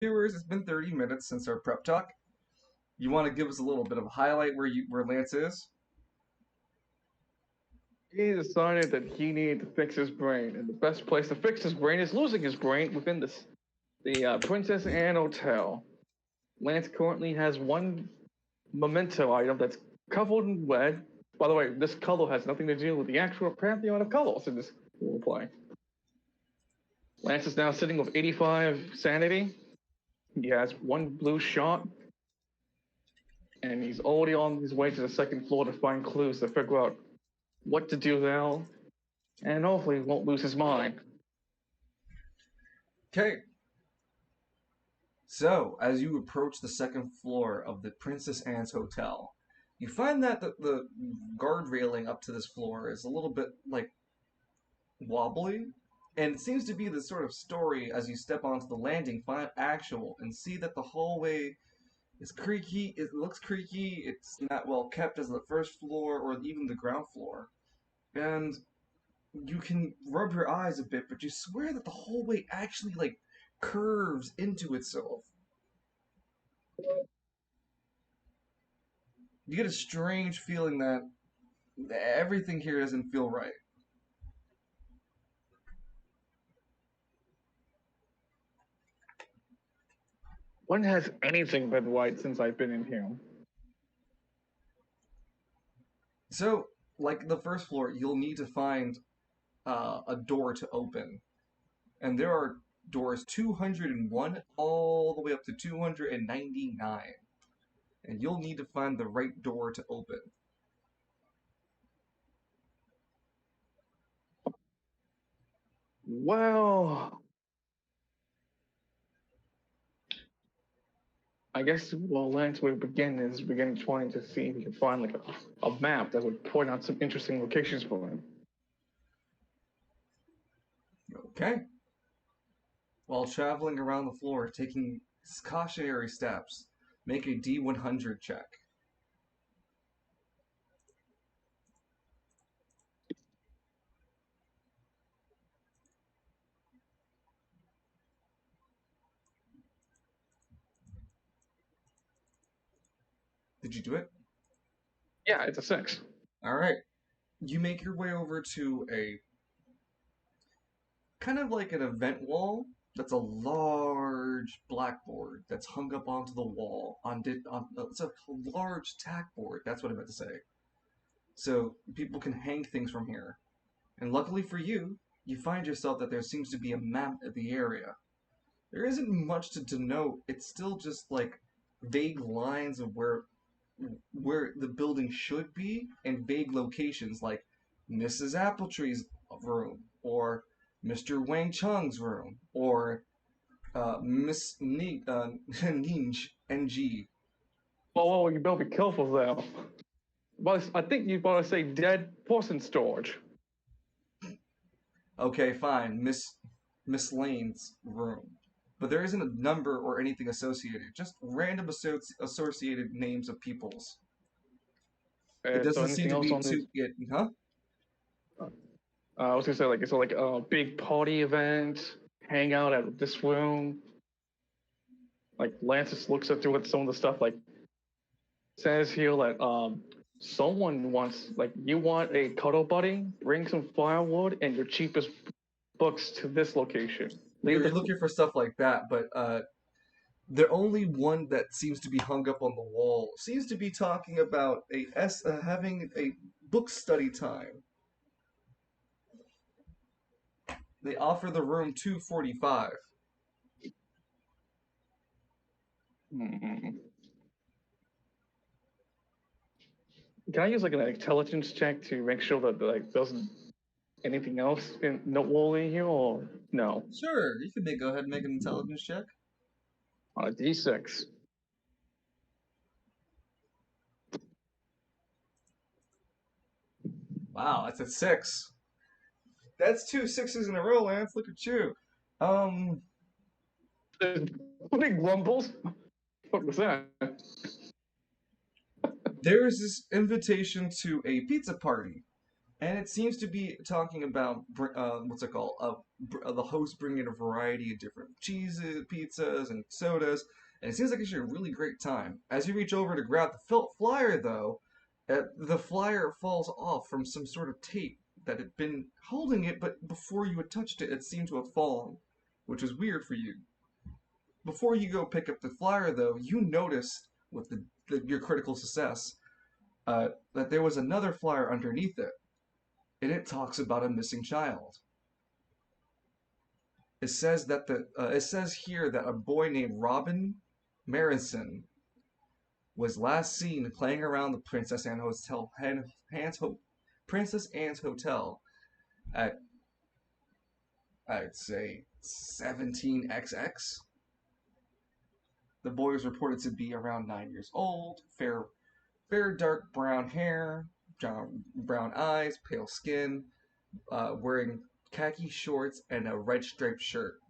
Viewers, it's been 30 minutes since our prep talk. You want to give us a little bit of a highlight where Lance is? He decided that he needed to fix his brain, and the best place to fix his brain is losing his brain within the Princess Anne Hotel. Lance currently has one memento item that's covered in lead. By the way, this color has nothing to do with the actual pantheon of colors in this role play. Lance is now sitting with 85 sanity. He has one blue shot, and he's already on his way to the second floor to find clues to figure out what to do now, and hopefully won't lose his mind. Okay. So, as you approach the second floor of the Princess Anne's Hotel, you find that the guard railing up to this floor is a little bit like wobbly, and it seems to be the sort of story as you step onto the landing, find actual, and see that the hallway is creaky. It looks creaky. It's not well kept as the first floor or even the ground floor, and you can rub your eyes a bit, but you swear that the hallway actually like curves into itself. You get a strange feeling that everything here doesn't feel right. When has anything been right since I've been in here? So, like the first floor, you'll need to find a door to open, and there are doors 201 all the way up to 299, and you'll need to find the right door to open. Well, I guess Lance would begin trying to see if he can find like a map that would point out some interesting locations for him. Okay. While traveling around the floor, taking cautionary steps, make a D100 check. Did you do it? Yeah, it's a 6. All right. You make your way over to a kind of like an event wall that's a large blackboard that's hung up onto the wall it's a large tack board. That's what I meant to say. So people can hang things from here. And luckily for you, you find yourself that there seems to be a map of the area. There isn't much to denote. It's still just like vague lines of where the building should be and vague locations like Mrs. Appletree's room or Mr. Wang Chung's room or Miss Ninj NG. Oh, you better be careful though. But I think you better say dead person storage. Okay, fine, Miss Lane's room. But there isn't a number or anything associated, just random associated names of peoples. It So doesn't seem anything to else be on this? too. Huh? I was gonna say like it's like a big party event, hang out at this room. Like Lance just looks up through some of the stuff like says here that someone wants like you want a cuddle buddy, bring some firewood and your cheapest books to this location. Leave You're the looking for stuff like that, but the only one that seems to be hung up on the wall seems to be talking about having a book study time. They offer the room 245. Hmm. Can I use like an intelligence check to make sure that like doesn't anything else in noteworthy here or no? Sure, you can go ahead and make an intelligence check. On a D6. Wow, that's a 6. That's two sixes in a row, Lance. Look at you. Um, Big grumbles. What was that? there is this invitation to a pizza party. And it seems to be talking about what's it called? The host bringing a variety of different cheeses, pizzas, and sodas, and it seems like it's a really great time. As you reach over to grab the flyer, though, the flyer falls off from some sort of tape that had been holding it, but before you had touched it, it seemed to have fallen, which was weird for you. Before you go pick up the flyer, though, you notice with your critical success that there was another flyer underneath it, and it talks about a missing child. It says here that a boy named Robin Marison was last seen playing around the Princess Anne's Hotel at, I'd say, 17XX. The boy was reported to be around 9 years old, fair dark brown hair, brown eyes, pale skin, wearing khaki shorts and a red striped shirt.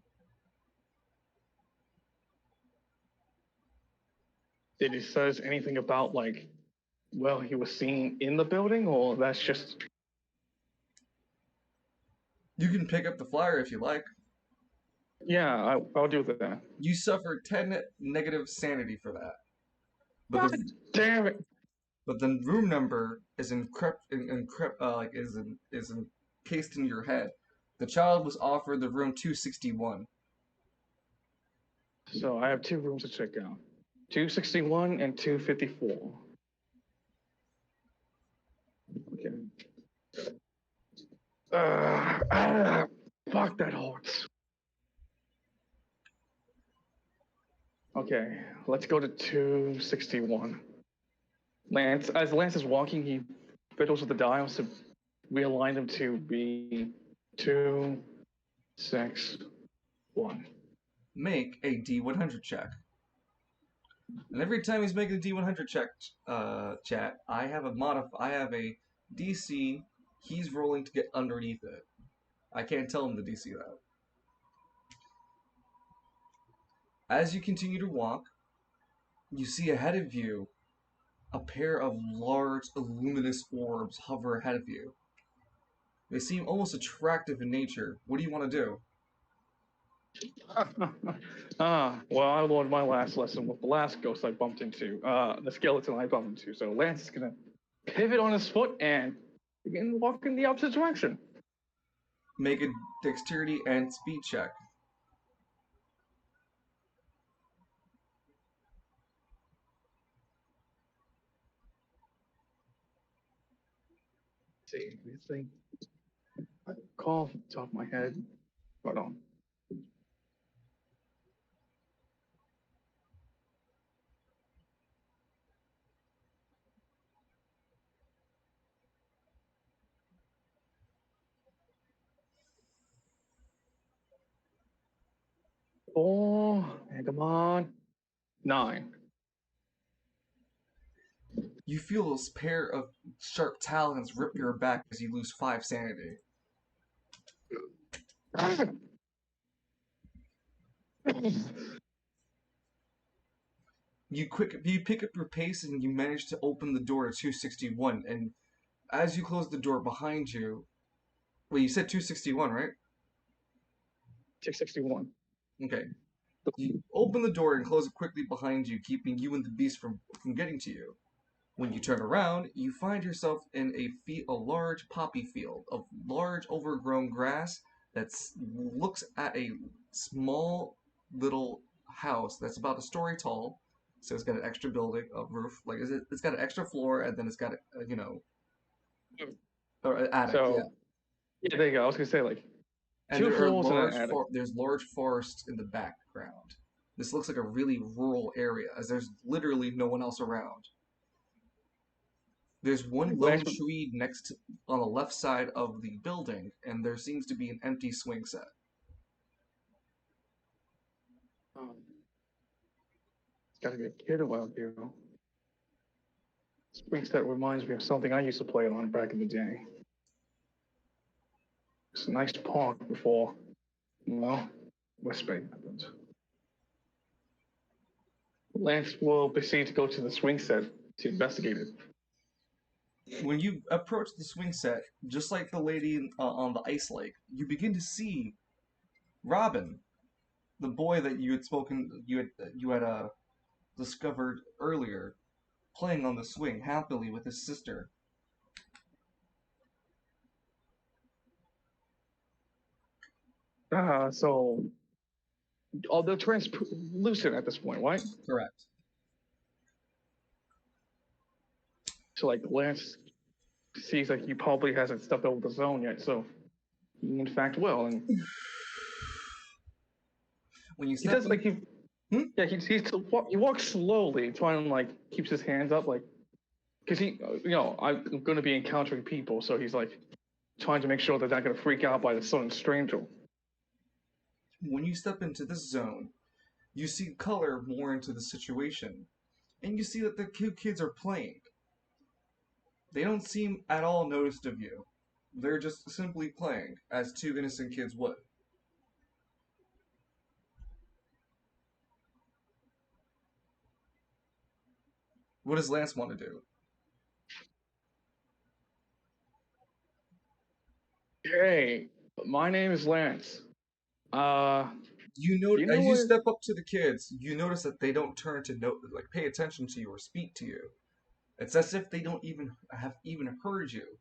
Did he says anything about like, well, he was seen in the building, or that's just You can pick up the flyer if you like. yeah? I'll do that. You suffer 10 negative sanity for that. But God the damn it! but the room number is is encased in your head. The child was offered the room 261. So I have two rooms to check out: 261 and 254. Okay. Fuck that hurts. Okay, let's go to 261. As Lance is walking, he fiddles with the dials to realign them to be 261. Make a D100 check. And every time he's making a D100 check, chat, I have a DC. He's rolling to get underneath it. I can't tell him the DC though. As you continue to walk, you see ahead of you a pair of large, luminous orbs hover ahead of you. They seem almost attractive in nature. What do you want to do? Well, I learned my last lesson with the last ghost I bumped into, the skeleton I bumped into. So Lance is gonna pivot on his foot and begin to walk in the opposite direction. Make a dexterity and speed check. Let's see, this thing. I call off the top of my head. Hold on. Four, and come on. 9. You feel this pair of sharp talons rip your back as you lose 5 sanity. You pick up your pace and you manage to open the door to 261. And as you close the door behind you, well, you said 261, right? 661. Okay. You open the door and close it quickly behind you, keeping you and the beast from getting to you. When you turn around, you find yourself in a large poppy field of large overgrown grass that looks at a small little house that's about a story tall. So it's got an extra building, a roof, like it's got an extra floor, and then it's got or an attic, yeah. So, yeah, there you go. I was going to say, like, And two floors and an attic. there's large forests in the background. This looks like a really rural area, as there's literally no one else around. There's one lone tree on the left side of the building, and there seems to be an empty swing set. It's got to be a kid around here. Swing set reminds me of something I used to play on back in the day. It's a nice park before, West Bay happens. Lance will proceed to go to the swing set to investigate it. When you approach the swing set, just like the lady on the ice lake, you begin to see Robin, the boy that you had discovered earlier, playing on the swing happily with his sister. So oh, they're translucent at this point, right? Correct. So like Lance sees like he probably hasn't stepped over the zone yet, so he in fact will, and When you he step does in, like he hmm? yeah he walks slowly, trying to like keeps his hands up like because he I'm going to be encountering people, so he's like trying to make sure they're not going to freak out by the sudden stranger. When you step into this zone, you see color more into the situation, and you see that the two kids are playing. They don't seem at all noticed of you. They're just simply playing, as two innocent kids would. What does Lance want to do? Hey, my name is Lance. Uh, do you know As you where? step up to the kids, you notice that they don't turn to pay attention to you or speak to you. It's as if they don't even heard you.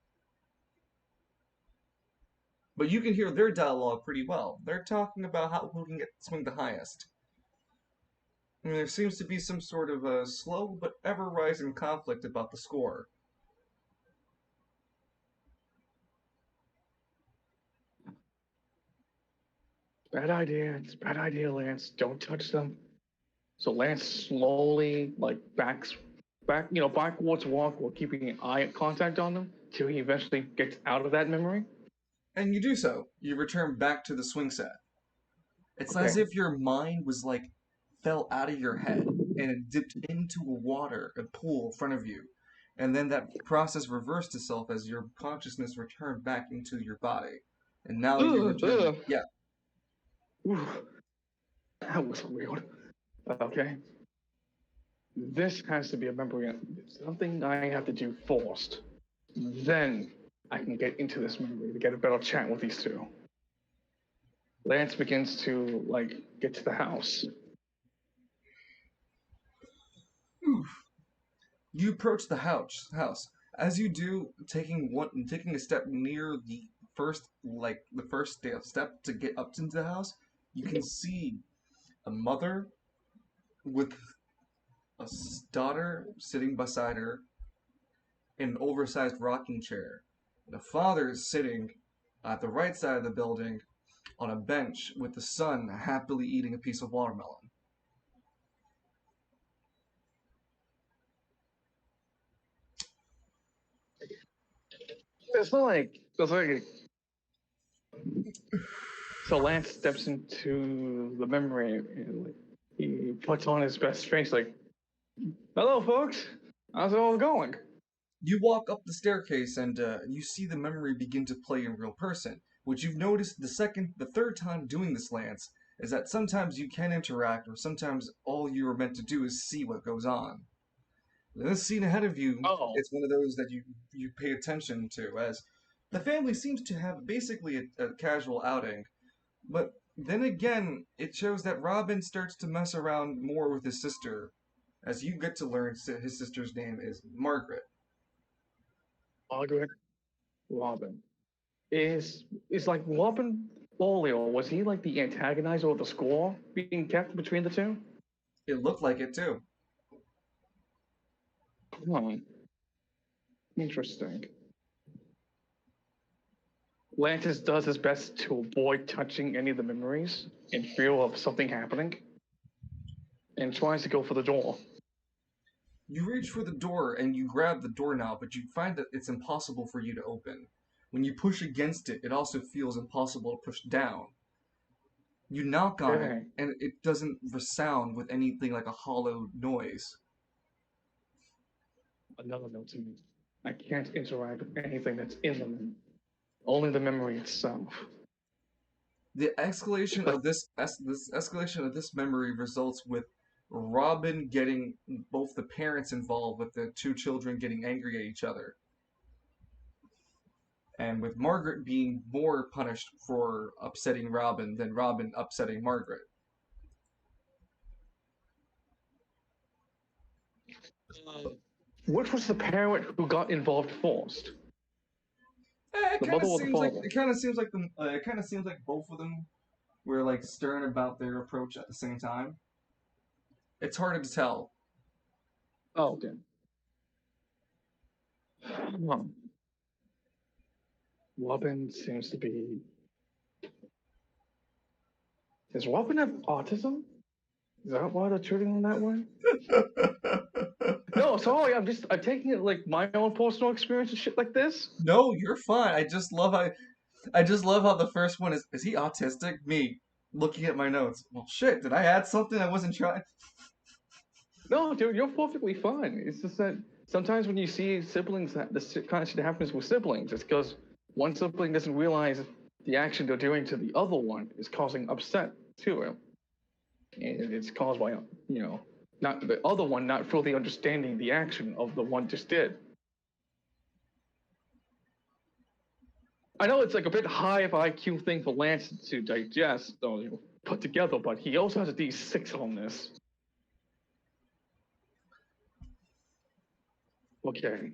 But you can hear their dialogue pretty well. They're talking about who can swing the highest. And there seems to be some sort of a slow but ever rising conflict about the score. Bad idea. It's a bad idea, Lance. Don't touch them. So Lance slowly like backwards walk while keeping an eye contact on them till he eventually gets out of that memory. And you do so. You return back to the swing set. It's as Okay. if your mind was fell out of your head and it dipped into a pool in front of you. And then that process reversed itself as your consciousness returned back into your body. And now you Ugh, return, ugh. yeah. Ooh, that was weird. Okay. This has to be a memory. Something I have to do first. Then I can get into this memory to get a better chat with these two. Lance begins to like get to the house. You approach the house. As you do, taking a step near the first step to get up into the house, you can see a mother with a daughter sitting beside her in an oversized rocking chair. The father is sitting at the right side of the building on a bench with the son happily eating a piece of watermelon. It's not like it's like so Lance steps into the memory and like, he puts on his best face like, "Hello, folks. How's it all going?" You walk up the staircase and you see the memory begin to play in real person. What you've noticed the third time doing this, Lance, is that sometimes you can interact, or sometimes all you are meant to do is see what goes on. This scene ahead of you, Oh, it's one of those that you pay attention to, as the family seems to have basically a casual outing, but then again, it shows that Robin starts to mess around more with his sister, as you get to learn his sister's name is Margaret. Margaret Robin is like Robin Folio. Was he like the antagonizer of the score being kept between the two? It looked like it too. Hmm. Interesting. Lantis does his best to avoid touching any of the memories in fear of something happening and tries to go for the door. You reach for the door and you grab the doorknob, but you find that it's impossible for you to open. When you push against it, it also feels impossible to push down. You knock on it, Okay. and it doesn't resound with anything like a hollow noise. Another note to me. I can't interact with anything that's in the memory. Only the memory itself. The escalation But of this escalation of this memory results with Robin getting both the parents involved, with the two children getting angry at each other. and with Margaret being more punished for upsetting Robin than Robin upsetting Margaret. Which was the parent who got involved first? It The kind mother of or the seems like father? it kind of seems like both of them were like stern about their approach at the same time. It's harder to tell. Oh, okay. Huh. Robin seems to be. Does Robin have autism? Is that why they're treating him that way? No, sorry. I'm taking it like my own personal experience and shit like this. No, you're fine. I just love how the first one is he autistic? Me looking at my notes. Well, shit, did I add something I wasn't trying? No, dude, you're perfectly fine. It's just that sometimes when you see siblings, kind of shit happens with siblings. It's because one sibling doesn't realize the action they're doing to the other one is causing upset to him, and it's caused by not the other one not fully understanding the action of the one just did. I know it's like a bit high of IQ thing for Lance to digest or put together, but he also has a D6 on this. Okay.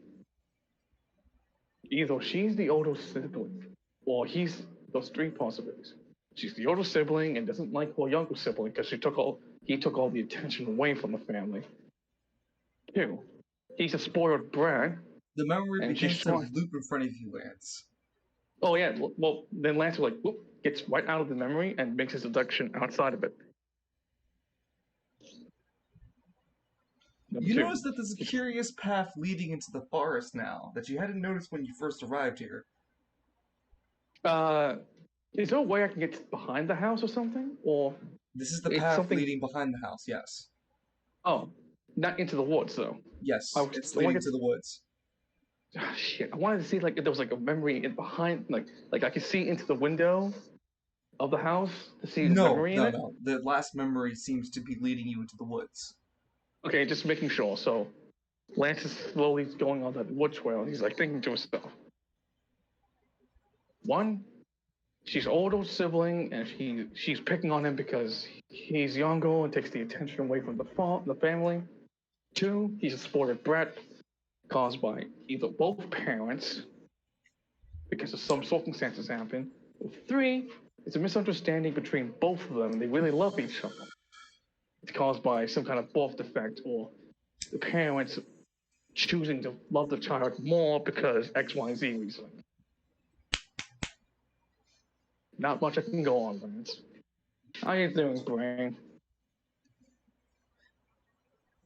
Either she's the older sibling, or he's those three possibilities. She's the older sibling and doesn't like her younger sibling because he took all the attention away from the family. Two, he's a spoiled brat, The memory and she's begins to trying. loop in front of you, Lance. Oh yeah, well then Lance like whoop, gets right out of the memory and makes his deduction outside of it. Number You two, notice that there's a curious path leading into the forest now that you hadn't noticed when you first arrived here. uh, is there a way I can get behind the house or something, or This is the it's path something? leading behind the house, yes. Oh, not into the woods though. Yes, I, it's I want leading to to get the woods. shit. I wanted to see like if there was like a memory in behind, like I could see into the window of the house to see the No, memory in no, it. no. The last memory seems to be leading you into the woods. Okay, just making sure. So Lance is slowly going on that wood trail. He's like thinking to himself, one, she's older sibling, and she's picking on him because he's younger and takes the attention away from the family. Two, he's a spoiled brat caused by either both parents because of some circumstances happen. Or three, it's a misunderstanding between both of them. They really love each other. It's caused by some kind of birth defect or the parents choosing to love the child more because X, Y, Z reason. Not much I can go on, Lance. How you doing, brain?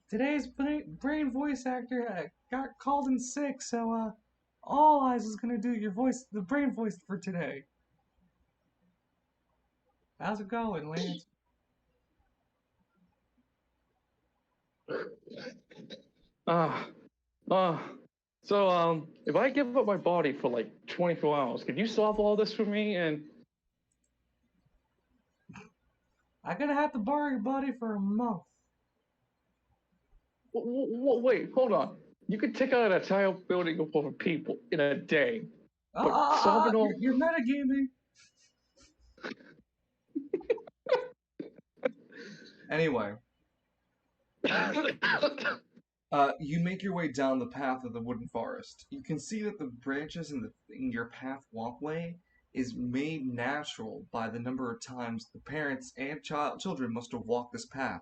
Today's brain voice actor got called in sick, so All Eyes is gonna do the brain voice for today. How's it going, Lance? Ah, ah. So, if I give up my body for like 24 hours, can you solve all this for me? And I'm gonna have to borrow your body for a month. wait, hold on. You could take out an entire building full of people in a day, but solving all. You're metagaming. Anyway, you make your way down the path of the wooden forest. You can see that the branches in your path walkway is made natural by the number of times the parents and children must have walked this path.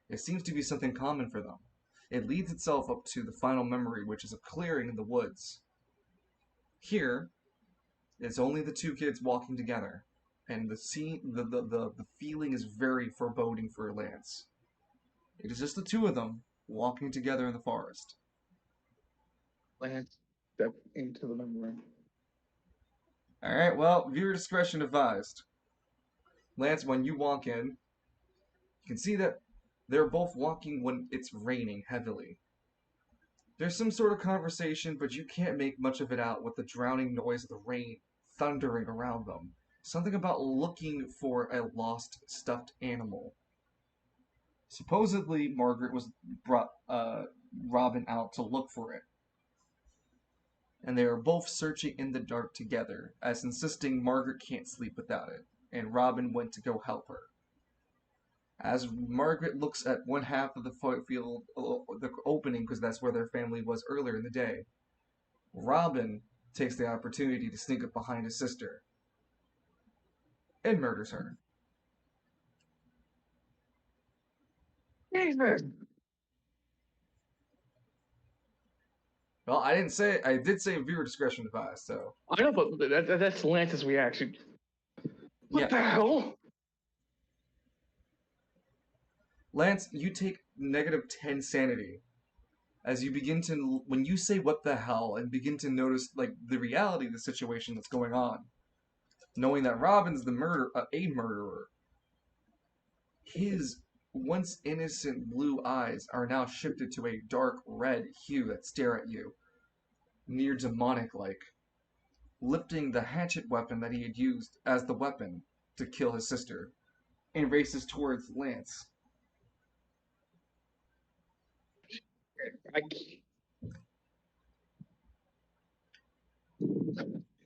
It seems to be something common for them. It leads itself up to the final memory, which is a clearing in the woods. Here, it's only the two kids walking together, and the feeling is very foreboding for Lance. It is just the two of them walking together in the forest. Lance step into the memory. Alright, well, viewer discretion advised. Lance, when you walk in, you can see that they're both walking when it's raining heavily. There's some sort of conversation, but you can't make much of it out with the drowning noise of the rain thundering around them. Something about looking for a lost stuffed animal. Supposedly, Margaret was brought Robin out to look for it. and they are both searching in the dark together, as insisting Margaret can't sleep without it, and Robin went to go help her. As Margaret looks at one half of the field, the opening, because that's where their family was earlier in the day, Robin takes the opportunity to sneak up behind his sister and murders her. David! Well, I didn't say I did say viewer discretion advised, so I know, but that's Lance's reaction. What yeah. the hell? Lance, you take -10 sanity as you begin to when you say what the hell and begin to notice like the reality of the situation that's going on, knowing that Robin's a murderer. His once innocent blue eyes are now shifted to a dark red hue that stare at you, near demonic like, lifting the hatchet weapon that he had used as the weapon to kill his sister, and races towards Lance.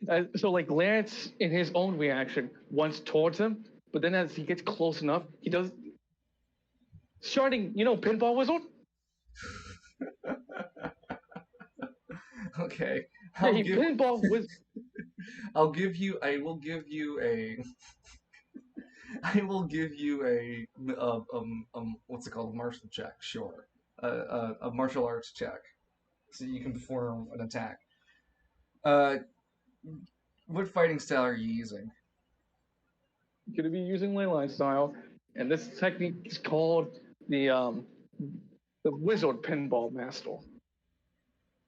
I so like Lance, in his own reaction, runs towards him, but then as he gets close enough, he does starting, pinball wizard. Okay, Yeah, I'll he give pinball wizard. I will give you a I will give you what's it called, a martial check, sure, a martial arts check, so you can perform an attack. Uh, what fighting style are you using? Going to be using leyline style, and this technique is called the wizard pinball master.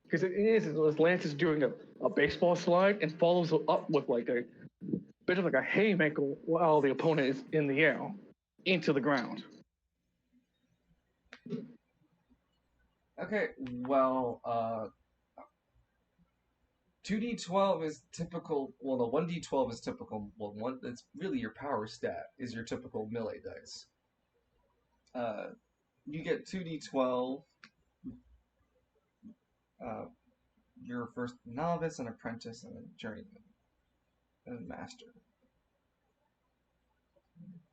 Because it is, Lance is doing a baseball slide and follows up with like a bit of like a haymaker while the opponent is in the air into the ground. Okay, well, 2d12 is typical. Well, no, 1d12 is typical. Well, it's really your power stat is your typical melee dice. Uh, you get 2d12. Uh, you're first novice, an apprentice, and a journeyman, and a master.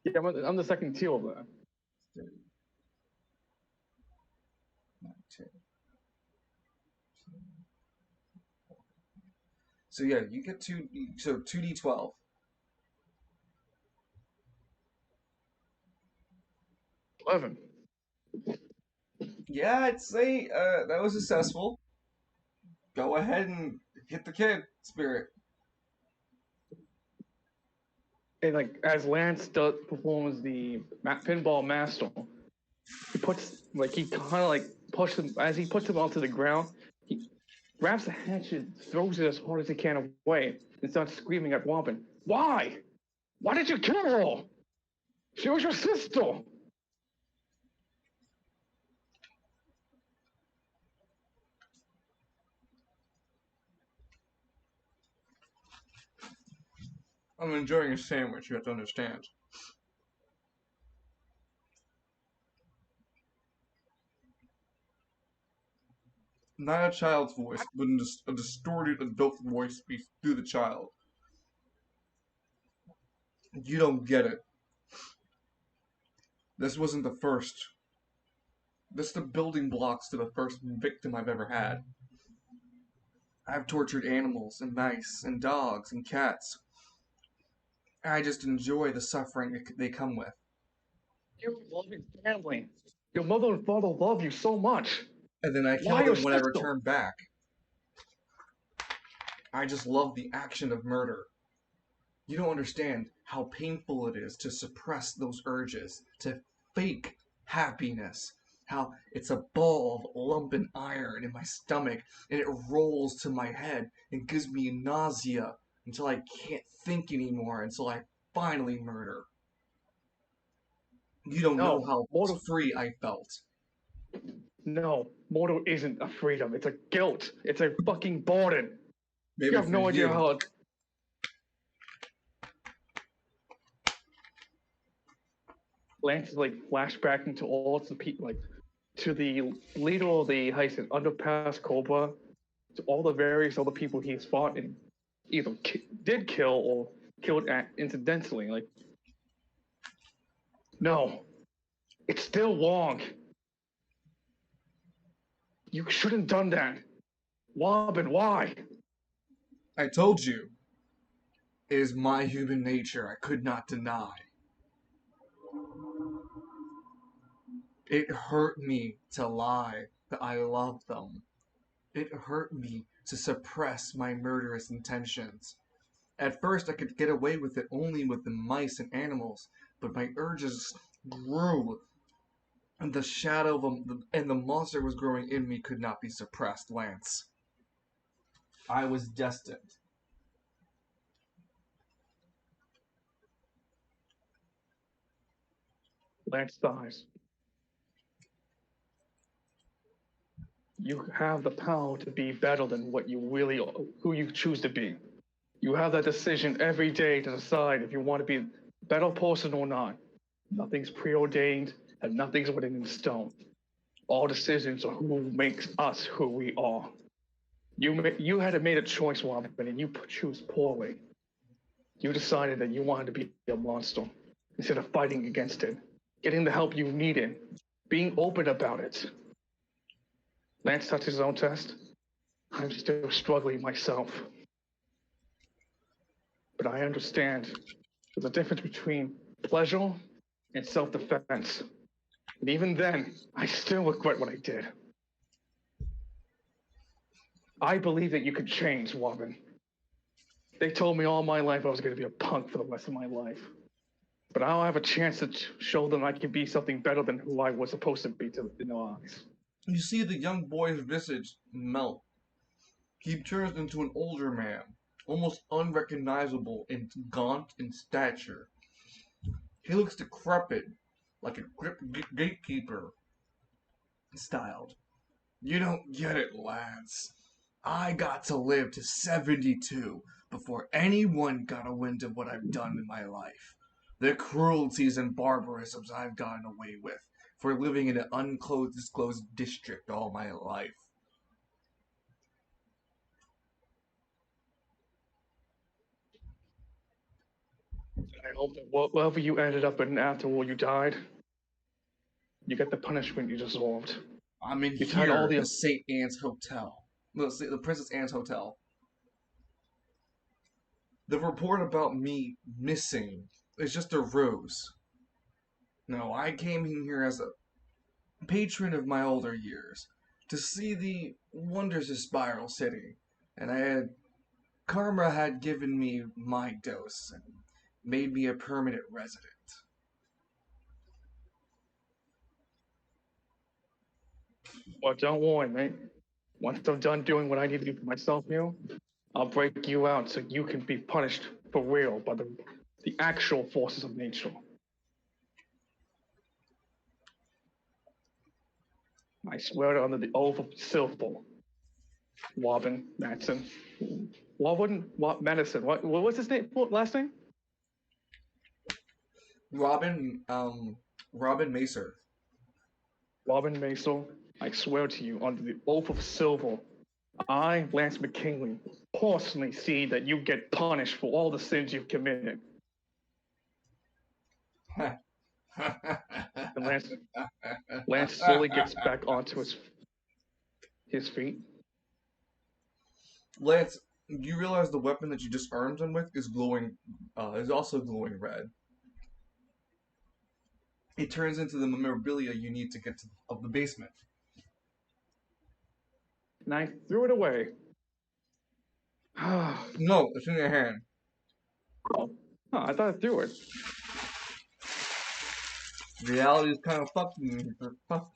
Yeah, I'm the second tier of that. 30, 2. So yeah, you get 2d12. Eleven. Yeah, I'd say that was successful. Go ahead and hit the kid, spirit. And like as Lance performs the pinball master, he kind of like pushes him as he puts him onto the ground. He grabs the hatchet, throws it as hard as he can away, and starts screaming at Robin. Why? Why did you kill her? She was your sister. I'm enjoying a sandwich, you have to understand. Not a child's voice, but a distorted adult voice speaks through the child. You don't get it. This wasn't the first. This is the building blocks to the first victim I've ever had. I've tortured animals and mice and dogs and cats. I just enjoy the suffering they come with. You love your family. Your mother and father love you so much. And then I kill Why your them when I sister? return back. I just love the action of murder. You don't understand how painful it is to suppress those urges, to fake happiness. How it's a ball of lumpen iron in my stomach and it rolls to my head and gives me nausea until I can't think anymore, until I finally murder. You don't know No, how mortal. free I felt. No, mortal isn't a freedom. It's a guilt. It's a fucking burden. You Maybe have for no idea you. how. Lance is like flashbacking to all the people, like to the leader of the heist in Underpass Cobra, to all the various other people he's fought and either did kill or killed incidentally. Like, no, it's still wrong. You shouldn't have done that. Robin, why? I told you. It is my human nature I could not deny. It hurt me to lie that I loved them. It hurt me to suppress my murderous intentions. At first I could get away with it only with the mice and animals, but my urges grew, and the shadow and the monster was growing in me could not be suppressed, Lance. I was destined. Lance dies. You have the power to be better than what you really are, who you choose to be. You have that decision every day to decide if you want to be a better person or not. Nothing's preordained and nothing's written in stone. All decisions are who makes us who we are. You had made a choice, Robin, and you chose poorly. You decided that you wanted to be a monster instead of fighting against it, getting the help you needed, being open about it. Lance touched his own chest. I'm still struggling myself. But I understand there's a difference between pleasure and self-defense. And even then, I still regret what I did. I believe that you could change, Robin. They told me all my life I was going to be a punk for the rest of my life. But I'll have a chance to show them I can be something better than who I was supposed to be in their eyes. You see the young boy's visage melt. He turns into an older man, almost unrecognizable and gaunt in stature. He looks decrepit, like a gatekeeper styled. You don't get it, Lance. I got to live to 72 before anyone got a wind of what I've done in my life. The cruelties and barbarisms I've gotten away with for living in an undisclosed district all my life. I hope that whatever you ended up in after you died, you get the punishment you deserved. I'm in You tied all here, the the St. Anne's Hotel. The Princess Anne's Hotel. The report about me missing is just a ruse. No, I came in here as a patron of my older years to see the wonders of Spiral City, and Karma had given me my dose and made me a permanent resident. Well, don't worry, mate. Once I'm done doing what I need to do for myself here, I'll break you out so you can be punished for real by the actual forces of nature. I swear it under the oath of silver. Robin Matson. What Madison? What's his name? Last name? Robin, Robin Macer. Robin Mason. I swear to you, under the oath of silver, I, Lance McKingly, personally see that you get punished for all the sins you've committed. And Lance slowly gets back onto his feet. Lance, you realize the weapon that you just armed him with is is also glowing red. It turns into the memorabilia you need to get of the basement. And I threw it away. No, it's in your hand. Oh, I thought I threw it. Reality is kind of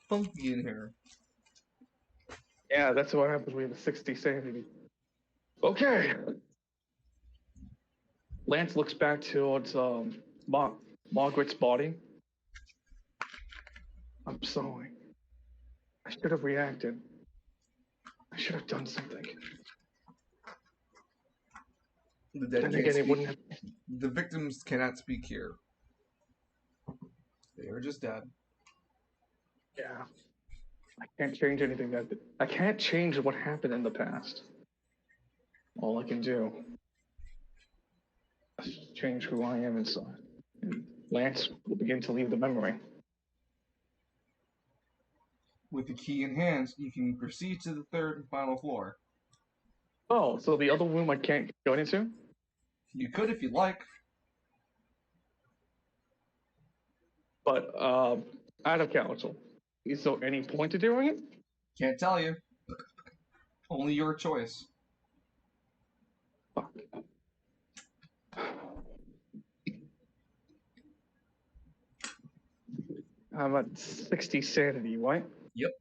funky in here. Yeah, that's what happens when you have a 60 sanity. Okay. Lance looks back towards Margaret's body. I'm sorry. I should have reacted. I should have done something. The dead Then can't again, it speak. wouldn't have. The victims cannot speak here. They are just dead. Yeah. I can't change anything I can't change what happened in the past. All I can do is change who I am inside. And Lance will begin to leave the memory. With the key in hand, you can proceed to the third and final floor. Oh, so the other room I can't go into? You could if you'd like. But out of council. Is there any point to doing it? Can't tell you. Only your choice. Fuck. I'm at 60 sanity, right? Yep.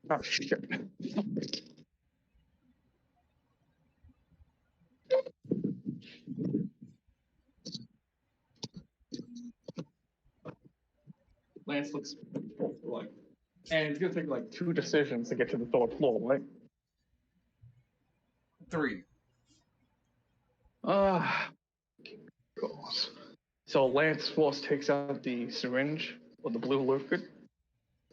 Oh, shit. Lance looks like, and it's gonna take like 2 decisions to get to the third floor, right? 3. God. So Lance first takes out the syringe or the blue liquid.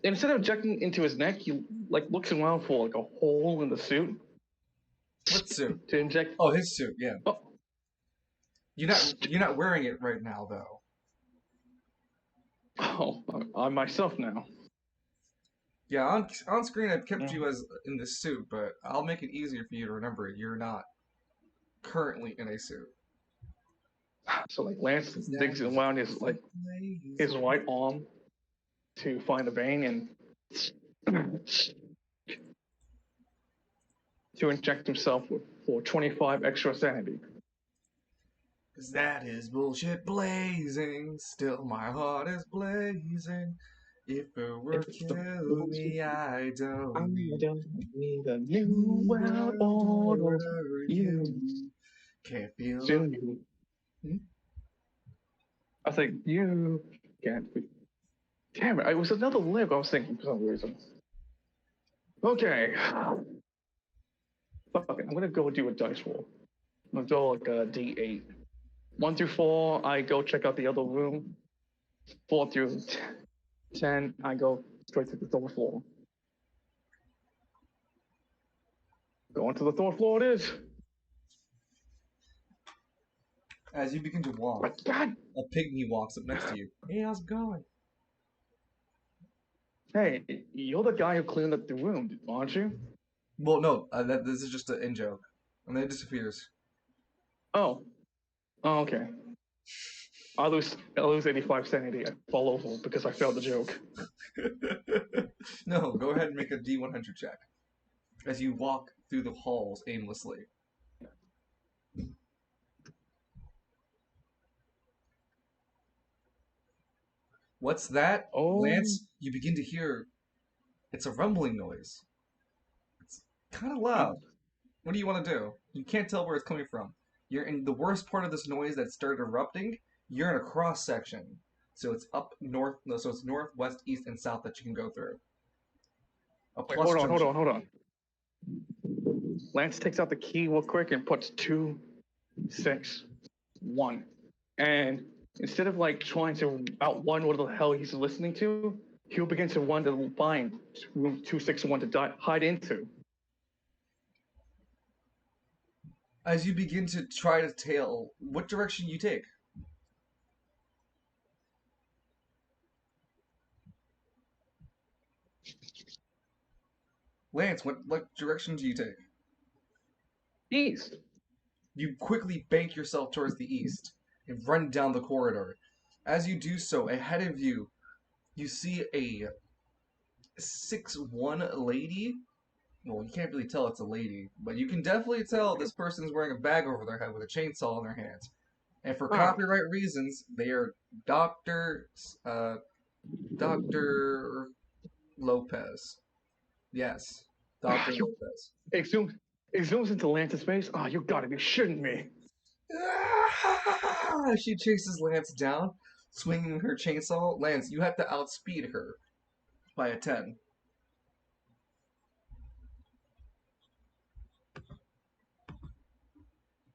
Instead of injecting into his neck, he like looks around for like a hole in the suit What suit? to inject. Oh, his suit. Yeah. Oh, You're not wearing it right now, though. oh, I'm myself now. Yeah, on screen I've kept you as in this suit, but I'll make it easier for you to remember it. You're not currently in a suit. So like Lance digs around his like his right arm to find a vein and to inject himself for 25 extra sanity. 'Cause that is bullshit blazing. Still, my heart is blazing. If it were kill me, I don't need a new world order. You can't feel soon it. you. I think you can't be. Damn it! It was another lyric I was thinking for some reason. Okay. Fuck it. I'm gonna go do a dice roll. I'm gonna go like a D8. 1 through 4, I go check out the other room. 4 through 10, I go straight to the third floor. Going to the third floor it is. As you begin to walk, But God, a pygmy walks up next to you. Hey, how's it going? hey, you're the guy who cleaned up the room, aren't you? Well, no, this is just an in joke. And then it disappears. Oh, okay. I lose 85 sanity. I fall over because I failed the joke. No, go ahead and make a D100 check. As you walk through the halls aimlessly. What's that? Oh, Lance, you begin to hear it's a rumbling noise. It's kind of loud. What do you want to do? You can't tell where it's coming from. You're in the worst part of this noise that started erupting. You're in a cross section. So it's up north, no, so it's north, west, east, and south that you can go through. A wait, plus junction. hold on. Lance takes out the key real quick and puts 2, 6, 1. And instead of like trying to outrun what the hell he's listening to, he'll begin to run to find room 261 to hide into. As you begin to try to tail, what direction you take? Lance, what direction do you take? East. You quickly bank yourself towards the east and run down the corridor. As you do so, ahead of you, you see a 6'1" lady. Well, you can't really tell it's a lady, but you can definitely tell this person's wearing a bag over their head with a chainsaw in their hands. And for copyright reasons, they are Dr. Lopez. Yes, Dr. Lopez. It zooms into Lance's face. Oh, you gotta be shitting me. She chases Lance down, swinging her chainsaw. Lance, you have to outspeed her by a 10.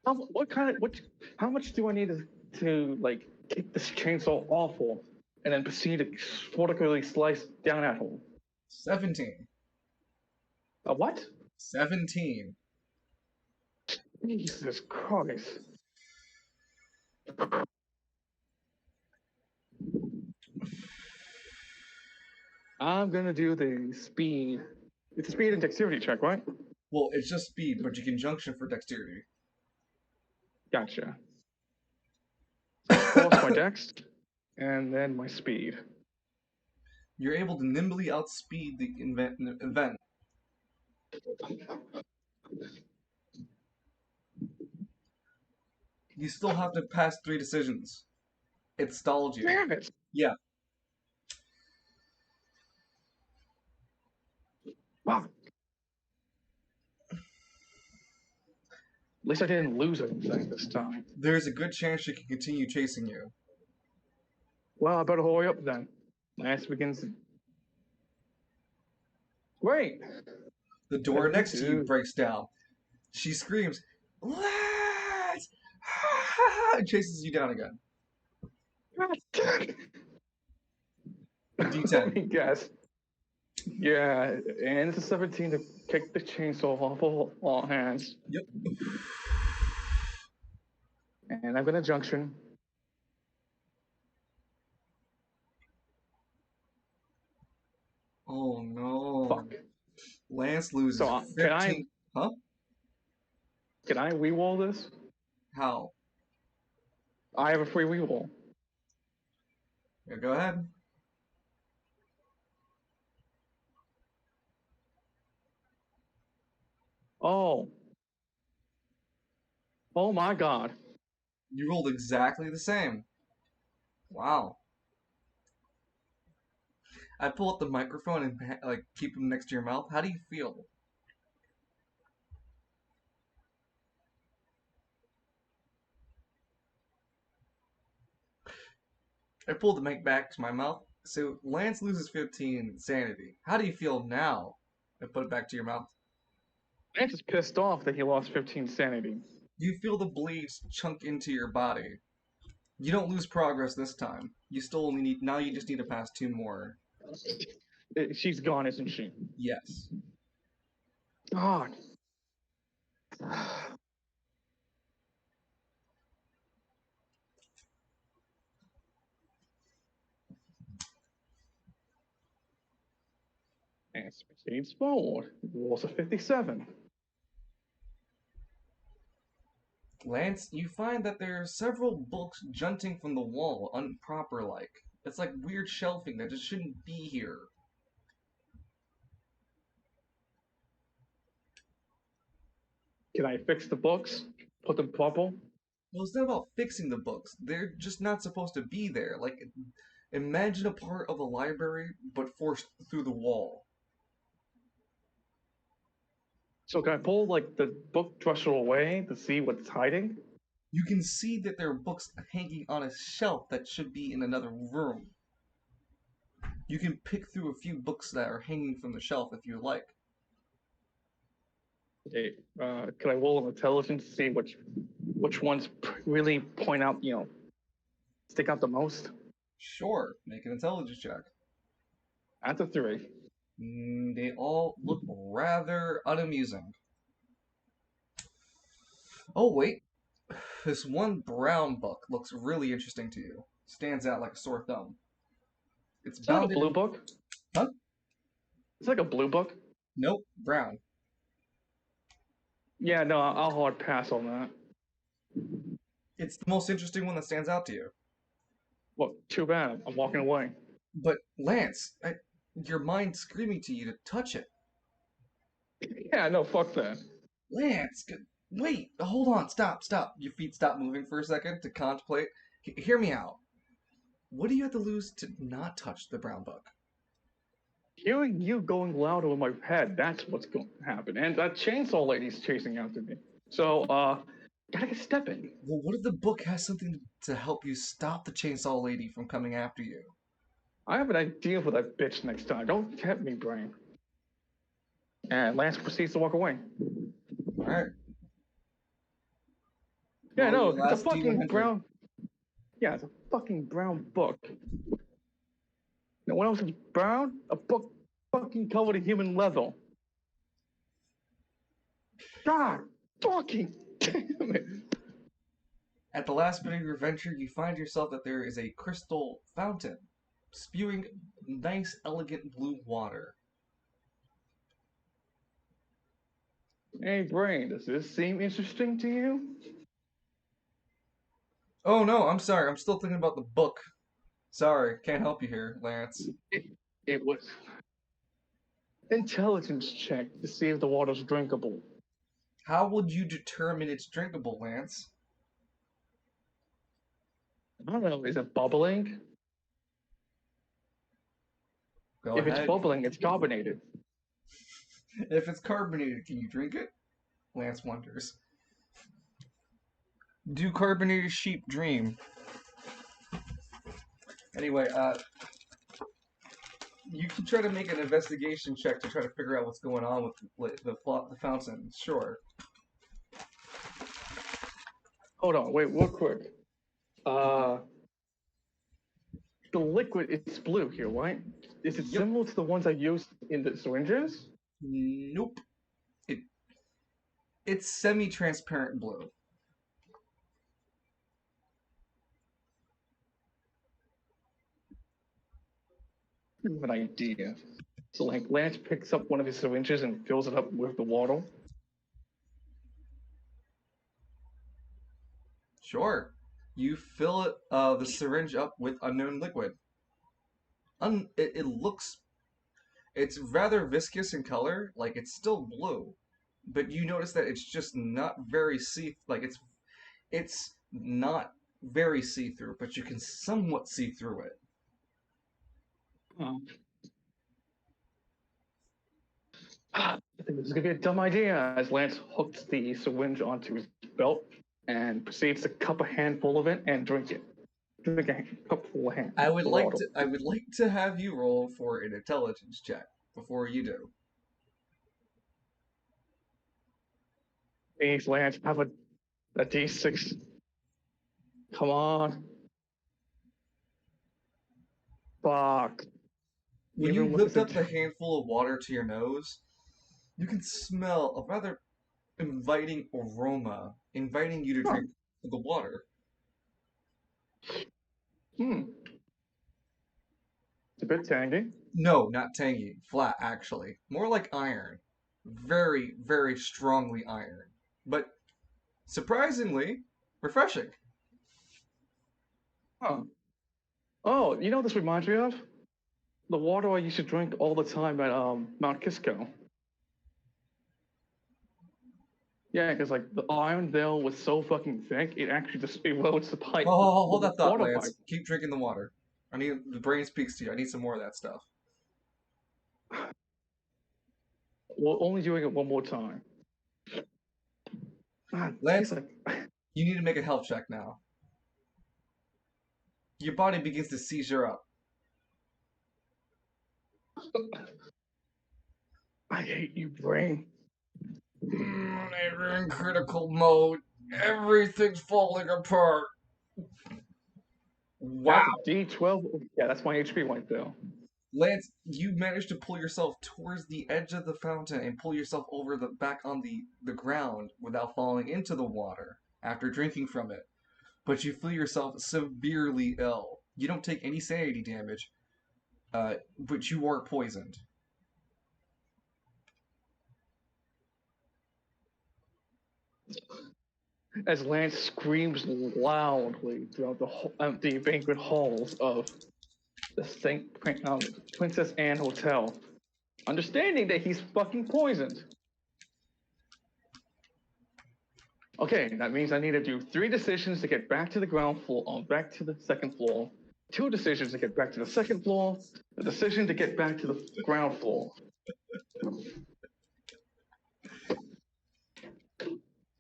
How much do I need to like kick this chainsaw awful, and then proceed to vertically slice down that hole. 17. A what? 17. Jesus Christ. I'm gonna do the speed. It's a speed and dexterity check, right? Well, it's just speed, but you can junction for dexterity. Gotcha. So of course my dex, and then my speed. You're able to nimbly outspeed the event. You still have to pass 3 decisions. It stalled you. Damn it! Yeah. Wow. At least I didn't lose anything this time. There's a good chance she can continue chasing you. Well, I better hurry up then. Lance begins. Wait! The door next to you breaks down. She screams, "Lance!" and chases you down again. D10. Let me guess. Yeah, and it's a 17 to kick the chainsaw off of all hands. Yep. And I'm gonna junction. Oh no. Fuck. Lance loses So 15. Huh? Can I re-roll this? How? I have a free re-roll. Yeah, go ahead. Oh. Oh my god. You rolled exactly the same. Wow. I pull up the microphone and like keep him next to your mouth. How do you feel? I pulled the mic back to my mouth. So Lance loses 15 sanity. How do you feel now? I put it back to your mouth. Lance is pissed off that he lost 15 sanity. You feel the bleeds chunk into your body. You don't lose progress this time. You still only need, now you just need to pass 2 more. She's gone, isn't she? Yes. God. And proceeds forward. Rolls a 57. Lance, you find that there are several books jutting from the wall, unproper-like. It's like weird shelving that just shouldn't be here. Can I fix the books? Put them proper? Well, it's not about fixing the books. They're just not supposed to be there. Like, imagine a part of the library, but forced through the wall. So can I pull like the book dresser away to see what's hiding? You can see that there are books hanging on a shelf that should be in another room. You can pick through a few books that are hanging from the shelf if you like. Okay, can I roll an intelligence to see which ones really point out, stick out the most? Sure, make an intelligence check. That's a 3. They all look rather unamusing. Oh, wait. This one brown book looks really interesting to you. Stands out like a sore thumb. It's It's like a bounded blue in... book? Huh? It's like a blue book? Nope, brown. Yeah, no, I'll hard pass on that. It's the most interesting one that stands out to you. Well, too bad. I'm walking away. But, Lance, your mind's screaming to you to touch it. Yeah, no, fuck that. Lance, wait, hold on, stop. Your feet stop moving for a second to contemplate. Hear me out. What do you have to lose to not touch the brown book? Hearing you going louder in my head, that's what's going to happen. And that chainsaw lady's chasing after me. So, gotta get stepping. Well, what if the book has something to help you stop the chainsaw lady from coming after you? I have an idea for that bitch next time. Don't tempt me, brain. And Lance proceeds to walk away. Alright. Yeah, Roll no, your it's a last fucking D100. brown. Yeah, it's a fucking brown book. Now, what else is brown? A book fucking covered in human leather. God fucking damn it. At the last bit of your venture, you find yourself that there is a crystal fountain spewing nice, elegant blue water. Hey, Brain, does this seem interesting to you? Oh no, I'm sorry. I'm still thinking about the book. Sorry, can't help you here, Lance. It was intelligence check to see if the water's drinkable. How would you determine it's drinkable, Lance? I don't know, is it bubbling? Go If it's ahead. bubbling, it's carbonated. If it's carbonated, can you drink it? Lance wonders. Do carbonated sheep dream? Anyway, you can try to make an investigation check to try to figure out what's going on with the fountain. Sure. Hold on, wait, real quick. The liquid is blue here, right? Is it Yep. similar to the ones I used in the syringes? Nope. It's semi-transparent blue. I have an idea. So, like, Lance picks up one of his syringes and fills it up with the water. Sure. You fill it, the syringe up with unknown liquid. It looks, it's rather viscous in color, like it's still blue, but you notice that it's just not very it's not very see-through, but you can somewhat see through it. Oh. I think this is gonna be a dumb idea. As Lance hooks the syringe onto his belt and proceeds to cup a handful of it and drink it. Drink a cupful of I would like water. to have you roll for an intelligence check before you do. Please, Lance, have a D6. Come on. Fuck. When you Even with lift this up the handful of water to your nose, you can smell a rather inviting aroma, inviting you to drink the water. It's a bit tangy. No, not tangy. Flat, actually. More like iron. Very, very strongly iron. But surprisingly, refreshing. Huh. Oh, you know what this reminds me of? The water I used to drink all the time at Mount Kisco. Yeah, because like the iron there was so fucking thick, it actually just erodes the pipe, Hold the that thought, water pipe. Lance. Keep drinking the water. The brain speaks to you. I need some more of that stuff. We're only doing it one more time. God, Lance, like... you need to make a health check now. Your body begins to seizure up. I hate you, brain. You're in critical mode. Everything's falling apart. Wow. That's a D12. Yeah, that's my HP right there. Lance, you managed to pull yourself towards the edge of the fountain and pull yourself over back on the ground without falling into the water after drinking from it. But you feel yourself severely ill. You don't take any sanity damage, but you are poisoned. As Lance screams loudly throughout the banquet halls of the Princess Anne Hotel, understanding that he's fucking poisoned. Okay, that means I need to do 3 decisions to get back to the ground floor, back to the second floor, 2 decisions to get back to the second floor, a decision to get back to the ground floor.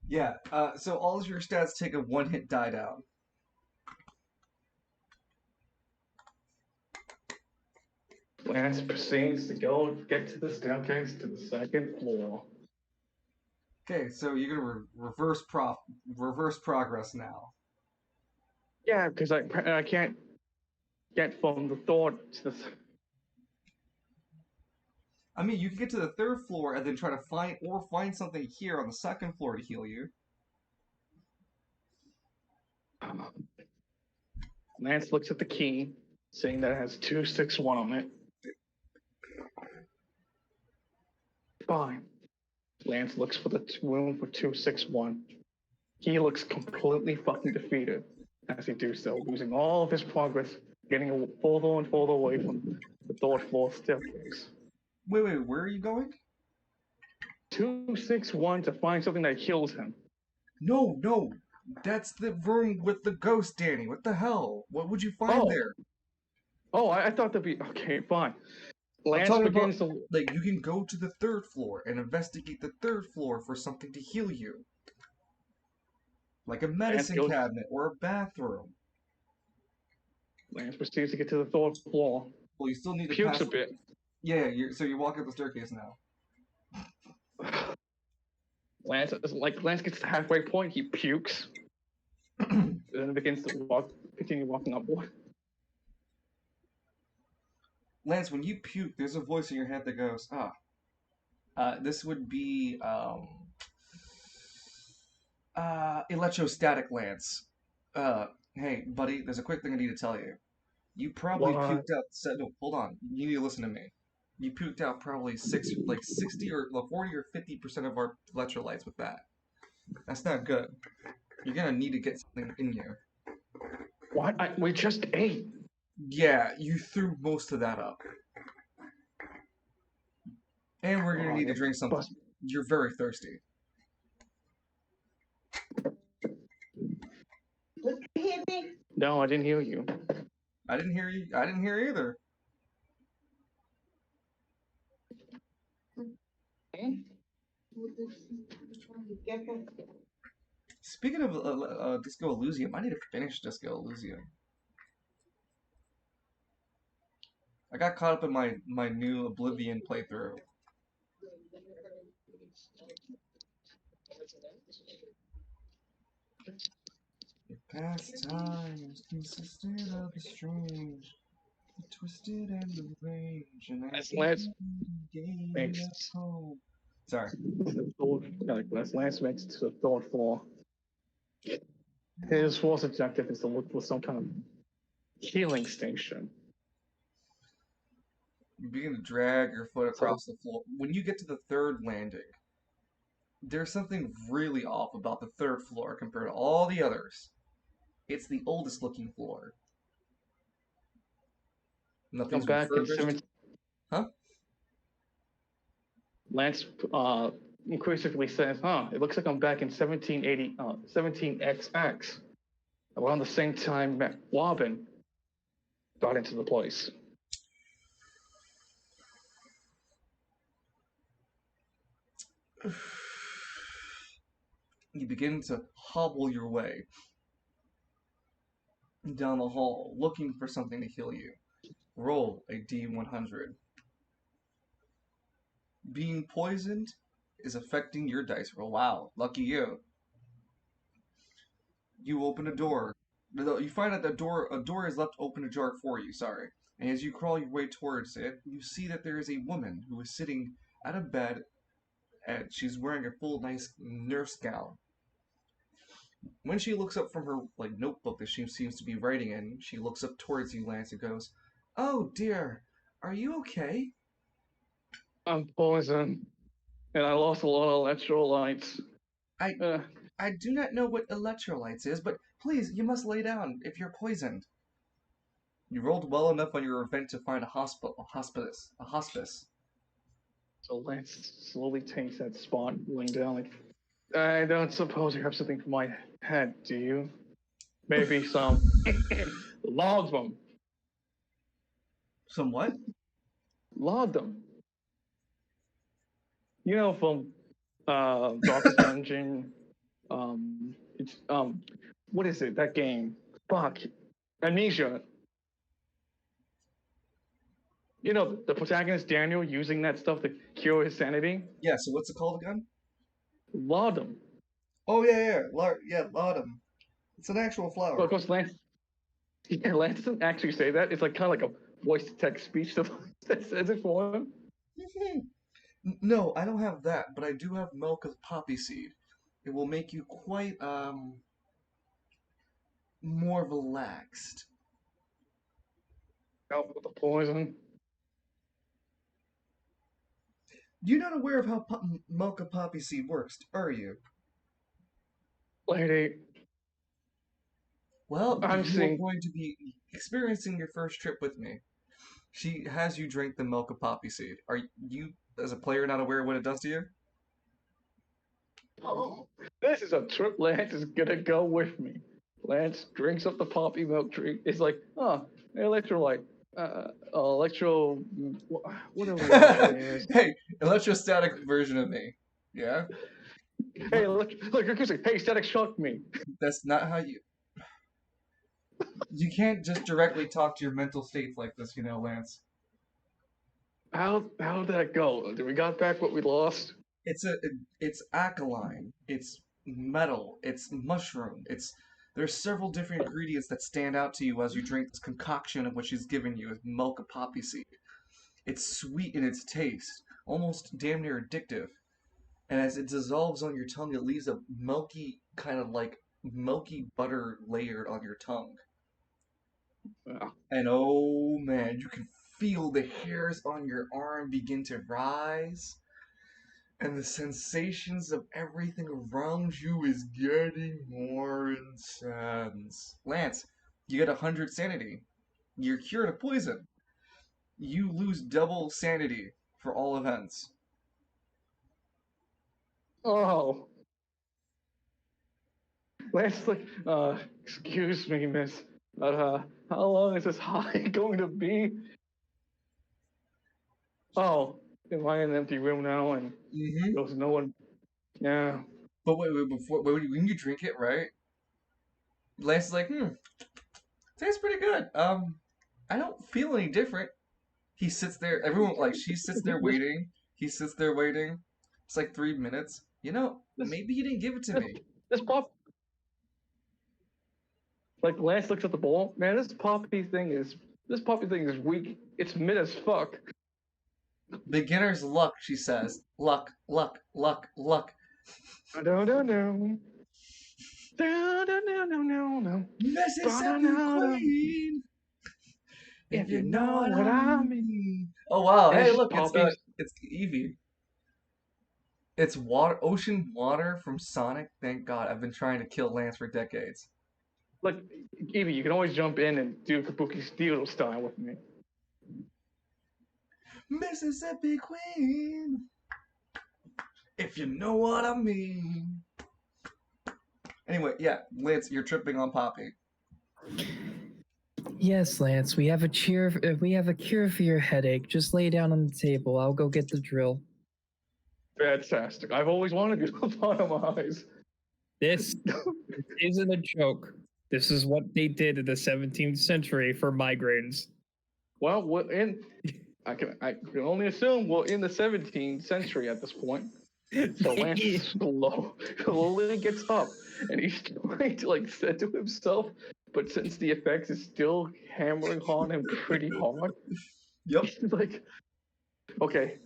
Yeah, so all of your stats take a 1-hit die down. Lance proceeds to go get to the staircase to the second floor. Okay, so you're gonna reverse progress now. Yeah, because I can't get from the thought to the. I mean, you can get to the third floor and then try to find something here on the second floor to heal you. Lance looks at the key, saying that it has 261 on it. Fine. Lance looks for the room for 261. He looks completely fucking defeated as he do so, losing all of his progress, getting further and further away from the third floor staircase. Wait, where are you going? 261 to find something that kills him. No, that's the room with the ghost, Danny. What the hell? What would you find Oh, there? I thought that'd be okay. Fine. I'm Lance talking about begins to. like you can go to the third floor and investigate the third floor for something to heal you, like a Lance medicine goes. cabinet or a bathroom. Lance proceeds to get to the third floor. Well, you still need to Pukes pass. a bit. Yeah, so you're walking up the staircase now. Lance gets to the halfway point. He pukes. And then begins to continue walking upward. Lance, when you puke, there's a voice in your head that goes, this would be electrostatic Lance. Hey, buddy, there's a quick thing I need to tell you. You probably What? puked out. No, hold on. You need to listen to me. You puked out probably 60 or 40 or 50% of our electrolytes with that. That's not good. You're gonna need to get something in you. What? We just ate. Yeah, you threw most of that up. And we're gonna Oh, need to you drink something. bust. You're very thirsty. Did you hear me? No, I didn't hear you. I didn't hear you. I didn't hear either. Speaking of Disco Elysium, I need to finish Disco Elysium. I got caught up in my new Oblivion playthrough. Your pastimes consisted of the strange, the twisted and the range, and I As gave Lance you makes a home. Sorry. as Lance makes it to the third floor, his first objective is to look for some kind of healing station. You begin to drag your foot across the floor. When you get to the third landing, there's something really off about the third floor compared to all the others. It's the oldest looking floor. Come Nothing's back in refurbished. Huh? Lance inquisitively says, it looks like I'm back in 17XX. Around the same time Robin got into the place. You begin to hobble your way down the hall, looking for something to heal you. Roll a D100. Being poisoned is affecting your dice roll. Wow, lucky you. You open a door. You find out that a door is left open ajar for you, sorry. And as you crawl your way towards it, you see that there is a woman who is sitting at a bed and she's wearing a full nice nurse gown. When she looks up from her notebook that she seems to be writing in, she looks up towards you, Lance, and goes, "Oh dear, are you okay?" I'm poisoned, and I lost a lot of electrolytes. I I do not know what electrolytes is, but please, you must lay down if you're poisoned. You rolled well enough on your event to find a hospice. So Lance slowly takes that spot, laying down like, I don't suppose you have something for my head, do you? Maybe some laudanum. Some what? Laudanum. You know, from Darkest Dungeon. It's what is it? That game? Fuck, Amnesia. You know, the protagonist Daniel using that stuff to cure his sanity. Yeah. So what's it called again? Laudanum. Oh yeah, yeah, laudanum. It's an actual Well, of flower. course, Lance. Yeah, Lance doesn't actually say that. It's like kind of like a voice to text speech device that says it for him. No, I don't have that, but I do have milk of poppy seed. It will make you quite more relaxed. Out with the poison. You're not aware of how milk of poppy seed works, are you? Lady, Well, I'm you are seeing. going to be experiencing your first trip with me. She has you drink the milk of poppy seed. Are you, as a player, not aware of what it does to you? Oh, this is a trip Lance is gonna go with me. Lance drinks up the poppy milk drink. It's like, oh, electrolyte. Electro. Whatever the hell his name is. Hey, electrostatic version of me. Yeah? Hey, What? look, hey, static shock me. That's not how you. You can't just directly talk to your mental states like this, Lance. How did that go? Did we got back what we lost? It's alkaline, it's metal, it's mushroom, it's there's several different ingredients that stand out to you as you drink this concoction of what she's given you, is milk of poppy seed. It's sweet in its taste, almost damn near addictive. And as it dissolves on your tongue, it leaves a milky kind of like milky butter layered on your tongue. Well, And oh man, you can feel the hairs on your arm begin to rise, and the sensations of everything around you is getting more intense. Lance, you get 100 sanity. You're cured of poison. You lose double sanity for all events. oh, Lance like, excuse me, miss, but how long is this high going to be? Oh, am I in an empty room now and Mm-hmm. there's no one? Yeah. But wait, when you drink it, right? Lance is like, tastes pretty good. I don't feel any different. He sits there. Everyone like she sits there This waiting. He sits there waiting. It's like 3 minutes. this Maybe you didn't give it to this me. this pop like Lance looks at the bowl. Man, this poppy thing is weak. It's mid as fuck. Beginner's luck, she says. Luck, luck, luck, luck. No no no. No no no no no no. Mississippi No. Queen, if If you you know know what what I I mean. mean. Oh wow! And Hey, it's just look, poppies. it's Eevee. It's water, ocean water from Sonic. Thank God, I've been trying to kill Lance for decades. Look, Evie, you can always jump in and do Kabuki Steel style with me. Mississippi Queen, if you know what I mean. Anyway, yeah, Lance, you're tripping on Poppy. Yes, Lance, we have a we have a cure for your headache. Just lay down on the table. I'll go get the drill. Fantastic. I've always wanted to lobotomize. This isn't a joke. This is what they did in the 17th century for migraines. Well, I can only assume we're in the 17th century at this point. So Lance slowly gets up, and he's trying to like said to himself, but since the effects is still hammering on him pretty hard, Yep. he's like, okay,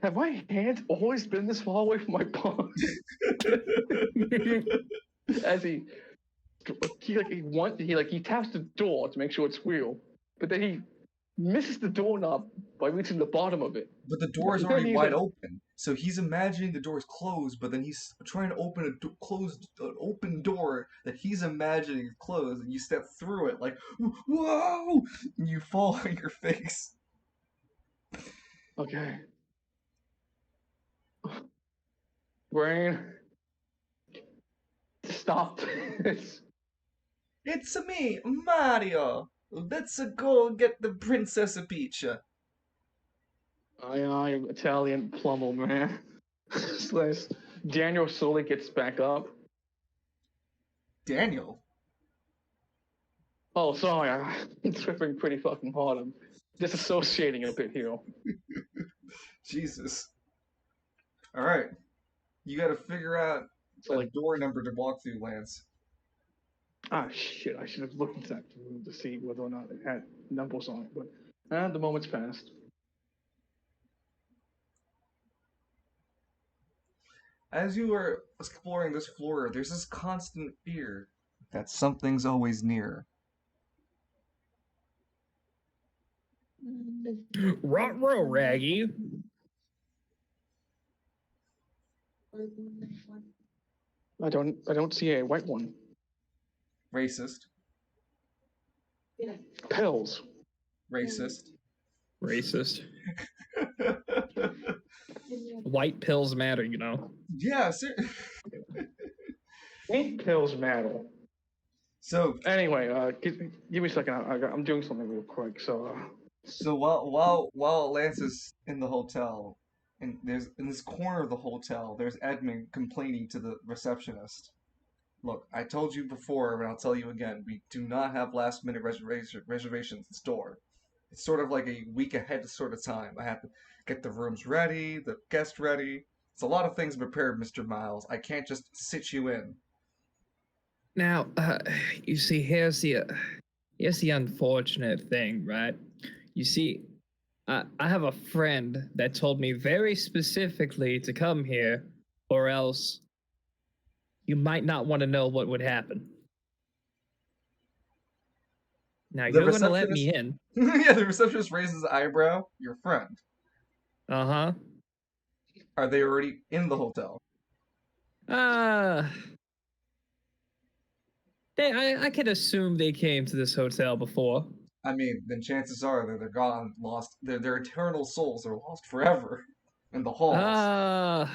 have my hands always been this far away from my palm? As he taps the door to make sure it's real, but then he misses the doorknob by reaching the bottom of it. But the door is Then already he's wide like, open, so he's imagining the door is closed, but then he's trying to open an open door that he's imagining is closed, and you step through it like, whoa, and you fall on your face. okay, brain, stop this. It's me, Mario. Let's go get the Princess Peach. I Italian plumber, man. Daniel slowly gets back up. Daniel. Oh, sorry, I'm tripping pretty fucking hard. I'm disassociating a bit here. Jesus. All right, you got to figure out So a like, door number to walk through, Lance. Ah, shit! I should have looked into that room to see whether or not it had numbers on it, but the moment's passed. As you are exploring this floor, there's this constant fear that something's always near. Ruh-roh, Raggy. I don't see a white one. Racist. Pills. Racist. Racist. White pills matter, you know. Yeah, Ain't pills matter. so Anyway, give me a second. I'm doing something real quick. so while Lance is in the hotel, and there's in this corner of the hotel, there's Edmund complaining to the receptionist. Look, I told you before, and I'll tell you again, we do not have last minute reservations in store. It's sort of like a week ahead sort of time. I have to get the rooms ready, the guests ready. It's a lot of things prepared, Mr. Miles. I can't just sit you in. Now, you see, here's the unfortunate thing, right? You see, I have a friend that told me very specifically to come here, or else you might not want to know what would happen. Now, The you're going to let receptionist, me in. yeah, the receptionist raises his eyebrow. Your friend. Uh-huh. Are they already in the hotel? I can assume they came to this hotel before. I mean, then chances are that they're gone, lost. Their eternal souls are lost forever in the halls.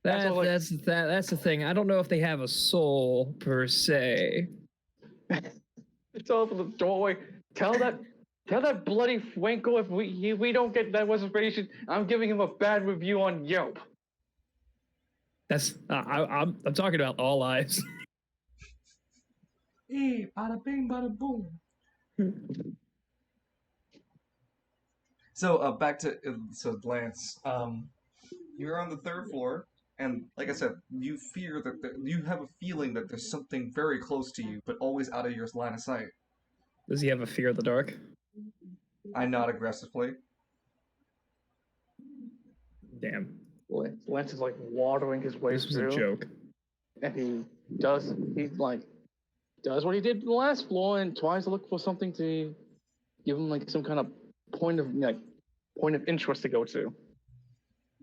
That's the thing. I don't know if they have a soul per se. It's over the doorway. Tell that bloody Fuenco if we don't get that reservation, I'm giving him a bad review on Yelp. That's I'm talking about all lives. Hey, bada bing, bada boom. So back to Lance. You're on the third floor, and like I said, you fear that you have a feeling that there's something very close to you, but always out of your line of sight. Does he have a fear of the dark? I nod aggressively. Damn. Lance is like watering his way This was through. a joke. And he does what he did in the last floor and tries to look for something to give him like some kind of point of interest to go to.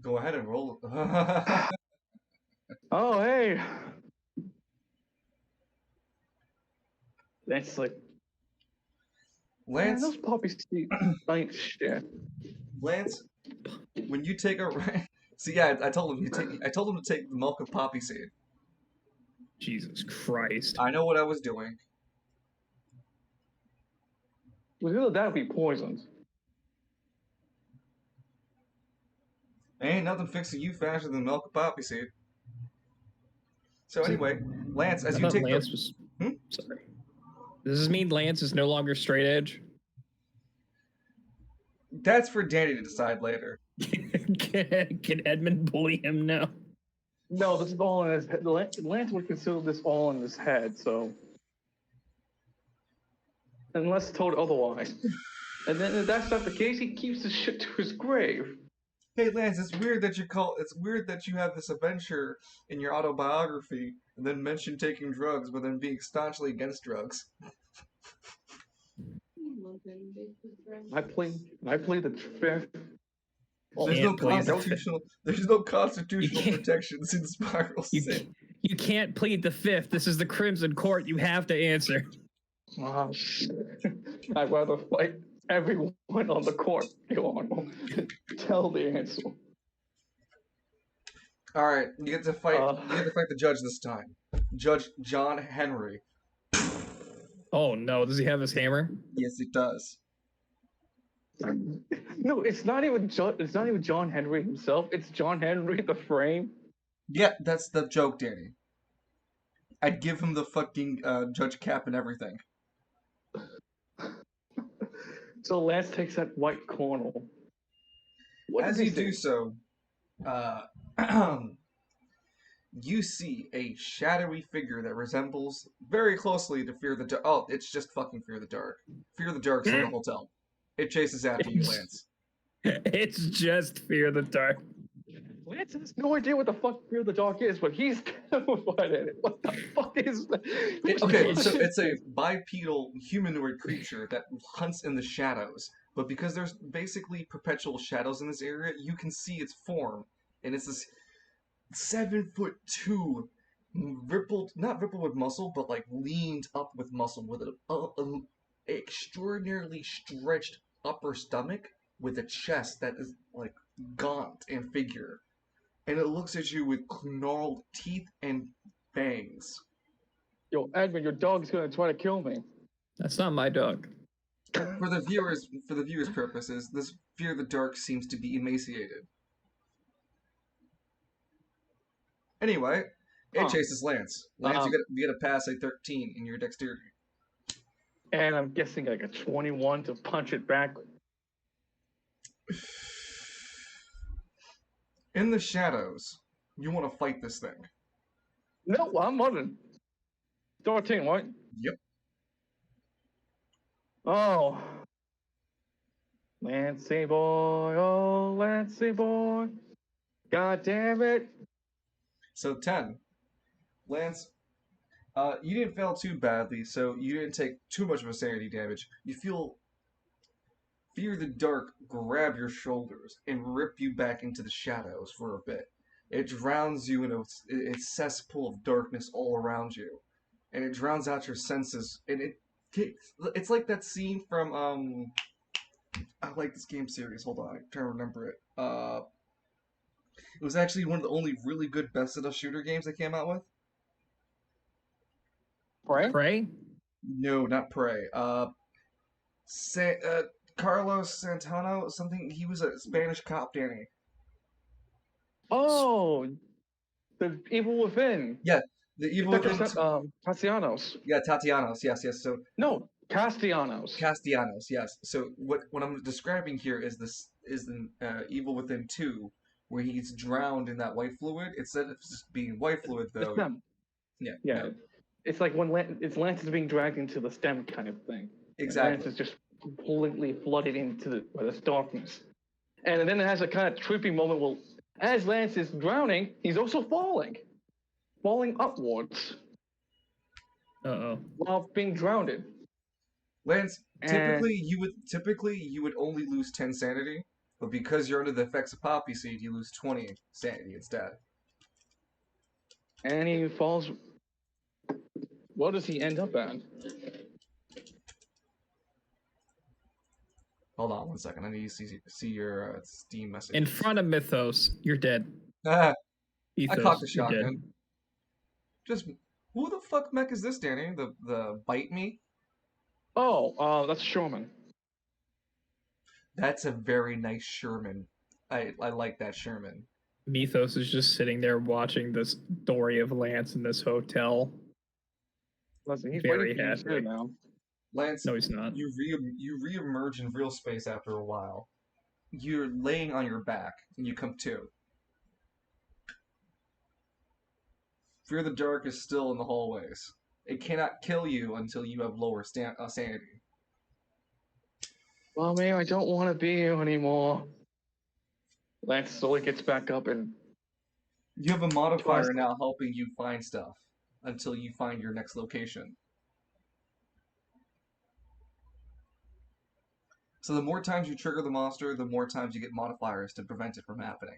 Go ahead and roll. Oh, hey. That's like Lance. those poppy seeds ain't shit. Lance, when you take a see, yeah, I told him I told him to take the milk of poppy seed. Jesus Christ. I know what I was doing. Well, that would be poisoned. Ain't nothing fixing you faster than milk of poppy seed. So anyway, Lance, as you take Lance was sorry. Does this mean Lance is no longer straight edge? That's for Danny to decide later. Can Edmund bully him now? No, this is all in his head. Lance would consider this all in his head, so unless told otherwise. And then if that's not the case, he keeps the shit to his grave. Hey Lance, it's weird that you have this adventure in your autobiography and then mention taking drugs, but then being staunchly against drugs. I plead the fifth. There's no constitutional protections in Spiral 6. You can't plead the fifth. This is the Crimson Court. You have to answer. Oh, shit. I'd rather fight everyone on the court. Go on. Tell the answer. All right, you get to fight. You get to fight the judge this time, Judge John Henry. Oh no! Does he have his hammer? Yes, it does. No, it's not even John Henry himself. It's John Henry the frame. Yeah, that's the joke, Danny. I'd give him the fucking judge cap and everything. So Lance takes that white cornel. As you do so, you see a shadowy figure that resembles very closely to Fear the Dark. Oh, it's just fucking Fear the Dark. Fear the Dark's in the hotel. It chases after you, Lance. It's just Fear the Dark. Lance has no idea what the fuck Fear the Dark is, but he's terrified at it. What the fuck is that? Okay, so it's a bipedal humanoid creature that hunts in the shadows. But because there's basically perpetual shadows in this area, you can see its form. And it's this 7'2", not rippled with muscle, but like leaned up with muscle, with an extraordinarily stretched upper stomach, with a chest that is like gaunt and figure, and it looks at you with gnarled teeth and fangs. Yo, Edmund, your dog's gonna try to kill me. That's not my dog. For the viewers' purposes, this Fear the Dark seems to be emaciated. Anyway, it chases Lance. Lance, you gotta pass a 13 in your dexterity. And I'm guessing like a 21 to punch it back. In the shadows, you want to fight this thing. No, I'm running. 13, right? Yep. Oh. Lancey boy, oh Lancey boy. God damn it. So 10. Lance, you didn't fail too badly, so you didn't take too much of a sanity damage. You feel Fear the Dark grab your shoulders and rip you back into the shadows for a bit. It drowns you in a cesspool of darkness all around you, and it drowns out your senses. And it's like that scene from I like this game series. Hold on, I'm trying to remember it. It was actually one of the only really good Bethesda shooter games they came out with. Prey? No, not Prey. Carlos Santana, something. He was a Spanish cop, Danny. Oh, the Evil Within. Yeah, the Evil Within. Castellanos. Yeah, Tatianos. Yes. So no, Castellanos. Castellanos. Yes. So what I'm describing here is the Evil Within 2, where he's drowned in that white fluid. Instead of just being white fluid, though. It's them. Yeah. Yeah. It's like when Lance is being dragged into the stem kind of thing. Exactly. Lance is just completely flooded into this darkness. And then it has a kind of trippy moment where, as Lance is drowning, he's also falling upwards. While being drowned. Lance, typically you would only lose 10 sanity, but because you're under the effects of poppy seed, you lose 20 sanity instead. And he falls. What does he end up at? Hold on 1 second. I need to see your Steam message. In front of Mythos, you're dead. I Ethos, cocked the shotgun. Just who the fuck mech is this, Danny? The bite me? Oh, that's Sherman. That's a very nice Sherman. I like that Sherman. Mythos is just sitting there watching this story of Lance in this hotel. Listen, he's very waiting for you happy now. Lance, no, he's not. You reemerge in real space after a while. You're laying on your back, and you come to. Fear the Dark is still in the hallways. It cannot kill you until you have lower sanity. Well, man, I don't want to be here anymore. Lance slowly gets back up and... You have a modifier now helping you find stuff until you find your next location. So the more times you trigger the monster, the more times you get modifiers to prevent it from happening.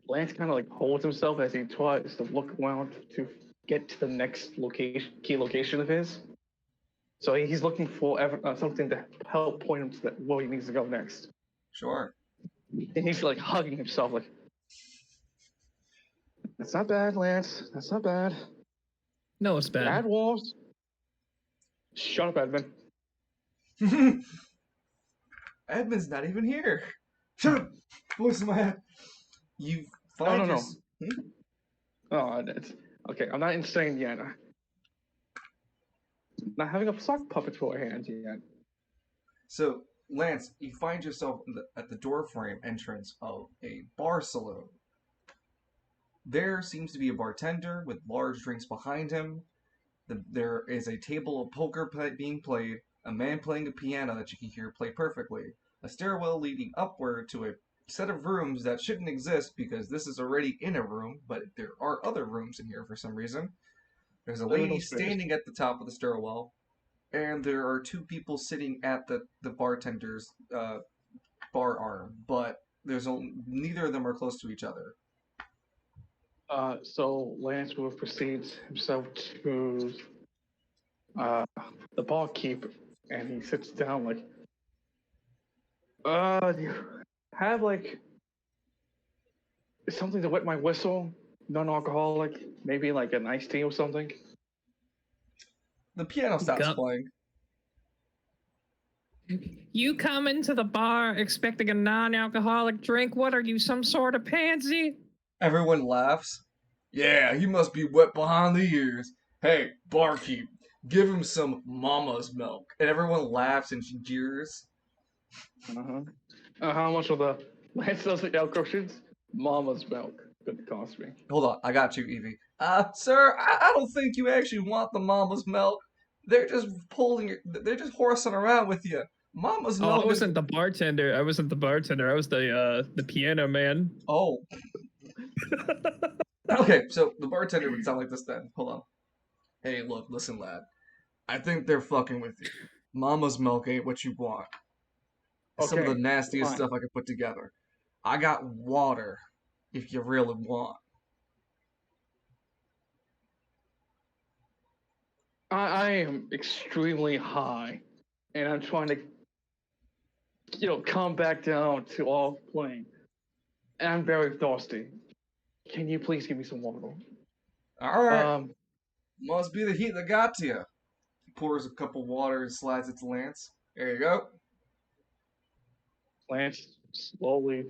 Lance kind of holds himself as he tries to look around to get to the next key location of his. So he's looking for something to help point him to where he needs to go next. Sure. And he's hugging himself that's not bad, Lance. That's not bad. No, it's bad. Bad walls. Shut up, Edmund. Edmund's not even here. Shut up. Voice in my head. You find no. Oh, that's okay. I'm not insane yet. I'm not having a sock puppet for a hand yet. So, Lance, you find yourself at the doorframe entrance of a bar saloon. There seems to be a bartender with large drinks behind him. There is a table of poker being played, a man playing a piano that you can hear play perfectly, a stairwell leading upward to a set of rooms that shouldn't exist because this is already in a room, but there are other rooms in here for some reason. There's a lady Liminal space. standing at the top of the stairwell, and there are two people sitting at the bartender's bar arm, but neither of them are close to each other. So Lance will proceeds himself to the barkeep, and he sits down like, do you have like something to wet my whistle? Non-alcoholic, maybe like an iced tea or something. The piano stops Go- playing. You come into the bar expecting a non-alcoholic drink. What are you, some sort of pansy? Everyone laughs. Yeah, he must be wet behind the ears. Hey, barkeep, give him some mama's milk. And everyone laughs and jeers. How much of the Lance doesn't alcohol sheets? Mama's milk could cost me. Hold on, I got you, Evie. Sir, I don't think you actually want the mama's milk. They're just they're just horsing around with you. Mama's Oh, milk. I wasn't the bartender. I wasn't the bartender. I was the piano man. Oh. Okay, so the bartender would sound like this then. Hold on. Hey, look, listen, lad. I think they're fucking with you. Mama's milk ain't what you want. Some of the Okay, nastiest fine. stuff I could put together. I got water, if you really want. I am extremely high, and I'm trying to, come back down to all plane. And I'm very thirsty. Can you please give me some water? Alright, must be the heat that got to you. He pours a cup of water and slides it to Lance. There you go. Lance slowly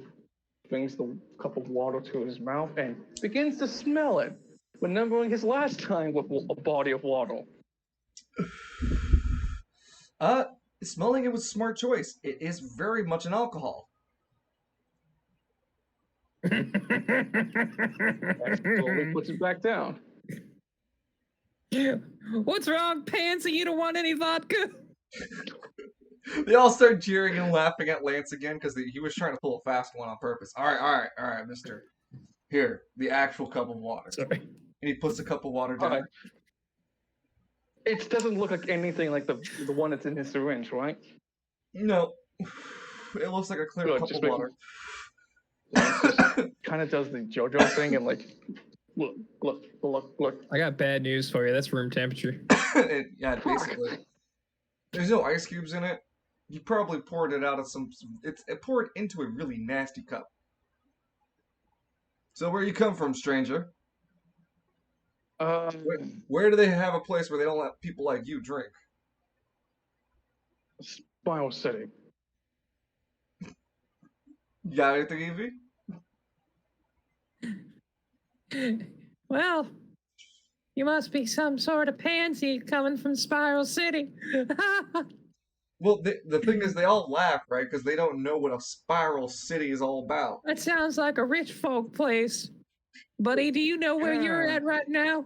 brings the cup of water to his mouth and begins to smell it, remembering his last time with a body of water. Smelling it was a smart choice. It is very much an alcohol. Lance slowly puts it back down. What's wrong, pansy? You don't want any vodka? They all start jeering and laughing at Lance again because he was trying to pull a fast one on purpose. All right, mister. Here, the actual cup of water. Sorry. And he puts the cup of water down. Alright. It doesn't look like anything like the one that's in his syringe, right? No. It looks like a clear Good, cup just of water. Kind of does the JoJo thing and like, look. I got bad news for you. That's room temperature. Yeah, basically. There's no ice cubes in it. You probably poured it out of it poured into a really nasty cup. So where you come from, stranger? Where do they have a place where they don't let people like you drink? Spiral City. You got anything, Evie? Well, you must be some sort of pansy coming from Spiral City. Well, the thing is, they all laugh, right? Because they don't know what a spiral city is all about. That sounds like a rich folk place. Buddy, do you know where you're at right now?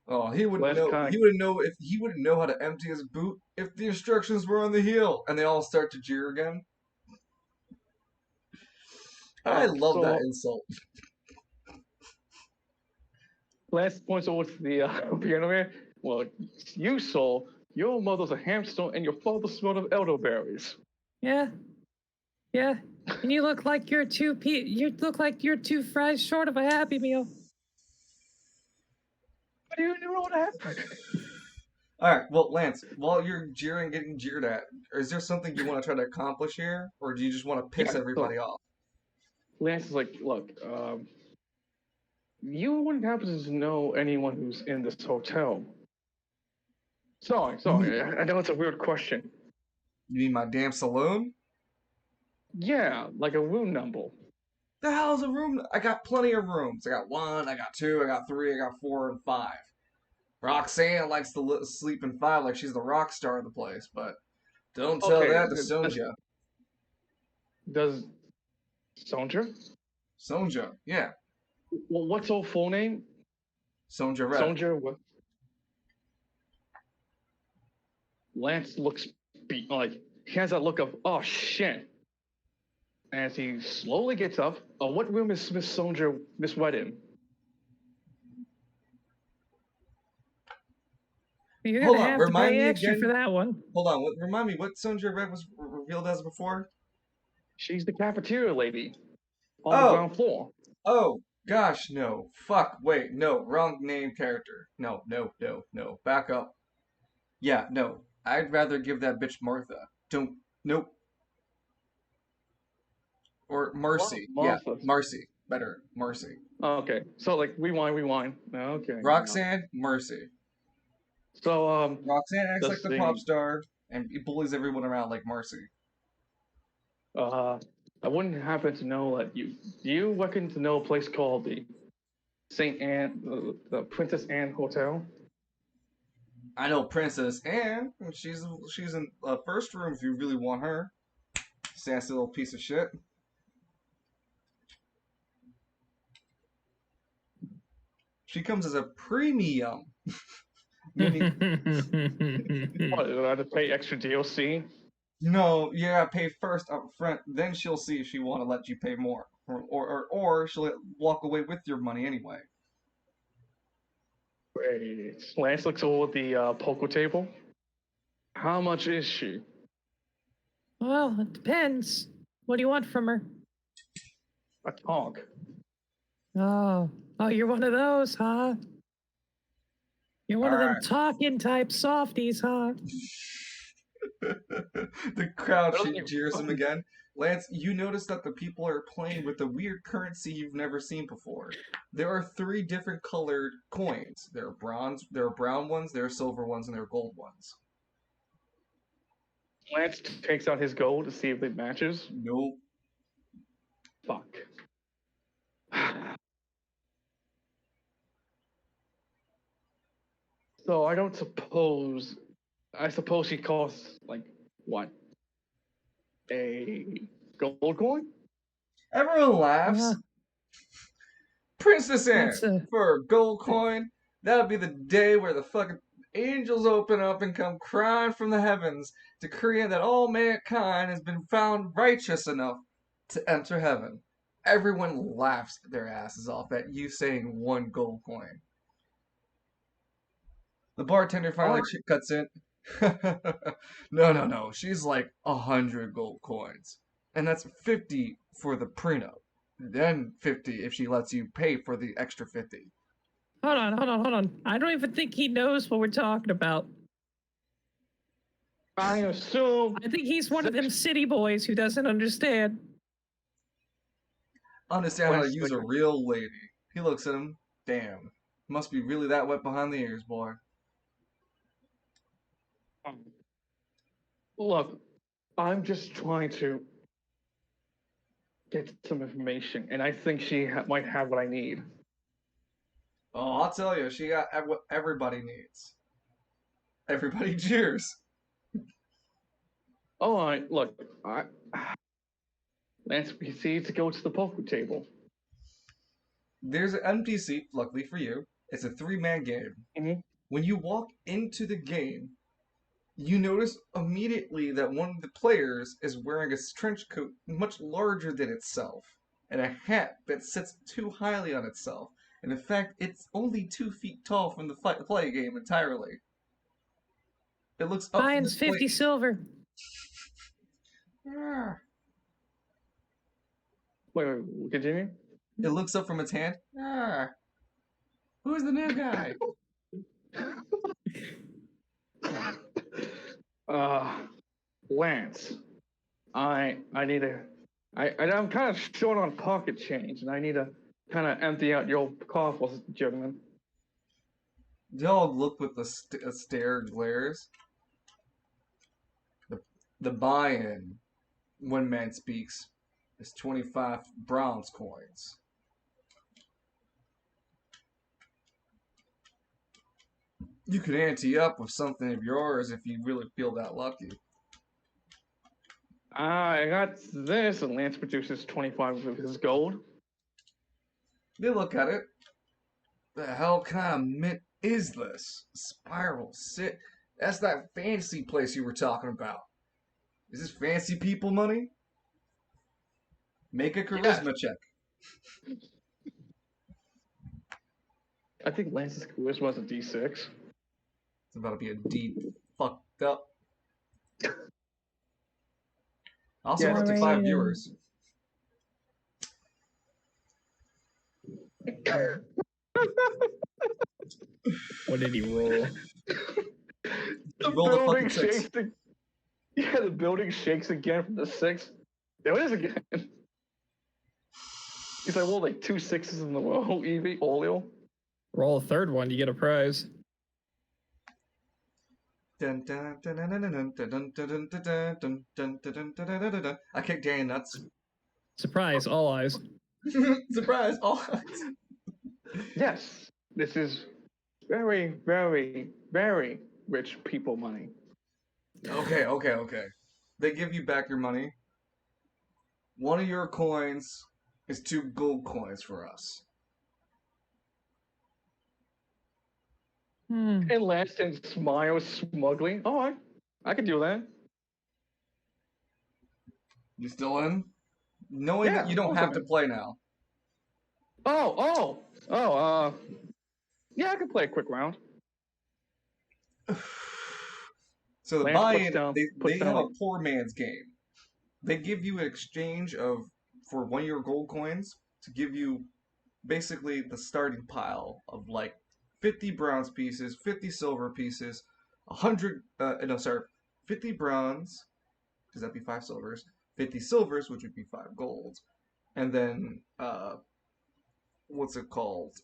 Oh, he wouldn't know. He wouldn't know how to empty his boot if the instructions were on the heel. And they all start to jeer again. I love that insult. Lance points over to the piano man. Well, you saw your mother's a hamster and your father smelled of elderberries. Yeah. And you look like you're two fries short of a Happy Meal. How do you know what happened? All right, well, Lance, while you're getting jeered at, is there something you want to try to accomplish here, or do you just want to piss everybody off? Lance is like, look, you wouldn't happen to know anyone who's in this hotel. Sorry, I know it's a weird question. You mean my damn saloon? Yeah, like a room number. The hell's a room? I got plenty of rooms. I got 1, I got 2, I got 3, I got 4, and 5. Roxanne likes to sleep in 5 like she's the rock star of the place, but don't tell that to Sonja. Sonja? Sonja, yeah. Well, what's her full name? Sonja Red. Sonja. What? Lance looks like he has that look of oh shit as he slowly gets up. Oh, what room is Miss Sonja Miss Red in? You're Hold gonna on, have to remind pay me extra again. for that one. Hold on, remind me what Sonja Red was revealed as before? She's the cafeteria lady on the Oh, ground floor. oh, gosh, no. Fuck, wait, no, wrong name character. No, no, no, no. Back up. Yeah, no. I'd rather give that bitch Martha. Don't, nope. Or Marcy. Yeah, Martha. Marcy. Better, Marcy. Okay, so like rewind. Okay. Roxanne, Mercy. So Roxanne acts like let's the pop see. star and bullies everyone around like Marcy. I wouldn't happen to know that you. Do you reckon to know a place called the Saint Anne, the Princess Anne Hotel? I know Princess Anne. She's in the first room if you really want her. Sassy little piece of shit. She comes as a premium. Meaning, What? Do I have to pay extra DLC? no, you gotta pay first up front, then she'll see if she want to let you pay more. Or she'll walk away with your money anyway. Wait. Lance looks over the poker table. How much is she? Well, it depends. What do you want from her? A talk. Oh, you're one of those, huh? You're one of them Alright. talking type softies, huh? The crowd Really? jeers him again. Lance, you notice that the people are playing with a weird currency you've never seen before. There are 3 different colored coins. There are brown ones, there are silver ones, and there are gold ones. Lance takes out his gold to see if it matches. Nope. Fuck. So I don't suppose. I suppose she costs like what? A gold coin? Everyone Yeah, laughs. Princess Anne, that's a. for a gold coin, that'll be the day where the fucking angels open up and come crying from the heavens, decreeing that all mankind has been found righteous enough to enter heaven. Everyone laughs their asses off at you saying 1 gold coin. The bartender finally cuts in. No. She's like 100 gold coins. And that's 50 for the prenup. Then 50 if she lets you pay for the extra 50. Hold on. I don't even think he knows what we're talking about. I assume. I think he's one of them city boys who doesn't understand. Understand how to use a real lady. He looks at him. Damn. Must be really that wet behind the ears, boy. Look, I'm just trying to get some information, and I think she might have what I need. Oh, I'll tell you, she got what everybody needs. Everybody cheers. All right, look, Lance proceeds to go to the poker table. There's an empty seat, luckily for you. It's a 3-man game. Mm-hmm. When you walk into the game, you notice immediately that one of the players is wearing a trench coat much larger than itself, and a hat that sits too highly on itself. And in fact, it's only 2 feet tall from the play game entirely. It looks up from the Mine's 50 plate. silver. Wait, continue. It looks up from its hand. Who's the new guy? Lance, I'm kind of short on pocket change, and I need to kind of empty out your coffers, gentlemen. They all look with the stare glares. The buy-in, one man speaks, is 25 bronze coins. You could ante up with something of yours if you really feel that lucky. I got this, and Lance produces 25 of his gold. They look at it. The hell kind of mint is this? Spiral Sit. That's that fancy place you were talking about. Is this fancy people money? Make a Yes. charisma check. I think Lance's charisma was a D6. It's about to be a D fucked up. Also, Yeah, we're up to I 5 mean, viewers. What did he roll? The Roll the building fucking 6. shakes. Yeah, the building shakes again from the 6. There it is again. He's like, well, like 2 6s in the row, Evie, Olio. Roll a third one, you get a prize. Dun, dun, dun, dun, dun, dun, dun, dun, dun, dun, dun, dun, dun, dun, dun, dun, dun. I kicked Danny nuts. Surprise, all eyes. Surprise! Oh. Yes, this is very, very, very rich people money. Okay. They give you back your money. One of your coins is 2 gold coins for us. And Lanston smiles smugly. Oh, I could do that. You still in? Knowing that you don't have to play now. Yeah, I can play a quick round. So the Lance buy-in, puts they down have a like- poor man's game. They give you an exchange for one of your gold coins to give you basically the starting pile of like 50 bronze pieces, 50 silver pieces, 50 bronze, because that'd be 5 silvers, 50 silvers, which would be 5 golds, and then what's it called?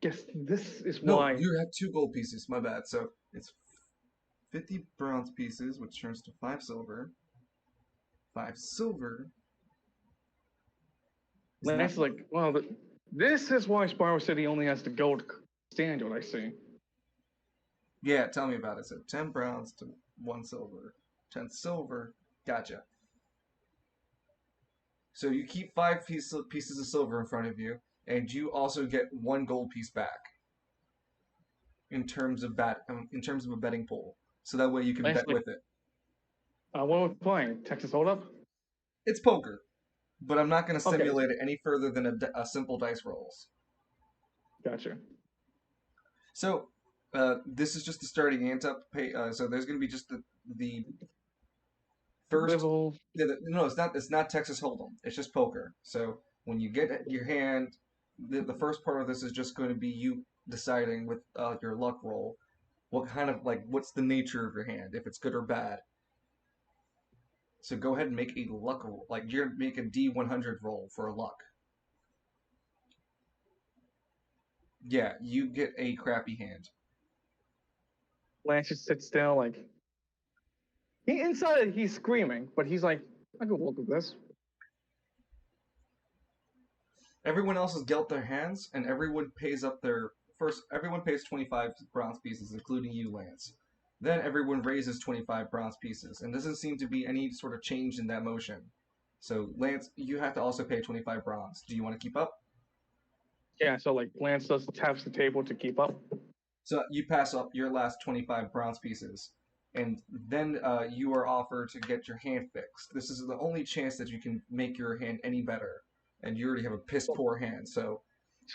Guess this is No, why. you have 2 gold pieces. My bad. So it's 50 bronze pieces, which turns to 5 silver. 5 silver. Lance is like, well, this is why Spiral City only has the gold standard, I see. Yeah, tell me about it. So 10 bronze to 1 silver. 10 silver. Gotcha. So you keep 5 pieces of silver in front of you, and you also get 1 gold piece back in terms of a betting pool. So that way you can Lance bet with it. What are we playing? Texas Hold'em? It's poker, but I'm not going to Okay. simulate it any further than a simple dice rolls. Gotcha. So this is just the starting ante up. So there's going to be just the first. Level. No, it's not Texas Hold'em. It's just poker. So when you get your hand, the first part of this is just going to be you deciding with your luck roll what's the nature of your hand, if it's good or bad. So go ahead and make a luck roll. Like you're make a D100 roll for luck. Yeah, you get a crappy hand. Lance just sits down like inside he's screaming, but he's like, I can work with this. Everyone else has dealt their hands, and everyone pays up their first. Everyone pays 25 bronze pieces, including you, Lance. Then everyone raises 25 bronze pieces, and doesn't seem to be any sort of change in that motion. So, Lance, you have to also pay 25 bronze. Do you want to keep up? Yeah, so like Lance taps the table to keep up. So you pass up your last 25 bronze pieces, and then you are offered to get your hand fixed. This is the only chance that you can make your hand any better, and you already have a piss poor hand. So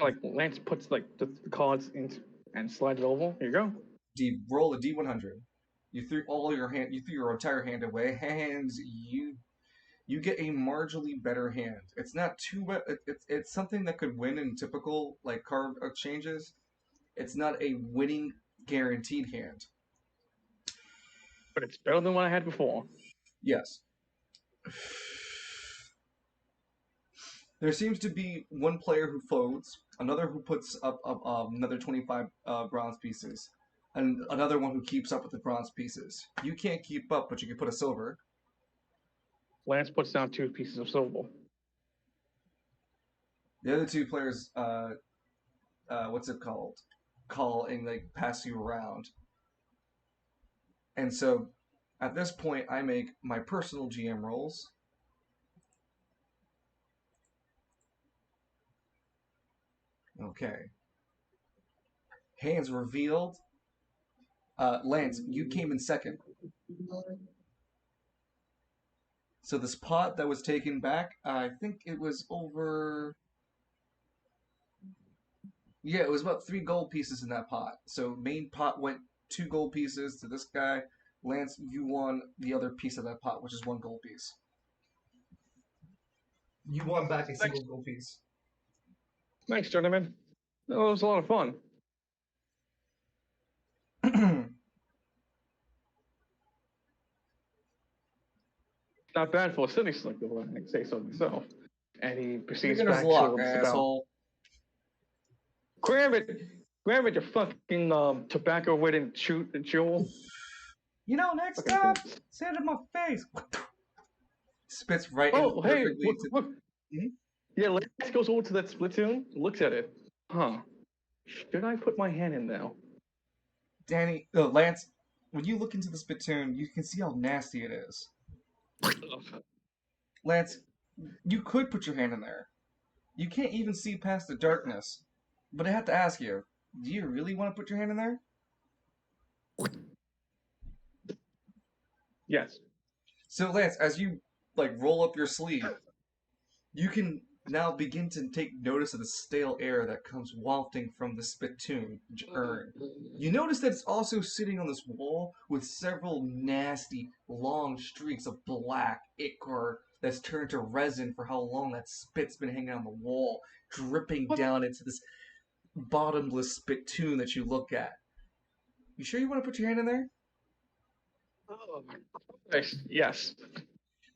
like Lance puts like the cards in and slides it over. Here you go. Roll a D100. You threw your entire hand away. Hands, you get a marginally better hand. It's not too bad. It's something that could win in typical like card exchanges. It's not a winning guaranteed hand. But it's better than what I had before. Yes. There seems to be one player who folds, another who puts up another 25 bronze pieces, and another one who keeps up with the bronze pieces. You can't keep up, but you can put a silver. Lance puts down 2 pieces of silver. The other 2 players, what's it called? Call and like pass you around. And so, At this point, I make my personal GM rolls. Okay. Hands revealed. Lance, you came in second. So this pot that was taken back, I think it was over. Yeah, it was about 3 gold pieces in that pot. So main pot went 2 gold pieces to this guy. Lance, you won the other piece of that pot, which is 1 gold piece. You won back a single gold piece. Thanks, gentlemen. That was a lot of fun. Not bad for a city slicker, if I say so myself. And he proceeds Beginner's back luck, towards the bell. asshole. Grab it, you fucking tobacco-ridden jewel. You know, next Okay, time, thanks. say it in my face. Spits right Oh, in hey, perfectly look, to. look. Hmm? Yeah, Lance goes over to that Splatoon, looks at it. Huh. Should I put my hand in now? Danny, Lance, when you look into the spittoon, you can see how nasty it is. Lance, you could put your hand in there. You can't even see past the darkness. But I have to ask you, do you really want to put your hand in there? Yes. So Lance, as you roll up your sleeve, you can now begin to take notice of the stale air that comes wafting from the spittoon urn. You notice that it's also sitting on this wall with several nasty, long streaks of black ichor that's turned to resin for how long that spit's been hanging on the wall, dripping down into this bottomless spittoon that you look at. You sure you want to put your hand in there? Yes.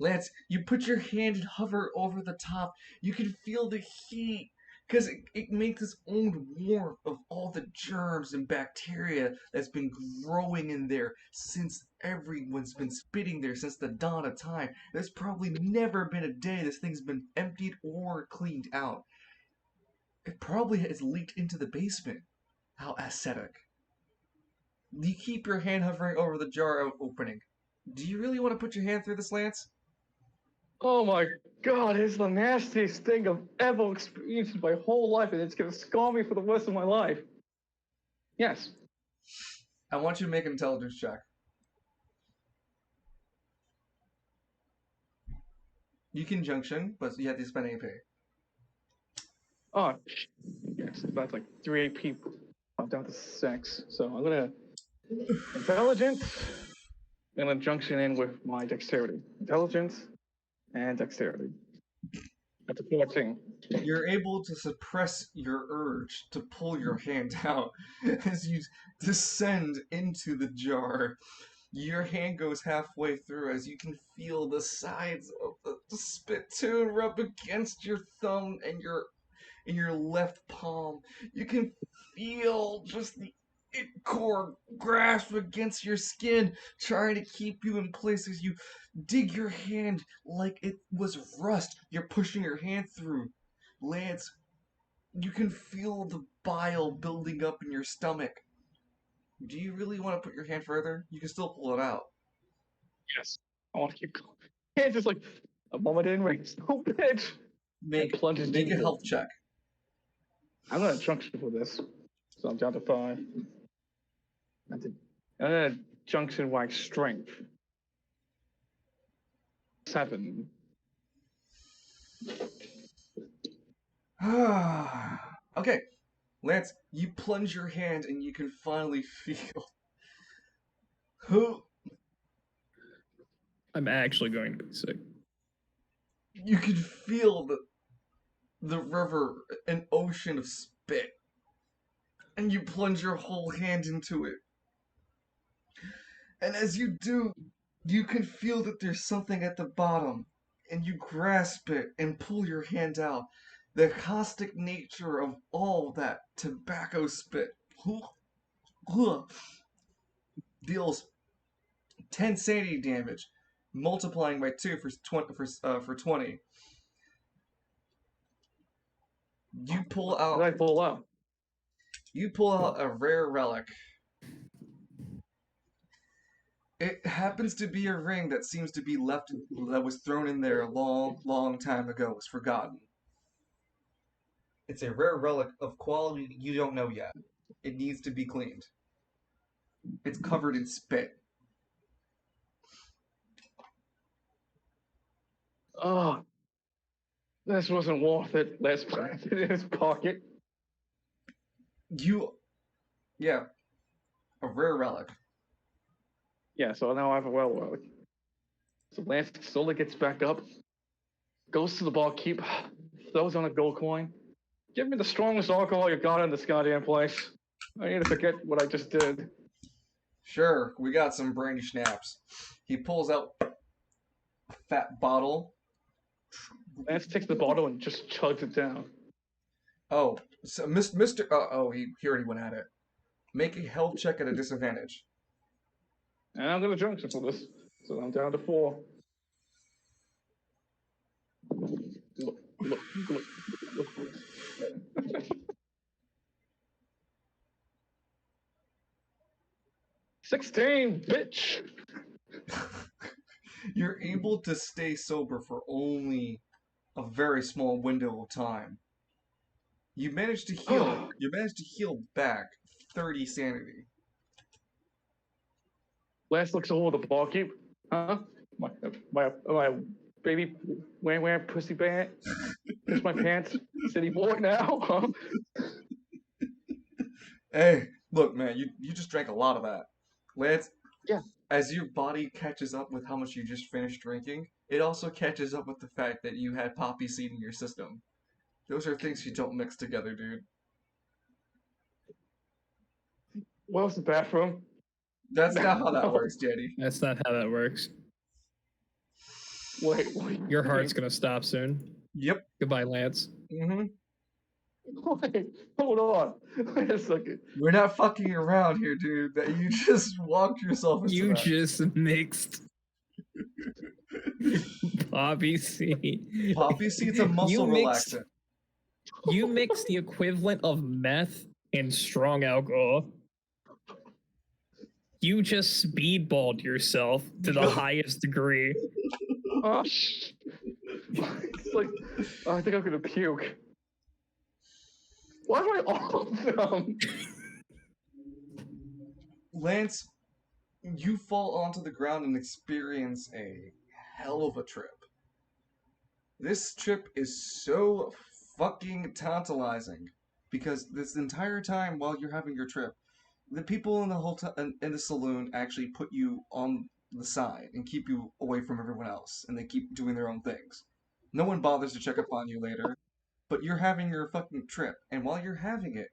Lance, you put your hand and hover over the top. You can feel the heat because it makes its own warmth of all the germs and bacteria that's been growing in there since everyone's been spitting there since the dawn of time. There's probably never been a day this thing's been emptied or cleaned out. It probably has leaked into the basement. How ascetic. You keep your hand hovering over the jar opening. Do you really want to put your hand through this, Lance? Oh my god, it's the nastiest thing I've ever experienced in my whole life, and it's gonna scar me for the rest of my life. Yes. I want you to make an intelligence check. You can junction, but you have to spend AP. Oh, yes, that's like 3 AP. I'm down to 6. So I'm gonna intelligence, and then junction in with my dexterity. Intelligence and dexterity. That's a 14. You're able to suppress your urge to pull your hand out as you descend into the jar. Your hand goes halfway through as you can feel the sides of the spittoon rub against your thumb and your left palm. You can feel just the ichor grasp against your skin, trying to keep you in place as you dig your hand like it was rust you're pushing your hand through. Lance, you can feel the bile building up in your stomach. Do you really want to put your hand further? You can still pull it out. Yes. I want to keep going. It's just like a moment in range. No bitch. Make Plunges a in. health check. I'm gonna junction for this. So I'm down to 5. I'm gonna junction like strength. 7. Okay, Lance, you plunge your hand and you can finally feel who I'm actually going to be sick. you can feel the river, an ocean of spit, and you plunge your whole hand into it. And as you do, you can feel that there's something at the bottom, and you grasp it and pull your hand out. The caustic nature of all that tobacco spit deals 10 sanity damage, multiplying by 2 for 20. You pull What out did I pull out? a rare relic. It happens to be a ring that seems to be left, that was thrown in there a long, long time ago, was forgotten. It's a rare relic of quality you don't know yet. It needs to be cleaned. It's covered in spit. Oh, this wasn't worth it. Let's put it in his pocket. Yeah, a rare relic. Yeah, so now I have a well. So Lance slowly gets back up, goes to the barkeep, throws on a gold coin. Give me the strongest alcohol you got in this goddamn place. I need to forget what I just did. Sure, we got some brandy schnapps. He pulls out a fat bottle. Lance takes the bottle and just chugs it down. Oh, so Mr. He already went at it. Make a health check at a disadvantage. And I'm gonna drink some for this, so I'm down to 4. Look. 16, bitch. You're able to stay sober for only a very small window of time. You managed to heal. You managed to heal back 30 sanity. Lance looks over the barkeep. Huh? My baby wearing pussy pants. Here's my pants. City boy now. Huh? Hey, look, man, you just drank a lot of that. Lance, Yeah. as your body catches up with how much you just finished drinking, it also catches up with the fact that you had poppy seed in your system. Those are things you don't mix together, dude. Where's the bathroom? That's not how that No. works, Jenny. That's not how that works. Wait. Your heart's gonna stop soon. Yep. Goodbye, Lance. Mm-hmm. Wait, hold on. Wait a second. We're not fucking around here, dude. That you just walked yourself into You that. just mixed poppy seed. Poppy seed's a muscle relaxant. You mixed the equivalent of meth and strong alcohol. You just speedballed yourself to the highest degree. Oh, it's like, I think I'm gonna puke. Why do I all of them? Lance, you fall onto the ground and experience a hell of a trip. This trip is so fucking tantalizing because this entire time while you're having your trip, the people in the hotel in the saloon actually put you on the side and keep you away from everyone else, and they keep doing their own things. No one bothers to check up on you later, but you're having your fucking trip, and while you're having it,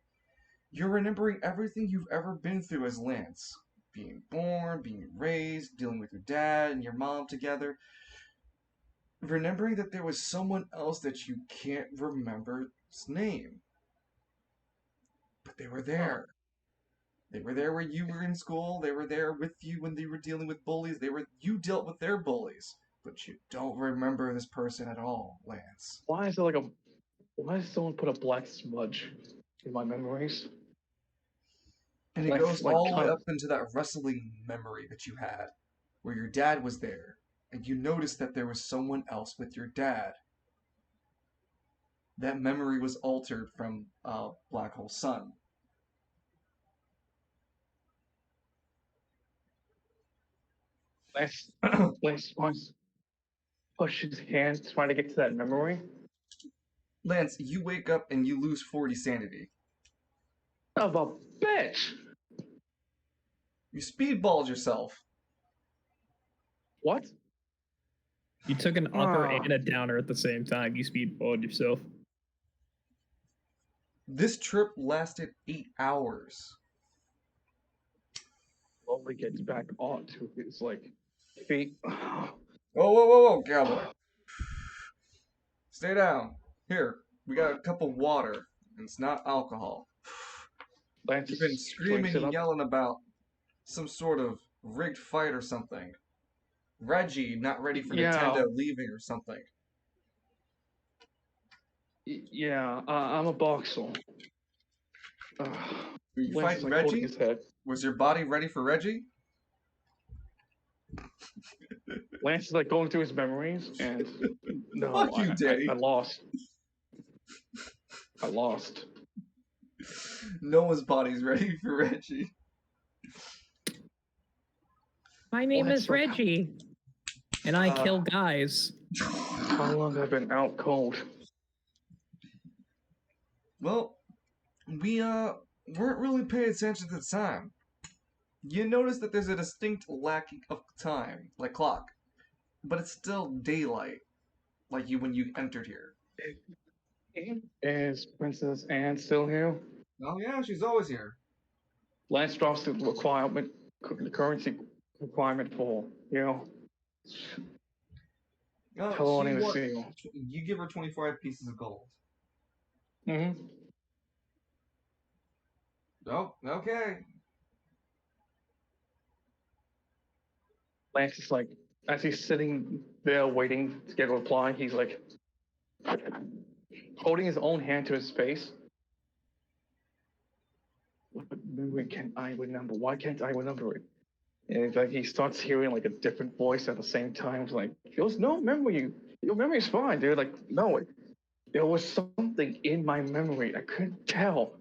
you're remembering everything you've ever been through as Lance. Being born, being raised, dealing with your dad and your mom together. Remembering that there was someone else that you can't remember his name. But they were there. They were there when you were in school. They were there with you when they were dealing with bullies. You dealt with their bullies. But you don't remember this person at all, Lance. Why does someone put a black smudge in my memories? And it goes all the way up into that wrestling memory that you had, where your dad was there, and you noticed that there was someone else with your dad. That memory was altered from Black Hole Sun. Lance wants push his hand trying to get to that memory. Lance, you wake up and you lose 40 sanity. Of a bitch! You speedballed yourself. What? You took an upper and a downer at the same time. You speedballed yourself. This trip lasted 8 hours. Slowly gets back onto his feet. Whoa, cowboy. Stay down. Here, we got a cup of water. And it's not alcohol. Lance You've been screaming and yelling about some sort of rigged fight or something. Reggie not ready for Nintendo leaving or something. Yeah, I'm a boxer. Were you fighting Reggie? Was your body ready for Reggie? Lance is like going through his memories, and no, Fuck you, Danny. I lost. I lost. Noah's body's ready for Reggie. My name Well, is Reggie, and I kill guys. How long have I been out cold? Well, we weren't really paying attention at the time. You notice that there's a distinct lack of time, like clock, but it's still daylight, like you when you entered here. Is Princess Anne still here? Oh yeah, she's always here. Lance drops the currency requirement for, tell her She to wa- see you. You give her 25 pieces of gold. Mm-hmm. Oh, okay. Lance is like, as he's sitting there waiting to get a reply, he's like, holding his own hand to his face. What memory can I remember? Why can't I remember it? And it's like he starts hearing like a different voice at the same time. It's like, there's no memory. Your memory's fine, dude. Like, no, there was something in my memory. I couldn't tell.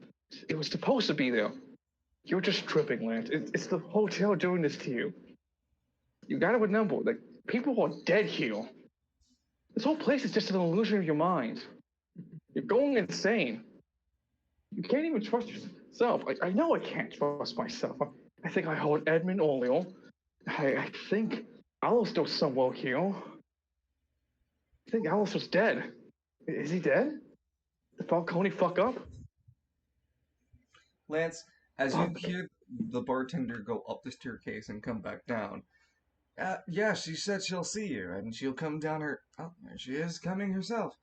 It was supposed to be there. You're just tripping, Lance. It's the hotel doing this to you. You gotta remember, like, people are dead here. This whole place is just an illusion of your mind. You're going insane. You can't even trust yourself. I know I can't trust myself. I think I heard Edmund earlier. I think Alistair's somewhere here. I think Alistair's dead. Is he dead? Did Falcone fuck up? Lance, as you hear the bartender go up the staircase and come back down, yeah, she said she'll see you, and she'll come down her. Oh, there she is, coming herself.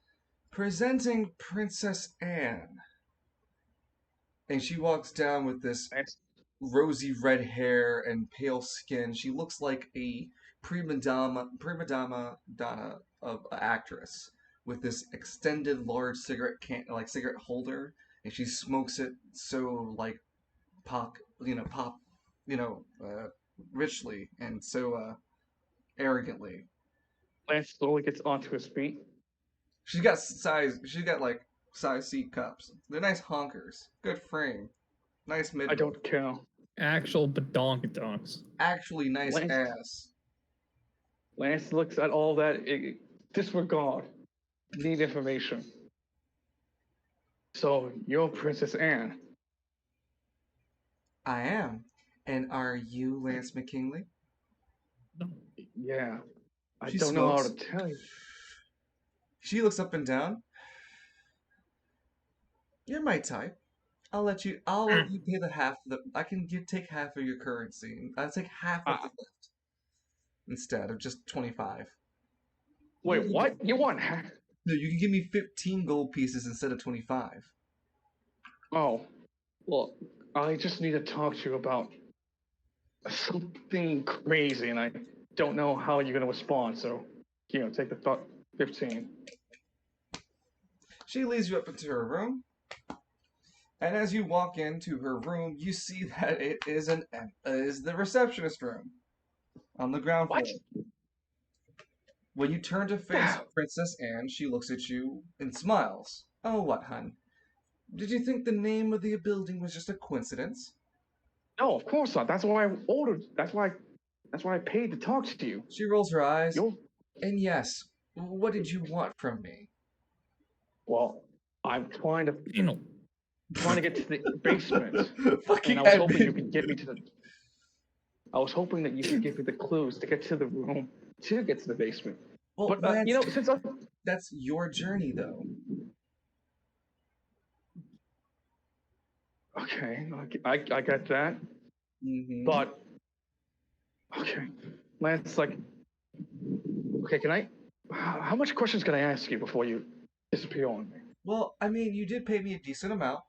Presenting Princess Anne. And she walks down with this rosy red hair and pale skin. She looks like a prima donna of an actress with this extended large cigarette holder, and she smokes it so like pop, you know, richly and so arrogantly. Lance slowly gets onto his feet. She's got size. She's got like size C cups. They're nice honkers. Good frame. Nice mid. I don't care. Actual badonkadonks. Actually nice ass. Lance looks at all that. Disregard. Need information. So, you're Princess Anne. I am. And are you Lance McKingly? Yeah. I She don't know how smokes. to tell you. She looks up and down. You're my type. I'll let you pay the half I can take half of your currency. I'll take half of the lift instead of just 25. Wait, what? You want half? No, you can give me 15 gold pieces instead of 25. Oh. Well, I just need to talk to you about something crazy, and I don't know how you're going to respond, so, take the 15. She leads you up into her room. And as you walk into her room, you see that it is the receptionist room on the ground floor. What? When you turn to face Princess Anne, she looks at you and smiles. Oh, what, hun? Did you think the name of the building was just a coincidence? No, of course not. That's why I ordered. That's why I paid to talk to you. She rolls her eyes. And yes, what did you want from me? Well, I'm trying to get to the basement. Fucking and I was hoping you could get me to the. I was hoping that you could give me the clues to get to the room to get to the basement. Well, but since that's your journey, though. Okay, I get that. Mm-hmm. But okay, Lance, like, okay, can I? How much questions can I ask you before you disappear on me? Well, I mean, you did pay me a decent amount.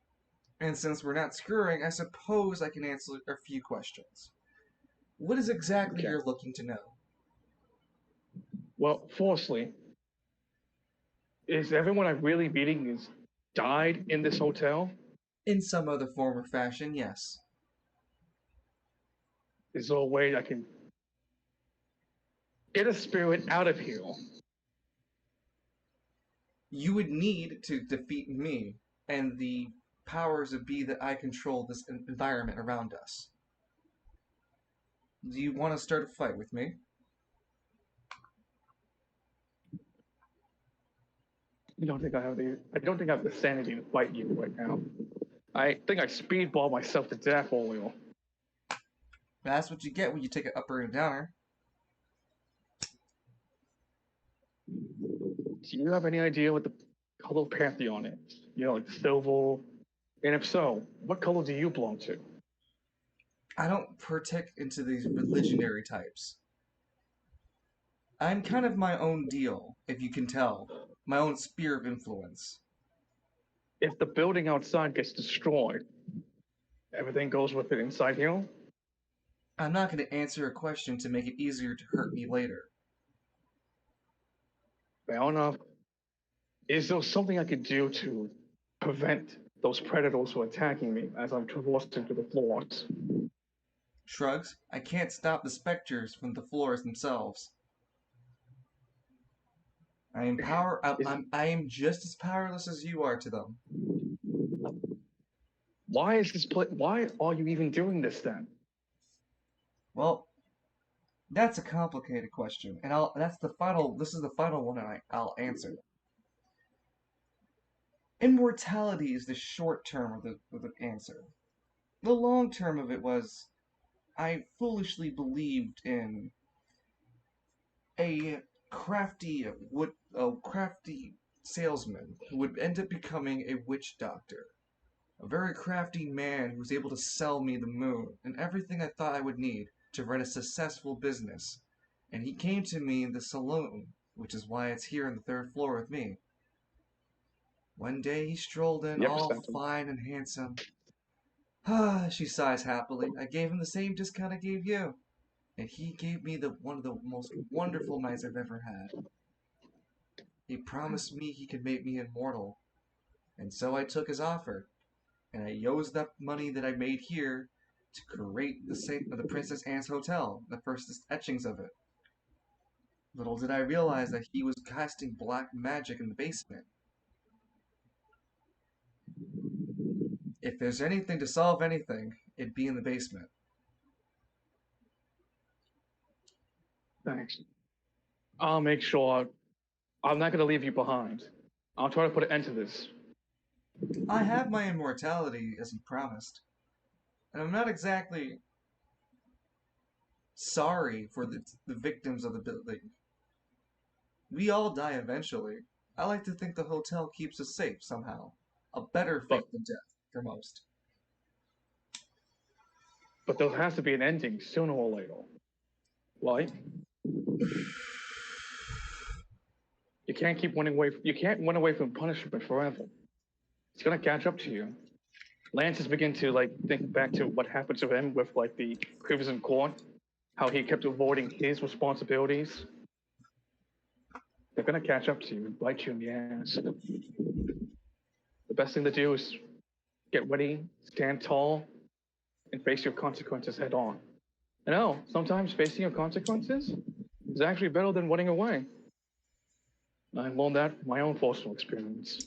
And since we're not screwing, I suppose I can answer a few questions. What is exactly you're looking to know? Well, firstly, is everyone I'm really meeting is died in this hotel? In some other form or fashion, yes. Is there a way I can Get a spirit out of here. You would need to defeat me and the powers that be that I control this environment around us. Do you want to start a fight with me? I don't think I have the sanity to fight you right now. I think I speedball myself to death, Olio. That's what you get when you take an upper and a downer. Do you have any idea what the color pantheon is? You know, like silver. And if so, what color do you belong to? I don't partake into these religionary types. I'm kind of my own deal, if you can tell. My own sphere of influence. If the building outside gets destroyed, everything goes with it inside here? I'm not going to answer a question to make it easier to hurt me later. Fair enough. Is there something I could do to prevent those predators from attacking me as I'm traversing through the floors? Shrugs, I can't stop the specters from the floors themselves. Is, I am just as powerless as you are to them. why are you even doing this then? Well, that's a complicated question, and this is the final one and I'll answer. Immortality is the short term of the answer. The long term of it was I foolishly believed in a crafty salesman who would end up becoming a witch doctor. A very crafty man who was able to sell me the moon and everything I thought I would need to run a successful business. And he came to me in the saloon, which is why it's here on the third floor with me. One day he strolled in You ever all sent him? fine and handsome. Ah, she sighs happily. I gave him the same discount I gave you. And he gave me one of the most wonderful nights I've ever had. He promised me he could make me immortal. And so I took his offer. And I used that money that I made here to create the Princess Anne's Hotel, the first etchings of it. Little did I realize that he was casting black magic in the basement. If there's anything to solve anything, it'd be in the basement. Thanks. I'll make sure I'm not going to leave you behind. I'll try to put an end to this. I have my immortality, as you promised. And I'm not exactly sorry for the victims of the building. We all die eventually. I like to think the hotel keeps us safe somehow. A better But fate than death, for most. but there has to be an ending sooner or later. Right? You can't keep running away. You can't run away from punishment forever. It's gonna catch up to you. Lance is beginning to like think back to what happened to him with like the Crimson Court, how he kept avoiding his responsibilities. They're gonna catch up to you and bite you in the ass. The best thing to do is get ready, stand tall, and face your consequences head on. I know, sometimes facing your consequences is actually better than running away. I learned that from my own personal experience.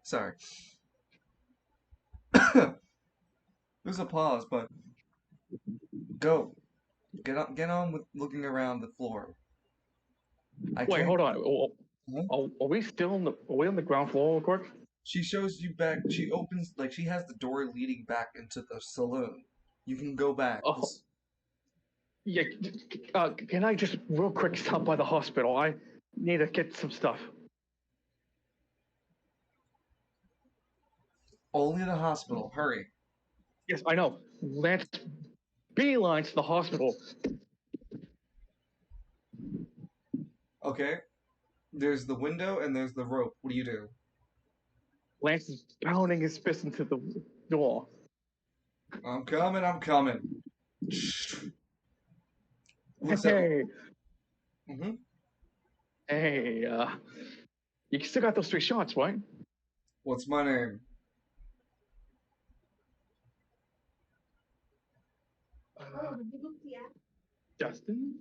Sorry. There's a pause, but go. Get on with looking around the floor. I Wait, can't. hold on. Huh? Are we still on the ground floor real quick? She shows you back. She opens like she has the door leading back into the saloon. You can go back. Oh, yeah. Can I just real quick stop by the hospital? I need to get some stuff. Only the hospital. Hurry. Yes, I know. Lance beelines to the hospital. Okay. There's the window and there's the rope. What do you do? Lance is pounding his fist into the door. I'm coming. I'm coming. Looks at. Hey, Mm-hmm. hey, you still got those 3 shots, right? What's my name? Justin?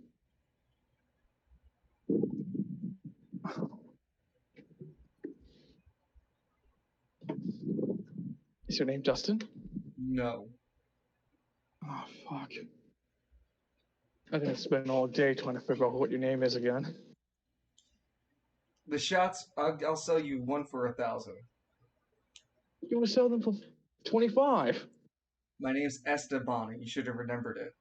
Is your name Justin? No. Oh, fuck. I'm gonna spend all day trying to figure out what your name is again. The shots, I'll sell you one for 1,000. You want to sell them for 25? My name's Esteban, and you should have remembered it.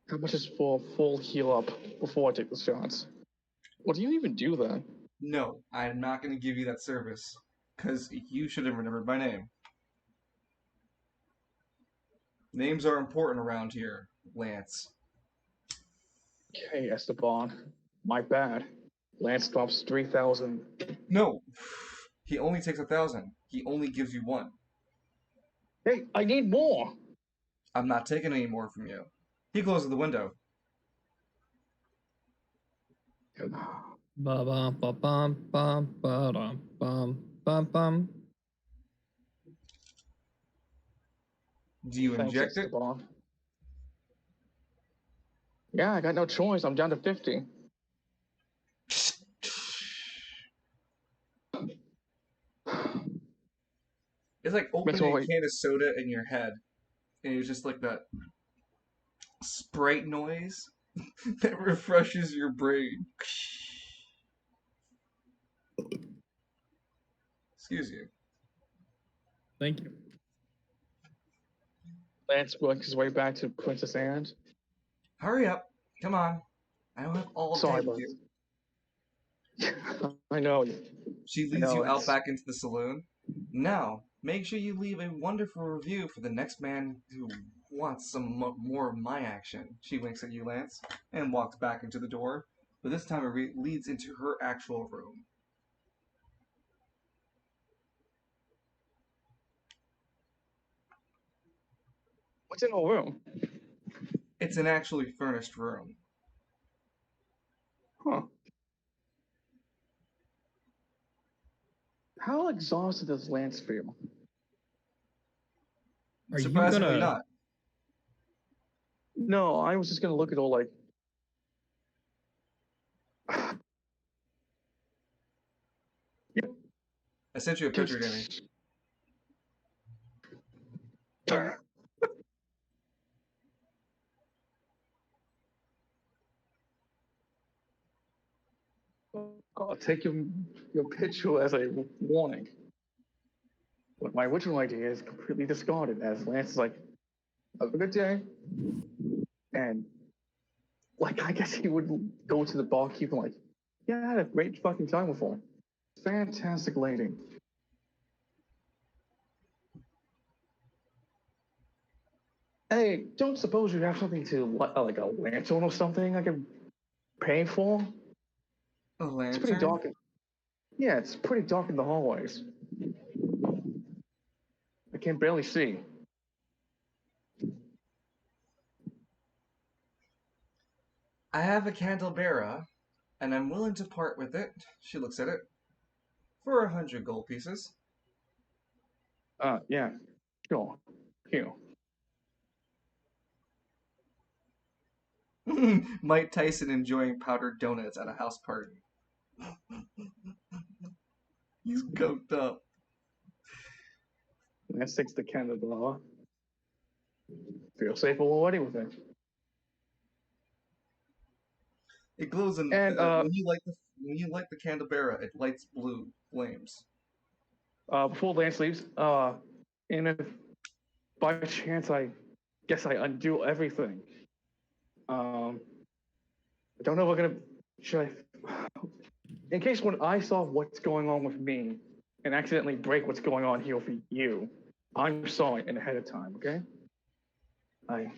How much is for a full heal up before I take the shots? What do you even do then? No, I'm not going to give you that service, because you should have remembered my name. Names are important around here, Lance. Okay, Esteban. My bad. Lance drops 3,000. No, he only takes 1,000. He only gives you one. Hey, I need more! I'm not taking any more from you. He closes the window. Ba bum ba bum bum ba dum bum bum bum. Do you Thanks, inject it? Esteban. Yeah, I got no choice. I'm down to 50. It's like That's opening all a can of soda in your head, and it's just like that Sprite noise that refreshes your brain. Excuse you. Thank you. Lance works his way back to Princess Anne's. Hurry up. Come on. I don't have all day Sorry, with bud. you. I know. She I leads know. you out back into the saloon. Now, make sure you leave a wonderful review for the next man who wants some more of my action. She winks at you, Lance, and walks back into the door, but this time it leads into her actual room. What's in the room? It's an actually furnished room. Huh. How exhausted does Lance feel? Are you Surprisingly gonna? not. No, I was just gonna look at all like. I sent you a picture, Danny. I'll take your picture as a warning. But my original idea is completely discarded as Lance is like, have a good day. And like I guess he would go to the barkeep and like, yeah, I had a great fucking time with her. Fantastic lady. Hey, don't suppose you have something to like a lantern or something I can pay for? A It's pretty lantern? dark. Yeah, it's pretty dark in the hallways. I can barely see. I have a candelabra, and I'm willing to part with it. She looks at it. For 100 gold pieces. Yeah, sure. Here. Mike Tyson enjoying powdered donuts at a house party. He's coked up. Lance takes the candelabra. Feel safe already with it. It glows in And when you light the candelabra, it lights blue flames. before Lance leaves, and if by chance I guess I undo everything. I don't know if we're gonna. Should I? In case when I saw what's going on with me and accidentally break what's going on here for you, I'm sorry in ahead of time. Okay. I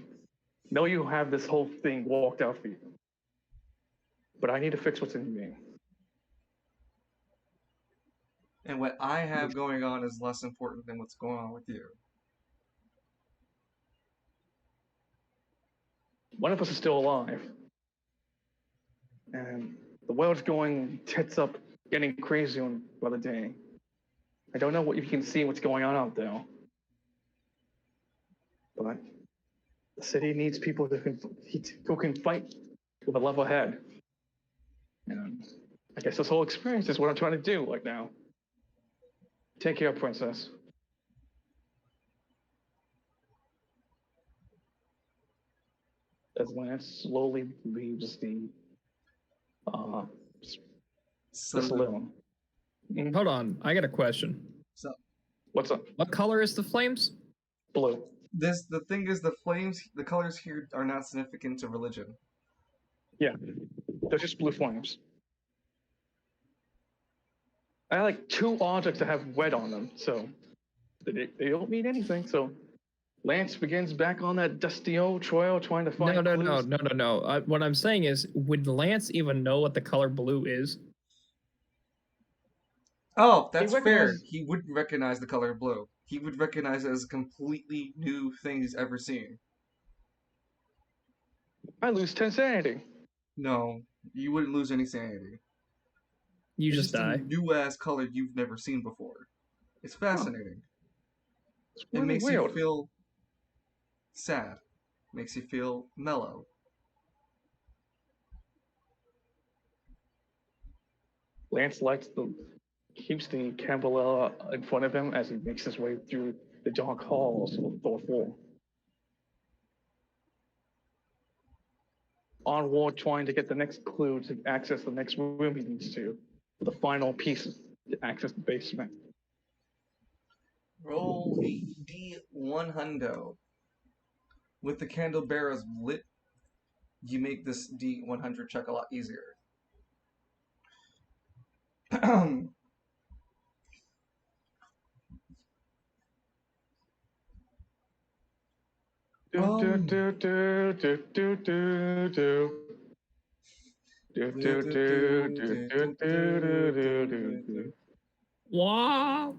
know you have this whole thing walked out for you, but I need to fix what's in me. And what I have going on is less important than what's going on with you. One of us is still alive, and the world's going tits up getting crazier by the day. I don't know if you can see what's going on out there, but the city needs people who can fight with a level head. And I guess this whole experience is what I'm trying to do right now. Take care, Princess. As Lance slowly leaves the saloon. Hold on, I got a question. So What's up? What color is the flames? Blue. the thing is, the flames, the colors here are not significant to religion. Yeah, they're just blue flames. I had like 2 objects that have red on them, so they don't mean anything. So Lance begins back on that dusty old trail trying to find clues. No. What I'm saying is, would Lance even know what the color blue is? Oh, that's fair. He wouldn't recognize the color blue. He would recognize it as a completely new thing he's ever seen. I lose 10 sanity. No, you wouldn't lose any sanity. You It's just die. a new ass color you've never seen before. It's fascinating. It's really it makes weird. you feel sad. Makes you feel mellow. Lance keeps the candle in front of him as he makes his way through the dark halls of Thor 4. Onward, trying to get the next clue to access the next room he needs to, the final piece to access the basement. Roll a D100. With the candle bearers lit, you make this D100 check a lot easier. Wow.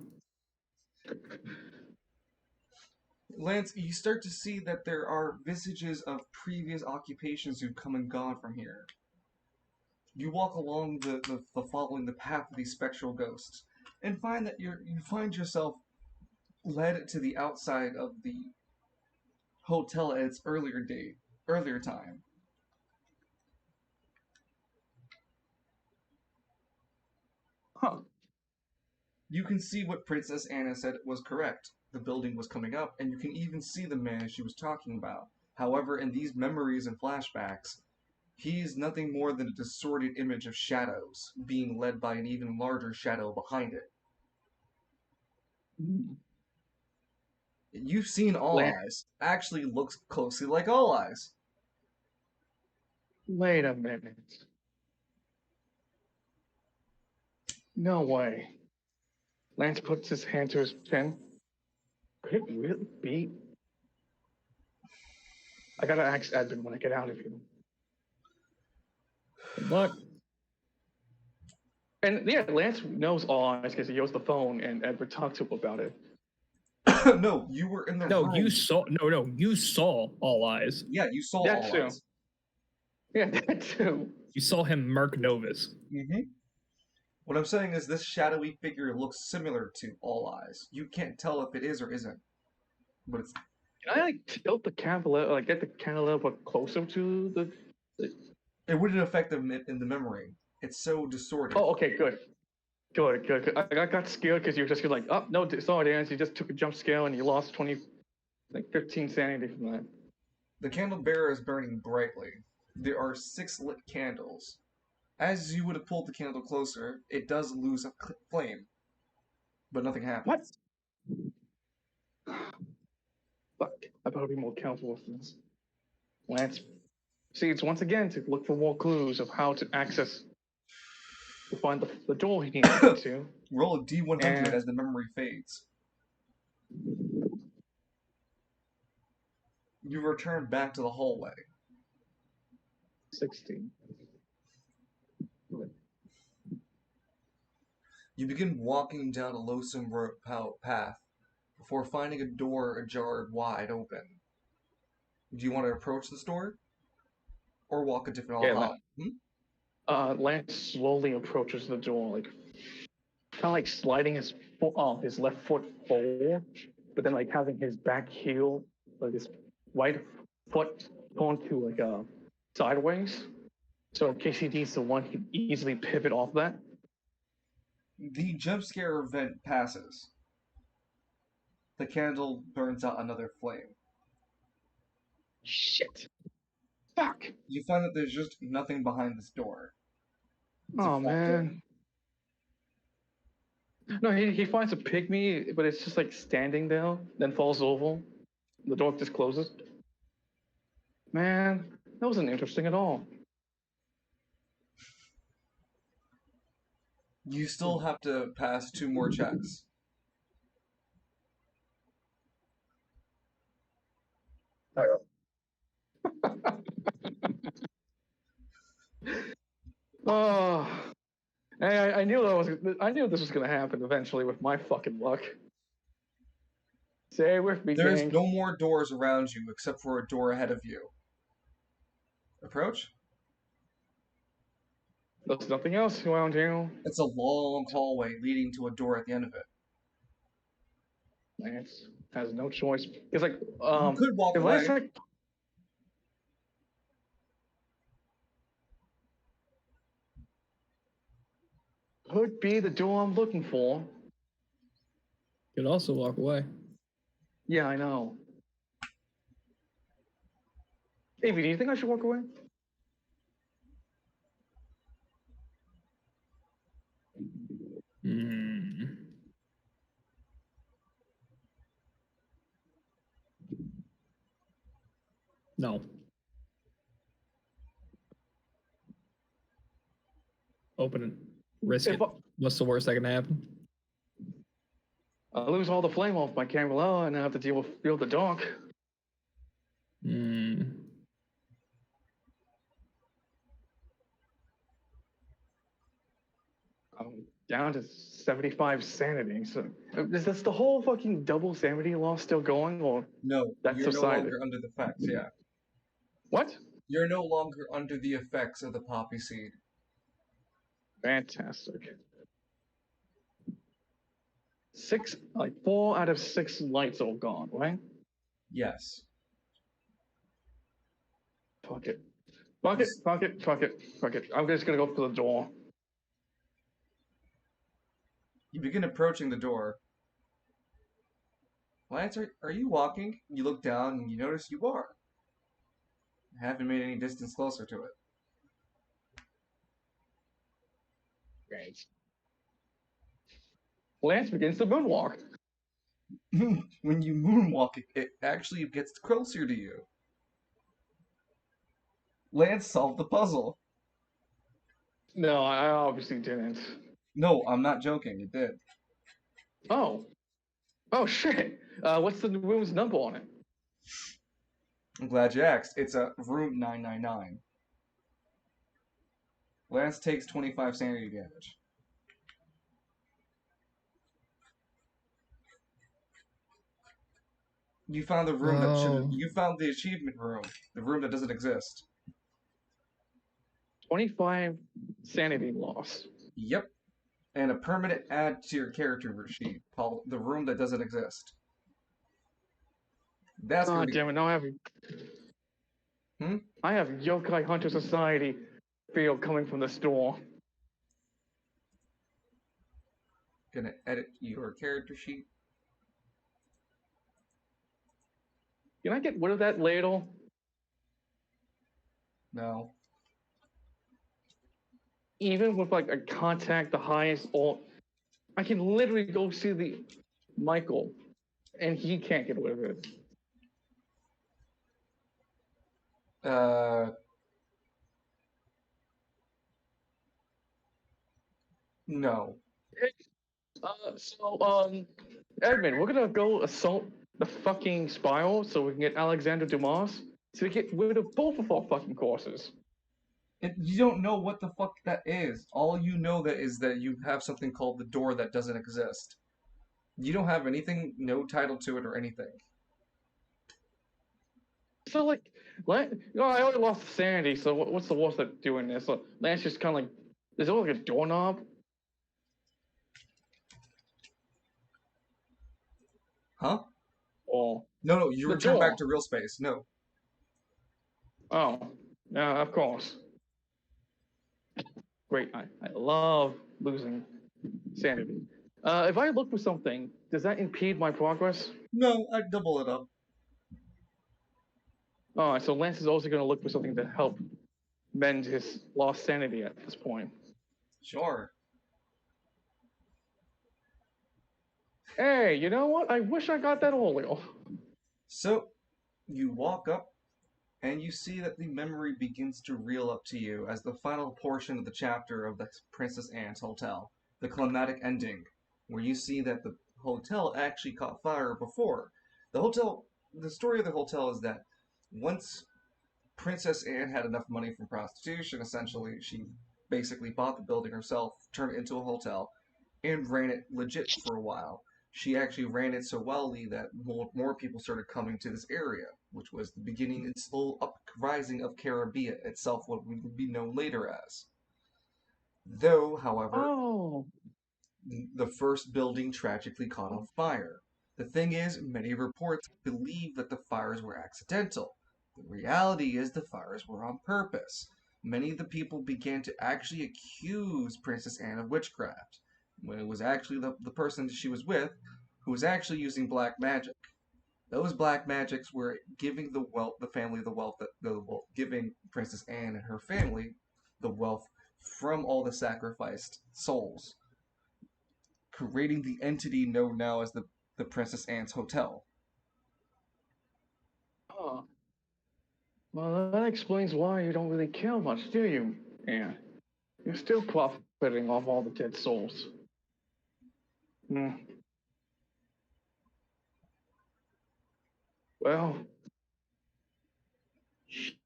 Lance, you start to see that there are vestiges of previous occupations who've come and gone from here. You walk along the following the path of these spectral ghosts, and find that you find yourself led to the outside of the hotel at its earlier time. Huh. You can see what Princess Anna said was correct. The building was coming up, and you can even see the man she was talking about. However, in these memories and flashbacks, he is nothing more than a distorted image of shadows, being led by an even larger shadow behind it. You've seen All Eyes. Actually looks closely like All Eyes. Wait a minute. No way. Lance puts his hand to his chin. Could it really be? I gotta ask Edmund when I get out of here. Good luck. And yeah, Lance knows All Eyes because he used the phone and Edward talked to him about it. No, you were in the room. You saw All Eyes. Yeah, you saw that All too. Eyes. Yeah, that too. You saw him murk Novus. Mm-hmm. What I'm saying is this shadowy figure looks similar to All Eyes. You can't tell if it is or isn't. But it's... Can I tilt the candle, get the candle a little bit closer to the... It wouldn't affect them in the memory. It's so distorted. Oh, okay, good. Good. I got scared because you were just like, oh, no, sorry, Dan, you just took a jump scale and you lost 15 sanity from that. The candle bearer is burning brightly. There are 6 lit candles. As you would have pulled the candle closer, it does lose a flame. But nothing happens. What? Fuck. I better be more careful with this. Lance proceeds once again to look for more clues of how to find the door he needs to get to. Roll a D100 as the memory fades. You return back to the hallway. 16. You begin walking down a loathsome path before finding a door ajar wide open. Do you want to approach this door? Or walk a different hall? Lance slowly approaches the door, kind of like sliding his foot, his left foot forward, but then like having his back heel, like his right foot onto like sideways. So in case he needs to one, he can easily pivot off that. The jump scare event passes. The candle burns out another flame. Shit. Fuck. You find that there's just nothing behind this door. It's a Oh flat door. man. No, he finds a pygmy, but it's just like standing there, then falls over. The door just closes. Man, that wasn't interesting at all. You still have to pass 2 more checks. Oh, hey, I knew I knew this was gonna happen eventually with my fucking luck. Stay with me, There's gang. no more doors around you except for a door ahead of you. Approach. There's nothing else around here. It's a long hallway leading to a door at the end of it. Lance has no choice. It's like, You could walk if away. Lance like, could be the door I'm looking for. Could also walk away. Yeah, I know. Avy, do you think I should walk away? Hmm. No. Open it. Risk it. What's the worst that can happen? I lose all the flame off my candle and I have to deal with the dark. Hmm. I'm down to 75 sanity. So is this the whole fucking double sanity law still going, or No, that's you're no society? longer under the effects, yeah. What? You're no longer under the effects of the poppy seed. Fantastic. 4 out of 6 lights all gone, right? Yes. Fuck it. Fuck it, fuck it, fuck it, fuck it. I'm just gonna go for the door. You begin approaching the door. Lance, are you walking? You look down and you notice you are. You haven't made any distance closer to Great. Lance begins to moonwalk. it. When you moonwalk, it actually gets closer to you. Lance solved the puzzle. No, I obviously didn't. No, I'm not joking. It did. Oh. Oh shit. What's the room's number on it? I'm glad you asked. It's a room 999. Lance takes 25 sanity damage. You found the room that should. You found the achievement room, the room that doesn't exist. 25 sanity loss. Yep. And a permanent add to your character sheet called the room that doesn't exist. That's God gonna be. damn it! Now I have. I have Yokai Hunter Society feel coming from this door. Gonna edit your character sheet. Can I get rid of that ladle? No. Even with like a contact the highest, or I can literally go see the Michael, and he can't get rid of it. No. Edmund, we're gonna go assault the fucking spiral so we can get Alexander Dumas to get rid of both of our fucking courses. You don't know what the fuck that is. All you know that is that you have something called the door that doesn't exist. You don't have anything, no title to it or anything. So like, I already lost sanity. So what's the worst at doing this? So Lance just kind of like, is it like a doorknob? Huh? Or No, you the return back door? to real space. No. Oh, yeah, of course. Great. I love losing sanity. If I look for something, does that impede my progress? No, I'd double it up. Oh, so Lance is also going to look for something to help mend his lost sanity at this point. Sure. Hey, you know what? I wish I got that oil. So, you walk up and you see that the memory begins to reel up to you as the final portion of the chapter of the Princess Anne's Hotel, the climatic ending, where you see that the hotel actually caught fire before. The story of the hotel is that once Princess Anne had enough money from prostitution, essentially, she basically bought the building herself, turned it into a hotel, and ran it legit for a while. She actually ran it so wellly that more people started coming to this area, which was the beginning and slow uprising of Caribbean itself, what would be known later as. Though, however, Oh. the first building tragically caught on fire. The thing is, many reports believe that the fires were accidental. The reality is the fires were on purpose. Many of the people began to actually accuse Princess Anne of witchcraft, when it was actually the person she was with who was actually using black magic. Those black magics were giving the family the wealth giving Princess Anne and her family the wealth from all the sacrificed souls, creating the entity known now as the Princess Anne's Hotel. Oh. Well, that explains why you don't really kill much, do you? Yeah. You're still profiting off all the dead souls. Hmm. Well,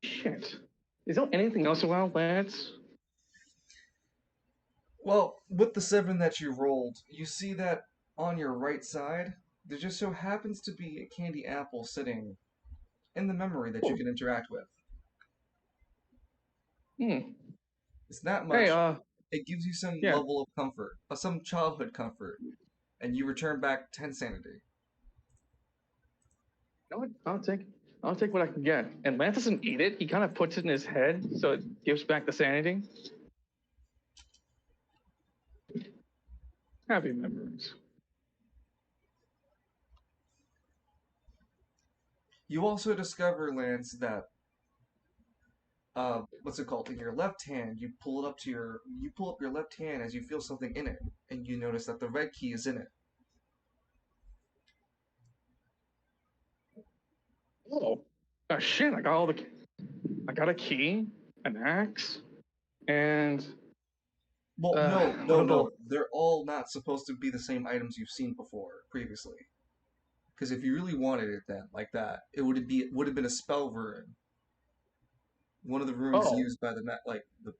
shit. Is there anything else around, Lance? Well, with the 7 that you rolled, you see that on your right side, there just so happens to be a candy apple sitting in the memory that you can interact with. Hmm. It's not Hey, much. It gives you some yeah. level of comfort, some childhood comfort, and you return back 10 sanity. You know what? I'll take what I can get. And Lance doesn't eat it. He kind of puts it in his head, so it gives back the sanity. Happy memories. You also discover, Lance, that what's it called? In your left hand, you pull up your left hand as you feel something in it, and you notice that the red key is in it. Oh, shit! I got a key, an axe, and Well, one of the. no. They're all not supposed to be the same items you've seen before previously. Because if you really wanted it then, like that, would have been a spell rune, one of the runes Oh, used by the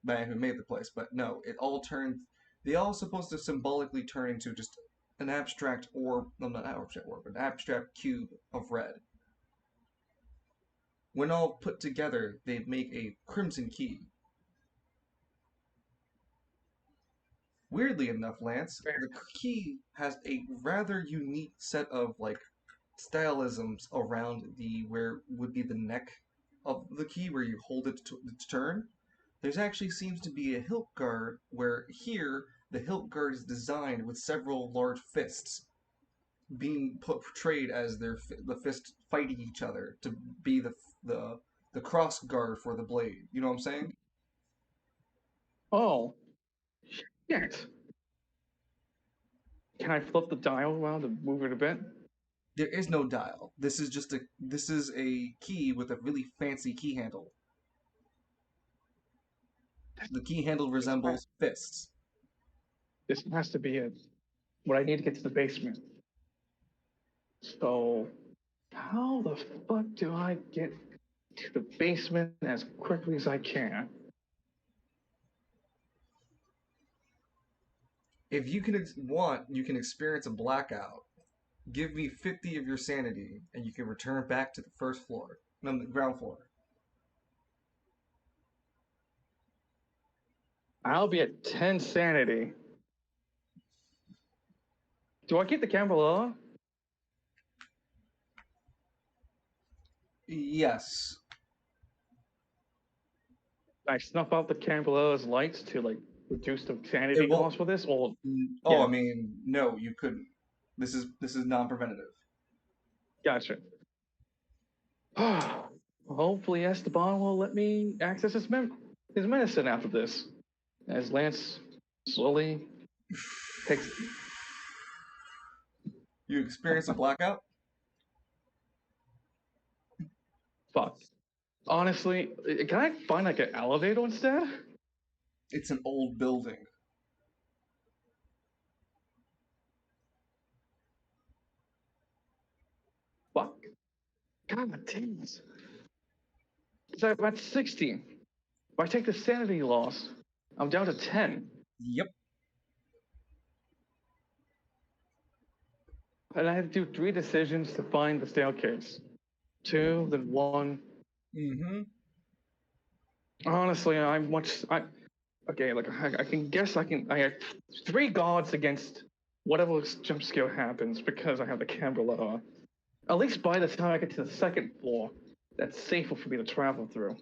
man who made the place. But no, it all turned. They all supposed to symbolically turn into just an abstract orb, no, not abstract orb, an abstract cube of red. When all put together, they make a crimson key. Weirdly enough, Lance, the key has a rather unique set of stylisms around the where would be the neck of the key where you hold it to turn. There's actually seems to be a hilt guard where here the hilt guard is designed with several large fists being portrayed as the fist fighting each other to be the the cross guard for the blade. You know what I'm saying? oh, shit! Can I flip the dial around and move it a bit? There is no dial. This is a key with a really fancy key handle. The key handle This has, resembles fists. this has to be it. What I need to get to the basement. So, how the fuck do I get to the basement as quickly as I can? If you you can experience a blackout. Give me 50 of your sanity, and you can return back to the first floor. No, the ground floor. I'll be at 10 sanity. Do I keep the camera on? Yes. I snuff out the Campbell's lights to like reduce the sanity It won't. cost for this, or Oh, yeah, I mean, no, you couldn't. This is non-preventative. gotcha. Hopefully Esteban will let me access his medicine after this. As Lance slowly takes. You experience a blackout. Fuck. Honestly, can I find like an elevator instead? It's an old building. Fuck. God damn it. So I'm at 16. If I take the sanity loss, I'm down to 10. Yep. And I have to do 3 decisions to find the staircase. 2, then 1. Mm-hmm. Honestly, okay, like I can guess I have 3 guards against whatever jump scare happens because I have the camera. At least by the time I get to the 2nd floor, that's safer for me to travel through.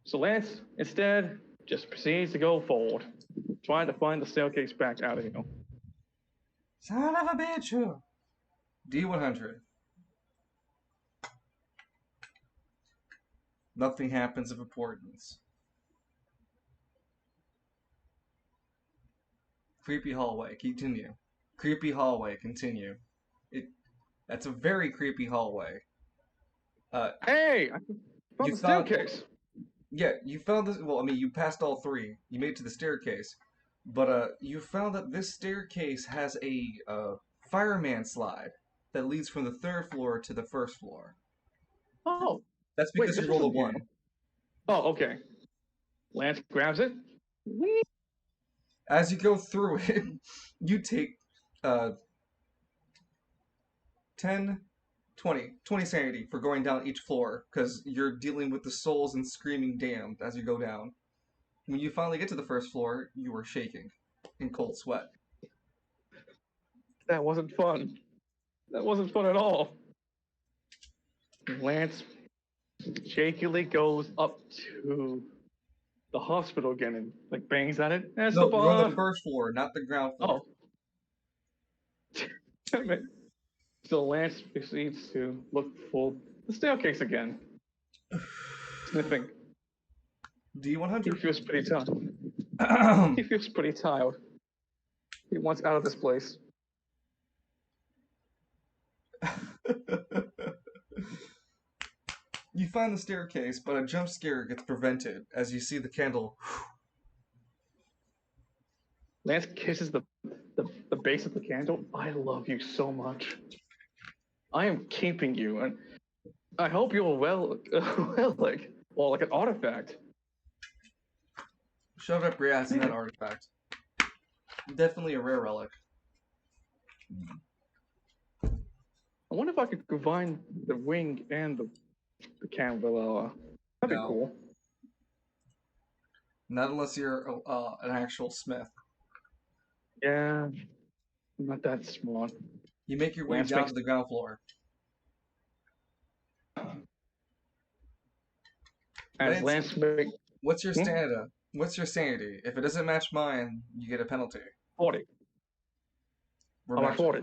So Lance, instead, just proceeds to go forward, trying to find the staircase back out of here. Son of a bitch. D100. Nothing happens of importance. Creepy hallway. Continue. Creepy hallway. Continue. That's a very creepy hallway. Hey, I found You the found. staircase. Yeah, you found this. Well, I mean, you passed all 3. You made it to the staircase, but you found that this staircase has a fireman slide that leads from the 3rd floor to the 1st floor. Oh, That's wait, because this you rolled a wasn't here. 1. Oh, okay. Lance grabs it. Whee! As you go through it, you take uh 10, 20 sanity for going down each floor because you're dealing with the souls and screaming damned as you go down. When you finally get to the 1st floor, you are shaking in cold sweat. That wasn't fun. That wasn't fun at all. Lance shakily goes up to the hospital again and like bangs at it. No, you're on the Esteban! 1st floor, not the ground floor. Oh. Damn it. So Lance proceeds to look for the staircase again. Sniffing. He D100. feels pretty tired. He feels pretty tired. He wants out of this place. You find the staircase, but a jump scare gets prevented as you see the candle. Lance kisses the base of the candle. I love you so much. I am keeping you, and I hope you're relic or like an artifact. Shove up your ass in that artifact. Definitely a rare relic. I wonder if I could combine the ring and the candle. That'd be No. cool. Not unless you're an actual smith. Yeah, I'm not that smart. You make your way Lance down makes- to the ground floor. As Lance makes What's your sanity? What's your sanity? If it doesn't match mine, you get a penalty. 40. We're I'm at matching. 40.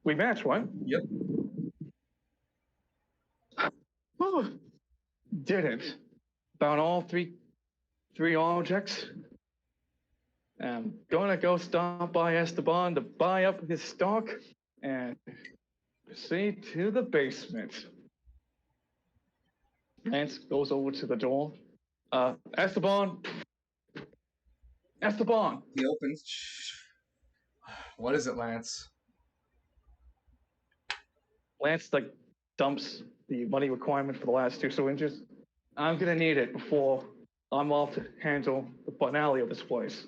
We match, right? Yep. Oh, did it. Found all three objects. I'm gonna go stop by Esteban to buy up his stock and proceed to the basement. Lance goes over to the door. Esteban! Esteban! He opens. What is it, Lance? Lance like dumps the money requirement for the last 2 syringes. I'm gonna need it before I'm off to handle the finale of this place.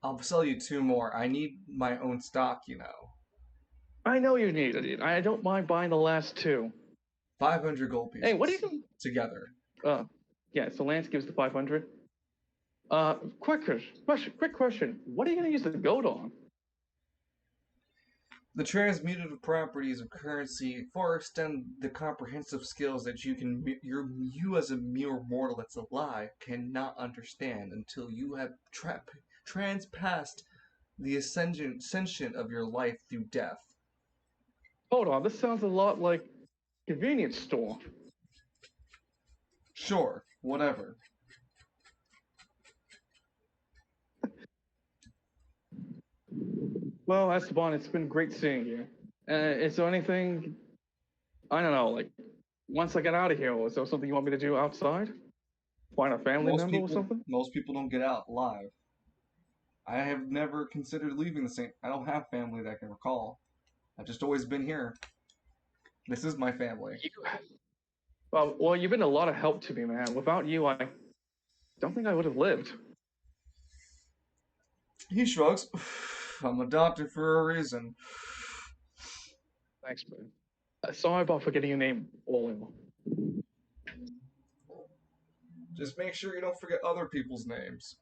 I'll sell you 2 more. I need my own stock, you know. I know you need it. I don't mind buying the last 2. 500 gold pieces. Hey, what do you do? Together. Yeah, so Lance gives the 500. Quick question. What are you gonna use the goat on? The transmutative properties of currency far extend the comprehensive skills that you as a mere mortal that's alive cannot understand until you have transpassed the ascension of your life through death. Hold on, this sounds a lot like convenience store. Sure, whatever. Well, Esteban, it's been great seeing you. Is there anything, I don't know, like, once I get out of here, is there something you want me to do outside? Find a family member or something? Most people don't get out alive. I have never considered leaving the same. I don't have family that I can recall. I've just always been here. This is my family. Well, you've been a lot of help to me, man. Without you, I don't think I would have lived. He shrugs. I'm a doctor for a reason. Thanks, man. Sorry about forgetting your name, Oliver. Just make sure you don't forget other people's names.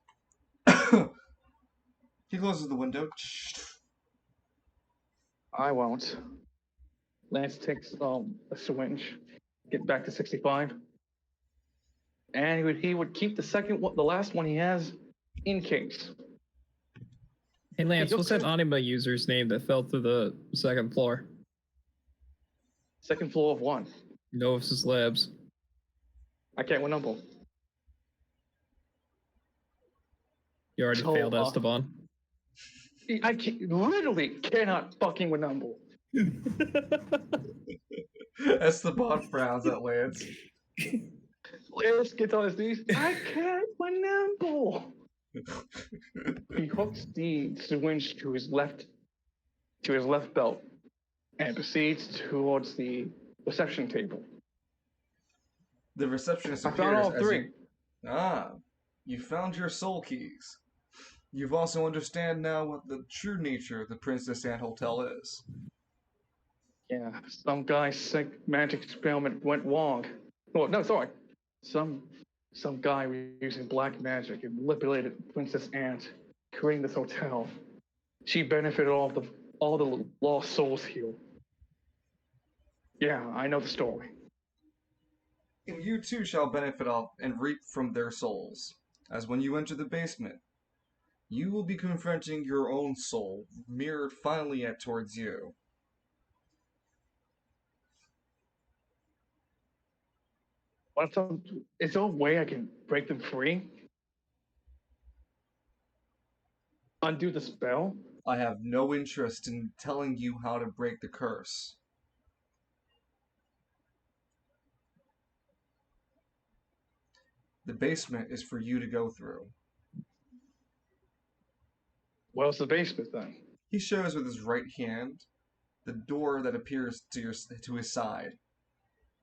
He closes the window. I won't. Lance takes a syringe, get back to 65, and he would keep the last one he has, in case. Hey Lance, what's that anima user's name that fell through the second floor? Second floor of one. Novus Labs. I can't remember. You already failed Esteban. Literally cannot fucking remember. Esteban frowns at Lance. Lance gets on his knees. I can't remember. He hooks the syringe to his left belt and proceeds towards the reception table. The receptionist appears. I found all three. You found your soul keys. You've also understand now what the true nature of the Princess Anne Hotel is. Yeah, some guy's sick magic experiment went wrong. Oh, no, sorry. Some guy was using black magic and manipulated Princess Anne, creating this hotel. She benefited all the lost souls here. Yeah, I know the story. And you too shall benefit off and reap from their souls, as when you enter the basement, you will be confronting your own soul, mirrored finally towards you. Is there a way I can break them free? Undo the spell? I have no interest in telling you how to break the curse. The basement is for you to go through. Where's the basement then? He shows with his right hand the door that appears to his side.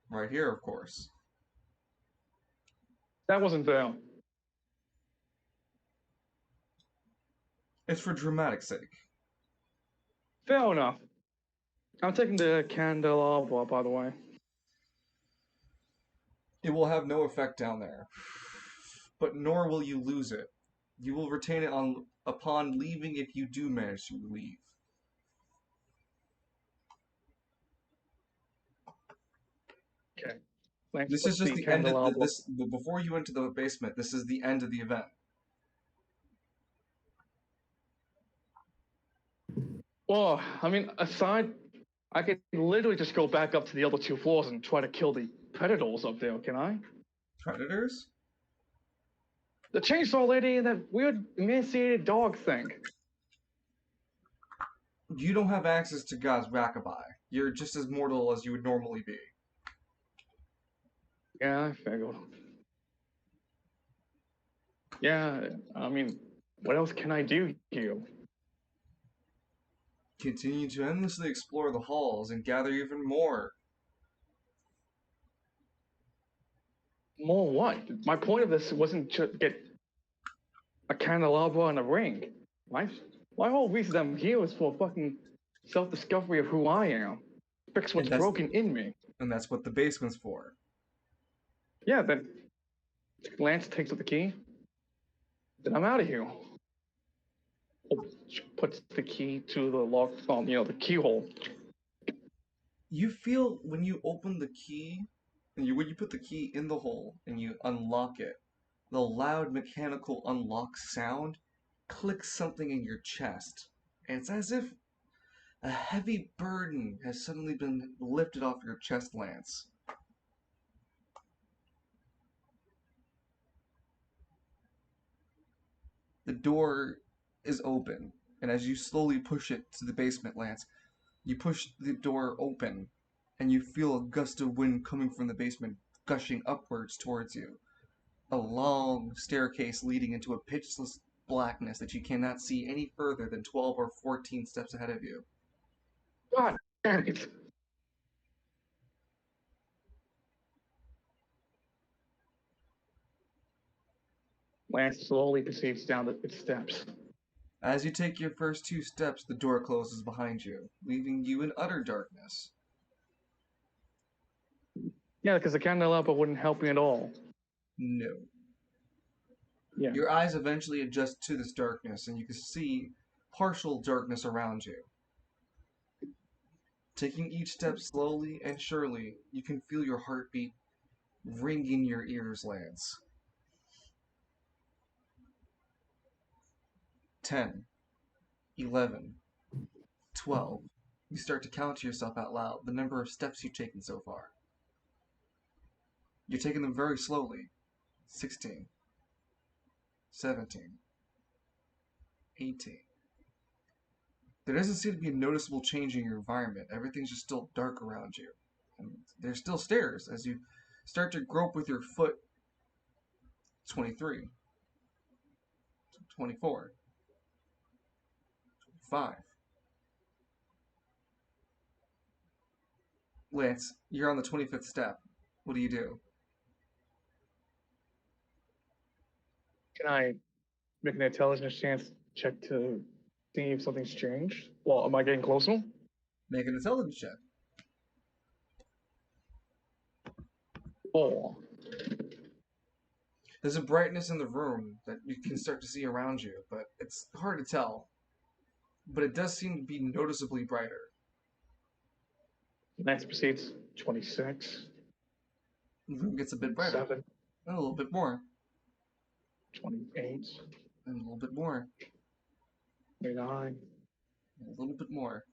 Right here, of course. That wasn't there. It's for dramatic sake. Fair enough. I'm taking the candelabra, by the way. It will have no effect down there, but nor will you lose it. You will retain it upon leaving if you do manage to leave. Okay. This is just the end of this. Before you enter the basement, this is the end of the event. Well, I mean, I could literally just go back up to the other 2 floors and try to kill the predators up there, can I? Predators? The chainsaw lady and that weird emaciated dog thing. You don't have access to God's Rakabai. You're just as mortal as you would normally be. Yeah, I figured. Yeah, I mean, what else can I do here? Continue to endlessly explore the halls and gather even more. More what? My point of this wasn't to get a candelabra and a ring. My whole reason I'm here is for fucking self-discovery of who I am. Fix what's broken in me. And that's what the basement's for. Yeah, then Lance takes up the key. then I'm out of here. Puts the key to the lock, the keyhole. You feel when you open the key, when you put the key in the hole and you unlock it, the loud mechanical unlock sound clicks something in your chest. And it's as if a heavy burden has suddenly been lifted off your chest, Lance. The door is open, and as you slowly push it to the basement, Lance, you push the door open, and you feel a gust of wind coming from the basement, gushing upwards towards you. A long staircase leading into a pitchless blackness that you cannot see any further than 12 or 14 steps ahead of you. God damn it. Lance slowly proceeds down the steps. As you take your first 2 steps, the door closes behind you, leaving you in utter darkness. Yeah, because the candelabra wouldn't help me at all. No. Yeah. Your eyes eventually adjust to this darkness, and you can see partial darkness around you. Taking each step slowly and surely, you can feel your heartbeat ring in your ears, Lance. 10, 11, 12. You start to count to yourself out loud the number of steps you've taken so far. You're taking them very slowly. 16, 17, 18. There doesn't seem to be a noticeable change in your environment. Everything's just still dark around you. And there's still stairs as you start to grope with your foot. 23, 24, 25. Lance, you're on the 25th step. What do you do? Can I make an intelligence chance check to see if something's changed? Well, am I getting closer? Make an intelligence check. 4. There's a brightness in the room that you can start to see around you, but it's hard to tell. But it does seem to be noticeably brighter. Lance proceeds 26. The room gets a bit brighter. 7. And a little bit more. 28. And a little bit more. 29. And a little bit more.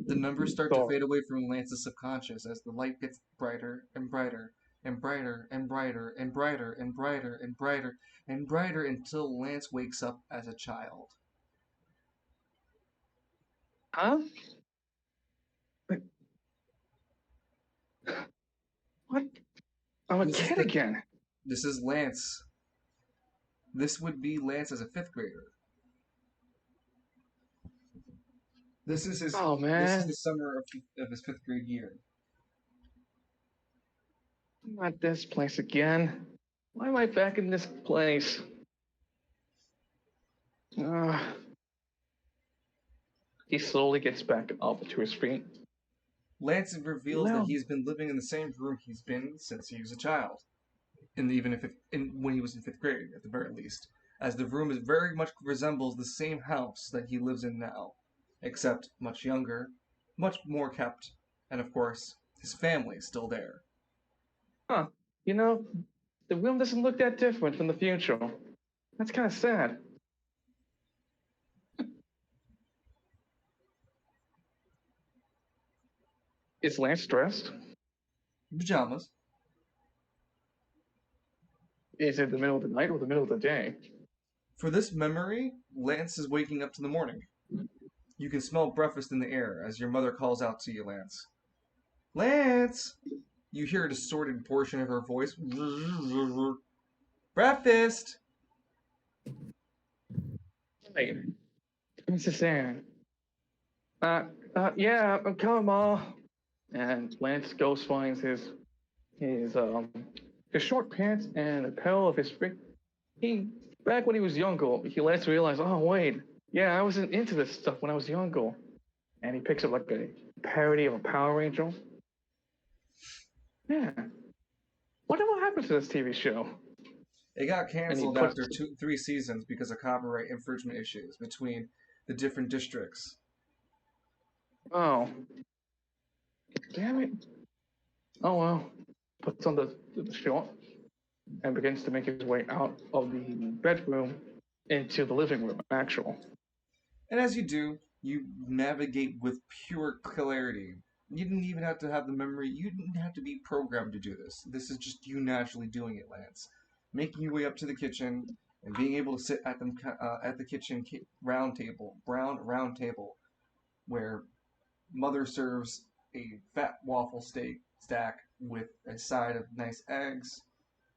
The numbers start to fade away from Lance's subconscious as the light gets brighter and brighter and brighter and brighter and brighter and brighter and brighter and brighter until Lance wakes up as a child. Huh? What? I'm a kid again. This is Lance. This would be Lance as a 5th grader. This is his. Oh man! This is the summer of his 5th grade year. Not this place again. Why am I back in this place? He slowly gets back up to his feet. Lance reveals that he's been living in the same room he's been since he was a child, and when he was in 5th grade, at the very least, as the room very much resembles the same house that he lives in now, except much younger, much more kept, and of course, his family is still there. Huh. You know, the room doesn't look that different from the future. That's kind of sad. Is Lance dressed? Pajamas. Is it the middle of the night or the middle of the day? For this memory, Lance is waking up to the morning. You can smell breakfast in the air as your mother calls out to you, Lance. Lance! You hear a distorted portion of her voice. Breakfast! Hey, Mrs. Ann. Yeah, I'm coming, Ma. And Lance goes finds his short pants and a pair of his back when he was younger, he lets realize, oh wait, yeah, I wasn't into this stuff when I was younger. And he picks up like a parody of a Power Ranger. Yeah. What happened to this TV show? It got And he canceled puts. after 3 seasons because of copyright infringement issues between the different districts. Oh, damn it! Oh well. Puts on the short and begins to make his way out of the bedroom into the living room. Actual. And as you do, you navigate with pure clarity. You didn't even have to have the memory. You didn't have to be programmed to do this. This is just you naturally doing it, Lance. Making your way up to the kitchen and being able to sit at the kitchen brown round table, where mother serves a fat waffle steak stack with a side of nice eggs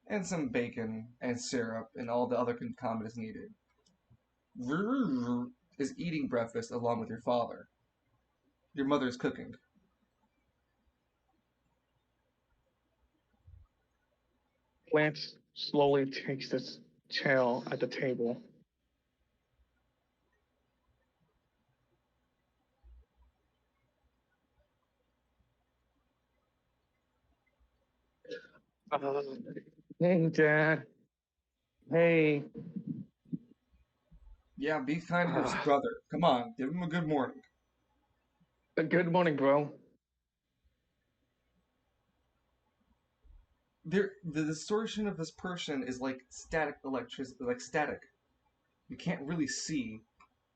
and some bacon and syrup and all the other concomitants needed. Is eating breakfast along with your father. Your mother is cooking. Lance slowly takes his chair at the table. Uh, hey, Dad. Hey. Yeah, be kind to his Uh, brother. Come on, give him a good morning. good morning, bro. The distortion of this person is like static electricity, like static. You can't really see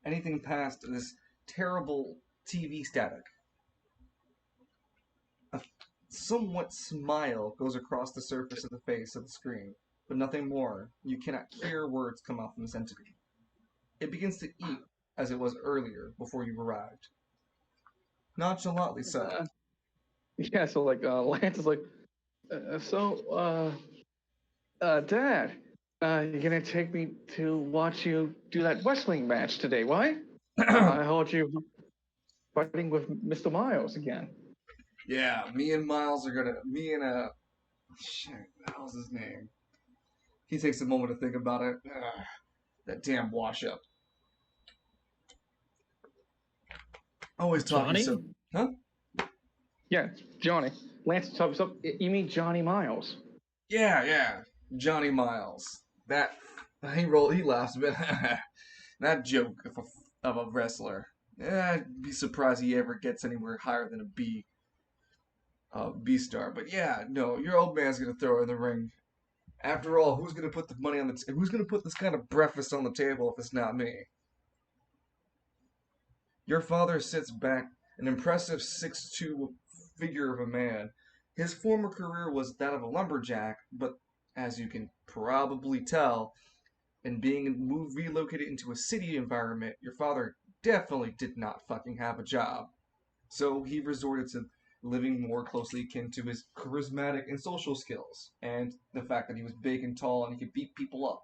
anything past this terrible TV static. A somewhat smile goes across the surface of the face of the screen, but nothing more. You cannot hear words come out from this entity. It begins to eat as it was earlier before you arrived. Nonchalantly so. Yeah, so like Lance is like, Dad, you're gonna take me to watch you do that wrestling match today, right? I heard you fighting with Mr. Miles again. Yeah, me and shit, what was his name? He takes a moment to think about it. That damn wash up. Always talking Johnny? so, huh? Yeah, Johnny. Lance talks up. You mean Johnny Miles? Yeah, Johnny Miles. That he laughs a bit. That joke of a wrestler. I'd be surprised he ever gets anywhere higher than B star. But yeah, no, your old man's gonna throw her in the ring. After all, who's gonna put the money on who's gonna put this kind of breakfast on the table if it's not me? Your father sits back, an impressive 6'2" figure of a man. His former career was that of a lumberjack, but as you can probably tell, in being relocated into a city environment, your father definitely did not fucking have a job. So he resorted to living more closely akin to his charismatic and social skills, and the fact that he was big and tall and he could beat people up.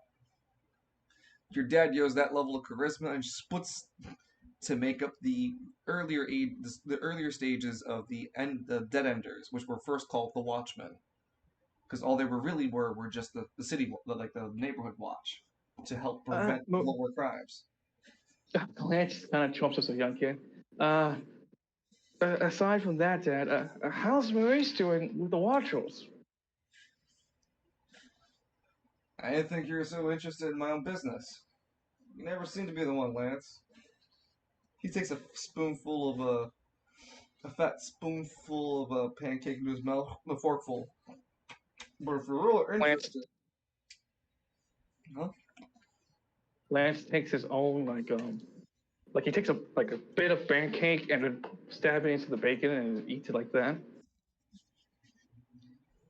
Your dad used that level of charisma and splits to make up the earlier stages of the Dead Enders, which were first called the Watchmen, because all they were just the city, like the neighborhood watch, to help prevent lower crimes. Lance kind of chomps as a young kid. Aside from that, Dad, how's Maurice doing with the Watchers? I didn't think you were so interested in my own business. You never seem to be the one, Lance. He takes a fat spoonful of a pancake into his mouth, a forkful. But if you're really Lance interested, huh? Lance takes his own like he takes a bit of pancake and then stab it into the bacon and eats it like that.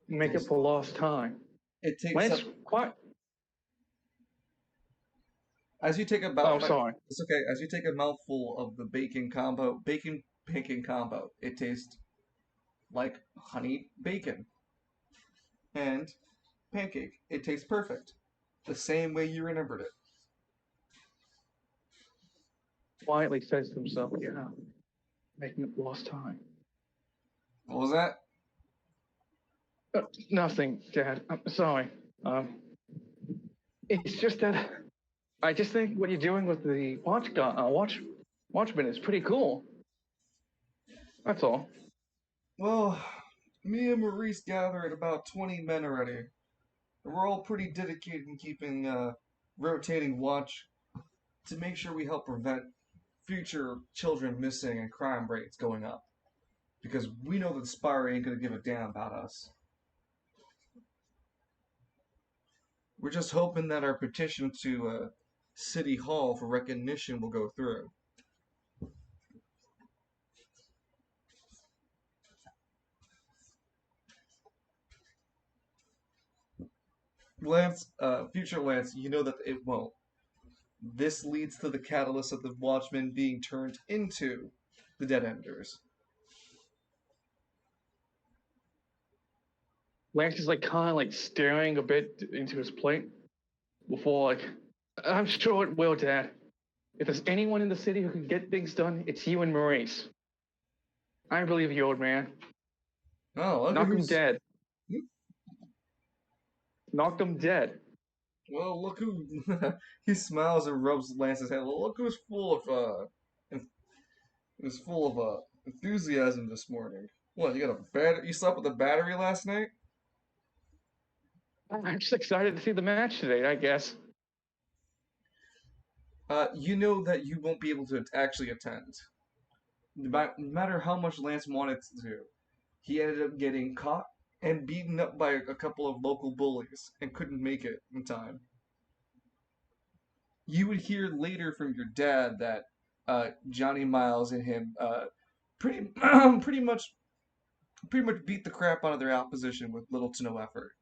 Make it for lost time. It takes up Lance, quite. as you take a Oh, mouthful. sorry. It's okay. As you take a mouthful of the bacon pancake combo, it tastes like honey bacon and pancake. It tastes perfect, the same way you remembered it. Quietly says to himself, "Yeah, making it lost time." What was that? Nothing, Dad. I'm sorry. It's just that I just think what you're doing with the Watchman is pretty cool. That's all. Well, me and Maurice gathered about 20 men already. and we're all pretty dedicated in keeping rotating watch to make sure we help prevent future children missing and crime rates going up. Because we know that the Spire ain't gonna give a damn about us. We're just hoping that our petition to City Hall for recognition will go through. Lance, future Lance, you know that it won't. This leads to the catalyst of the Watchmen being turned into the Dead Enders. Lance is like kind of like staring a bit into his plate before like, I'm sure it will, Dad. If there's anyone in the city who can get things done, it's you and Maurice. I believe you, old man. Oh, look Knock him who's... dead. Knock him dead. Well, look who... He smiles and rubs Lance's head. Well, look who's full of enthusiasm this morning. What, you got a battery? You slept with a battery last night? I'm just excited to see the match today, I guess. You know that you won't be able to actually attend. No matter how much Lance wanted to, he ended up getting caught and beaten up by a couple of local bullies and couldn't make it in time. You would hear later from your dad that Johnny Miles and him pretty pretty much beat the crap out of their opposition with little to no effort.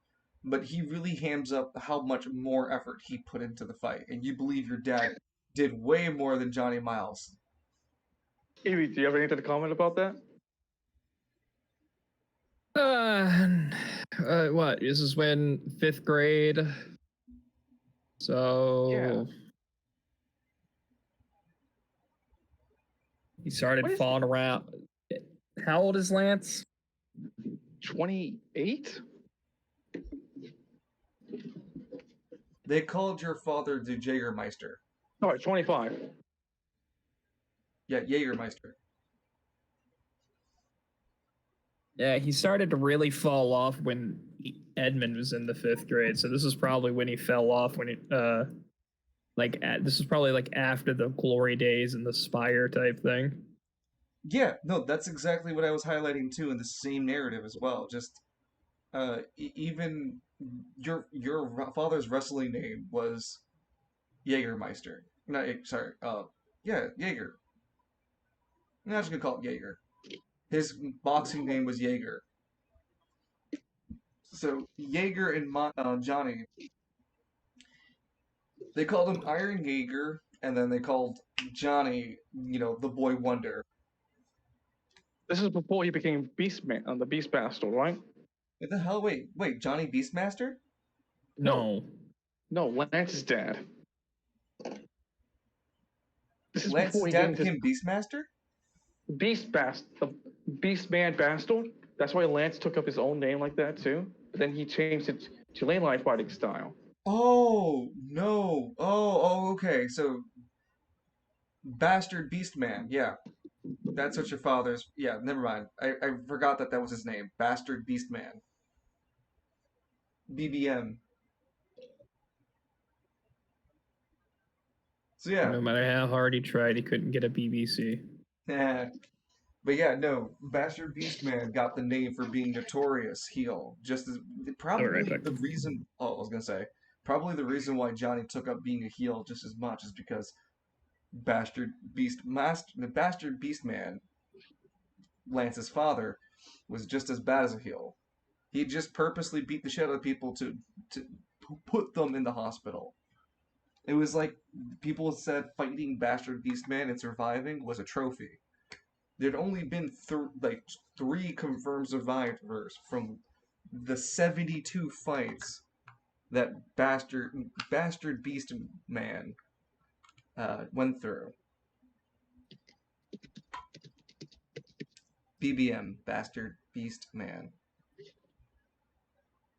But he really hams up how much more effort he put into the fight, and you believe your dad did way more than Johnny Miles. Evie, do you have anything to comment about that? What? This is when 5th grade. So Yeah. he started falling around. How old is Lance? 28? They called your father the Jägermeister. All right, 25. Yeah, Jägermeister. Yeah, he started to really fall off when Edmund was in the 5th grade. So this is probably when he fell off. When he, this is probably like after the glory days and the Spire type thing. Yeah, no, that's exactly what I was highlighting too in the same narrative as well. Just even your father's wrestling name was Jägermeister. Not sorry. Yeah, Jaeger. I'm just gonna call it Jaeger. His boxing name was Jaeger. So Jaeger and Johnny, they called him Iron Jaeger, and then they called Johnny, the Boy Wonder. This is before he became Beastman on the Beastmaster, right? What the hell? Wait, Johnny Beastmaster? No. No, Lance's dad. This is Lance's before he dad became became Beastmaster? the Beastman Bastard. That's why Lance took up his own name like that too. But then he changed it to lane line fighting style. Oh, no. Oh, okay. So, Bastard Beastman. Yeah. That's what your father's... Yeah, never mind. I forgot that was his name. Bastard Beastman. BBM. So, yeah. No matter how hard he tried, he couldn't get a BBC. But yeah, no. Bastard Beastman got the name for being notorious heel. Just as... Probably the reason... Oh, I was going to say. Probably the reason why Johnny took up being a heel just as much is because the Bastard Beastman, Lance's father, was just as bad as a heel. He just purposely beat the shit out of people to put them in the hospital. It was like people said fighting Bastard Beastman and surviving was a trophy. There'd only been three confirmed survivors from the 72 fights that Bastard Beastman went through. BBM, Bastard Beastman.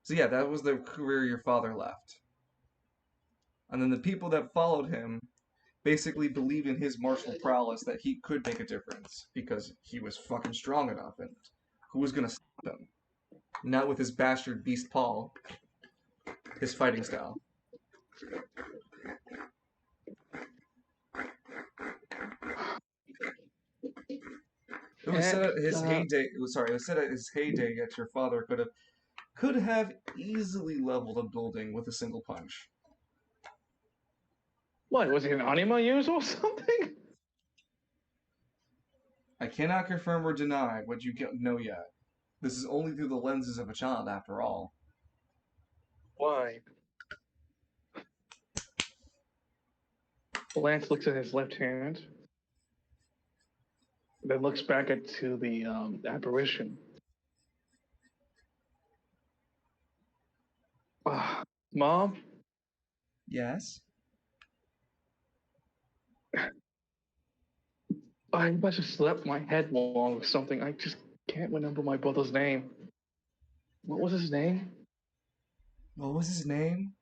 So yeah, that was the career your father left. And then the people that followed him basically believed in his martial prowess that he could make a difference because he was fucking strong enough, and who was gonna stop him? Not with his bastard beast Paul. His fighting style. It was said at his heyday. It was said at his heyday that your father could have easily leveled a building with a single punch. What, was he an anima user or something? I cannot confirm or deny what you know yet. This is only through the lenses of a child, after all. Why? Lance looks at his left hand, then looks back to the apparition. Mom? Yes? I must have slept my head wrong or something. I just can't remember my brother's name. What was his name? What was his name?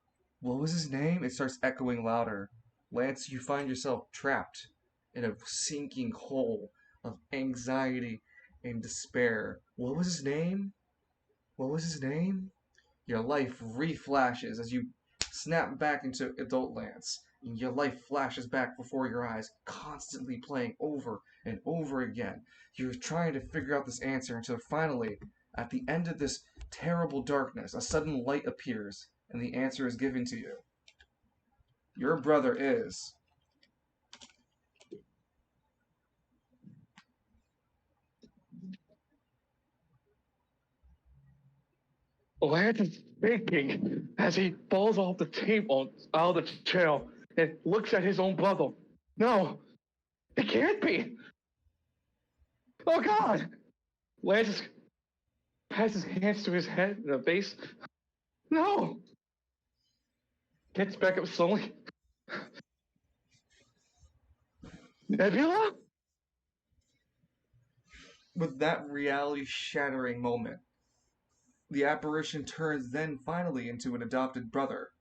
What was his name? It starts echoing louder. Lance, you find yourself trapped in a sinking hole of anxiety and despair. What was his name? What was his name? Your life reflashes as you snap back into adult Lance. And your life flashes back before your eyes, constantly playing over and over again. You're trying to figure out this answer until finally, at the end of this terrible darkness, a sudden light appears, and the answer is given to you. Your brother is... Lance is thinking as he falls off the table, out of the chair, and looks at his own brother. No, it can't be. Oh God! Lance passes his hands to his head and the face. No! Gets back up slowly. Nebula? With that reality-shattering moment, the apparition turns then finally into an adopted brother.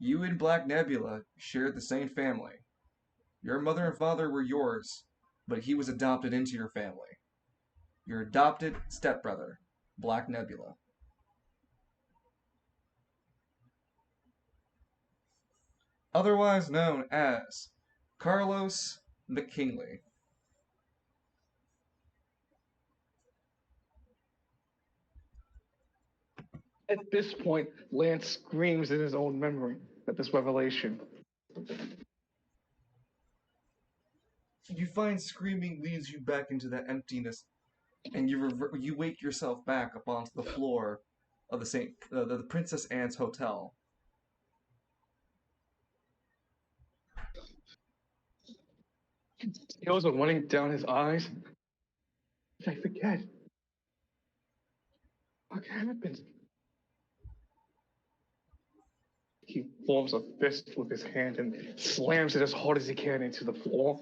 You and Black Nebula shared the same family. Your mother and father were yours, but he was adopted into your family. Your adopted stepbrother, Black Nebula. Otherwise known as Carlos McKingly. At this point, Lance screams in his own memory at this revelation. You find screaming leads you back into that emptiness, and you wake yourself back up onto the floor of the Princess Anne's hotel. Tears are running down his eyes. I forget. What happened? He forms a fist with his hand and slams it as hard as he can into the floor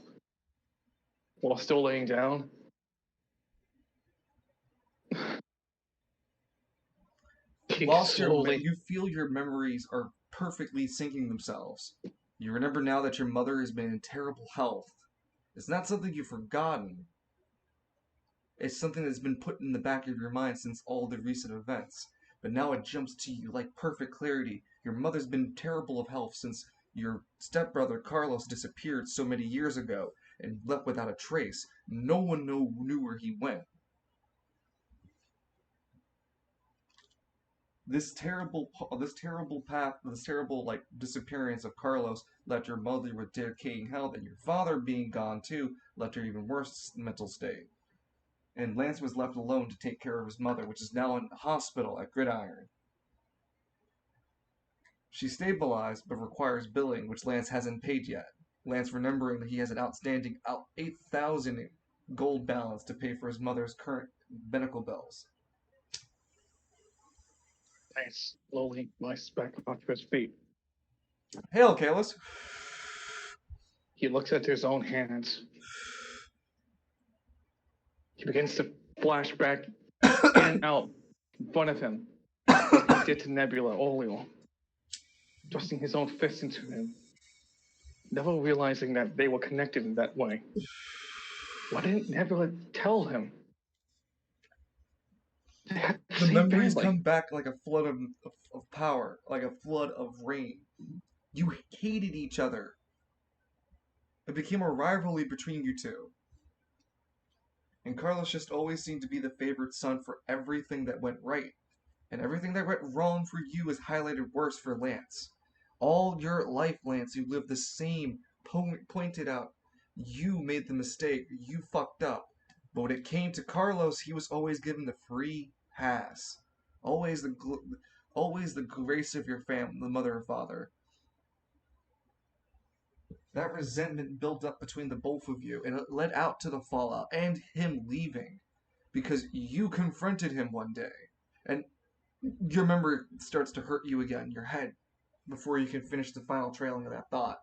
while still laying down. Whilst you feel your memories are perfectly syncing themselves. You remember now that your mother has been in terrible health. It's not something you've forgotten. It's something that's been put in the back of your mind since all the recent events. But now it jumps to you like perfect clarity. Your mother's been terrible of health since your stepbrother Carlos disappeared so many years ago and left without a trace. No one knew where he went. This terrible disappearance of Carlos left your mother with decaying health, and your father being gone too left her even worse mental state. And Lance was left alone to take care of his mother, which is now in the hospital at Gridiron. She's stabilized, but requires billing, which Lance hasn't paid yet. Lance remembering that he has an outstanding 8,000 gold balance to pay for his mother's current medical bills. Lance slowly lies back onto his feet. Hail, Kalis. He looks at his own hands. He begins to flash back in and out in front of him, like he did to Nebula earlier, thrusting his own fist into him, never realizing that they were connected in that way. Why didn't Nebula tell him? They had the The same memories family. come back like a flood of power, like a flood of rain. You hated each other. It became a rivalry between you two. And Carlos just always seemed to be the favorite son for everything that went right. And everything that went wrong for you is highlighted worse for Lance. All your life, Lance, you lived the same, pointed out. You made the mistake. You fucked up. But when it came to Carlos, he was always given the free pass. Always always the grace of your family, the mother and father. That resentment built up between the both of you, and it led out to the fallout and him leaving because you confronted him one day, and your memory starts to hurt you again, your head, before you can finish the final trailing of that thought.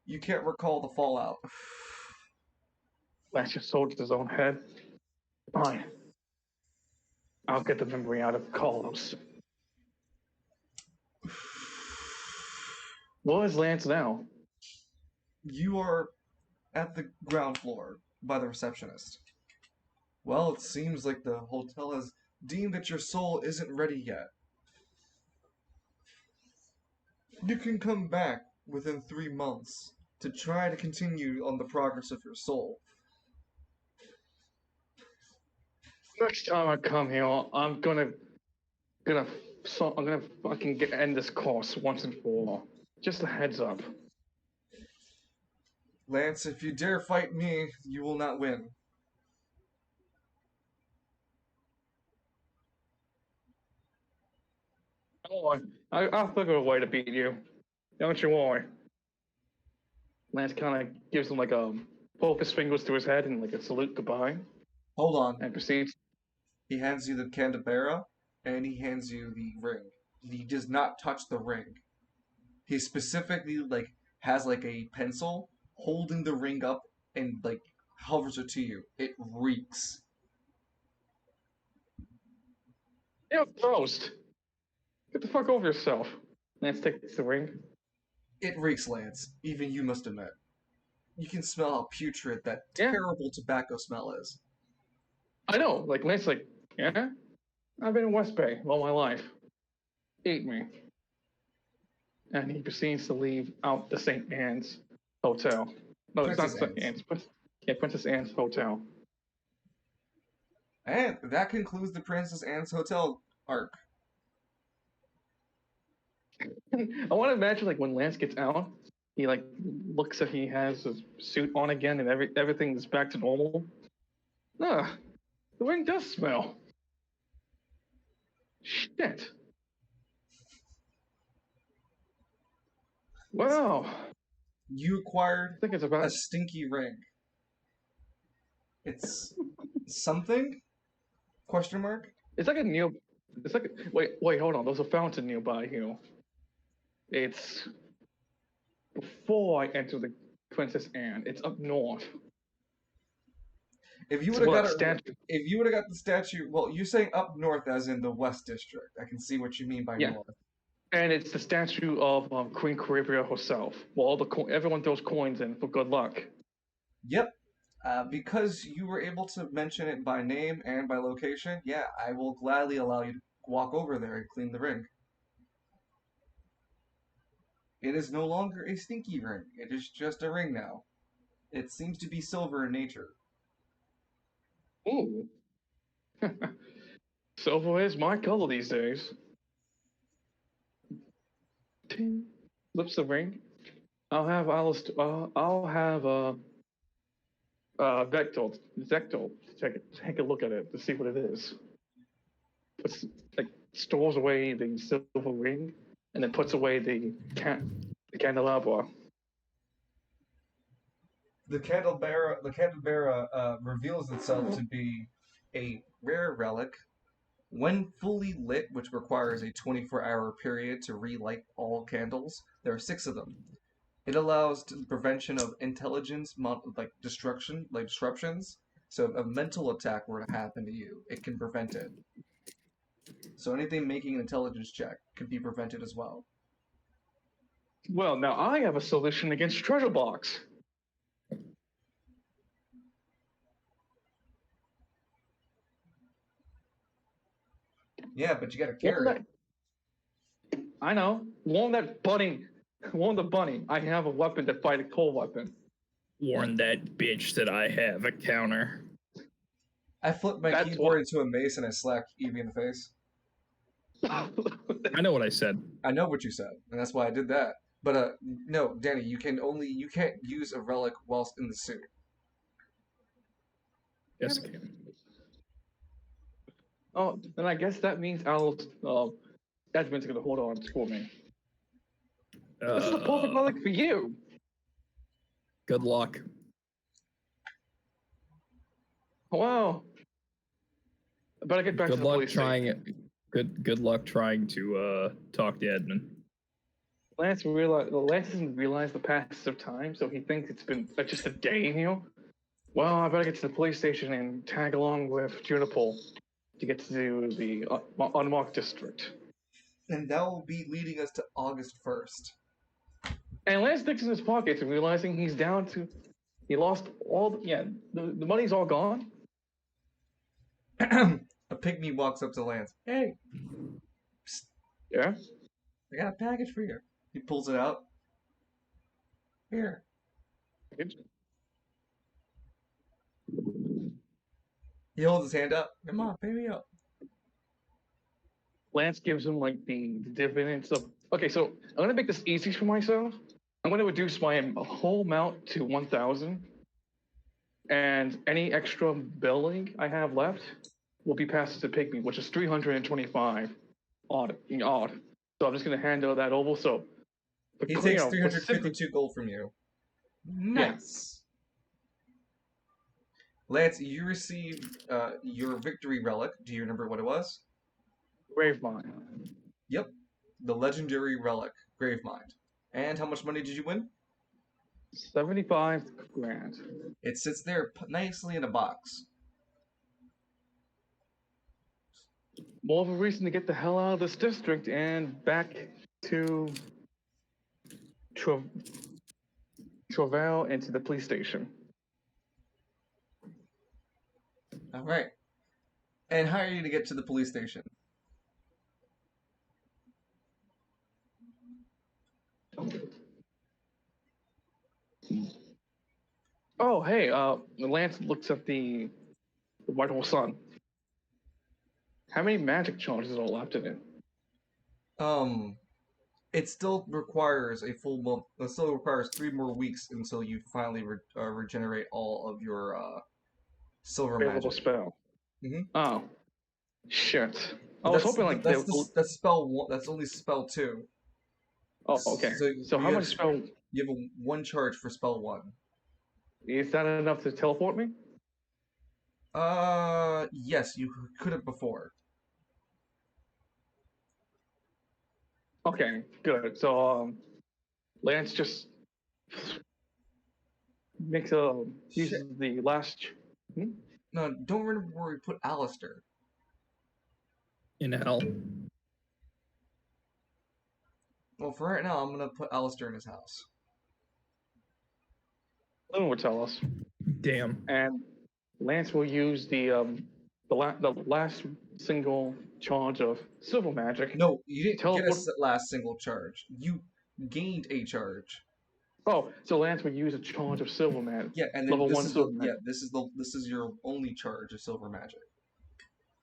You can't recall the fallout. Lance just sold his own head. Fine. I'll get the memory out of Carlos. What is Lance now? You are at the ground floor by the receptionist. Well, it seems like the hotel has deemed that your soul isn't ready yet. You can come back within 3 months to try to continue on the progress of your soul. Next time I come here, I'm gonna fucking end this course once and for all. Just a heads up. Lance, if you dare fight me, you will not win. I'll figure a way to beat you. Don't you worry. Lance kind of gives him like both his fingers to his head and like a salute goodbye, Hold on. and proceeds. He hands you the candelabra, and he hands you the ring. He does not touch the ring. He specifically has a pencil holding the ring up and hovers it to you. It reeks. Yeah, toast. Get the fuck over yourself. Lance takes the ring. It reeks, Lance. Even you must admit. You can smell how putrid that Yeah. terrible tobacco smell is. I know. Like Lance, yeah. I've been in West Bay all my life. Eat me. And he proceeds to leave out the St. Anne's Hotel. No, it's not Princess St. Anne's. Princess Anne's Hotel. And that concludes the Princess Anne's Hotel arc. I want to imagine when Lance gets out, he looks at he has his suit on again and everything is back to normal. The ring does smell. Shit. Well, You acquired I think it's about a stinky ring. It's something? Question mark? It's like a new. It's like wait, hold on. There's a fountain nearby here. It's before I enter the Princess Anne. It's up north. If you It's would have where got that statue. if you would have got the statue, well, you're saying up north as in the West District. I can see what you mean by Yeah. north. And it's the statue of Queen Caribia herself. Well, everyone throws coins in for good luck. Yep. Because you were able to mention it by name and by location, yeah, I will gladly allow you to walk over there and clean the ring. It is no longer a stinky ring. It is just a ring now. It seems to be silver in nature. Ooh. Silver is my color these days. Ting. Flips the ring. I'll have Vector take a look at it to see what it is. It's stores away the silver ring and then puts away the candelabra. The candelabra reveals itself to be a rare relic. When fully lit, which requires a 24-hour period to relight all candles, there are 6 of them. It allows the prevention of intelligence, disruptions. So if a mental attack were to happen to you, it can prevent it. So anything making an intelligence check can be prevented as well. Well, now I have a solution against treasure box. Yeah, but you gotta Warn carry it. that. I know. Warn that bunny. Warn the bunny. I have a weapon to fight a cold weapon. Warn that bitch that I have a counter. I flipped my That's keyboard into a mace and I slapped Evie in the face. I know what I said. I know what you said, and that's why I did that. But no, Danny, you can't use a relic whilst in the suit. Yes, I can. Oh, then I guess that means Al's Edmund's gonna hold on for me. This is a perfect relic for you. Good luck. Wow. I better get back Good to the luck police trying station. it. Good luck trying to talk to Edmund. Lance doesn't realize the passage of time, so he thinks it's been just a day here. Well, I better get to the police station and tag along with Juniper to get to the unmarked district. And that will be leading us to August 1st. And Lance digs in his pockets and realizing he lost all, the money's all gone. A pygmy walks up to Lance. Hey, Yeah? I got a package for you. He pulls it out. Here. He holds his hand up. Come on, pay me up. Lance gives him like the dividends of. Okay, so I'm gonna make this easy for myself. I'm gonna reduce my whole amount to 1,000, and any extra billing I have left will be passed to Pygmy, which is 325 odd. So I'm just gonna hand that over. So He takes 352 gold from you. Nice. Lance, you received your victory relic. Do you remember what it was? Gravemind. Yep. The legendary relic, Gravemind. And how much money did you win? 75 grand. It sits there nicely in a box. More of a reason to get the hell out of this district and back to Travel into the police station. All right. And how are you going to get to the police station? Oh, hey, Lance looks at the White Hole Sun. How many magic charges are left in it? It still requires a full month. It still requires 3 more weeks until you finally regenerate all of your silver Available magic. spell. Mm-hmm. Oh, shit. I But was hoping like that's spell 1. That's only spell 2. Oh, okay. So how much spell? You have 1 charge for spell 1. Is that enough to teleport me? Yes, you could have before. Okay, good. So Lance just makes uses the last. No, don't remember where we put Alistair. In hell. Well, for right now, I'm gonna put Alistair in his house. Lynn will tell us. Damn. And Lance will use the last single charge of silver magic. No, you didn't get a last single charge. You gained a charge. Oh, so Lance would use a charge of silver magic. Yeah, and then level 1 silver magic. Yeah, this is your only charge of silver magic.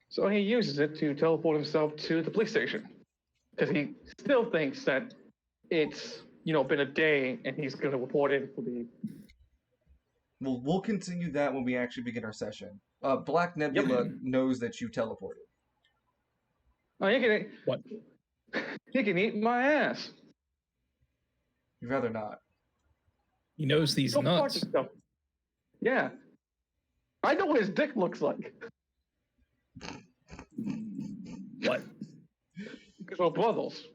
So he uses it to teleport himself to the police station because he still thinks that it's been a day and he's going to report in for the. Well, we'll continue that when we actually begin our session. Black Nebula knows that you teleported. Oh, he can eat my ass. You'd rather not. He knows these nuts. Yeah. I know what his dick looks like. What? Because we're brothers.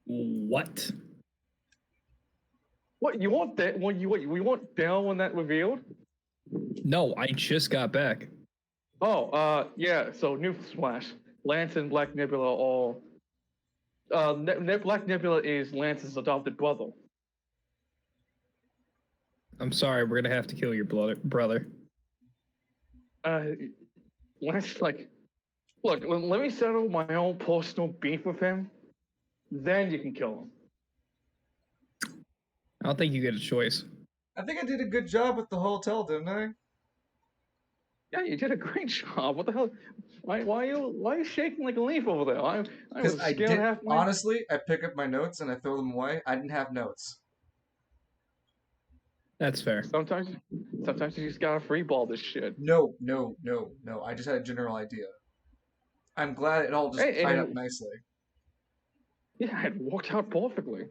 What? What you want that? When you want Dale when that revealed? No, I just got back. Oh, yeah. So newsflash: Lance and Black Nebula are all. Black Nebula is Lance's adopted brother. I'm sorry, we're gonna have to kill your brother. Lance Look, let me settle my own personal beef with him. Then you can kill him. I don't think you get a choice. I think I did a good job with the hotel, didn't I? Yeah, you did a great job. What the hell? Why are you shaking like a leaf over there? I Because was I scared did. halfway. Honestly, I pick up my notes and I throw them away. I didn't have notes. That's fair. Sometimes you just gotta free ball this shit. No. I just had a general idea. I'm glad it all just Hey, tied up nicely. yeah, it worked out perfectly.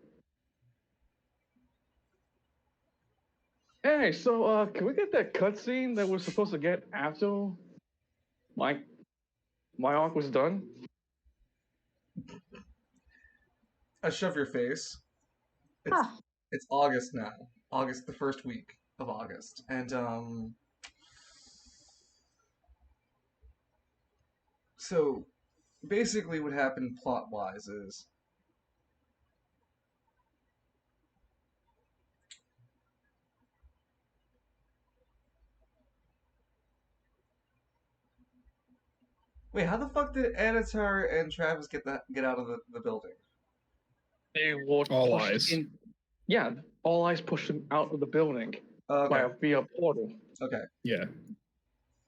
Hey, so can we get that cutscene that we're supposed to get after my my arc was done? Shove your face. It's Ah. it's August now. August, the first week of August, and so basically, what happened plot wise is wait, how the fuck did Anatar and Travis get out of the building? They were All pushed eyes. in. Yeah, all eyes pushed them out of the building Okay, via portal. okay. Yeah.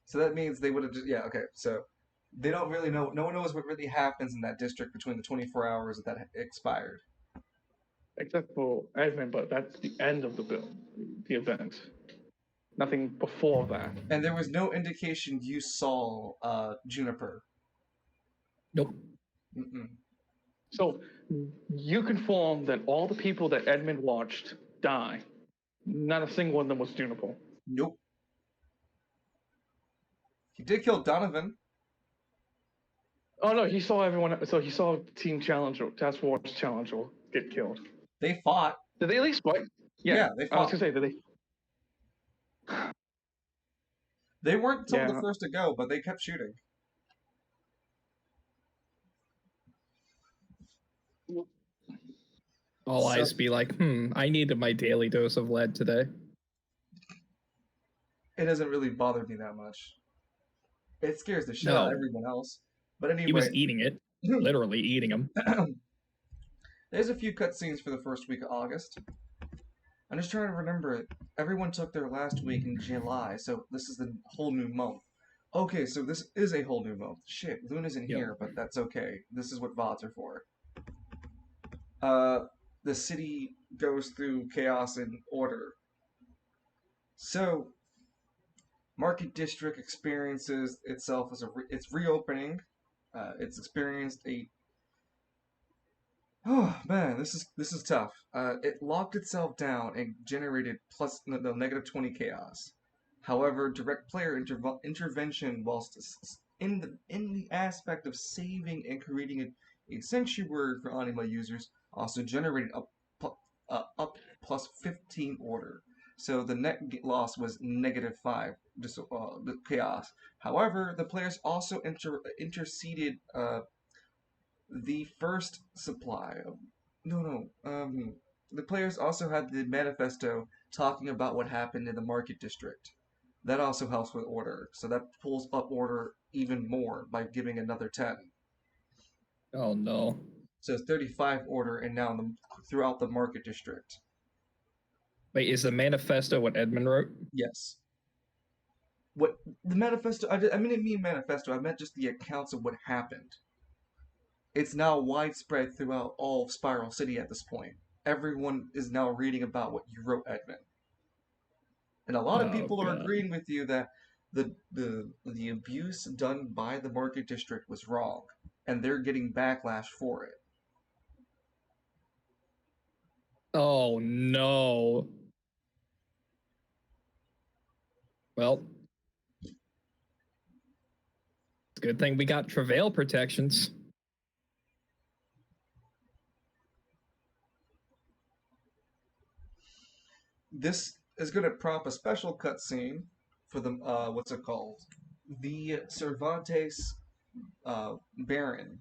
So that means they would have just, yeah, okay. So they don't really know. No one knows what really happens in that district between the 24 hours that expired. Except for Edmund, but that's the end of the event. Nothing before that. And there was no indication you saw Juniper. Nope. Mm-mm. So you confirm that all the people that Edmund watched die. Not a single one of them was Juniper. Nope. He did kill Donovan. Oh no, he saw everyone. So he saw Team Challenger, Task Force Challenger get killed. They fought. Did they at least fight? Yeah, they I was fought. gonna say, did they? They weren't told the Yeah. first to go, but they kept shooting. All So, eyes be like, I needed my daily dose of lead today. it doesn't really bother me that much. It scares the shit out of No. everyone else. But He was anyway, eating it. Literally eating them. there's a few cutscenes for the first week of August. I'm just trying to remember it. Everyone took their last week in July, so this is the whole new month. Okay, so this is a whole new month. Shit, Luna's in Yep. here, but that's okay. This is what VODs are for. The city goes through chaos and order. So, Market District experiences itself as it's reopening. It's experienced a oh man, this is tough. It locked itself down and generated plus no, negative 20 chaos. However, direct player intervention, whilst in the aspect of saving and creating a sanctuary for anima users, also generated up plus 15 order. So the net loss was negative 5 the chaos. However, the players also interceded the first supply of the players also had the manifesto talking about what happened in the market district. That also helps with order, so that pulls up order even more by giving another 10. Oh no. So it's 35 order and now throughout the market district. Wait, is the manifesto what Edmund wrote? Yes. What the manifesto? I didn't mean manifesto. I meant just the accounts of what happened. It's now widespread throughout all of Spiral City at this point. Everyone is now reading about what you wrote, Edmund. And a lot of Oh people are god. agreeing with you that the abuse done by the market district was wrong, and they're getting backlash for it. Oh no. Well, it's a good thing we got travail protections. This is going to prompt a special cutscene for the what's it called? The Cervantes Baron,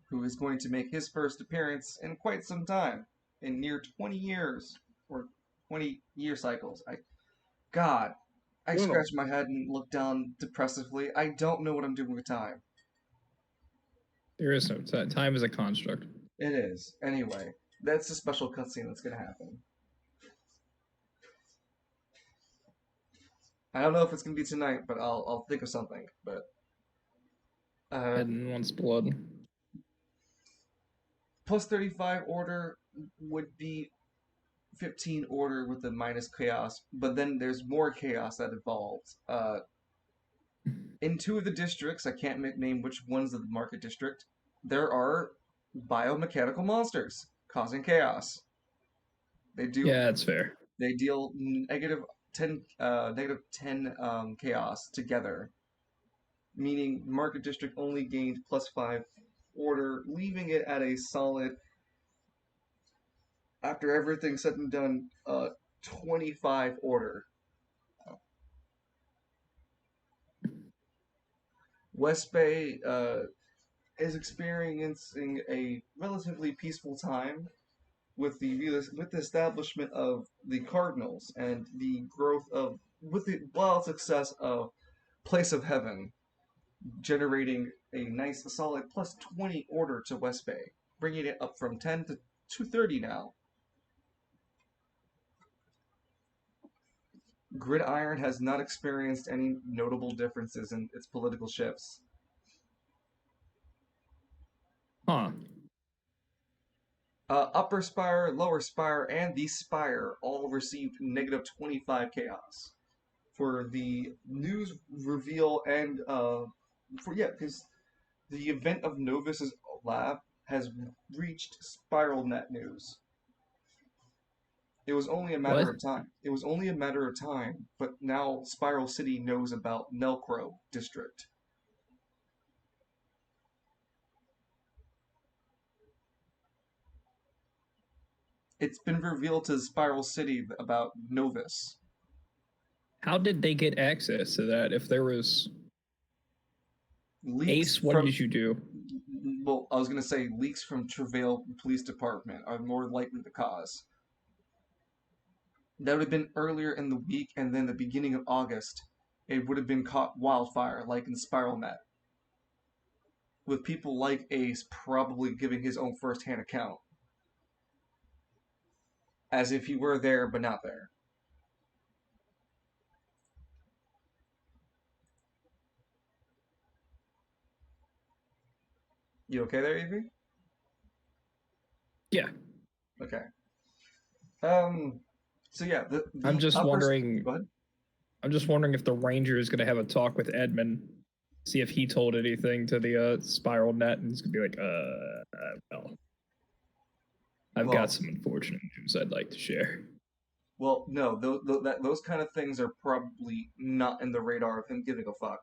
who is going to make his first appearance in quite some time, in near 20 years or 20-year cycles. God, I Uno. scratch my head and look down depressively. I don't know what I'm doing with time. There is no time. Time is a construct. It is. Anyway, that's a special cutscene that's gonna happen. I don't know if it's gonna be tonight, but I'll think of something. But Eden wants blood. plus 35 order would be 15 order with the minus chaos, but then there's more chaos that evolves. In 2 of the districts, I can't name which one's the market district, there are biomechanical monsters causing chaos. They do. Yeah, that's fair. They deal negative 10 chaos together, meaning market district only gained plus 5 order, leaving it at a solid, after everything's said and done, 25 order. West Bay is experiencing a relatively peaceful time with the establishment of the Cardinals and the growth of, with the wild success of Place of Heaven, generating a nice solid plus 20 order to West Bay, bringing it up from 10 to 230 now. Gridiron has not experienced any notable differences in its political shifts. Huh. Upper Spire, Lower Spire, and the Spire all received negative 25 chaos for the news reveal and because the event of Novus's lab has reached Spiral Net news. It was only a matter of time. It was only a matter of time, but now Spiral City knows about Nelcro District. It's been revealed to Spiral City about Novus. How did they get access to that if there was... Leaks Ace, what did you do? Well, I was going to say leaks from Travail Police Department are more likely the cause. That would have been earlier in the week, and then the beginning of August, it would have been caught wildfire, like in Spiral Net. With people like Ace probably giving his own first-hand account. As if he were there, but not there. You okay there, Evie? Yeah. Okay. So yeah, I'm just wondering. Go ahead. I'm just wondering if the Ranger is going to have a talk with Edmund, see if he told anything to the Spiral Net, and he's going to be like, well, I've got some unfortunate news I'd like to share. Well, no, those kind of things are probably not in the radar of him giving a fuck.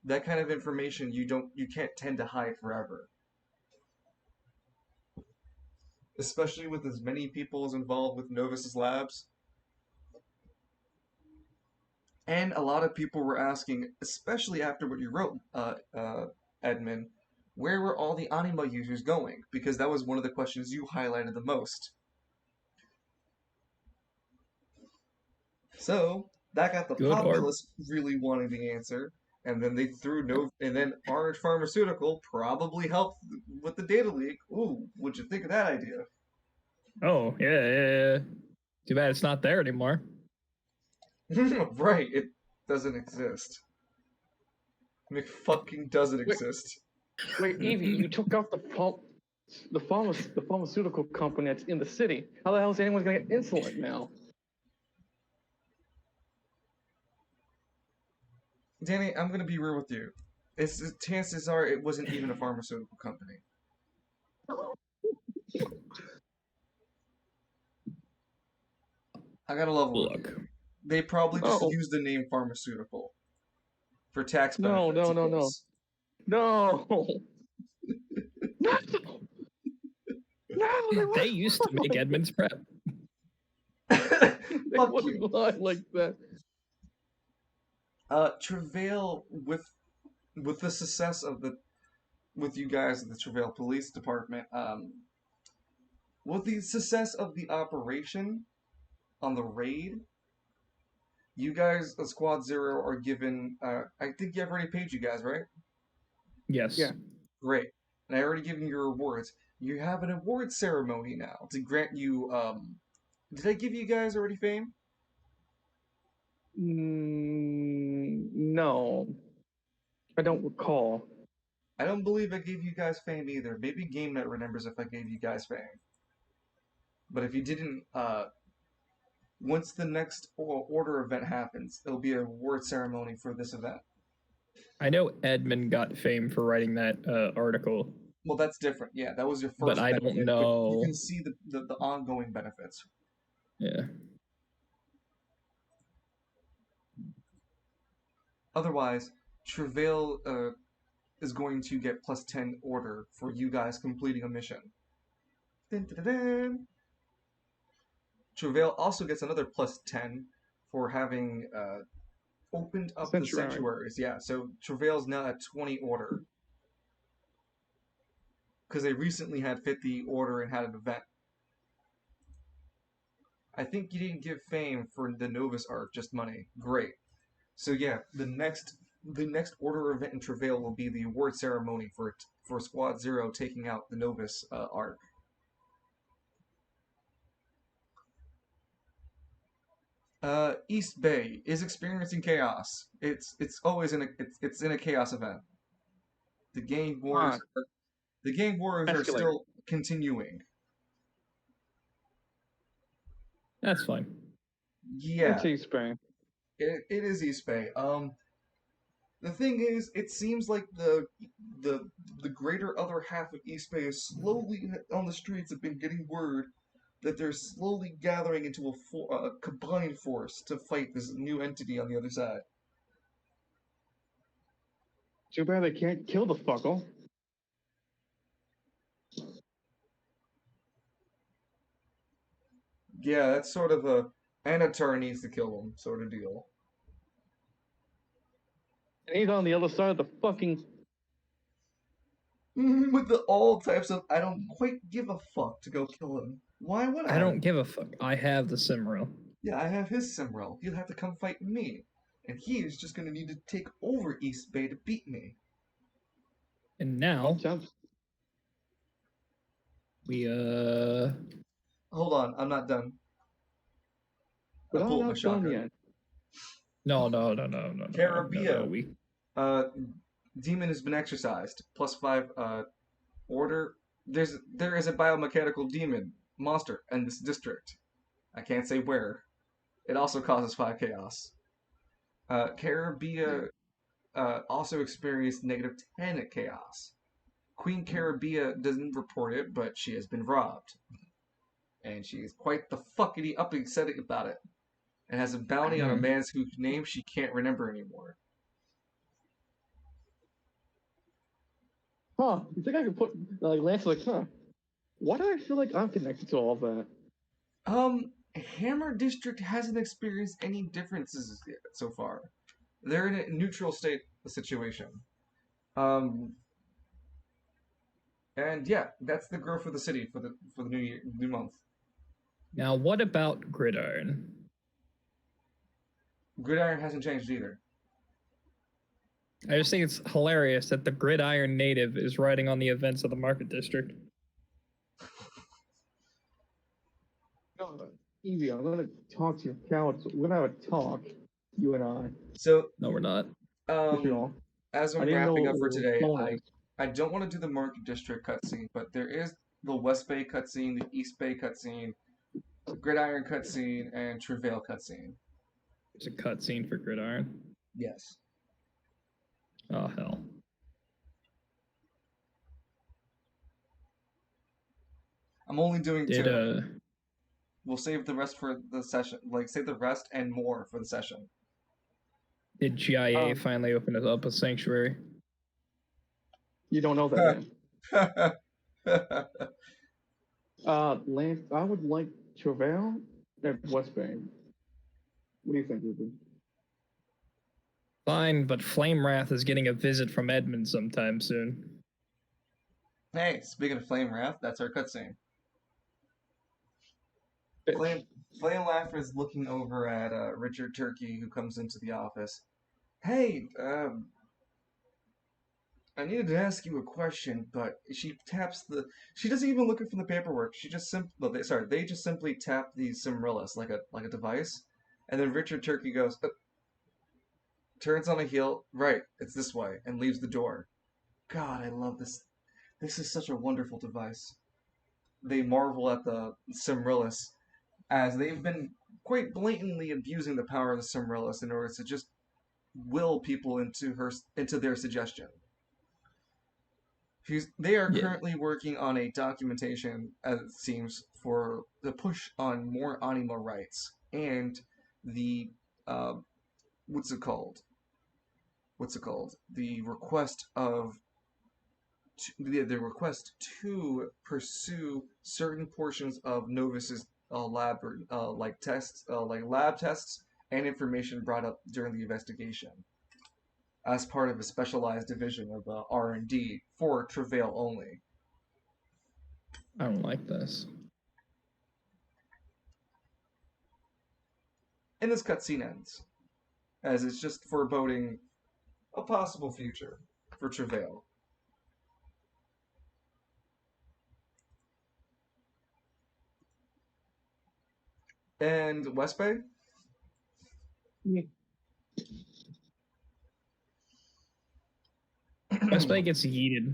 That kind of information you can't tend to hide forever. Especially with as many people as involved with Novus's labs. And a lot of people were asking, especially after what you wrote, Edmund, where were all the Anima users going? Because that was one of the questions you highlighted the most. So, that got the populace really wanting the answer. And then they threw and then Orange Pharmaceutical probably helped with the data leak. Ooh, what'd you think of that idea? Oh, yeah. Too bad it's not there anymore. Right, it doesn't exist. McFucking doesn't exist. Wait, Evie, you took out the pharmaceutical company that's in the city. How the hell is anyone gonna get insulin now? Danny, I'm gonna be real with you. Chances are it wasn't even a pharmaceutical company. I gotta level with you. They probably just used the name pharmaceutical for tax benefits. No. They used to make Edmund's Prep. They wouldn't lie like that. Travail, with the success of with you guys at the Travail Police Department, with the success of the operation on the raid, you guys, Squad Zero, are given, I think I've already paid you guys, right? Yes. Yeah. Great. And I already given you your rewards. You have an award ceremony now to grant you. Did I give you guys already fame? No, I don't recall. I don't believe I gave you guys fame either. Maybe GameNet remembers if I gave you guys fame. But if you didn't, once the next order event happens, it'll be a award ceremony for this event. I know Edmund got fame for writing that article, Well, that's different. Yeah, that was your but first I don't benefit, but you know. can see the ongoing benefits. Yeah. Otherwise, Travail is going to get plus 10 order for you guys completing a mission. Dun, dun, dun, dun. Travail also gets another plus 10 for having opened up the Sanctuary. sanctuaries. Yeah, so Travail's now at 20 order. Because they recently had 50 order and had an event. I think you didn't give fame for the Novus arc, just money. Great. So yeah, the next order event in Travail will be the award ceremony for Squad Zero taking out the Novus arc. East Bay is experiencing chaos. It's always it's in a chaos event. The gang wars are Escalate. still continuing. That's fine. Yeah, It's East Bay. it is East Bay. The thing is, it seems like the the greater other half of East Bay is slowly on the streets have been getting word that they're slowly gathering into a combined force to fight this new entity on the other side. Too bad they can't kill the fuckle. Yeah, that's sort of a Anatar needs to kill him sort of deal. And he's on the other side of the fucking. With the all types of I don't quite give a fuck to go kill him. Why would I? I don't give a fuck. I have the Simril. Yeah, I have his Simrel. He'll have to come fight me. And he is just gonna need to take over East Bay to beat me. And now Jumps. we Hold on, I'm not done. But I I'm pulled my not done shotgun. yet. no. Caribbean. Demon has been exercised. Plus 5 order. There is a biomechanical demon monster in this district. I can't say where. It also causes 5 chaos. Caribbean also experienced negative 10 at chaos. Queen Caribbean doesn't report it, but she has been robbed. And she is quite the fuckity upset about it. And has a bounty on a man's whose name she can't remember anymore. Huh. You think I could put like Lance like, huh? Why do I feel like I'm connected to all that? Hammer District hasn't experienced any differences yet so far. They're in a neutral state situation. And yeah, that's the growth of the city for the new month. now what about Gridiron? Gridiron hasn't changed either. I just think it's hilarious that the Gridiron native is writing on the events of the Market District. Evie, I'm gonna talk to your council. We're gonna have a talk, you and I. So No, we're not. as I I'm didn't wrapping know up for it was today, bonus. I don't want to do the Market District cutscene, but there is the West Bay cutscene, the East Bay cutscene, the Gridiron cutscene, and Travail cutscene. There's a cutscene for Gridiron. Yes. Oh hell. I'm only doing Did 2. We'll save the rest for the session. Like, save the rest and more for the session. did GIA finally open up a sanctuary? You don't know that yet. Lance, I would like Travail at West Bay. What do you think, Ruben? Fine, but Flame Wrath is getting a visit from Edmund sometime soon. Hey, speaking of Flame Wrath, that's our cutscene. Flame Wrath is looking over at Richard Turkey, who comes into the office. Hey, I needed to ask you a question, but she taps the. She doesn't even look for the paperwork. She just they just simply tap the Cimrillus like a device, and then Richard Turkey goes, turns on a heel, right, it's this way, and leaves the door. God, I love this. This is such a wonderful device. They marvel at the Cimrillus as they've been quite blatantly abusing the power of the Cimrillus in order to just will people into their suggestion. They are Yeah. currently working on a documentation, as it seems, for the push on more anima rights and the uh, what's it called? What's it called? The request to pursue certain portions of Novus's lab, like tests, like lab tests and information brought up during the investigation, as part of a specialized division of R&D for Travail only. I don't like this. And this cutscene ends, as it's just foreboding a possible future for Travail. And West Bay? Yeah. West Bay gets yeeted.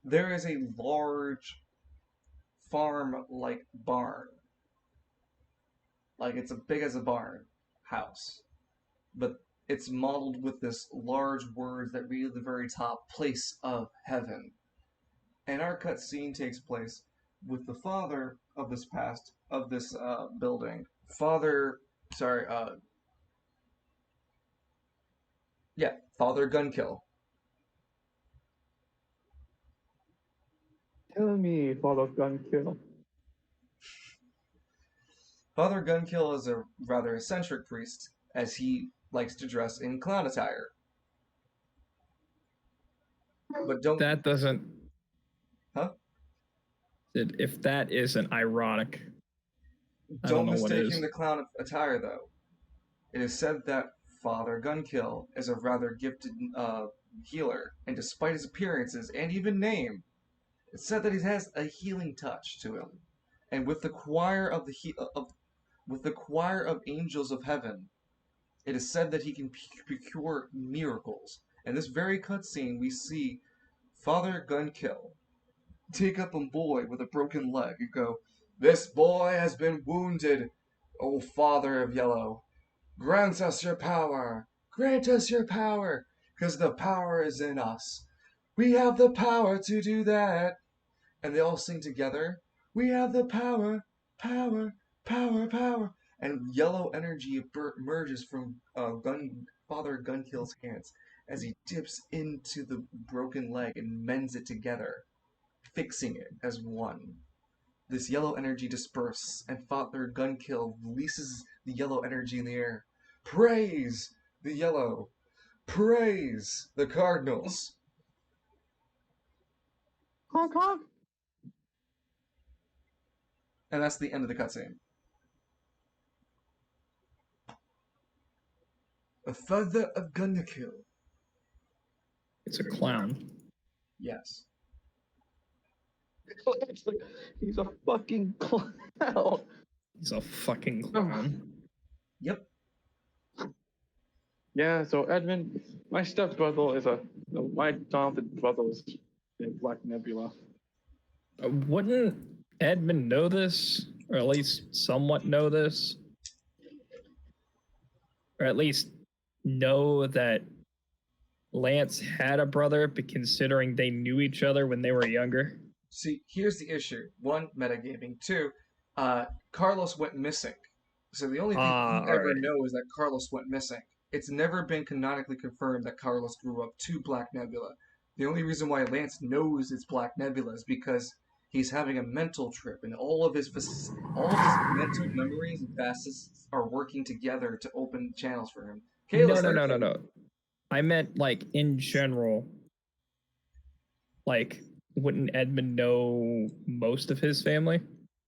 There is a large farm-like barn. Like, it's as big as a barn house. But it's modeled with this large words that read at the very top, place of heaven. And our cutscene takes place with the father of this building. Father, sorry, Father Gunkill. Tell me, Father Gunkill. Father Gunkill is a rather eccentric priest, as he likes to dress in clown attire. But That doesn't. Huh? If that isn't ironic, I Don't don't know what mistake is. him the clown attire, though. It is said that Father Gunkill is a rather gifted healer, and despite his appearances and even name, it's said that he has a healing touch to him. And with the choir of angels of heaven, it is said that he can procure miracles. In this very cutscene, we see Father Gunkill take up a boy with a broken leg and go, "This boy has been wounded, O Father of Yellow. Grant us your power! Grant us your power! Because the power is in us. We have the power to do that." And they all sing together, "We have the power, power, power, power." And yellow energy emerges from Father Gunkill's hands as he dips into the broken leg and mends it together, fixing it as one. This yellow energy disperses, and Father Gunkill releases the yellow energy in the air. Praise the yellow! Praise the Cardinals! Honk honk. And that's the end of the cutscene. A Father of Gunkill. It's a clown. Yes. It's like, he's a fucking clown. He's a fucking clown. Yep. Yeah, so Edmund, my stepbrother is my adopted brother is in Black Nebula. Wouldn't Edmund know this? Or at least somewhat know this? Or at least know that Lance had a brother, but considering they knew each other when they were younger? See, here's the issue. One, metagaming. Two, Carlos went missing. So the only thing we ever Alright. know is that Carlos went missing. It's never been canonically confirmed that Carlos grew up to Black Nebula. The only reason why Lance knows it's Black Nebula is because he's having a mental trip, and all of his mental memories and facets are working together to open channels for him. No. I meant, like, in general. Like, wouldn't Edmund know most of his family?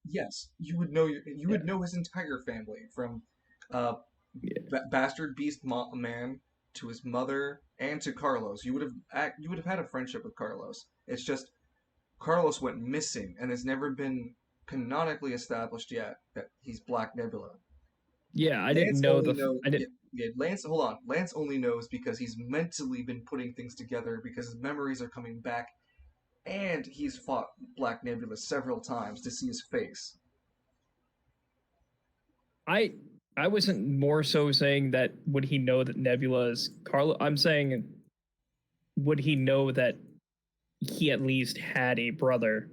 Yes, you would know his entire family from Yeah. Bastard Beast Man to his mother, and to Carlos. You would have had a friendship with Carlos. It's just Carlos went missing, and it's never been canonically established yet that he's Black Nebula. Yeah, I didn't Lance know only the. knows. I didn't. Yeah, Lance, hold on. Lance only knows because he's mentally been putting things together because his memories are coming back, and he's fought Black Nebula several times to see his face. I wasn't more so saying that would he know that Nebula is Carlo. I'm saying would he know that he at least had a brother.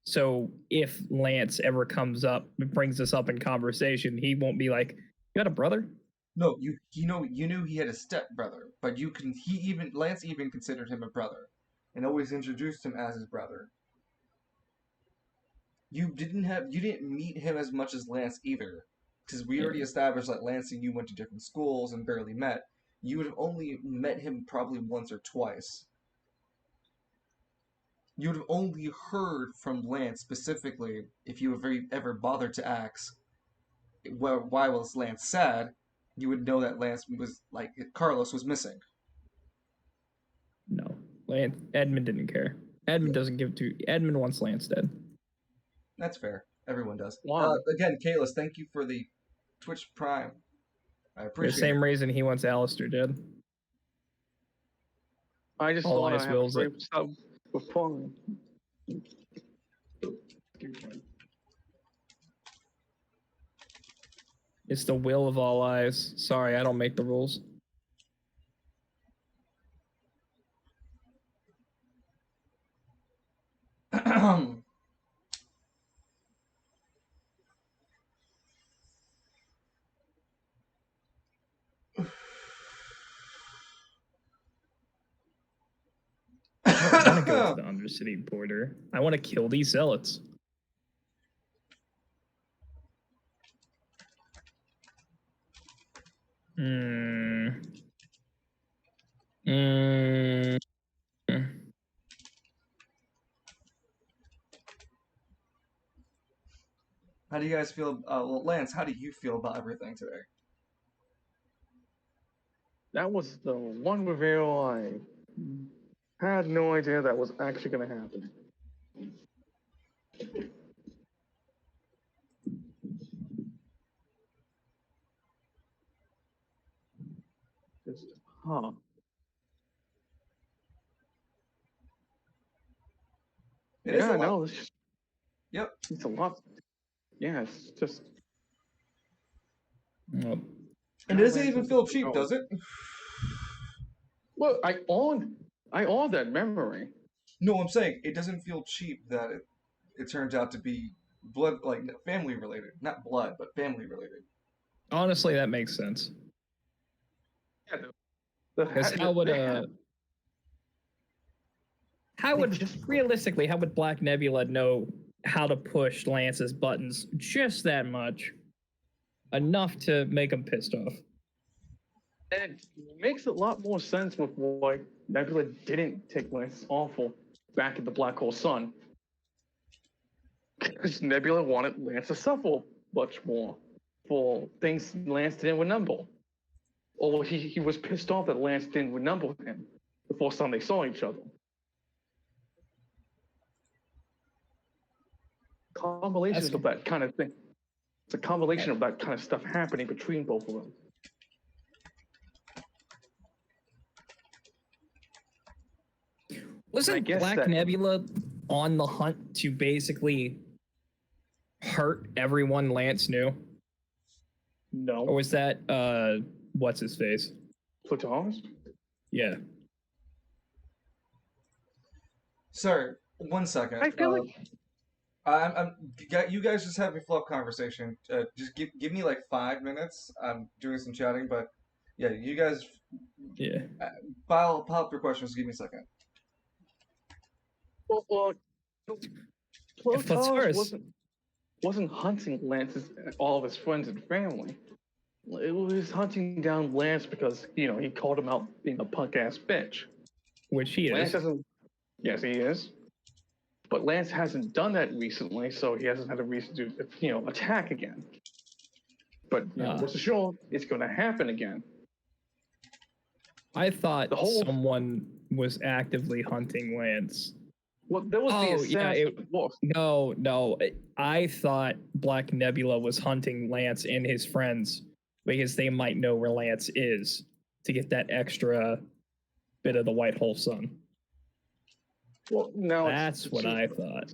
So if Lance ever comes up, brings this up in conversation, he won't be like, "You got a brother?" No, you knew he had a step brother, but Lance even considered him a brother, and always introduced him as his brother. You didn't meet him as much as Lance either, because we already established that Lance and you went to different schools and barely met. You would have only met him probably once or twice. You would have only heard from Lance specifically if you ever bothered to ask, why was Lance sad? You would know that Lance was like Carlos was missing. No, Edmund didn't care. Edmund doesn't give to. Edmund wants Lance dead. That's fair. Everyone does. Wow. Again, Kalis, thank you for the Twitch Prime. I For the appreciate same it. reason he wants Alistair dead. I just All thought I eyes have wills to it. stop before. It's the will of all eyes. Sorry, I don't make the rules. I don't want to go to the Undercity border. I want to kill these zealots. How do you guys feel? Well, Lance, how do you feel about everything today? That was the one reveal I had no idea that was actually going to happen. Just, huh. It is a lot. No, it's just, Yep. it's a lot. Yeah, it's just. Well, And it doesn't even feel cheap, does it? Look, I own that memory. No, I'm saying it doesn't feel cheap that it turns out to be family related, not blood, but family related. honestly, that makes sense. Yeah, Because how would realistically, how would Black Nebula know how to push Lance's buttons just that much? Enough to make him pissed off. And it makes a lot more sense with why Nebula didn't take Lance awful back at the Black Hole Sun. Because Nebula wanted Lance to suffer much more for things Lance didn't remember. Or he was pissed off that Lance didn't remember him the first time they saw each other. Combinations of that kind of thing. It's a combination of that kind of stuff happening between both of them. Wasn't Black Nebula on the hunt to basically hurt everyone Lance knew? No. Or was that what's his face? Platonis? Yeah. Sir, 1 second. I feel like you guys just have a flow conversation. Just give me like 5 minutes. I'm doing some chatting, but yeah, you guys. Yeah. Pile up your questions. Give me a second. Well, Platonis wasn't hunting Lance's all of his friends and family. It was hunting down Lance because he called him out being a punk ass bitch. Which he Lance is. doesn't. Yes, he is. But Lance hasn't done that recently, so he hasn't had a reason to, attack again. But for sure, it's going to happen again. I thought The whole someone was actively hunting Lance. well, there was the Oh, yeah, assassin. No. I thought Black Nebula was hunting Lance and his friends because they might know where Lance is to get that extra bit of the White Hole Sun. Well, no, That's what I thought.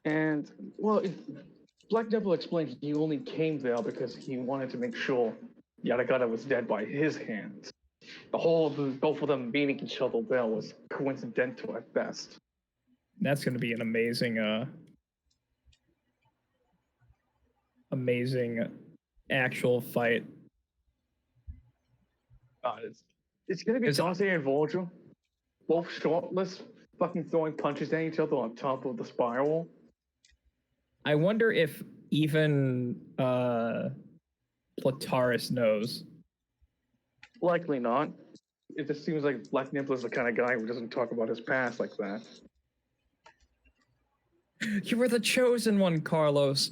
And well, Black Devil explained he only came there because he wanted to make sure Yadagata was dead by his hands. Both of them beating each other there was coincidental at best. That's going to be an amazing actual fight. It's gonna be Dante and Volger, both shortless, fucking throwing punches at each other on top of the spiral. I wonder if even Plataris knows. Likely not. It just seems like Black Nimbler's the kind of guy who doesn't talk about his past like that. You were the chosen one, Carlos.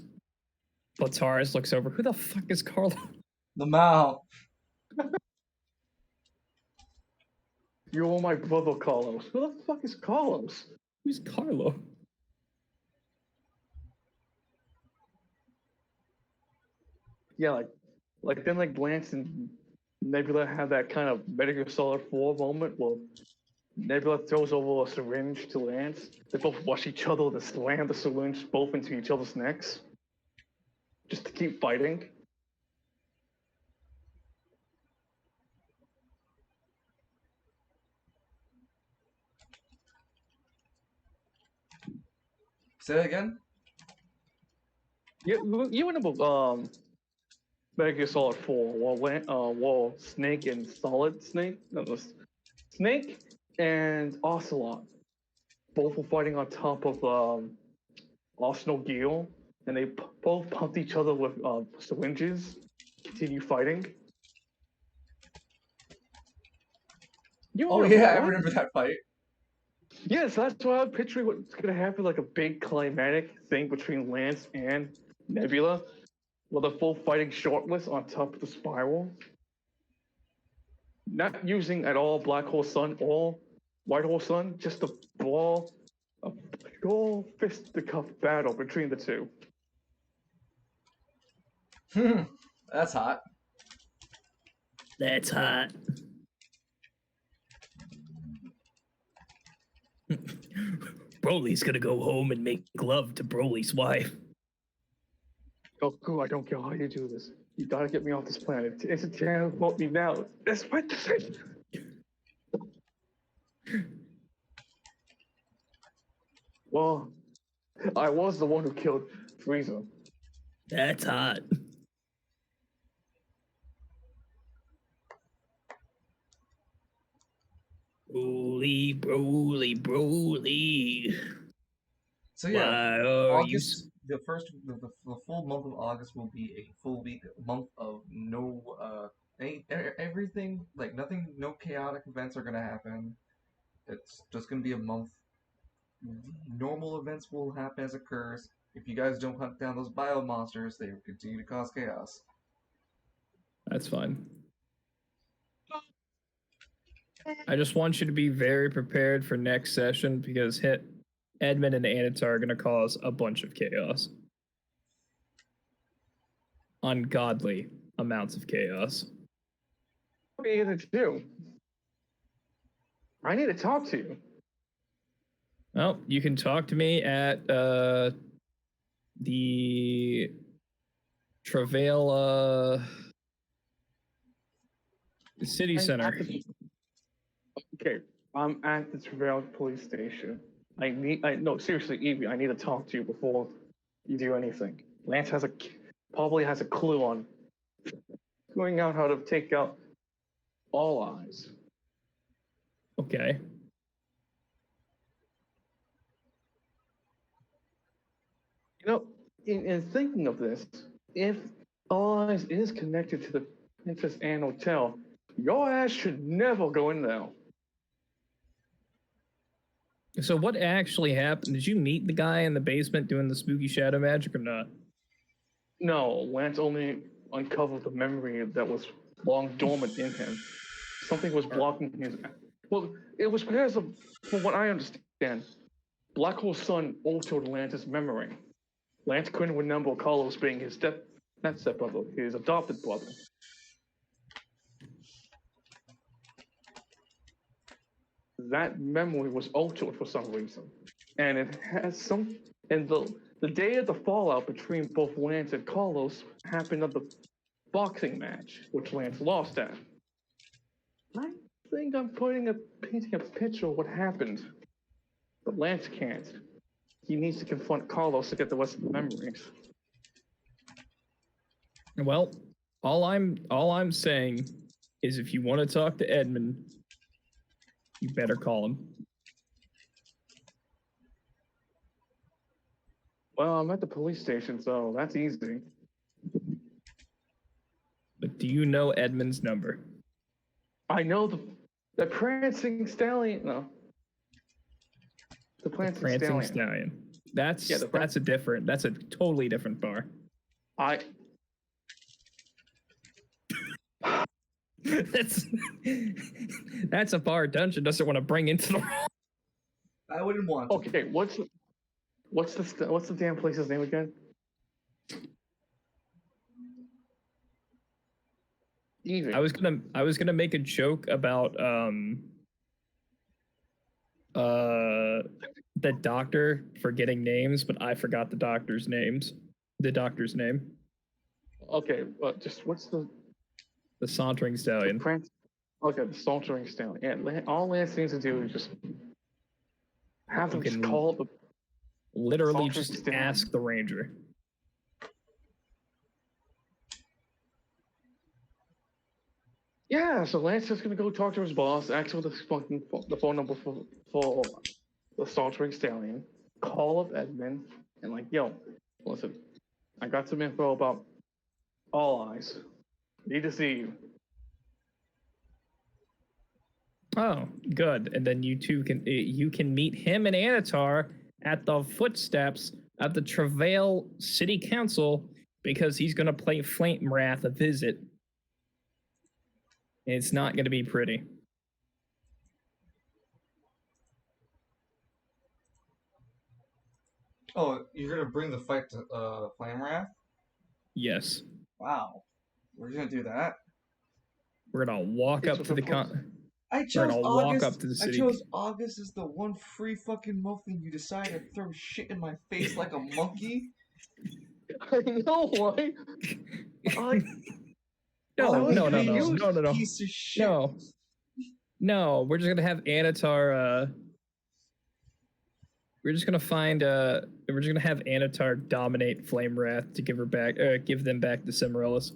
Plataris looks over. Who the fuck is Carlos? The mouth. You're my brother, Carlos. Who the fuck is Carlos? Who's Carlo? Yeah, like then like Lance and Nebula have that kind of Metal Gear Solid 4 moment where Nebula throws over a syringe to Lance. They both rush each other to slam the syringe both into each other's necks. Just to keep fighting. Say that again? You remember Metal Gear Solid 4 while Snake and Solid Snake? No, it was Snake and Ocelot both were fighting on top of Arsenal Gear, and they both pumped each other with syringes. Continue fighting. Oh yeah, I remember that fight. Yes, that's why I'm picturing what's gonna happen, like a big climatic thing between Lance and Nebula, where they're both fighting shortless on top of the spiral. Not using at all Black Hole Sun or White Hole Sun, just a brawl, a full fisticuff battle between the two. That's hot. That's hot. Broly's gonna go home and make love to Broly's wife. Goku, I don't care how you do this. You gotta get me off this planet. It's a channel, vote me now. That's my decision. Well, I was the one who killed Frieza. That's hot. Broly. So yeah, Why are August. The full month of August will be a full month of no everything, like nothing, no chaotic events are gonna happen. It's just gonna be a month. Normal events will happen as occurs. If you guys don't hunt down those bio monsters, they will continue to cause chaos. That's fine. I just want you to be very prepared for next session because Edmund and Anatar are going to cause a bunch of chaos. Ungodly amounts of chaos. What are you gonna do? I need to talk to you. Well, you can talk to me at the Travail City Center. Okay, I'm at the Travail police station. No, seriously, Evie, I need to talk to you before you do anything. Lance probably has a clue on figuring out how to take out All Eyes. Okay. You know, in thinking of this, if All Eyes is connected to the Princess Anne Hotel, your ass should never go in there. So what actually happened? Did you meet the guy in the basement doing the spooky shadow magic or not? No, Lance only uncovered the memory that was long dormant in him. Something was blocking his. Well, it was because of, from what I understand, Black Hole's son altered Lance's memory. Lance couldn't remember Carlos being his not stepbrother, his adopted brother. That memory was altered for some reason, and it has some. And the day of the fallout between both Lance and Carlos happened at the boxing match, which Lance lost at. I think I'm painting a picture of what happened, but Lance can't. He needs to confront Carlos to get the rest of the memories. Well, all I'm saying is if you want to talk to Edmund, you better call him. Well, I'm at the police station, so that's easy. But do you know Edmund's number? I know the prancing stallion. No, the prancing stallion. That's a totally different bar. That's a bar Dungeon doesn't want to bring into the. I wouldn't want to. Okay, what's the damn place's name again? Even. I was gonna make a joke about the doctor forgetting names, but I forgot the doctor's name. Okay, just what's the sauntering stallion. Okay, the sauntering stallion. Yeah, all Lance needs to do is just have them just call the. Literally, just ask the ranger. Yeah, so Lance is gonna go talk to his boss, ask for the phone number for the sauntering stallion, call up Edmund, and like, yo, listen, I got some info about All Eyes. Need to see you. Oh, good. And then you two can meet him and Anatar at the footsteps of the Travail City Council because he's gonna play Flame Wrath a visit. And it's not gonna be pretty. Oh, you're gonna bring the fight to Flame Wrath? Yes. Wow. We're gonna do that. We're gonna walk up to the I chose August. Walk up to the city. I chose August as the one free fucking month and you decided to throw shit in my face like a monkey. I know, right? No. Piece of shit. No, we're just gonna have Anatar. We're just gonna have Anatar dominate Flame Wrath to give them back to Cimarellas.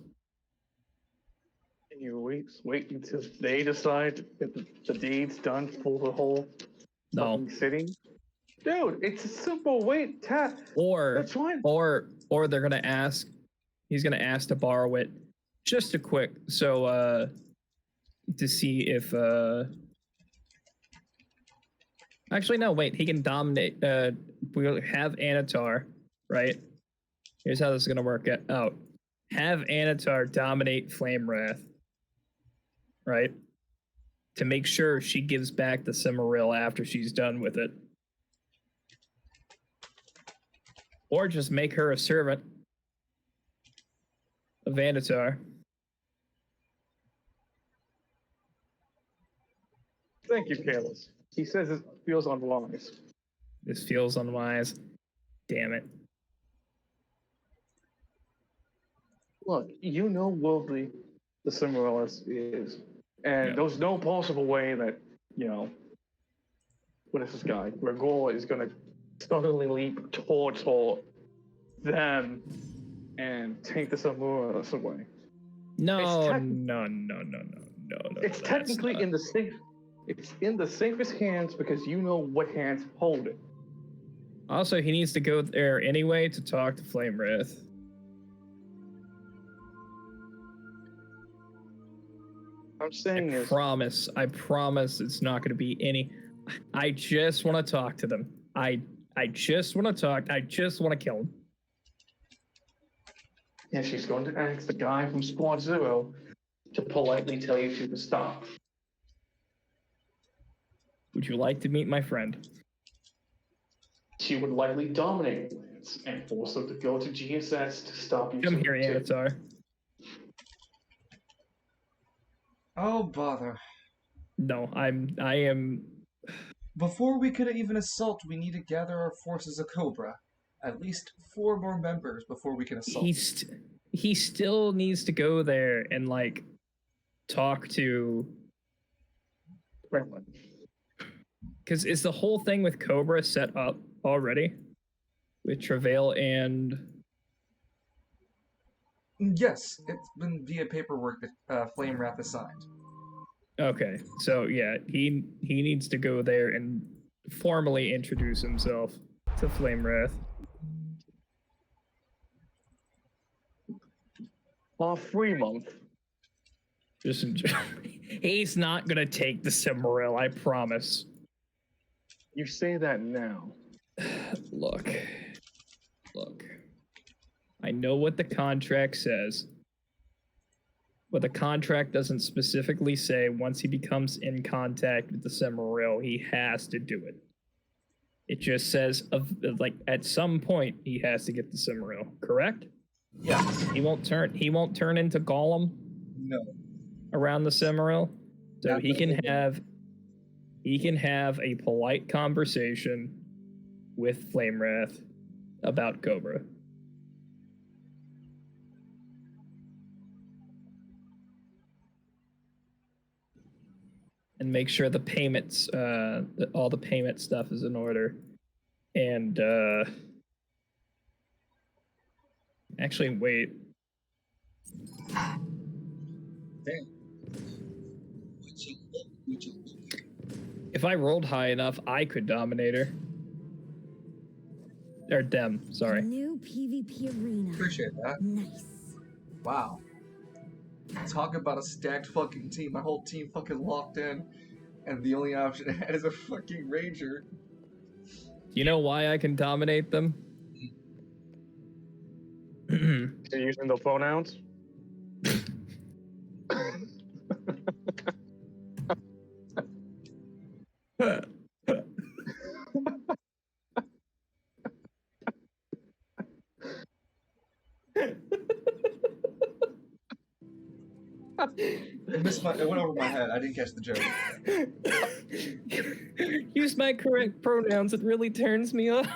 And you wait until they decide to get the deed's done for the whole city. Dude, it's a simple tap. That's fine. Or they're gonna ask. He's gonna ask to borrow it, just a quick, to see if. Actually, no. Wait, he can dominate. We'll have Anatar, right? Here's how this is gonna work out. Have Anatar dominate Flame Wrath, right? To make sure she gives back the Cimmeril after she's done with it. Or just make her a servant of Anatar. Thank you, Kalis. He says it feels unwise. This feels unwise. Damn it. Look, you know worldly the Cimmerellas is. And there's no possible way that, what is this guy? Gregor is going to suddenly leap towards them and take the Cimmerellas away. No. It's technically in the safe. It's in the safest hands because you know what hands hold it. Also, he needs to go there anyway to talk to Flame Wrath. I'm saying I promise it's not going to be any. I just want to talk to them. I just want to talk. I just want to kill them. And she's going to ask the guy from Squad Zero to politely tell you two to stop. Would you like to meet my friend? She would likely dominate Lance and force him to go to GSS to stop you Come two. here, Avatar. Oh, bother. No, I am. Before we could even assault, we need to gather our forces of Cobra. At least 4 more members before we can assault. He still needs to go there and like talk to. Because is the whole thing with Cobra set up already? With Travail and... Yes, it's been via paperwork that Flame Wrath is signed. Okay, so yeah, he needs to go there and formally introduce himself to Flame Wrath. Free month. Just enjoy. He's not gonna take the Cimmeril, I promise. You say that now. Look. I know what the contract says. But the contract doesn't specifically say once he becomes in contact with the Cimmeril, he has to do it. It just says like at some point he has to get the Cimmeril, correct? Yes. He won't turn into Gollum? No. Around the Cimmeril? So Not he can have a polite conversation with Flame Wrath about Cobra. And make sure the payments, all the payment stuff is in order. And, actually, wait. If I rolled high enough, I could dominate her. Or them, sorry. New PvP arena. Appreciate that. Nice. Wow. Talk about a stacked fucking team. My whole team fucking locked in, and the only option I had is a fucking ranger. You know why I can dominate them? You're using the pronouns? It went over my head. I didn't catch the joke. Use my correct pronouns. It really turns me off.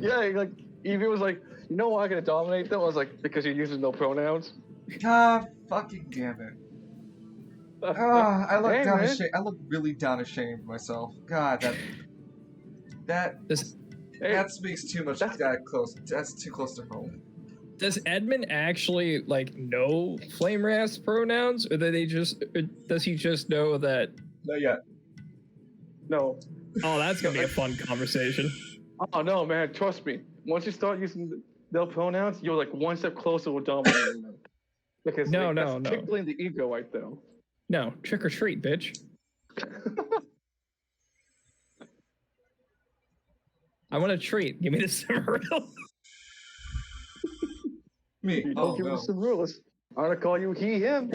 Yeah, like Evie was like, you know why I can dominate them? I was like, because you're using no pronouns. Ah, fucking damn it. I look Dang, down man. ashamed. I look really down ashamed of myself. God, that speaks too much. That close. That's too close to home. Does Edmund actually like know Flame Wrath's pronouns, or does he just know that? Not yet. No. Oh, that's gonna be a fun conversation. Oh no, man, trust me. Once you start using their pronouns, you're like one step closer with dominating them. Because that's tickling the ego right there. No, trick or treat, bitch. I want a treat. Give me the Cimmeril. Me. You Oh, don't give no. me some rules. I'm gonna call you he, him.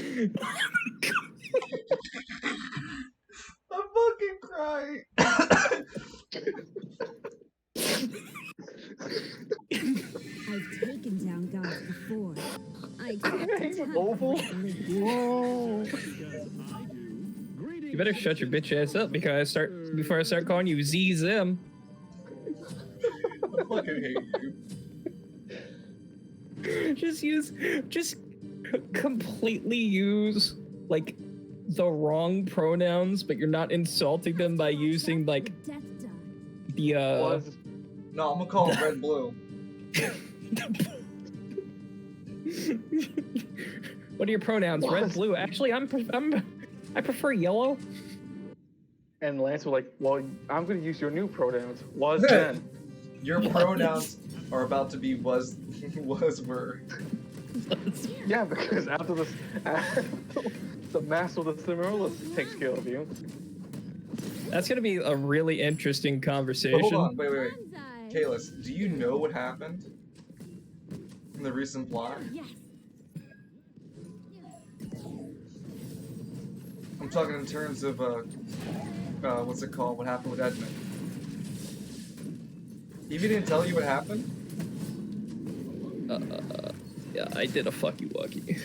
I'm fucking crying. I've taken down gods before. I expect a Oval? Whoa. You better shut your bitch ass up before I start calling you Z-Zim. I fucking hate you. Just completely use like the wrong pronouns, but you're not insulting them by using like the No, I'm gonna call him Red Blue. What are your pronouns? Red, blue. Actually, I prefer yellow. And Lance was like, well, I'm gonna use your new pronouns. Was then. Your pronouns are about to be was were. Yeah, because after this, the master of the Cimmeril takes care of you. That's gonna be a really interesting conversation. But hold on, wait. Kalis, do you know what happened? the recent plot? Yes. I'm talking in terms of what's it called? What happened with Edmund? Evie didn't tell you what happened? Yeah, I did a fuck you, Lucky.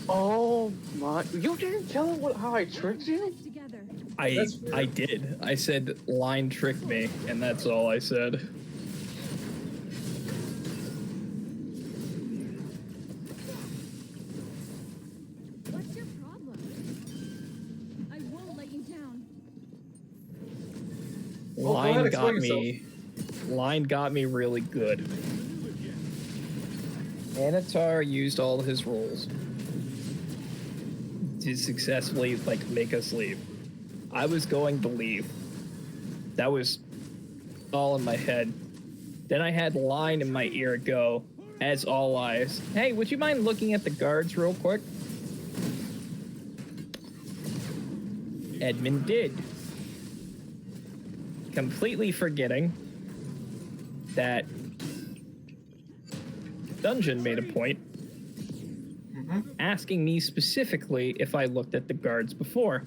Oh my! You didn't tell him how I tricked you? Together. I did. I said line tricked me, and that's all I said. What's your problem? I won't let you down. Well, go ahead, explain Line got me really good. Anatar used all his rolls to successfully make us leave. I was going to leave. That was all in my head. Then I had Line in my ear go, as all eyes. Hey, would you mind looking at the guards real quick? Edmund did. Completely forgetting that Dungeon made a point asking me specifically if I looked at the guards before.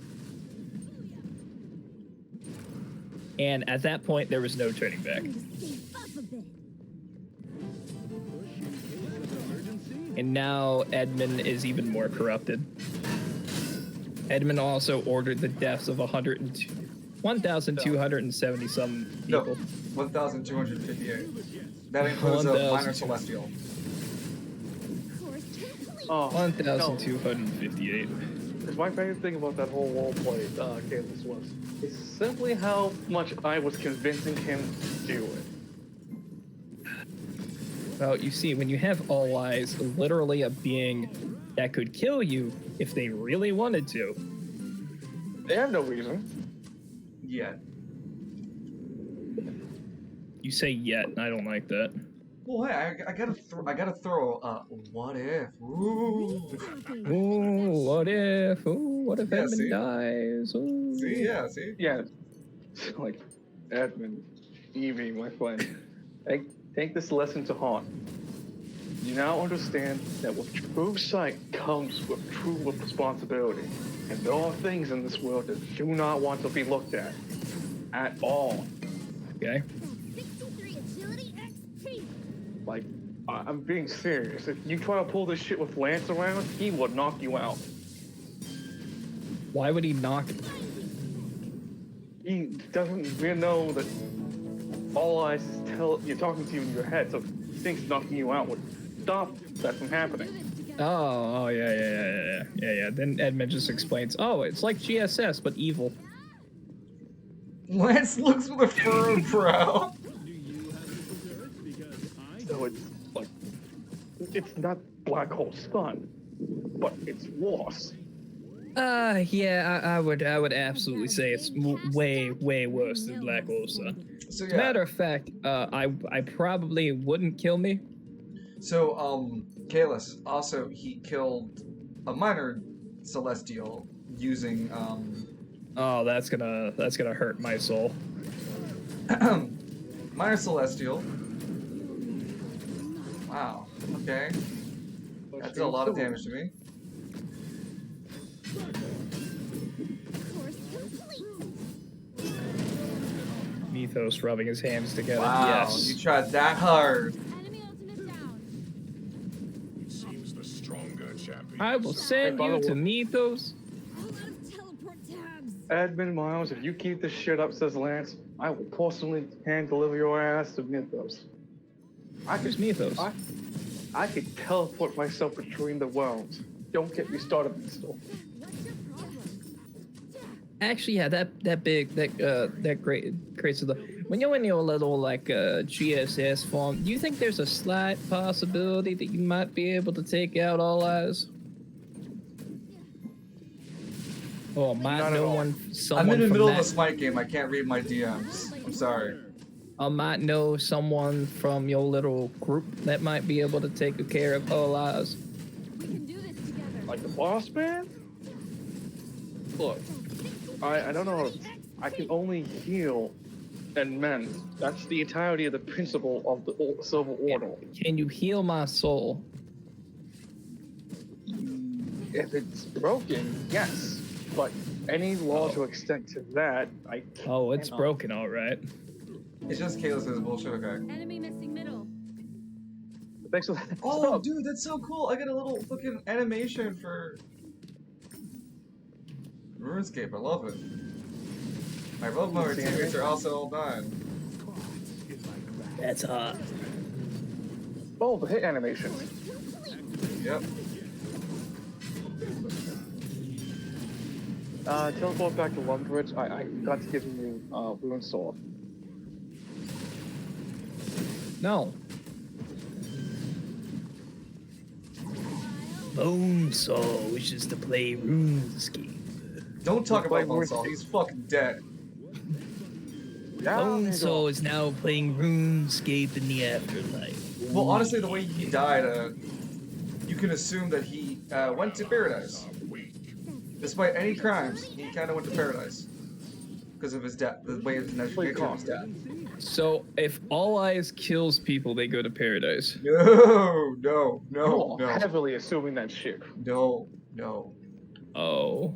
And at that point, there was no turning back. And now Edmund is even more corrupted. Edmund also ordered the deaths of 1,270 some people. No, 1,258. That includes a minor celestial. Oh, 1,258. Because my favorite thing about that whole role play, Candace, was is simply how much I was convincing him to do it. Well, you see, when you have all eyes, literally a being that could kill you if they really wanted to. They have no reason. Yet. You say yet, and I don't like that. Well, hey, I gotta throw. What if? Ooh. Ooh, what if? Ooh, what if Yeah, Edmund see? dies? Ooh. See, yeah, see. Yeah, like Edmund, Evie, my friend. Take this lesson to heart. You now understand that with true sight comes with true responsibility. And there are things in this world that do not want to be looked at all. Okay. 63 agility XP. Like, I'm being serious. If you try to pull this shit with Lance around, he will knock you out. Why would he knock? He doesn't even know that all eyes is you're talking to you in your head, so he thinks knocking you out would stop that from happening. Oh, yeah. Then Edmund just explains, oh, it's like GSS, but evil. Lance looks with a furrowed brow. So it's like, it's not Black Hole Sun, but it's worse. Yeah, I would absolutely say it's way worse than Black Hole Sun. So As a matter of fact, I probably wouldn't kill me. So Kalis also he killed a minor celestial using Oh, that's gonna hurt my soul. minor celestial. Wow. Okay. That's a lot of damage to me. Course complete. Mythos rubbing his hands together. Wow. Yes. You tried that hard. Enemy ultimate down. Seems the stronger champion. I will send by you the to way- Mythos. A lot of teleport tabs. Edmund Miles, if you keep this shit up, says Lance, I will personally hand deliver your ass to Mythos. Who's Mythos? I could teleport myself between the worlds. Don't get me started on this stuff. What's your problem? Actually, yeah, that great creates the when you're in your little GSS form. Do you think there's a slight possibility that you might be able to take out all eyes? Or might Not at all. someone I'm in the from middle of that, a smite game. I can't read my DMs. I'm sorry. or might know someone from your little group that might be able to take care of all eyes? We can do this together. Like the boss man? Look, I don't know. I can only heal and men. That's the entirety of the principle of the Silver Order. Can you heal my soul? If it's broken, yes. But any law to extend to that, I can't. Oh, it's broken, all right. It's just Kayla says bullshit, okay. Enemy missing middle. Thanks for that. Oh, Stop. dude, that's so cool. I got a little fucking animation for RuneScape. I love it. I love my teammates are also all dying. That's hot. Oh, the hit animation. Yep. Teleport back to Lumbridge. I got to give you Rune Sword. No. Bonesaw wishes to play RuneScape. Don't talk Play about Bonesaw. He's fucking dead. Bonesaw is now playing RuneScape in the afterlife. Well, honestly, the way he died, you can assume that he went to paradise. Despite any crimes, he kind of went to paradise because of his death, the way of nature of his death. So, if All Eyes kills people, they go to paradise. No, no, no, You're no, heavily assuming that shit. no, no. Oh.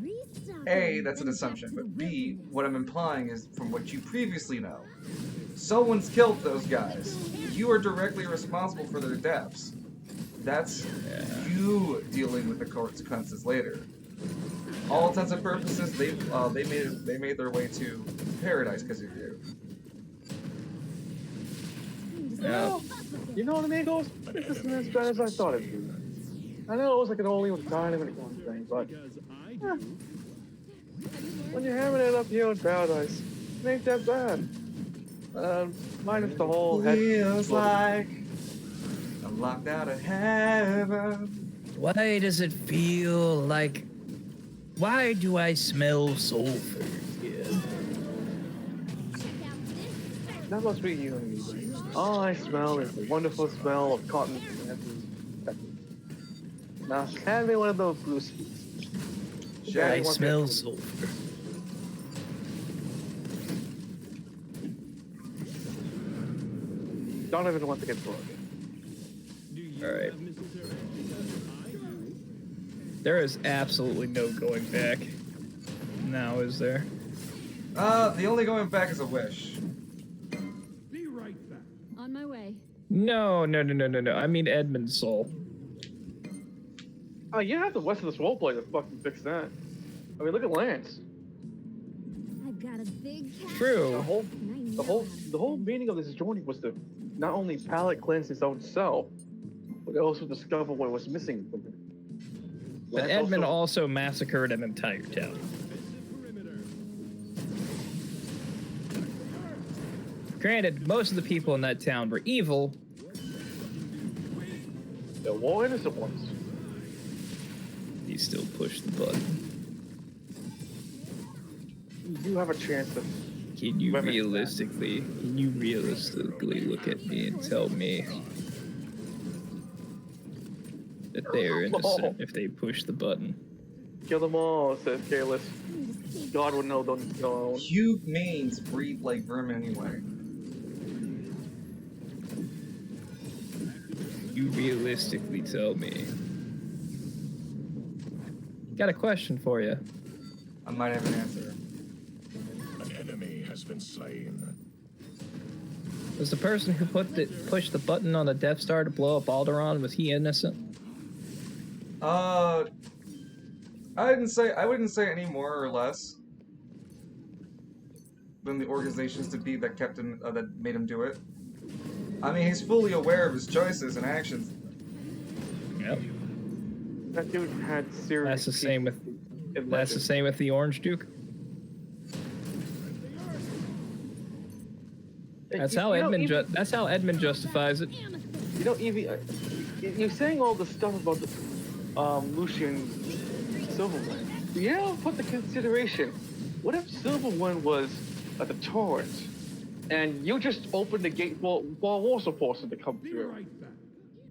A, that's an assumption, but B, what I'm implying is from what you previously know. Someone's killed those guys. You are directly responsible for their deaths. That's you dealing with the consequences later. All intents and purposes, they made their way to paradise because of you. Yeah. You know what I mean, Ghost? This isn't as bad as I thought it'd be. I know it was like an only with dynamite one thing, but when you're hammering it up here in paradise, it ain't that bad. Minus the whole head. Feels like I'm locked out of heaven. Why does it feel like... Why do I smell sulfur here? That must be you and me. All I smell is the wonderful smell of cotton. Now, hand me one of those blue skis. I smell sulfur. Don't even want to get broken. Alright. There is absolutely no going back. Now, is there? The only going back is a wish. On my way. No. I mean Edmund's soul. Oh, you have the West of this roleplay to fucking fix that. I mean, look at Lance. I've got a big cat. True. The whole meaning of this journey was to not only palate cleanse his own self, but also discover what was missing from him. But Edmund also massacred an entire town. Granted, most of the people in that town were evil. There were innocent ones. He still pushed the button. You have a chance to. Can you realistically look at me and tell me that they're innocent if they push the button? Kill them all, says Careless. God would know, don't know. Humans breathe like vermin anyway. You realistically tell me. Got a question for you. I might have an answer. An enemy has been slain. Was the person who pushed the button on the Death Star to blow up Alderaan, was he innocent? I wouldn't say any more or less than the organizations to be that kept him, that made him do it. I mean, he's fully aware of his choices and actions. Yep. That dude had serious. That's the same with the Orange Duke. That's how Edmund justifies it. You know, Evie, you're saying all the stuff about the Lucian Silverwind. Yeah, put the consideration. What if Silverwind was at the torrent, and you just opened the gate for Warsaw Person to come through?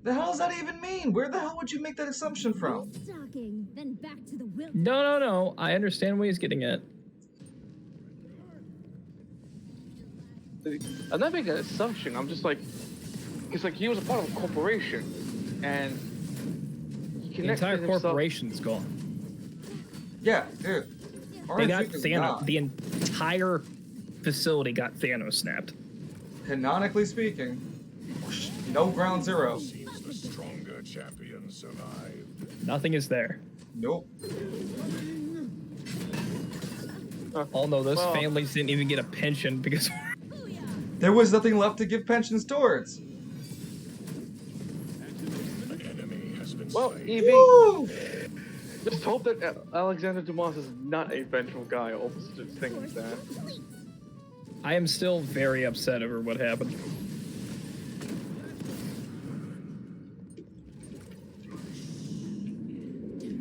The hell does that even mean? Where the hell would you make that assumption from? Stalking, then back to the wilderness. No. I understand what he's getting at. I'm not making an assumption. I'm just like, it's like he was a part of a corporation, and he The connected entire himself. corporation's gone. Yeah, dude. They got RNG is Thanos. not. The entire facility got Thanos snapped. Canonically speaking, no ground zero. Seems the stronger champion survived. Nothing is there. Nope. Oh no, those Well- families didn't even get a pension because There was nothing left to give pensions towards. An enemy has been Well, slain. EV, Woo! just hope that Alexander Dumas is not a vengeful guy over such a thing as that. I am still very upset over what happened.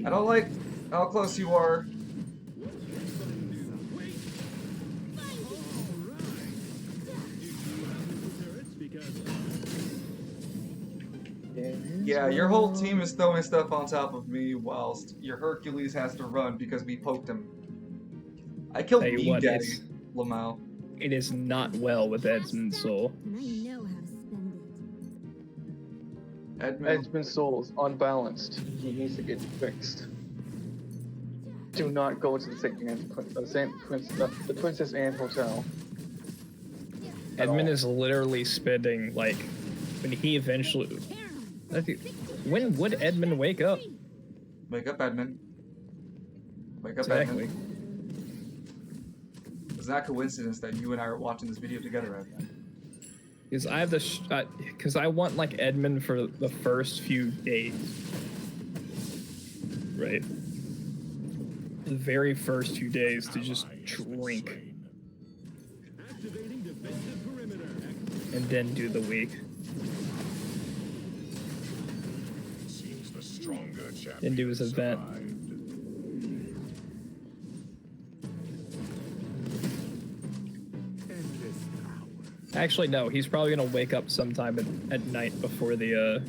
I don't like how close you are. Yeah, your whole team is throwing stuff on top of me whilst your Hercules has to run because we poked him. I killed Tell you Meme what, Daddy, it's- Lamau. It is not well with Edmund's soul. And I know how to spend it. Edmund. Edmund's soul is unbalanced. He needs to get fixed. Do not go to the the Princess Anne Hotel. Edmund is literally spending like when he eventually. When would Edmund wake up? Wake up, Edmund. Wake up, Exactly. Edmund. It's not coincidence that you and I are watching this video together, Edmund. Because I have the because I want like Edmund for the first few days, right? The very first few days to just Ally has been drink slain. and then do the week. Seems the stronger champion Then do his event. survived. Actually, no. He's probably gonna wake up sometime at night before the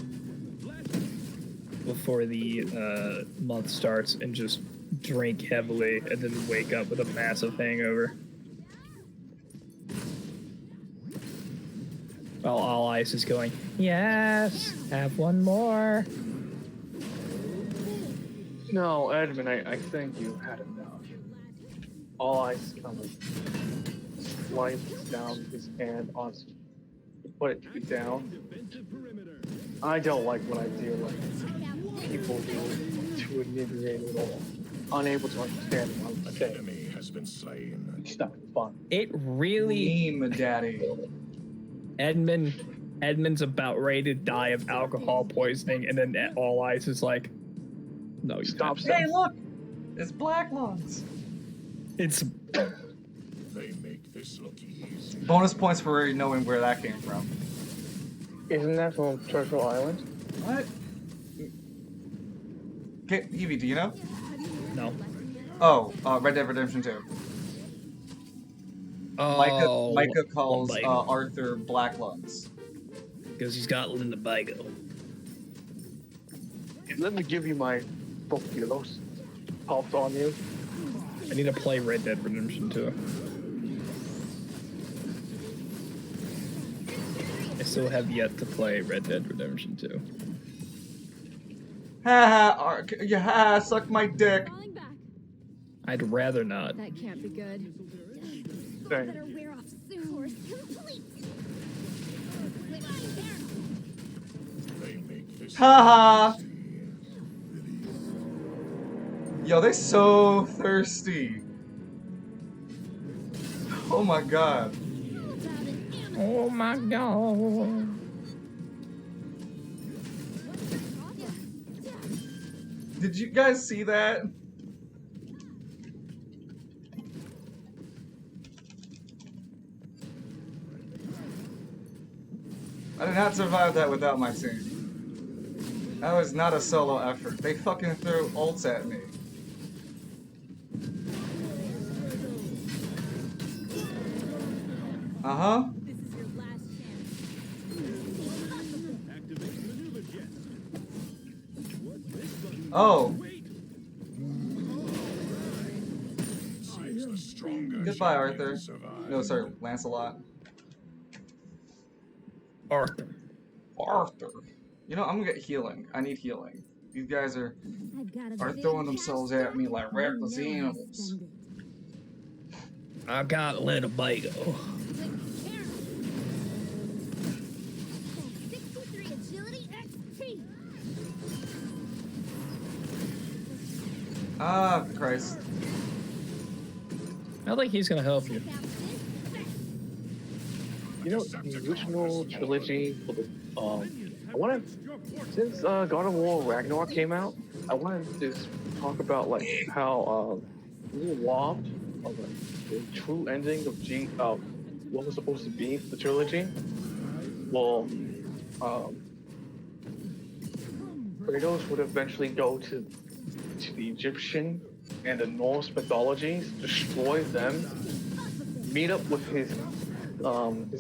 month starts and just drink heavily and then wake up with a massive hangover. While All Ice is going, yes, have one more. No, Edmund, I think you had enough. All Ice kind of slides down his hand on put it down. I don't like what I do like people do to inebriate or unable to understand what I'm An saying. enemy has been slain. It's not fun. It really Meme Daddy. Edmund's about ready to die of alcohol poisoning, and then All Ice is like, no, you Stop stop. Hey, look! It's Black Lungs. It's They make this look easy. Bonus points for already knowing where that came from. Isn't that from Turtle Island? What? Okay, Evie, do you know? no. Oh, Red Dead Redemption 2. Oh, Micah calls like- Arthur Black Lungs. because he's got Lindabago. Let me give you my Bokulos. Popped on you. I need to play Red Dead Redemption 2. I still have yet to play Red Dead Redemption 2. Ha ha, ha, suck my dick. Falling back. I'd rather not. That can't be good. Dang. Better wear off soon. Course complete. They make this Ha ha. easy. Yo, they so thirsty. Oh my god. Oh my god. Did you guys see that? I did not survive that without my team. That was not a solo effort. They fucking threw ults at me. Uh-huh. This is your last chance. Oh, Seems the stronger goodbye, champion Arthur. survived. No, sorry, Lancelot. Arthur. Arthur. You know, I'm gonna get healing. I need healing. These guys are throwing themselves at me like reckless animals. I got a little bagel. 63 agility XP. Ah, Christ. I think he's gonna help you. You know, the original trilogy for the I wanted, since God of War Ragnarok came out, I wanted to just talk about like how we were robbed of the true ending of what was supposed to be the trilogy. Well, Kratos would eventually go to the Egyptian and the Norse mythologies, destroy them, meet up with his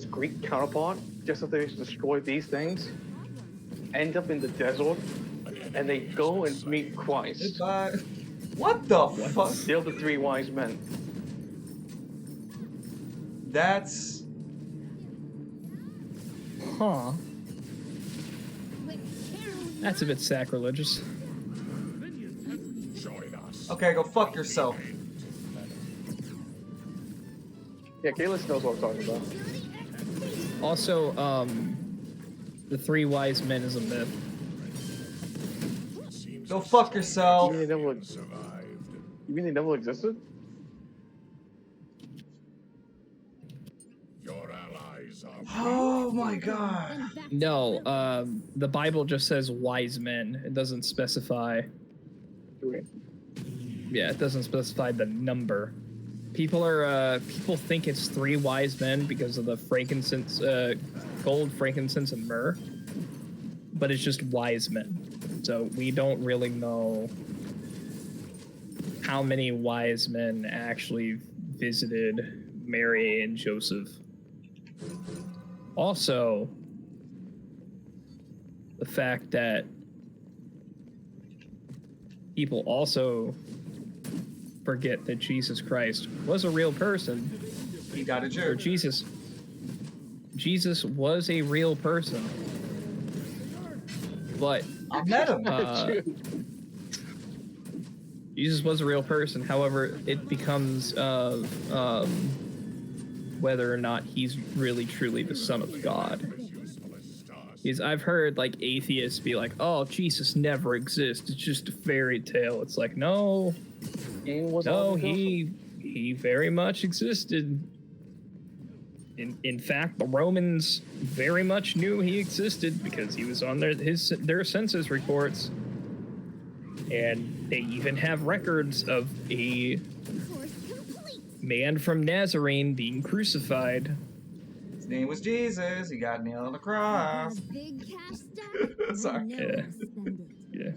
Greek counterpart, just as they destroy these things, end up in the desert, and they go and meet Christ. Goodbye. What the fuck? They're the three wise men. That's... Huh. That's a bit sacrilegious. Join us. Okay, go fuck yourself. Yeah, Kalis knows what I'm talking about. Also, the three wise men is a myth. Go fuck yourself. You mean they never existed? Your allies are Oh my god. No, the Bible just says wise men. It doesn't specify. Yeah, it doesn't specify the number. People think it's three wise men because of the frankincense, gold, frankincense, and myrrh. But it's just wise men. So we don't really know how many wise men actually visited Mary and Joseph. Also, the fact that people also forget that Jesus Christ was a real person. He died a Or Jew. Jesus was a real person. But I met him. Jesus was a real person. However, it becomes whether or not he's really truly the Son of God. Because I've heard like atheists be like, "Oh, Jesus never exists. It's just a fairy tale." It's like, no, he very much existed. In fact, the Romans very much knew he existed because he was on their census reports. And they even have records of a man from Nazarene being crucified. His name was Jesus. He got nailed on the cross. Big cash stack. Sorry. Yeah. Yeah.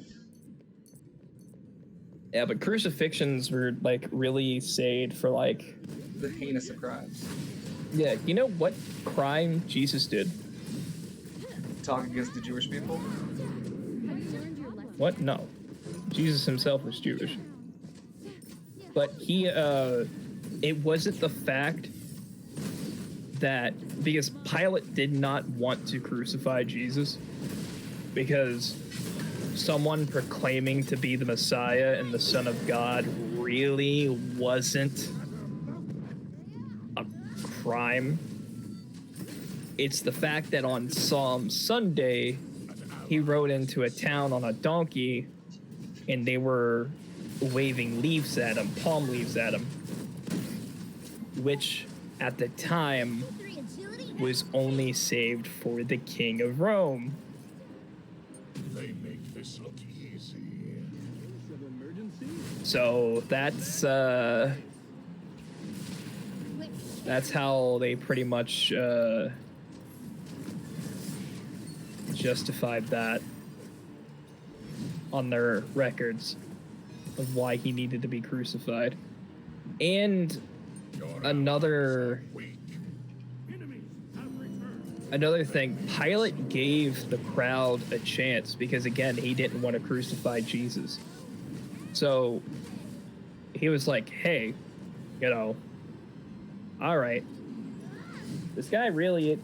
Yeah, but crucifixions were like really saved for like... The heinous of crimes. Yeah, you know what crime Jesus did? Talk against the Jewish people. What? No. Jesus himself was Jewish. But he, it wasn't the fact that, because Pilate did not want to crucify Jesus, because someone proclaiming to be the Messiah and the Son of God really wasn't a crime. It's the fact that on Palm Sunday, he rode into a town on a donkey and they were waving leaves at him, palm leaves at him, which at the time was only saved for the King of Rome. They make this look easy. So that's how they pretty much justified that on their records of why he needed to be crucified. And another thing, Pilate gave the crowd a chance because, again, he didn't want to crucify Jesus. So he was like, hey, all right, this guy really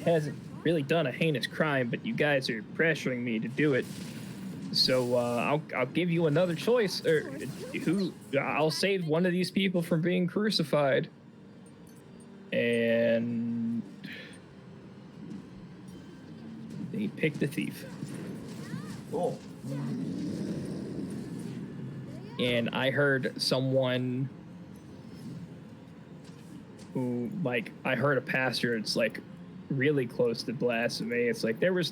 hasn't really done a heinous crime, but you guys are pressuring me to do it. So I'll give you another choice. I'll save one of these people from being crucified. And he picked the thief. Cool. And I heard someone who, like, I heard a pastor. It's like really close to blasphemy. It's like there was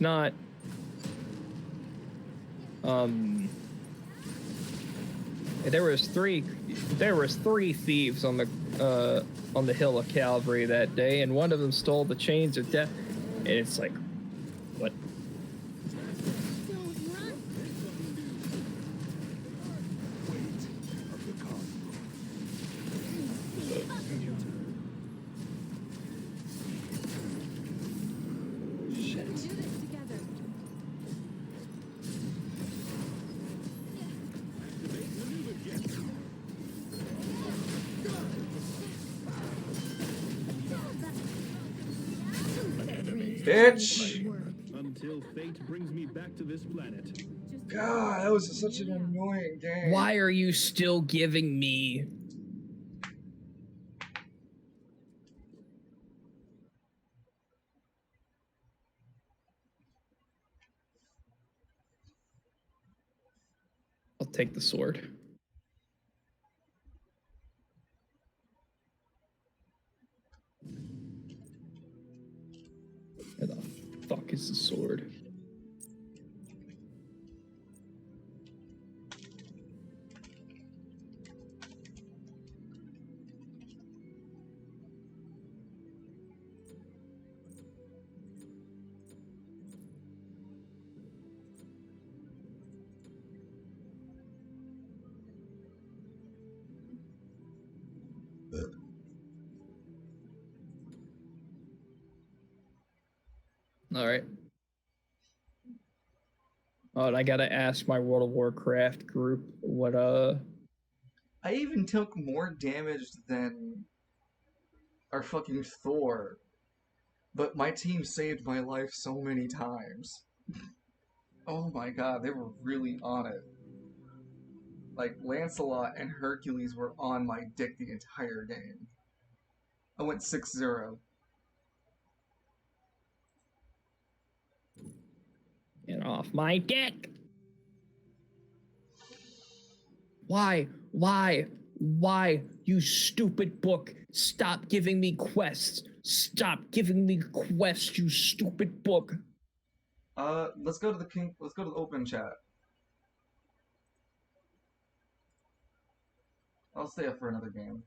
three thieves on the hill of Calvary that day, and one of them stole the chains of death. And it's like, what? Bitch! Until fate brings me back to this planet. God, that was such an annoying game. Why are you still giving me? I'll take the sword. Where the fuck is the sword? All right. Oh, and I gotta ask my World of Warcraft group what I even took more damage than our fucking Thor, but my team saved my life so many times. Oh my god, they were really on it. Like, Lancelot and Hercules were on my dick the entire game. I went 6-0. Get off my dick! Why? You stupid book! Stop giving me quests! Stop giving me quests, you stupid book! Let's go to the open chat. I'll stay up for another game.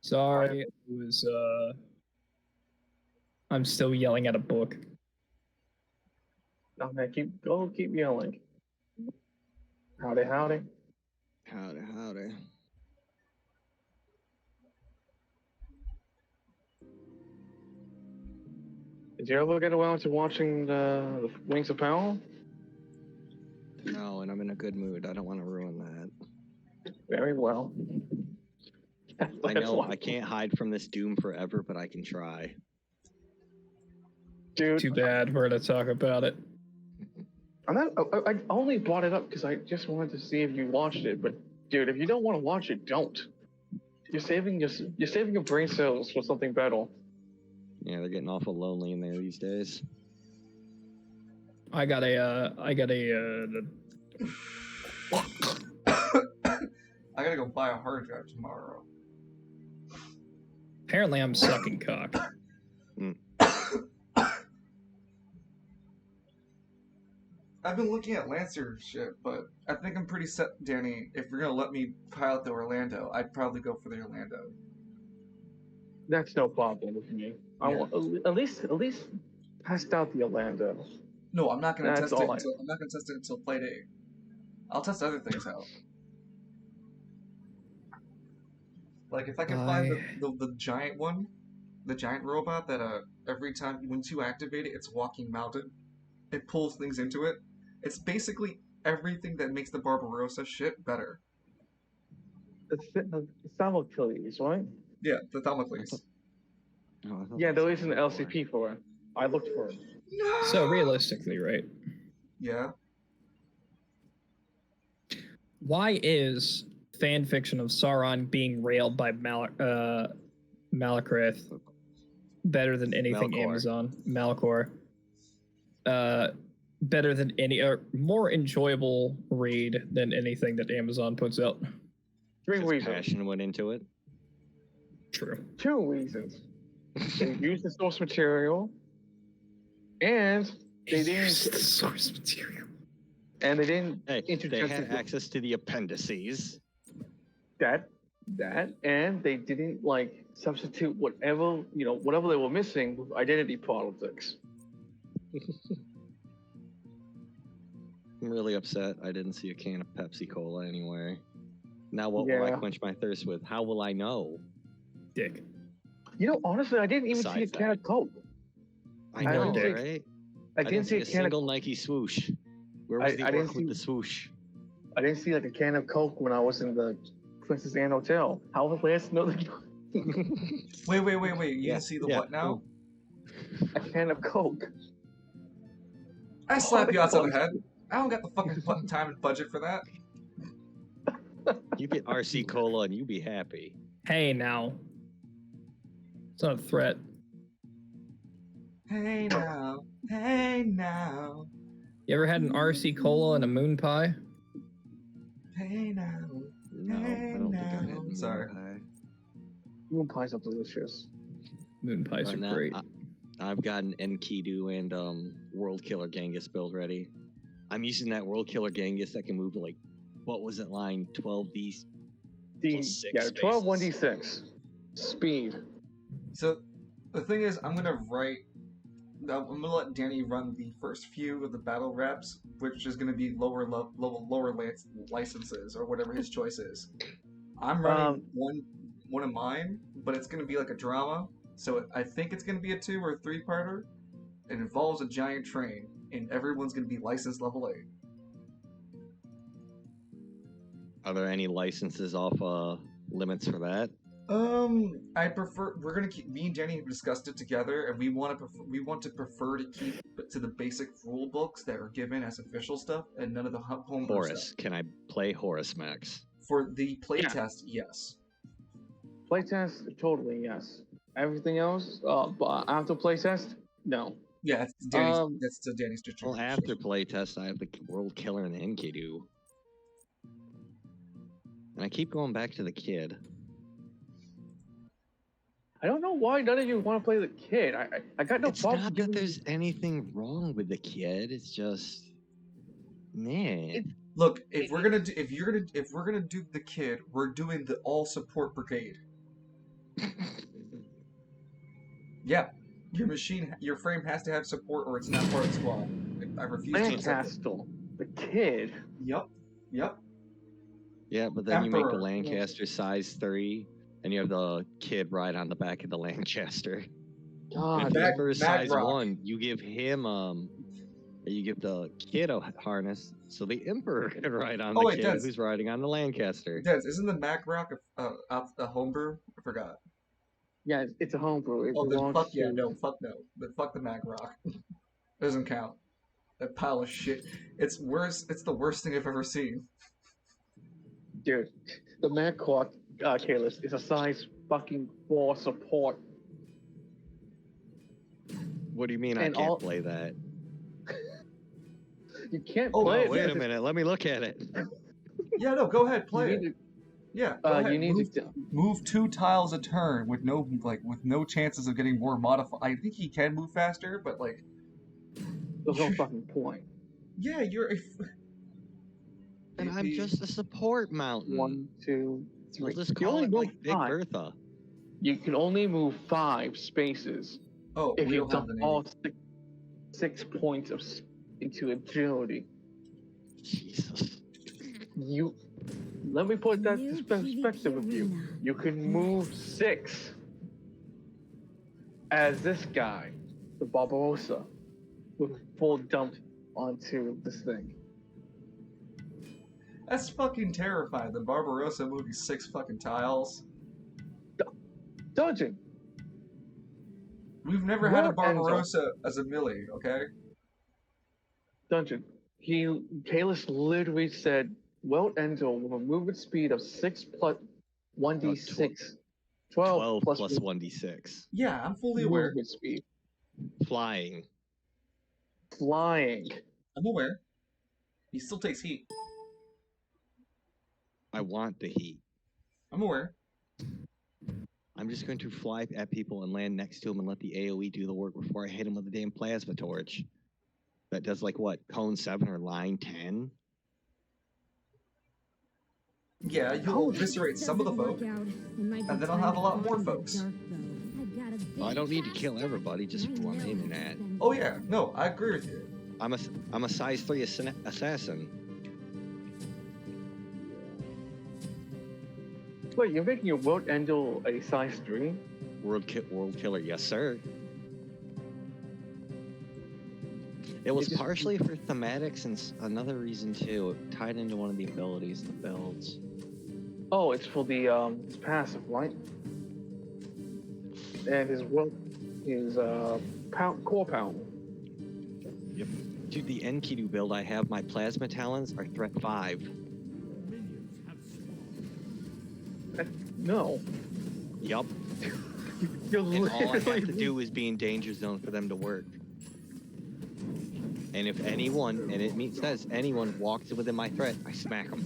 Sorry, it was I'm still yelling at a book. No, man, keep yelling. Howdy. Howdy. Did you ever get around to watching the Wings of Power? No, and I'm in a good mood. I don't want to ruin that. Very well. I know I can't hide from this doom forever, but I can try. Dude, Too bad, we're gonna talk about it. I only brought it up because I just wanted to see if you watched it. But dude, if you don't want to watch it, don't. You're saving your brain cells for something better. Yeah, they're getting awful lonely in there these days. I got a I gotta go buy a hard drive tomorrow. apparently I'm sucking cock. I've been looking at Lancer shit, but I think I'm pretty set, Danny. If you're gonna let me pilot the Orlando, I'd probably go for the Orlando. That's no problem with me. I Yeah. want at least test out the Orlando. No, I'm not gonna That's test it all I- until I'm not gonna test it until play date. I'll test other things out. Like if I can find the giant one, the giant robot that every time once you activate it, it's walking mountain. It pulls things into it. It's basically everything that makes the Barbarossa shit better. The Thermocles, right? Yeah, the Themistocles. Oh, I thought Yeah, that there was is an before. LCP for it. I looked for it. No. So realistically, right? Yeah. Why is fan fiction of Sauron being railed by Malakith better than anything Melkor. Amazon? Malakor. Better than any, or more enjoyable read than anything that Amazon puts out. 3 Because reasons. passion went into it. True. 2 reasons. They used the source material, and they didn't. The source material. And they didn't Hey, they interject had the- access to the appendices. that, and they didn't like substitute whatever they were missing with identity politics. I'm really upset I didn't see a can of Pepsi Cola anywhere. Now what will I Yeah. quench my thirst with? How will I know? Dick. Honestly, I didn't even see a Besides can that. of Coke. I I know, didn't right? I didn't see a a can of. single Nike swoosh. Where was the I didn't orc with see- the swoosh? I didn't see like a can of Coke when I was in the Princess Anne Hotel. How was last another Wait. You Yeah, didn't see the yeah, what now? a can of Coke? I slap you outside the head. I don't got the fucking time and budget for that. You get RC Cola and you be happy. Hey now. It's not a threat. Hey now. You ever had an RC Cola and a moon pie? Hey now. No, I don't think I've had moon Sorry. pie. Moon pies are delicious. Moon pies Right are now, great. I've got an Enkidu and World Killer Genghis build ready. I'm using that World Killer Genghis that can move to like, what was it, line 12D? Plus 6 12 spaces. 1d6 speed. So the thing is, I'm gonna let Danny run the first few of the battle reps, which is gonna be lower licenses or whatever his choice is. I'm running one of mine, but it's gonna be like a drama. So I think it's gonna be a 2 or 3-parter. It involves a giant train, and everyone's gonna be licensed level 8. Are there any licenses off limits for that? I prefer. We're gonna keep. Me and Jenny have discussed it together, and we want to prefer to keep to the basic rule books that are given as official stuff, and none of the homebrew Horus. stuff. Can I play Horus Max? For the playtest, yes. Playtest, totally yes. Everything else, but after playtest, no. Yeah, it's Danny's. That's to Danny's Well, distribution. after playtest, I have the World Killer and the Enkidu. And I keep going back to the kid. I don't know why none of you want to play the kid. I got no It's problem not that giving there's anything wrong with the kid. It's just, man. Look, if we're gonna do the kid, we're doing the all support brigade. Yeah, your frame has to have support, or it's not part of the squad. I refuse to accept it. Lancaster, the kid. Yep. Yeah, but then you make the Emperor. Lancaster size 3, and you have the kid ride on the back of the Lancaster. God, If the Mag- Emperor is Mag size Rock. 1, you give him you give the kid a harness, so the Emperor can ride on the Oh, wait, kid that's- who's riding on the Lancaster. Des, isn't the Mac Rock a homebrew? I forgot. yeah, it's a homebrew. It Oh, then belongs fuck yeah, to. no, fuck no. Then fuck the Mac Rock. Doesn't count. That pile of shit. It's worse. It's the worst thing I've ever seen. Dude, the Mac Rock Kalis is a size fucking 4 support. What do you mean I And can't all- play that? You can't Oh, play Oh, it. wait a because minute. Let me look at it. Yeah, no, go ahead, You play it. need Yeah, to, go ahead. you need move, to. move 2 tiles a turn with no chances of getting more modified. I think he can move faster, but like, There's no fucking point. yeah, you're. And I'm just a support mountain. 1, 2, We'll 3. just You call only it move like Big 5. Bertha. You can only move 5 spaces Oh, if we you don't have dump the all name. 6 points into agility. Jesus. Let me put that New in perspective PvP of you. arena. You can move 6. as this guy, the Barbarossa, with full dump onto this thing. That's fucking terrifying. The Barbarossa movie 6 fucking tiles. Dungeon. We've never had a What ends up- Barbarossa as a melee, okay? Dungeon. Kalis literally said, Welt Angel with a movement speed of 6 plus 1d6. 12 plus plus 1d6. Yeah, I'm fully aware. movement speed. Flying. Flying. I'm aware. He still takes heat. I want the heat. I'm aware. I'm just going to fly at people and land next to them and let the AoE do the work before I hit them with a damn plasma torch. That does like what? Cone 7 or line 10? Yeah, you'll eviscerate some of the folk, and then I'll have a lot more folks. Well, I don't need to kill everybody, just who I'm aiming at. Oh yeah, no, I agree with you. I'm a size 3 assassin. Wait, you're making your Welt Angel a size 3? World killer, yes sir. It was partially for thematics and another reason too. It tied into one of the abilities in the builds. Oh, it's for the his passive, right? And his core pound. Yep. Dude, the Enkidu build I have, my plasma talons are threat 5. No. Yup. You're And all I have to literally- do is be in danger zone for them to work. And if anyone, and it says anyone walks within my threat, I smack them.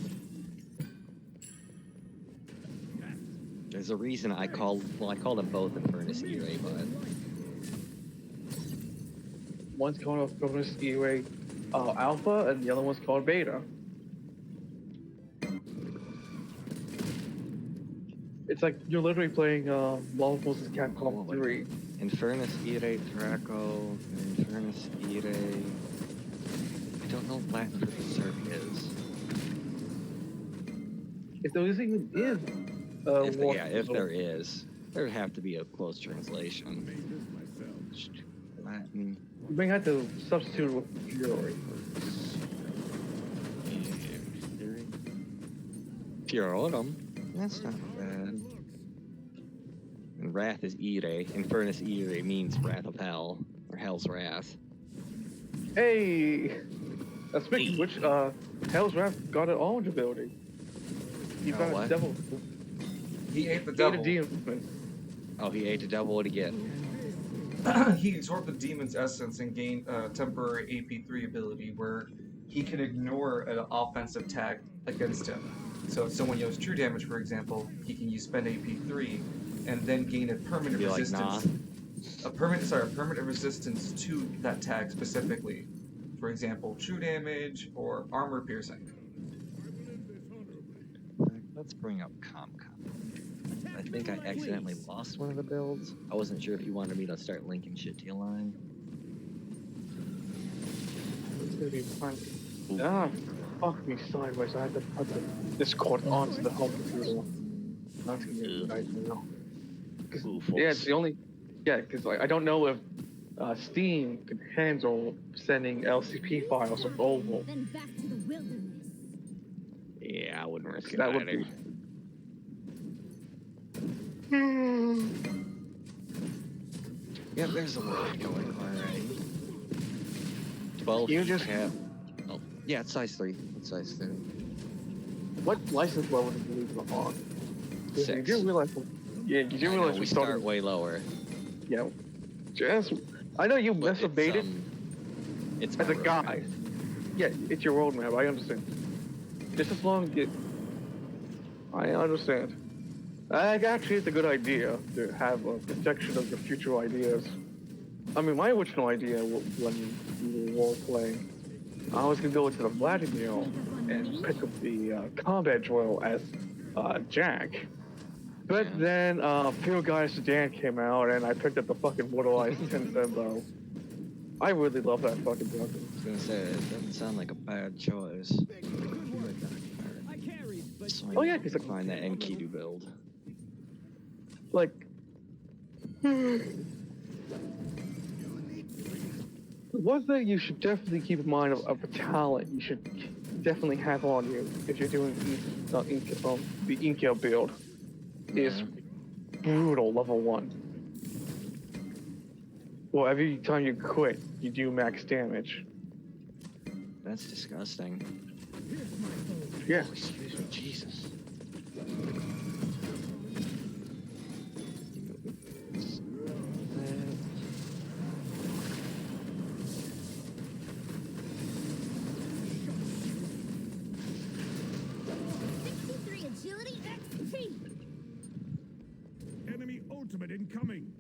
There's a reason I call them both Infernus E-Ray, but One's called Infernus E-Ray Alpha, and the other one's called Beta. It's like you're literally playing Marvel vs. Capcom 3. Infernus E-Ray Draco, Infernus E-Ray. I don't know what Latin for berserk is. If there even is If there is, there'd have to be a close translation. Latin. You may have to substitute with Fury. Furiorum. That's not bad. And Wrath is Ire. Infernus Ire means Wrath of Hell, or Hell's Wrath. Hey! Speaking of which, Hell's Wrath got an orange ability. He found a what? devil. He ate the Ate a devil. demon. Oh, he ate the devil. What'd he get? He absorbed the demon's essence and gained a temporary AP3 ability where he can ignore an offensive tag against him. So if someone yells true damage, for example, he can use spend AP3 and then gain a permanent Be like, resistance. A permanent resistance to that tag specifically. For example, true damage or armor piercing. Let's bring up ComCom. I think I accidentally lost one of the builds. I wasn't sure if you wanted me to start linking shit to your line. It's gonna be fun. Ah, fuck me sideways. I had to put the Discord onto the home computer. That's gonna be a nightmare. Yeah, it's the only. Yeah, because like, I don't know if Steam can handle sending LCP files of Oval. Then back to the wilderness. Yeah, I wouldn't risk it That would either. be. Yeah, there's a world going already. 12. You just- Oh, yeah, it's size 3. It's size 3. What license level did you leave them on? 'Cause You 6. didn't realize. Yeah, you didn't I know, realize we we start started. way lower. Yeah, just. I know you But masturbated it's as a my guy. Yeah, it's your roadmap. I understand. Just as long as you. I understand. Actually, it's a good idea to have a protection of your future ideas. I mean, my original idea when we were role playing, I was gonna go into the Vladimir and pick up the combat drill as Jack. But Yeah. then Pure Guy Sedan came out and I picked up the fucking Waterized 10 Fembo. I really love that fucking gun. I was gonna say, it doesn't sound like a bad choice. So Oh, yeah, I 'cause need to find that Enkidu build. Like, One thing you should definitely keep in mind of a talent you should definitely have on you if you're doing the Inkia build is brutal level 1. Well, every time you quit, you do max damage. That's disgusting. Yeah. Oh, excuse me, Jesus. Agility XP. Enemy ultimate incoming.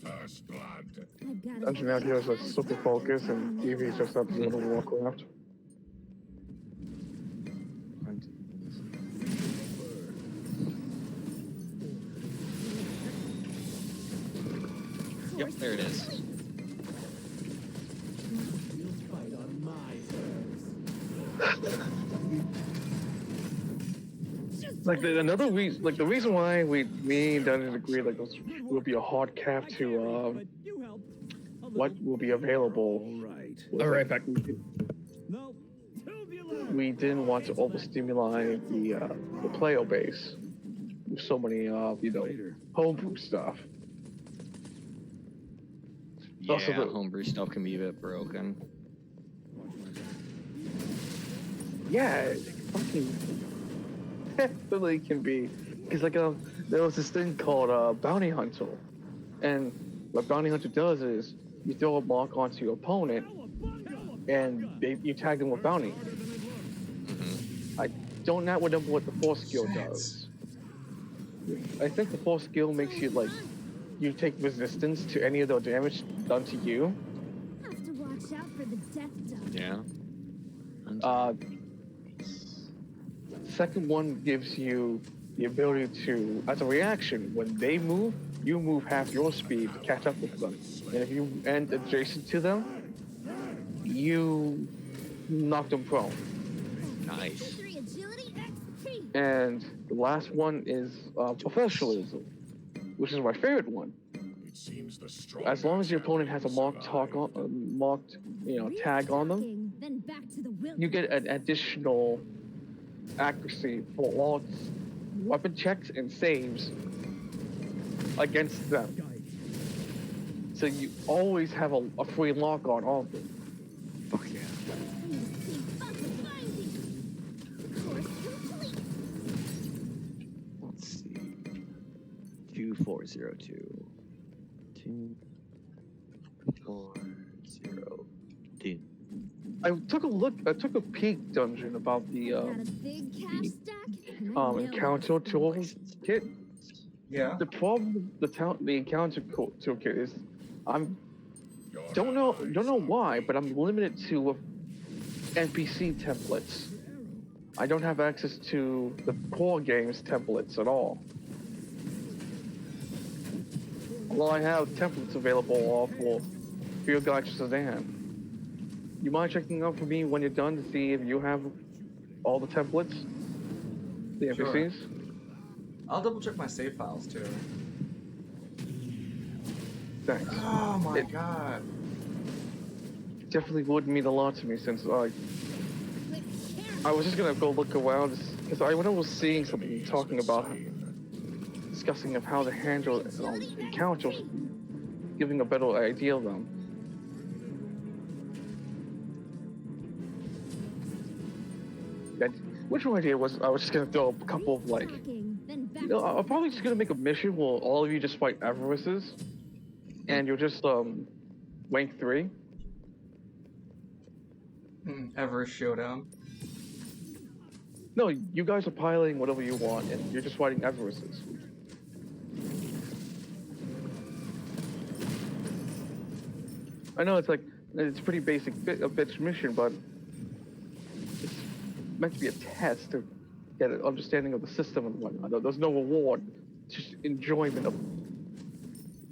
First blood. I've got Dungeon out here is a super focus, and EV is just up to World of Warcraft. Yep, there it is. Like another reason, like the reason why me and Dungeon agreed like this will be a hard cap to what will be available. Right. All right, back. No. We didn't want to overstimulate the player base with so many homebrew stuff. Yeah, Also the- homebrew stuff can be a bit broken. Yeah, it fucking definitely can be. Because there was this thing called Bounty Hunter, and what Bounty Hunter does is you throw a mark onto your opponent, and you tag them with bounty. I don't know what the force skill does. I think the force skill makes you you take resistance to any of the damage done to you. Have to watch out for the death dog. Yeah. Second one gives you the ability to, as a reaction, when they move, you move half your speed to catch up with them. And if you end adjacent to them, you knock them prone. Nice. 3 agility XP. And the last one is professionalism, which is my favorite one. It seems the strong. As long as your opponent has a marked tag on them, Restocking, then back to the wilderness. you get an additional accuracy for all weapon checks and saves against them. So you always have a free lock on all of them. Fuck yeah. Let's see. 2402. 2402. I took a peek, Dungeon, about the Got a big cash stack. and I nailed it. encounter toolkit. Yeah. The problem with the encounter toolkit is don't know why, but I'm limited to NPC templates. I don't have access to the core game's templates at all. Well, I have templates available for Field Guide to Sedan. You mind checking out for me when you're done to see if you have all the templates? The Sure. NPCs? I'll double check my save files too. Thanks. Oh my god. Definitely would mean a lot to me since I was just gonna go look around because when I was seeing something talking about discussing of how to handle encounters, giving a better idea of them. That original idea was I was just gonna throw a couple of Restocking, then back to I'm probably just gonna make a mission where all of you just fight Avarices, and you're just rank 3. Everest Showdown. No, you guys are piloting whatever you want, and you're just fighting Avarices. I know it's a pretty basic bitch mission, but it's meant to be a test to get an understanding of the system and whatnot. There's no reward, it's just enjoyment of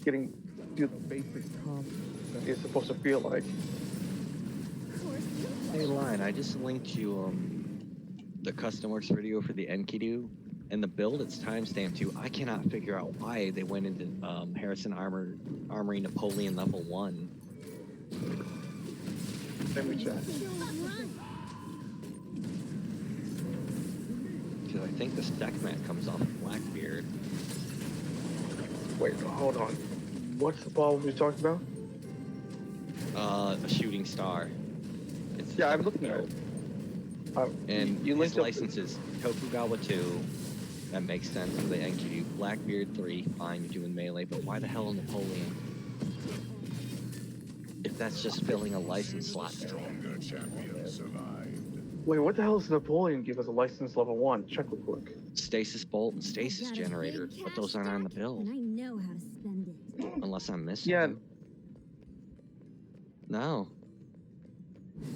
getting to the basic combat that it's supposed to feel like. Hey, Lion, I just linked you the custom works video for the Enkidu. And the build it's timestamped to, I cannot figure out why they went into Harrison Armory Napoleon level 1. Let me check. Because I think the stack mat comes off of Blackbeard. Wait, hold on. What's the ball we talked about? A shooting star. It's Yeah, I'm looking at it. And you his linked up licenses, Tokugawa 2, that makes sense for the NQ. Blackbeard 3, fine, you're doing melee, but why the hell Napoleon? If that's just filling a license slot. Stronger champion survived. Wait, what the hell does Napoleon give us a license level 1? Check real quick. Stasis bolt and stasis generator, but those aren't on the bill. And I know how to spend it. Unless I'm missing Yeah. them. No.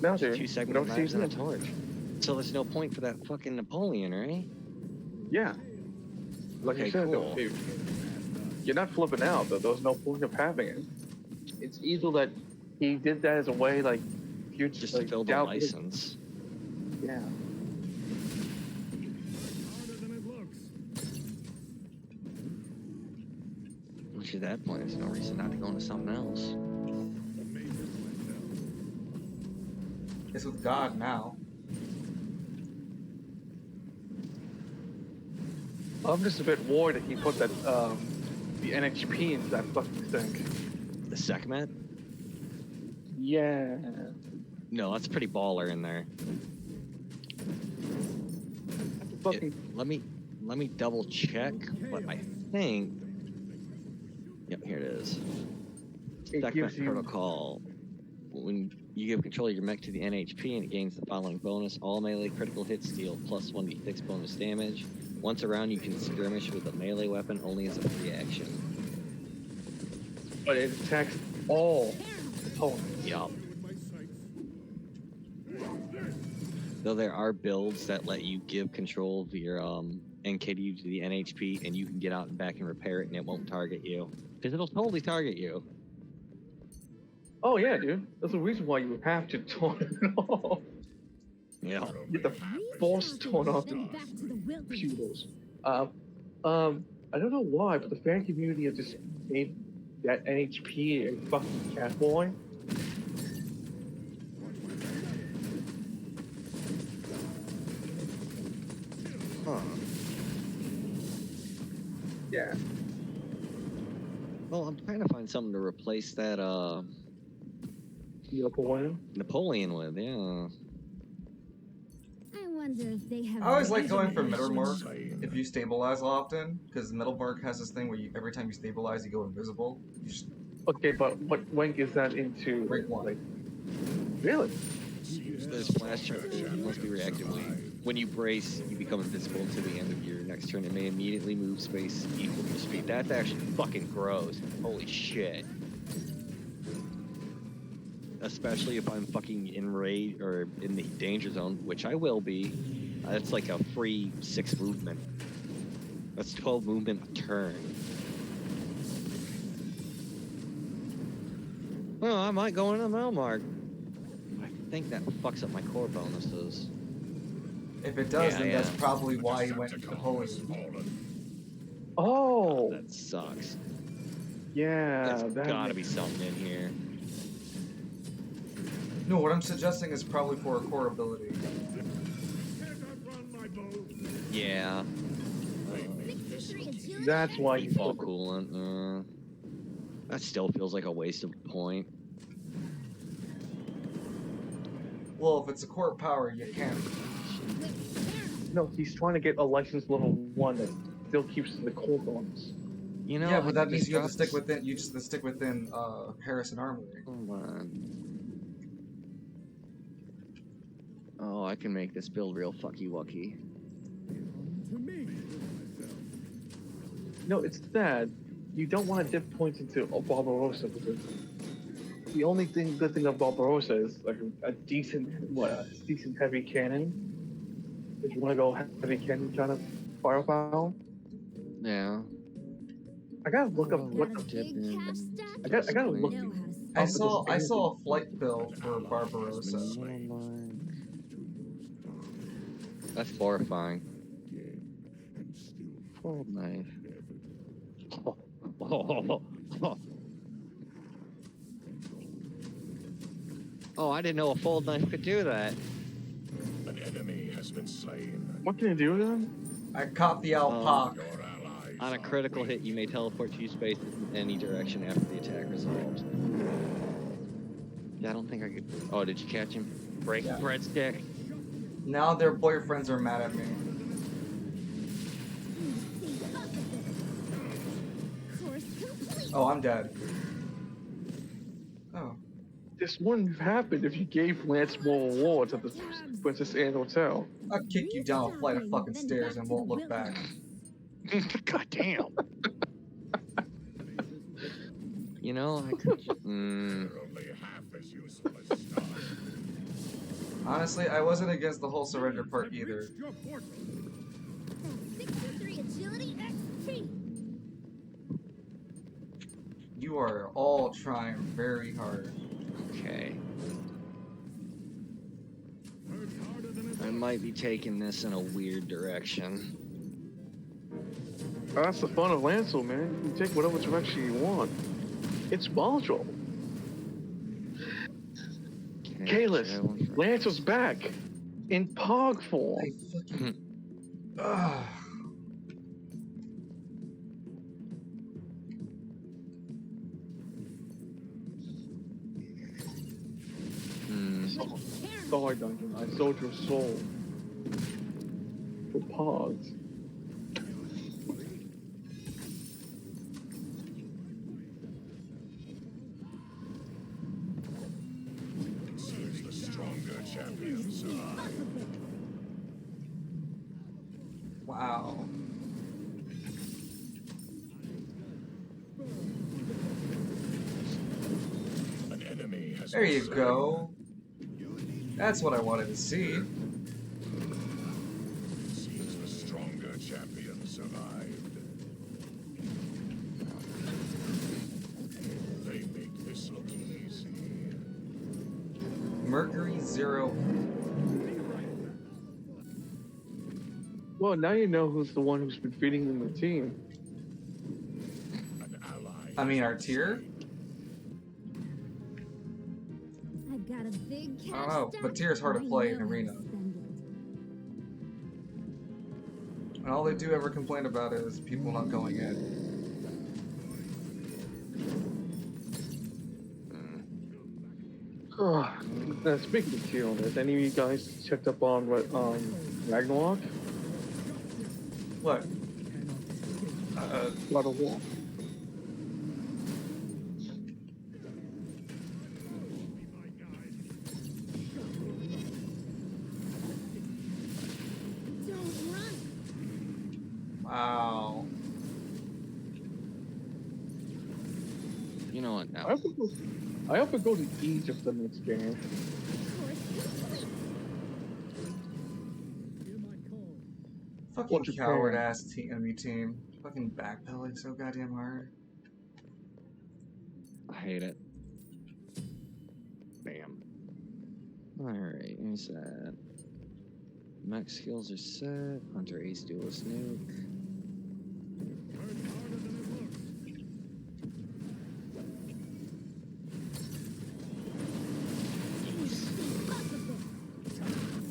No, Just dude. 2 We segment don't see knives and a him. torch. So there's no point for that fucking Napoleon, right? Yeah. Like Okay, you said, cool. dude, you're not flipping out, though. There's no point of having it. It's either that he did that as a way, like, you're Just like, to fill the doubt- license. Yeah. Harder than it looks. Which at that point, there's no reason not to go into something else. Major Glendale. It's with God now. I'm just a bit worried that he put that, the NHP into that fucking thing. The Sekhmet? Yeah. No, that's pretty baller in there. Fucking. Let me double check, but I think. Yep, here it is. It Sekhmet gives you- protocol. When you give control of your mech to the NHP and it gains the following bonus: all melee critical hits deal plus 1d6 bonus damage. Once around, you can skirmish with a melee weapon only as a free action. But it attacks all opponents. Yup. With my sights. Though there are builds that let you give control of your NKD to the NHP and you can get out and back and repair it and it won't target you. Because it'll totally target you. Oh yeah, dude. There's a reason why you have to turn it off. Yeah. Get the force torn off the Back to the wilderness. pupils. I don't know why, but the fan community has just made that NHP a fucking catboy. Huh. Yeah. Well, I'm trying to find something to replace that Napoleon. Napoleon with, yeah. I wonder if they have. I always like razor going for blades. Middlemark if you stabilize often, because Middlemark has this thing where you, every time you stabilize, you go invisible. You just Okay, but what rank is that into? Rank 1. Like, really? There's flash charge. It must be reactively. When you brace, you become invisible until the end of your next turn and may immediately move space equal to your speed. That's actually fucking gross. Holy shit. Especially if I'm fucking in raid or in the danger zone, which I will be. That's like a free 6 movement. That's 12 movement a turn. Well, I might go into the Melmark. I think that fucks up my core bonuses. if it does, Yeah, then that's yeah. probably why he went to Decepticon has Napoleon. fallen. Oh, That sucks. yeah. There's that gotta be makes- something in here. No, what I'm suggesting is probably for a core ability. Can't outrun my bow. Yeah. That's why you Default flip it. coolant. That still feels like a waste of a point. Well, if it's a core power, you can't. No, he's trying to get a license level 1 that still keeps the core bonus. You know, Yeah, but that I means you have to dropped- stick within. You just have to stick within Harrison Armory. Hold on. Oh, I can make this build real fucky wucky. To me. No, it's that you don't want to dip points into Barbarossa because the only good thing of Barbarossa is like a decent heavy cannon. If you want to go heavy cannon kind of firepower, Yeah. I gotta look up what Got a Dip big in. cash stack? I gotta look. Know how to spend I Oh, saw but I this- saw a flight build for Barbarossa. That's horrifying. Fold knife. Oh, I didn't know a fold knife could do that. An enemy has been slain. What can you do then? I caught the alpaca. Your allies On a are critical hit, weak. you may teleport 2 spaces in any direction after the attack resolves. Yeah, I don't think I could. Oh, did you catch him? Break Yeah. breadstick. Now their boyfriends are mad at me. Course complete. Oh, I'm dead. Oh. This wouldn't have happened if you gave Lance more rewards at the Princess Anne Hotel. I'll kick you down a flight of Restocking, fucking then stairs back and to won't the look back. wilderness. God damn. You know, I could. They're only half as useful as stars. Honestly, I wasn't against the whole surrender part Have either. reached your fortress. That's 63 agility XP. You are all trying very hard. Okay. Works harder than a I might be taking this in a weird direction. That's the fun of Lancel, man. You take whatever direction you want. It's volatile. Okay, Kalis, try one for- Lancel's back. In Pog form. I fucking. Ugh. Hmm. Star Dungeon. I sold your soul. For Pogs. Seems the stronger champion survive. Wow. An enemy has There been you slain. go. That's what I wanted to see. Seems the stronger champion survived. They make this look easy. Mercury 0. Well, now you know who's the one who's been feeding them the team. An ally. I mean, has our been tier? slain. I've got a big cash I don't know, stack, but tier's hard to and I play know in how to arena. spend it. And all they do ever complain about is people not going in. Speaking of tier, has any of you guys checked up on what Ragnarok? What? God of War. Don't run. Wow. You know what? I Now, hope it goes to Egypt the next game. Course complete. Hear my call. Fucking What Japan? coward ass enemy team. Fucking backpedaling so goddamn hard. I hate it. Bam. Alright, here's that. Mech skills are set. Hunter Ace Duelist Nuke. Works harder than it looks.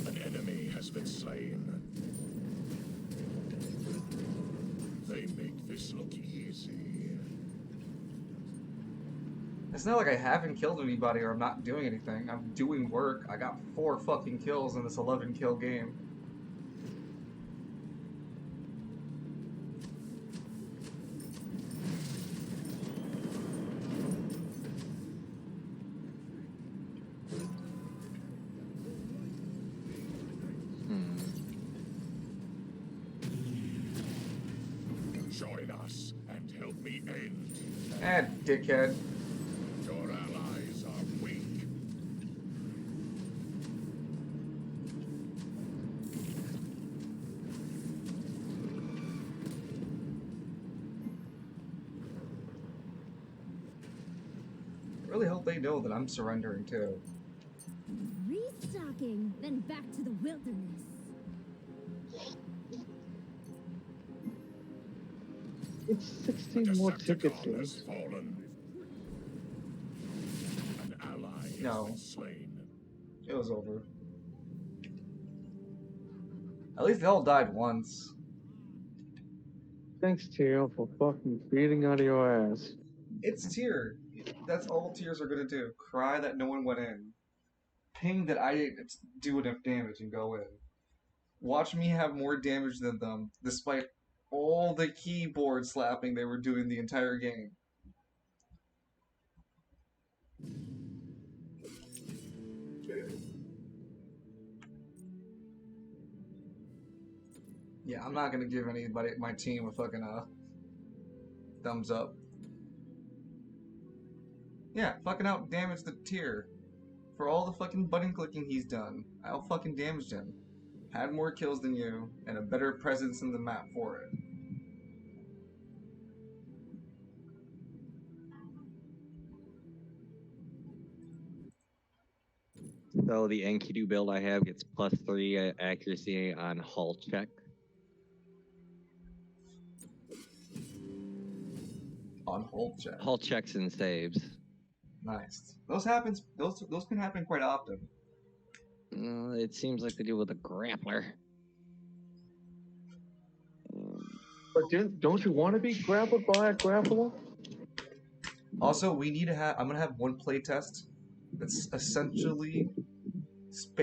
An enemy has been slain. They make this look easy. It's not like I haven't killed anybody or I'm not doing anything. I'm doing work. I got 4 fucking kills in this 11 kill game. Join us and help me end. Dickhead. Your allies are weak. I really hope they know that I'm surrendering too. Restocking, then back to the wilderness. It's A 16 more tickets Decepticon has left. fallen. An ally has No. been slain. It was over. At least they all died once. Thanks, Teal, for fucking beating out of your ass. It's Tier. That's all Tiers are gonna do. Cry that no one went in. Ping that I didn't do enough damage and go in. Watch me have more damage than them, despite all the keyboard slapping they were doing the entire game. Yeah, I'm not gonna give anybody my team a fucking thumbs up. Yeah, fucking out damage the Tier. For all the fucking button clicking he's done, I out fucking damaged him. Had more kills than you, and a better presence in the map for it. So the Enkidu build I have gets +3 accuracy on hull check. On hold check. Hull checks and saves. Nice. Those can happen quite often. It seems like they do with a grappler. But don't you want to be grappled by a grappler? Also, we need to have. I'm gonna have one playtest that's essentially,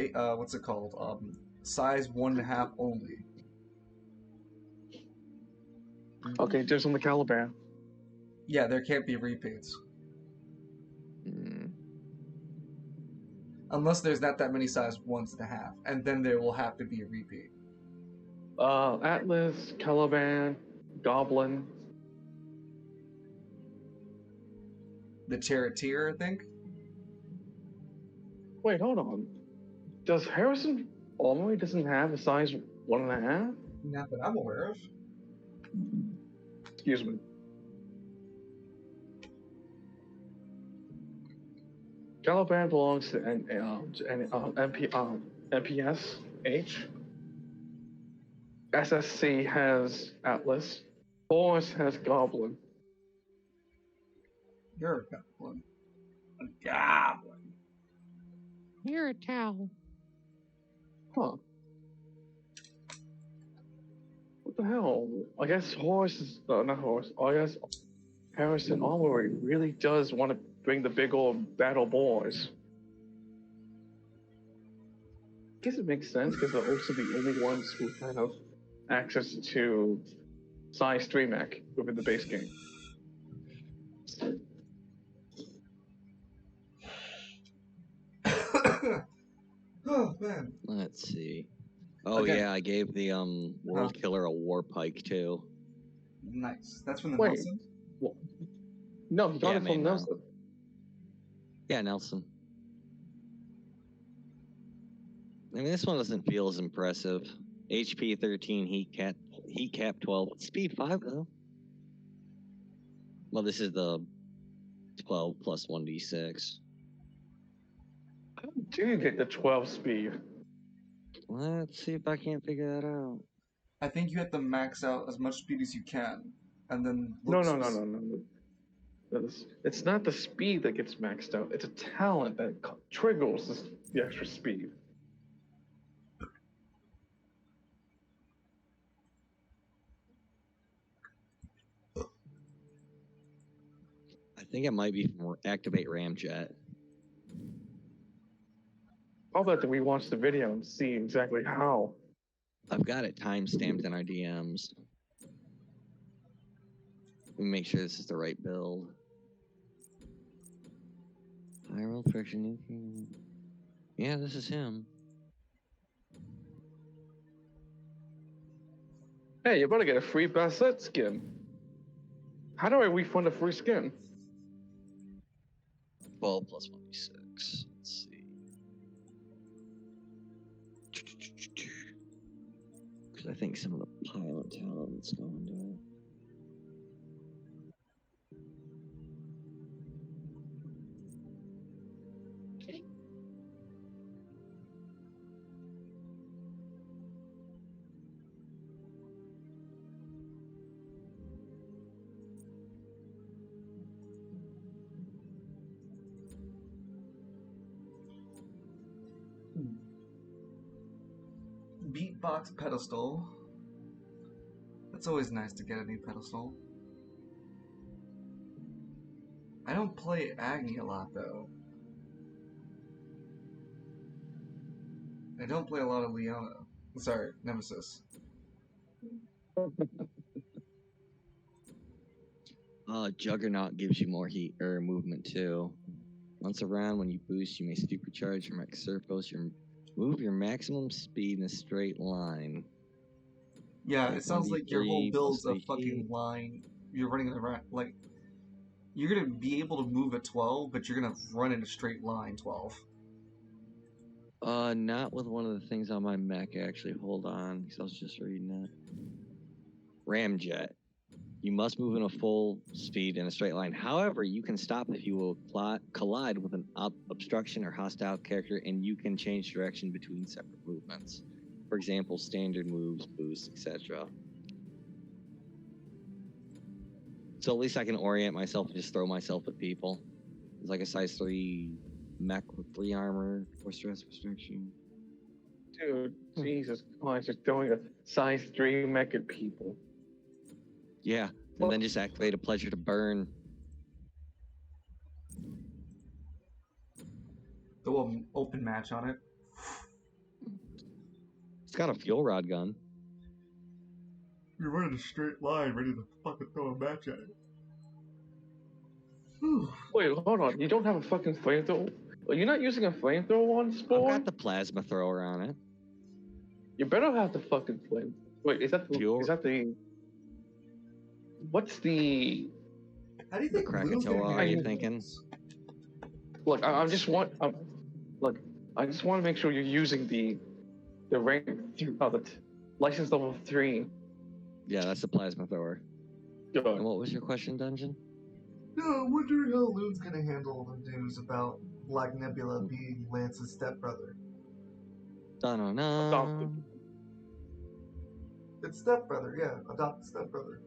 what's it called? Size 1.5 only. Okay, just on the Caliban. Yeah, there can't be repeats Mm. unless there's not that many size 1.5, and then there will have to be a repeat. Atlas, Caliban, Goblin. The Charioteer, I think. Wait, hold on. Does Harrison Armory doesn't have a size 1.5? Not that I'm aware of. Excuse me. Caliban belongs to NPS H. SSC has Atlas. Force has Goblin. You're a goblin. A goblin. You're a towel. Huh. What the hell? I guess Horse is not Horse. I guess Harrison Armory really does want to bring the big old battle boys. I guess it makes sense because they're also the only ones who kind of access to size 3 mech within the base game. Oh man. Let's see. Oh Again. yeah, I gave the World Killer a war pike too. Nice. That's from the Wait. Nelson? No, he got Yeah, it main from now. Nelson. Yeah, Nelson. I mean, this one doesn't feel as impressive. HP 13, heat cap 12, speed 5 though. Well, this is the 12 plus 1d6. How do you get the 12 speed? Let's see if I can't figure that out. I think you have to max out as much speed as you can, and then No. It's not the speed that gets maxed out. It's a talent that triggers the extra speed. I think it might be from Activate Ramjet. I'll bet that we watch the video and see exactly how. I've got it timestamped in our DMs. Let me make sure this is the right build. Viral friction. Yeah, this is him. Hey, you better get a free Bassett skin. How do I refund a free skin? 12 plus 1d6. Let's see. Because I think some of the pilot talents go into it. box pedestal. It's always nice to get a new pedestal. I don't play Agni a lot though. I don't play a lot of Leona. Sorry, Nemesis. Juggernaut gives you more heat or movement too. Once around, when you boost, you may supercharge your mech surface. Move your maximum speed in a straight line. Yeah, it sounds like your whole 1d3 build's plus a 3 fucking heat. line. You're running around like you're gonna be able to move at 12, but you're gonna run in a straight line 12. Not with one of the things on my mech, actually. Hold on, because I was just reading it. Ramjet. You must move in a full speed in a straight line. However, you can stop if you will collide with an obstruction or hostile character, and you can change direction between separate movements. For example, standard moves, boosts, etc. So at least I can orient myself and just throw myself at people. It's like a size 3 mech with 3 armor, 4 stress restriction. Dude, Jesus Christ, you're throwing a size 3 mech at people. Yeah, and then just activate a pleasure to burn. Throw an open match on it. It's got a fuel rod gun. You're running a straight line, ready to fucking throw a match at it. Whew. Wait, hold on. You don't have a fucking flamethrower? Are you not using a flamethrower on I've Spawn? got the plasma thrower on it. You better have the fucking flame. Wait, is that the... Fuel- Is that the... What's the... How do you The think Blue's Krakatoa, gonna are you handle thinking? this? Look, I just want... look, I just want to make sure you're using the rank... the license level 3. Yeah, that's the plasma thrower. And Good. what was your question, Dungeon? No, I'm wondering how Loon's gonna handle the news about Black Nebula being Lance's stepbrother. Da-na-na. Adopted. It's stepbrother, yeah, adopted stepbrother.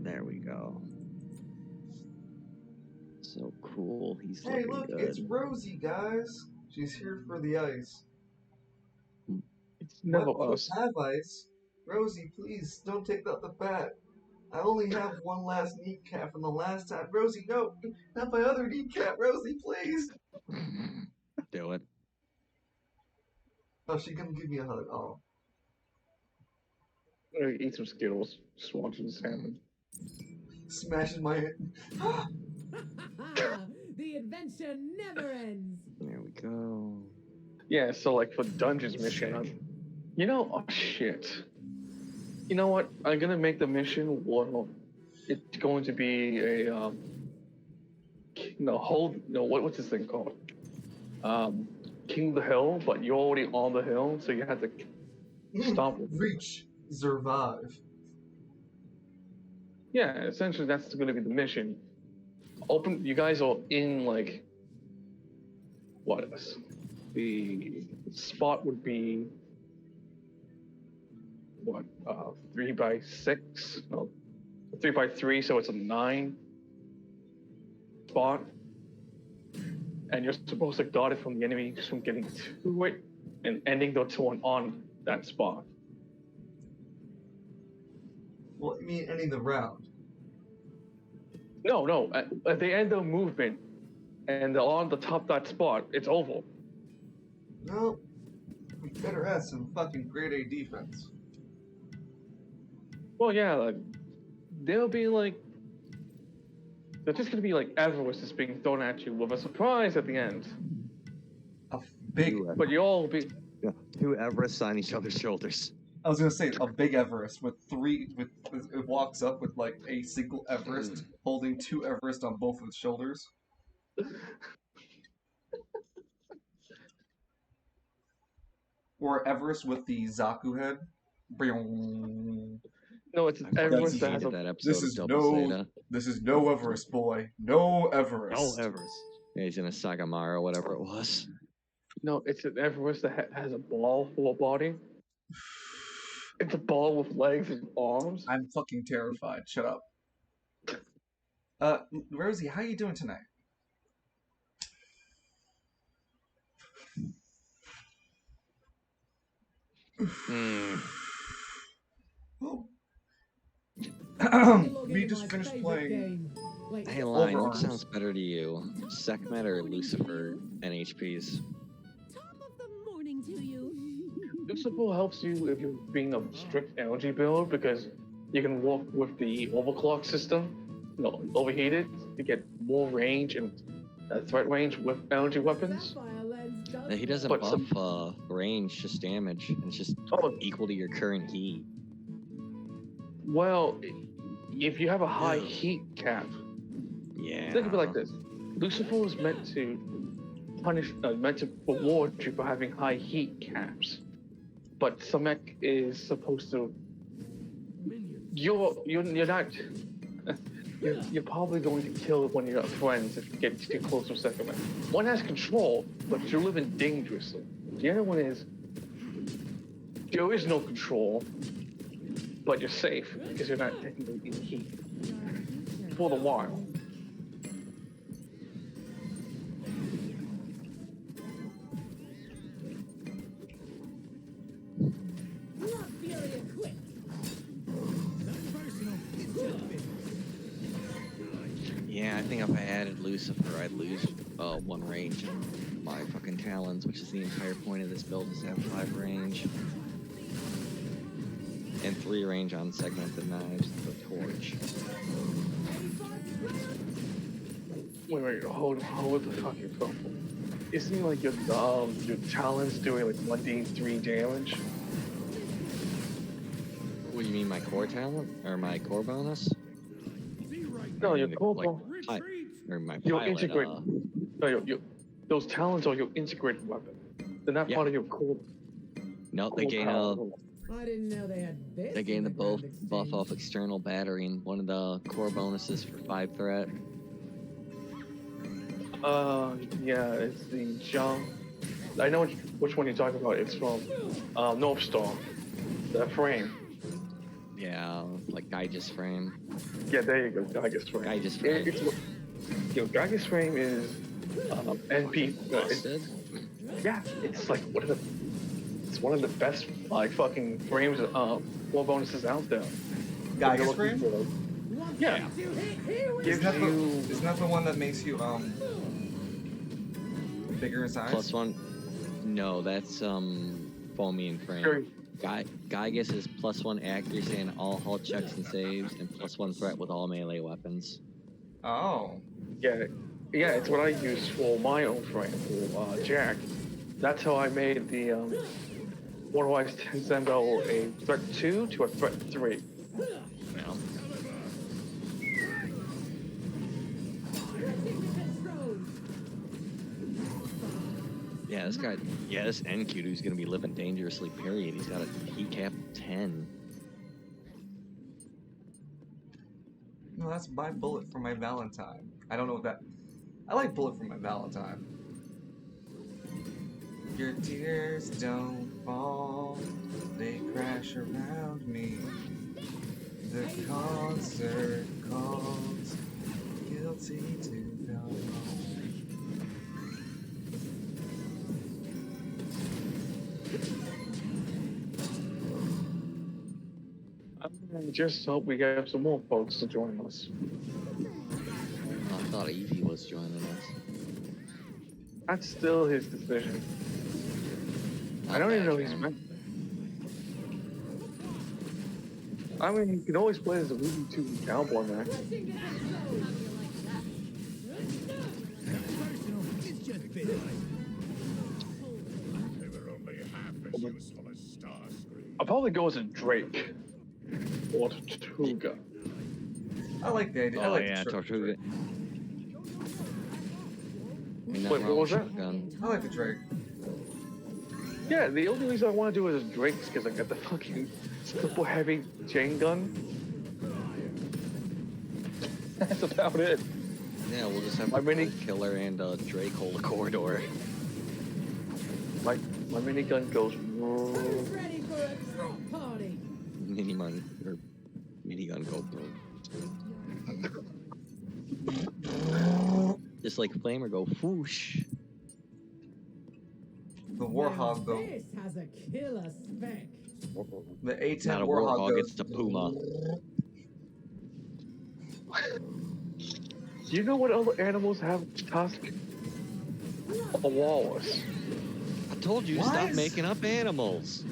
There we go. So cool. He's Hey, looking look, good. it's Rosie, guys. She's here for the ice. It's never What? We us. don't have ice. Rosie, please don't take out the bat. I only have one last kneecap from the last time. Rosie, no, not my other kneecap. Rosie, please. Do it. Oh, she gonna give me a hug. Oh, Eat some Skittles. Just watching salmon. smashes my head. The adventure never ends. There we go. Yeah, so like for Dungeons mission, you know, oh shit. You know what? I'm gonna make the mission. Well, it's going to be a what's this thing called? King of the Hill, but you're already on the hill, so you have to stop. Reach, survive. Yeah, essentially that's going to be the mission. You guys are in like what? The spot would be what? 3x6? No, 3x3, so it's a 9 spot. And you're supposed to guard it from the enemy from getting to it and ending the turn on that spot. Well, you mean ending the round? No. At the end of movement, and they're on the top of that spot, it's over. No, we better have some fucking grade A defense. Well, yeah, like, they'll be like, they're just gonna be like Everest is being thrown at you with a surprise at the end. A big. But you all be. Yeah, 2 Everests on each other's shoulders. I was gonna say a big Everest with it walks up with like a single Everest holding 2 Everest on both of its shoulders. Or Everest with the Zaku head. No, it's I Everest that has hated a. that episode This of is Double no. Zeta. This is no Everest, boy. No Everest. No Everest. Yeah, he's in a Sagamara or whatever it was. No, it's an Everest that has a ball for a body. It's a ball with legs and arms. I'm fucking terrified. Shut up. Rosie, how you doing tonight? Well, Log we into just my finished favorite playing. game. Wait, Hey, Lion, what Overarms. sounds better to you? Sekhmet or Lucifer NHPs? Top of the morning to you. Lucifer helps you if you're being a strict energy build because you can walk with the overclock system, overheated to get more range and threat range with energy weapons. sapphire lens does No, he doesn't But buff range, just damage. And it's just Oh, equal to your current heat. well, if you have a high Ew. heat cap, Yeah. think of it like this: Lucifer is meant to meant to reward you for having high heat caps, but Samek is supposed to. You're not. You're probably going to kill one of your friends if you get too close to a second man. One has control, but you're living dangerously. The other one is there is no control, but you're safe because you're not technically in heat for the while. not fury equipped. Yeah, I think if I added Lucifer, I'd lose 1 range in my fucking talons, which is the entire point of this build, is to have 5 range. And 3 range on segmented knives with a torch. Wait, hold the fucking phone. Isn't it like your talons doing like 1d3 damage? What do you mean, my core talent? Or my core bonus? No, your The, core like, bone. or my Your pilot, integrate. No, those talons are your integrated weapon. They're not Yeah. part of your core. no, they core gain power. I didn't know they had this. they gain in the Grand buff Exchange. off external battering, one of the core bonuses for 5 threat. Yeah, it's the jump. I know which one you're talking about. It's from North Star. The frame. Yeah, like Gaius frame. Yeah, there you go. Gaius frame. Gaius frame. Gaius frame is NP. Busted? Yeah, it's like one of the best like fucking frames war bonuses out there. Gaius frame? Yeah. Isn't that the one that makes you bigger in size? +1. No, that's Foamy frame. Very, Gaius is +1 accuracy in all hull checks and saves, and +1 threat with all melee weapons. Oh. yeah, it's what I use for my own frame for Jack. That's how I made the Waterwise Tenzendo a threat 2 to a threat 3. Well, yeah, this NQ dude's gonna be living dangerously, period. He's got a heat cap of 10. No, that's my bullet for my Valentine. I don't know what that... I like bullet for my Valentine. Your tears don't fall, they crash around me. The concert calls, guilty to go home. I just hope we have some more folks to join us. I thought Evie was joining us. That's still his decision. I don't even know he's meant. I mean, you can always play as a Ruby 2 cowboy man. They were only half as useful as Starscream. I'll probably go as a Drake or Tortuga. I like the idea. I Oh like yeah, the Tortuga. Wait, what was that? I like the Drake. Yeah, the only reason I want to do it as Drake is because I got the fucking super heavy chain gun. That's about it. Yeah, we'll just have My a mini- killer and Drake hold the corridor. My minigun goes. Who's ready for a trot party? Minigun or minigun go. Just like Flamer go whoosh. The Now Warhog, though. this has a killer spec. The A10 Not a Warhog warhog, goes. it's a puma. Do you know what other animals have tusk? A walrus. I told you, Why stop is- making up animals.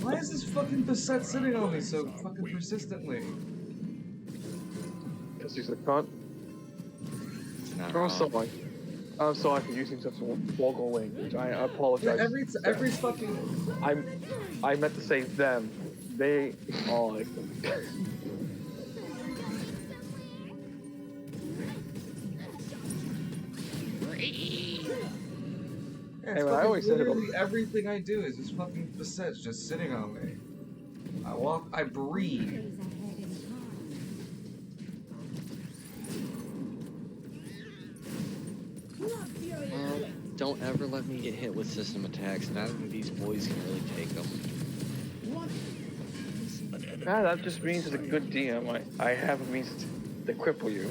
Why is this fucking beset sitting on me so fucking persistently? Because he's a cunt. It's not I'm wrong. sorry. I'm sorry for using such vulgar language. I apologize. Every fucking. I meant to say them. They are like Yeah, Hey, it's man, I always said it. literally everything I do is just fucking beset's just sitting on me. I walk, I breathe. Days ahead in time. Not furious Well, quick. don't ever let me get hit with system attacks. None of these boys can really take them. What? An enemy that just means as a good DM, I have a means to cripple you.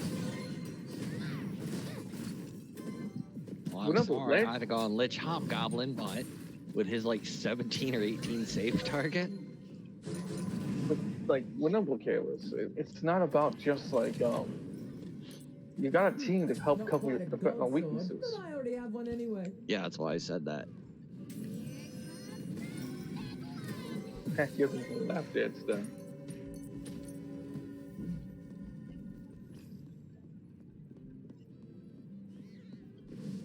Well, I'm Whatever, sorry, right? I'd have gone Lich Hobgoblin, but with his like 17 or 18 save target. But like, remember, Kalis, it's not about just like you got a team to help Not cover your quite a professional gold sword, weaknesses. but I already have one anyway. Yeah, that's why I said that. Give them the lap dance then.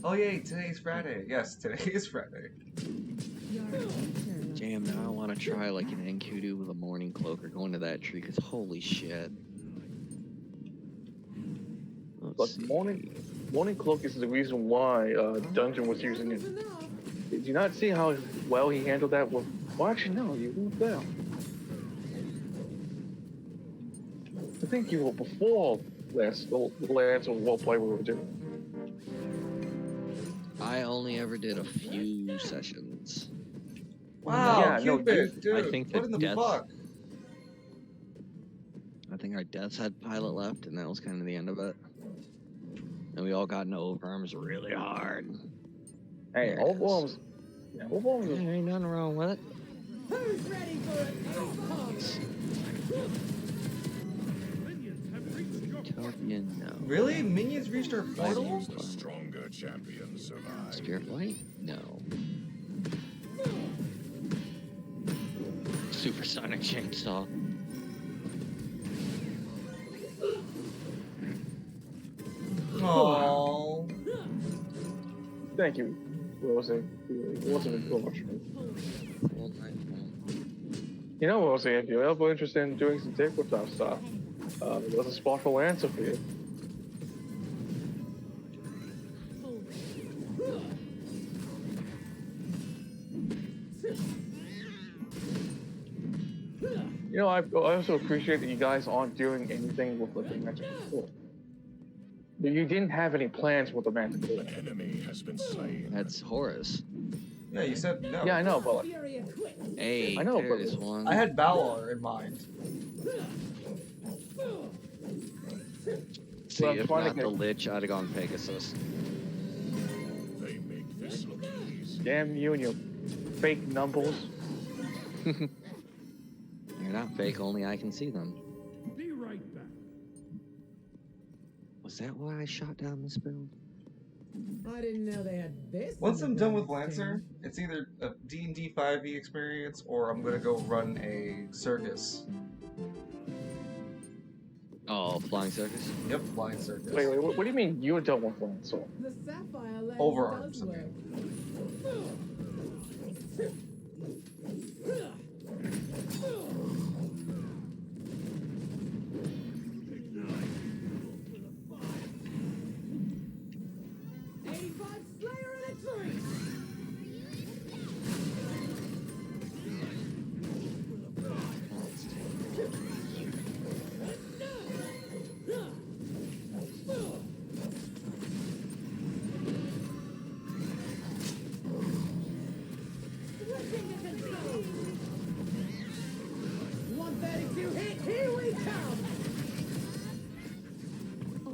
Oh yay, today's Friday. Yes, today is Friday. You're a teacher. Damn, now I want to try like an Enkudu with a morning cloak or go into that tree, because holy shit. But Let's see. morning cloak is the reason why Dungeon was using it. Enough. Did you not see how well he handled that? Well, actually, no, you weren't there. I think you were before last role play we were doing. I only ever did a few sessions. Wow, Yeah, no, Cupid, dude. I think what in the deaths- fuck? I think our deaths had pilot left, and that was kind of the end of it. And we all got into overarms really hard. Hey, There it overarms. Yeah, overarms There is ain't nothing wrong with it. Who's ready for a party? Minions have reached your Utopia, no. Really? Minions reached our portal? The stronger champion survives. Spirit Light? No. Supersonic Chainsaw. Aww. thank you, Rosie. It wasn't a much. You know, Rosie, if you're ever interested in doing some tabletop stuff, there's a spot for Lancer for you. You know, I also appreciate that you guys aren't doing anything with like the magic sword. You didn't have any plans with the magic sword. An enemy has been slain. That's Horus. Yeah, you said no. Yeah, I know, but like, Furious quick. Hey, I know, there but- is one. I had Balor in mind. See, Well, I'm if trying to not the get- Lich, I'd have gone Pegasus. They make this look easy. damn you and your fake numbers. They're not fake, only I can see them. Be right back. Was that why I shot down this build? I didn't know they had this. Once in I'm the done with grandstand. Lancer, it's either a D&D 5e experience or I'm gonna go run a circus. Oh, Flying Circus? Yep, flying circus. Wait, what do you mean you're done with Lancer? The sapphire lens Overarms, does I work. Slayer in a tree. Switching to control. 132 hit. Here we come.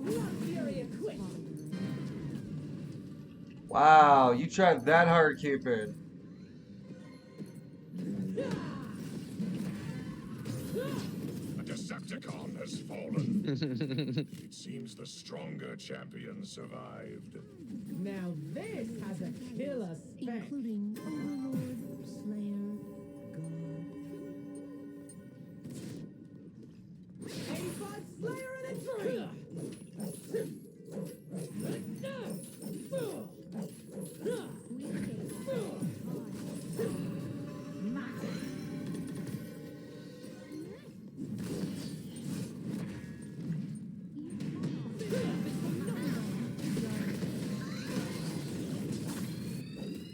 Blood fury equipped. Wow, Wow, you tried that hard, Cupid. A Decepticon has fallen. It seems the stronger champion survived. Now this has a killer spec. Including Overlord, Slayer, God. 85 Slayer and a 3.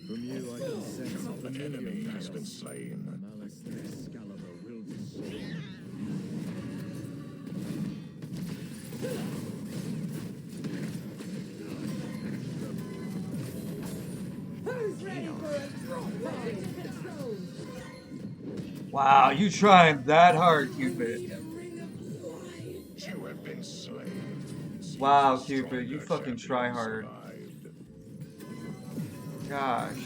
From you I can sense a An familiar enemy has chaos. been slain. Malice the Excalibur will destroy. Who's ready for a drop party? Wow, you tried that hard, Cupid. You have been slain. Seems Wow, the Cupid, you stronger fucking try champion hard. survived. Gosh.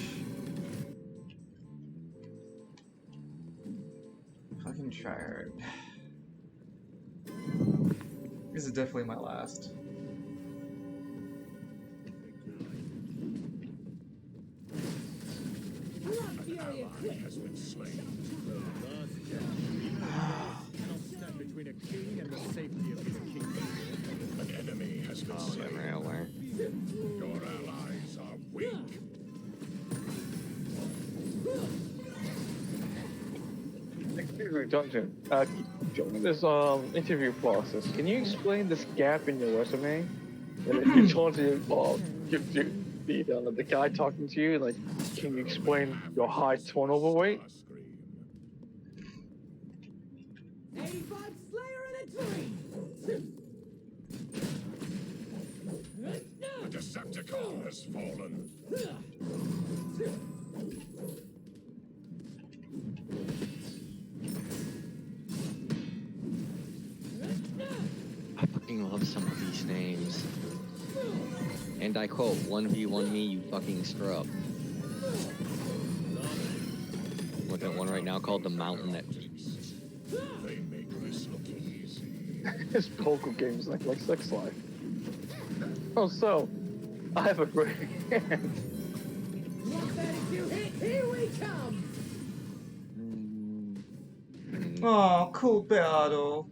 Fucking try hard. This is definitely my last. An ally has been slain. Cannot stand between a king and the safety of his kingdom. An enemy has been Oh, slain. yeah, where? Your allies are weak. Excuse me, Dungeon. During this interview process, can you explain this gap in your resume? And if you told the guy talking to you, like, can you explain your high turnover rate? Starscream. 85 Slayer and a 3. A Decepticon has fallen. I fucking love some of these names. And I quote, 1v1 me, you fucking scrub. Look at one right now called the Mountain that Peaks. They make this look easy. His poker game is like sex life. Oh, so, I have a great hand. 132 hit, here we come. Oh, cool battle.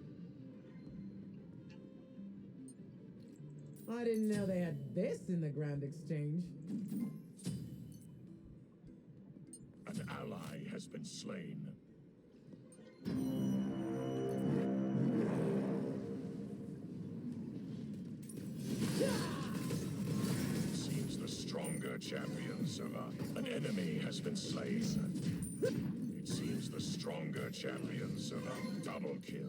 I didn't know they had this in the Grand Exchange. An ally has been slain. It seems the stronger champion survived. An enemy has been slain. It seems the stronger champion survived. Double kill.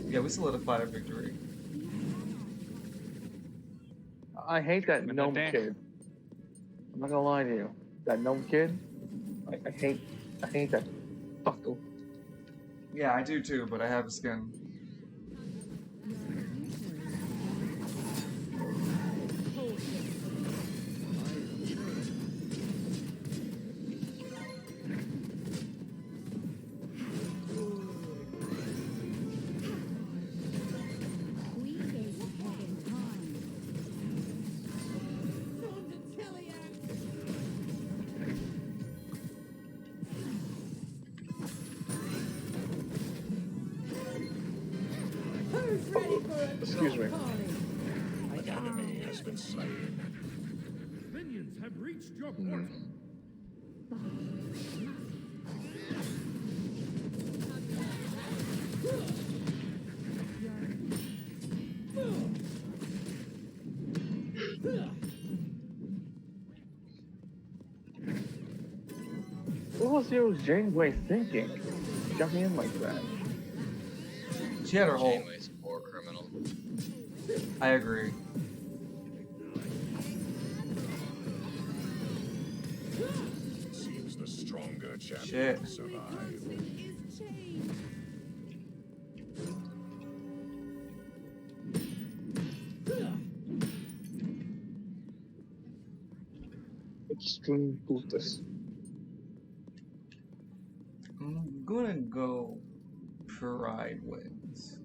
Yeah, we solidified our victory. I hate that gnome kid. I'm not gonna lie to you. That gnome kid, I hate that fucker. Yeah, I do too, but I have a skin. We is ahead in time. On to Telliac. Who's ready for a Excuse drop me. party? An enemy has been slain. Minions have reached your portal. What was your Janeway thinking? Jumping in like that. She had her whole. Janeway's a war criminal. I agree. It seems the stronger champion Shit. survived. Is changed. Extreme boosters. I'm gonna go Pride wins.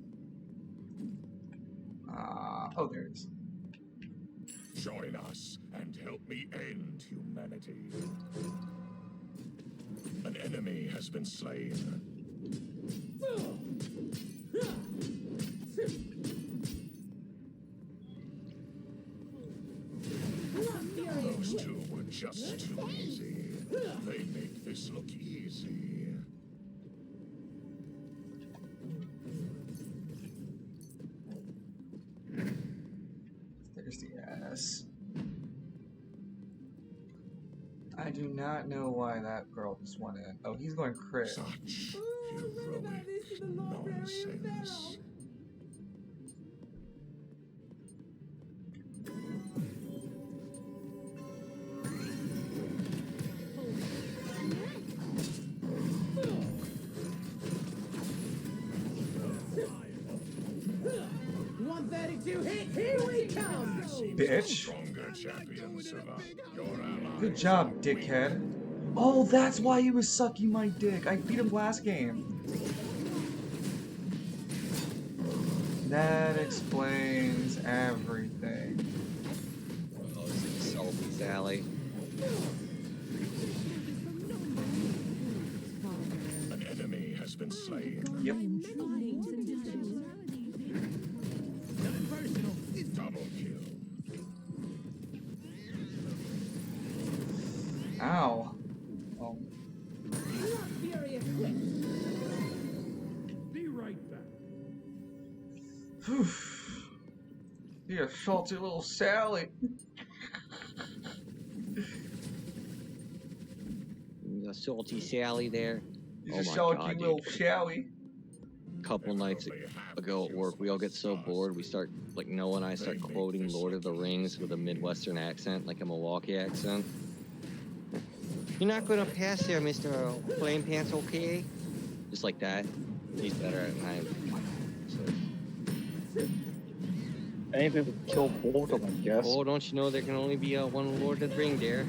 Oh, there it is. Join us and help me end humanity. An enemy has been slain. Those two were just too easy. They make this look easy. There's the ass. I do not know why that girl just went in. Oh, he's going crit. Such heroic nonsense. Here we come! Bitch. Stronger champions survive. Your ally. Good job, dickhead. Oh, that's why he was sucking my dick. I beat him last game. That explains everything. Oh, this is Salty Sally. An enemy has been slain. Yep. Double kill. Ow. Oh. Be right back. Whew. You're a salty little Sally. The Salty Sally there. You're Oh a my salty God, little dude. Sally. Couple nights ago at work, we all get so bored, we start, like, Noah and I start quoting Lord of the Rings with a Midwestern accent, like a Milwaukee accent. You're not gonna pass there, Mr. Flame Pants, okay? Just like that. He's better at night. So, Anything to kill both of them, I guess. oh, don't you know there can only be one Lord of the Ring there?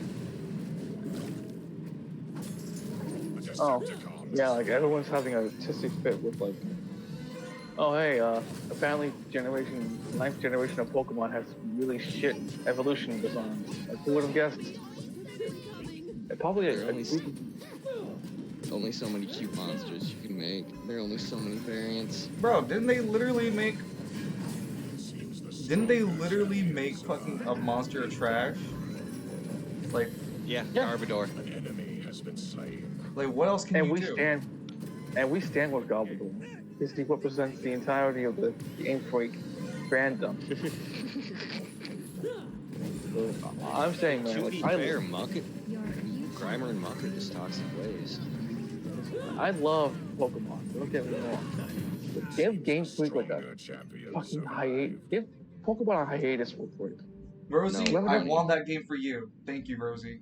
Oh, yeah, like everyone's having an artistic fit with like, oh hey, apparently ninth generation of Pokemon has really shit evolution designs. Like who would have guessed? And probably There are only so many cute monsters you can make. There are only so many variants. Bro, didn't they literally make fucking a monster of trash? Like, Yeah, Yeah. Garbodor. An enemy has been slain. like what else can and you we do? stand with Gobbleboom. Because he represents the entirety of the Game Freak fandom. So, I'm saying, man, To like, be fair, Mucket, Grimer and Muck are just toxic ways. I love Pokemon. Don't get me wrong. But give Game Freak like a Stronger champions fucking survive. hiatus. Give Pokemon a hiatus real quick. Rosie, No, I funny. won that game for you. Thank you, Rosie.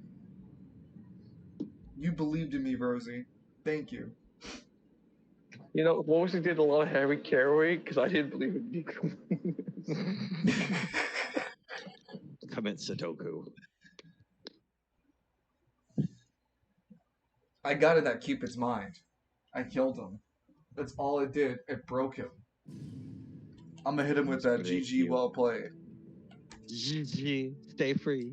You believed in me, Rosie. Thank you. You know, Rosie did a lot of Harry Carey because I didn't believe in Nico. Commit Sudoku. I got in that Cupid's mind. I killed him. That's all it did. It broke him. I'm gonna hit him with that That's pretty GG cute. well played. GG. Stay free.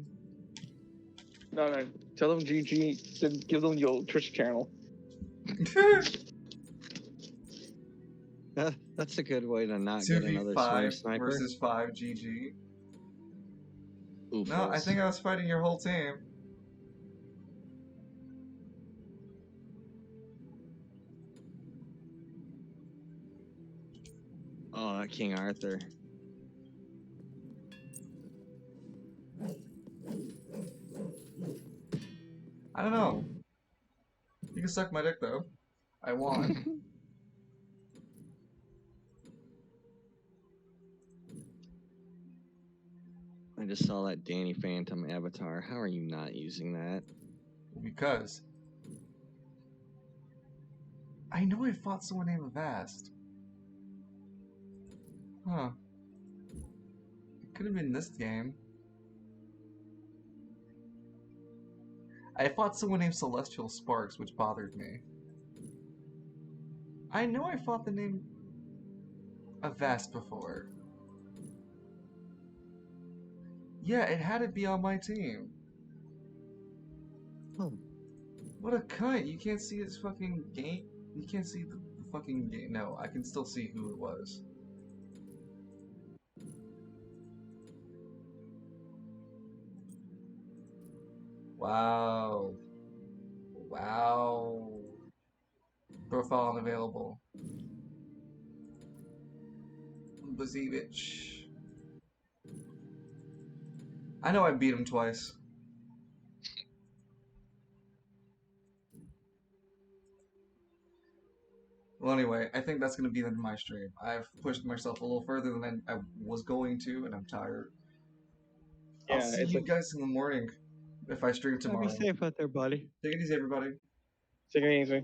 No, tell them GG. Then give them your Twitch channel. That's a good way to not get another swing 2v5 sniper. versus 5 GG. Oofos. No, I think I was fighting your whole team. Oh, that King Arthur. I don't know. You can suck my dick though. I won. I just saw that Danny Phantom avatar. How are you not using that? Because I know I fought someone named Avast. Huh. It could have been this game. I fought someone named Celestial Sparks, which bothered me. I know I fought the name Avast before. Yeah, it had to be on my team. What a cunt! You can't see his fucking game. You can't see the fucking game. No, I can still see who it was. Wow. Wow. Profile unavailable. Bazevich. I know I beat him twice. Well, anyway, I think that's going to be the end of my stream. I've pushed myself a little further than I was going to, and I'm tired. I'll Yeah, see it's you like guys in the morning if I stream tomorrow. Be safe out there, buddy. Take it easy, everybody. take it easy.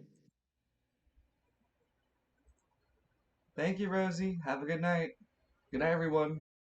Thank you, Rosie. Have a good night. Good night, everyone.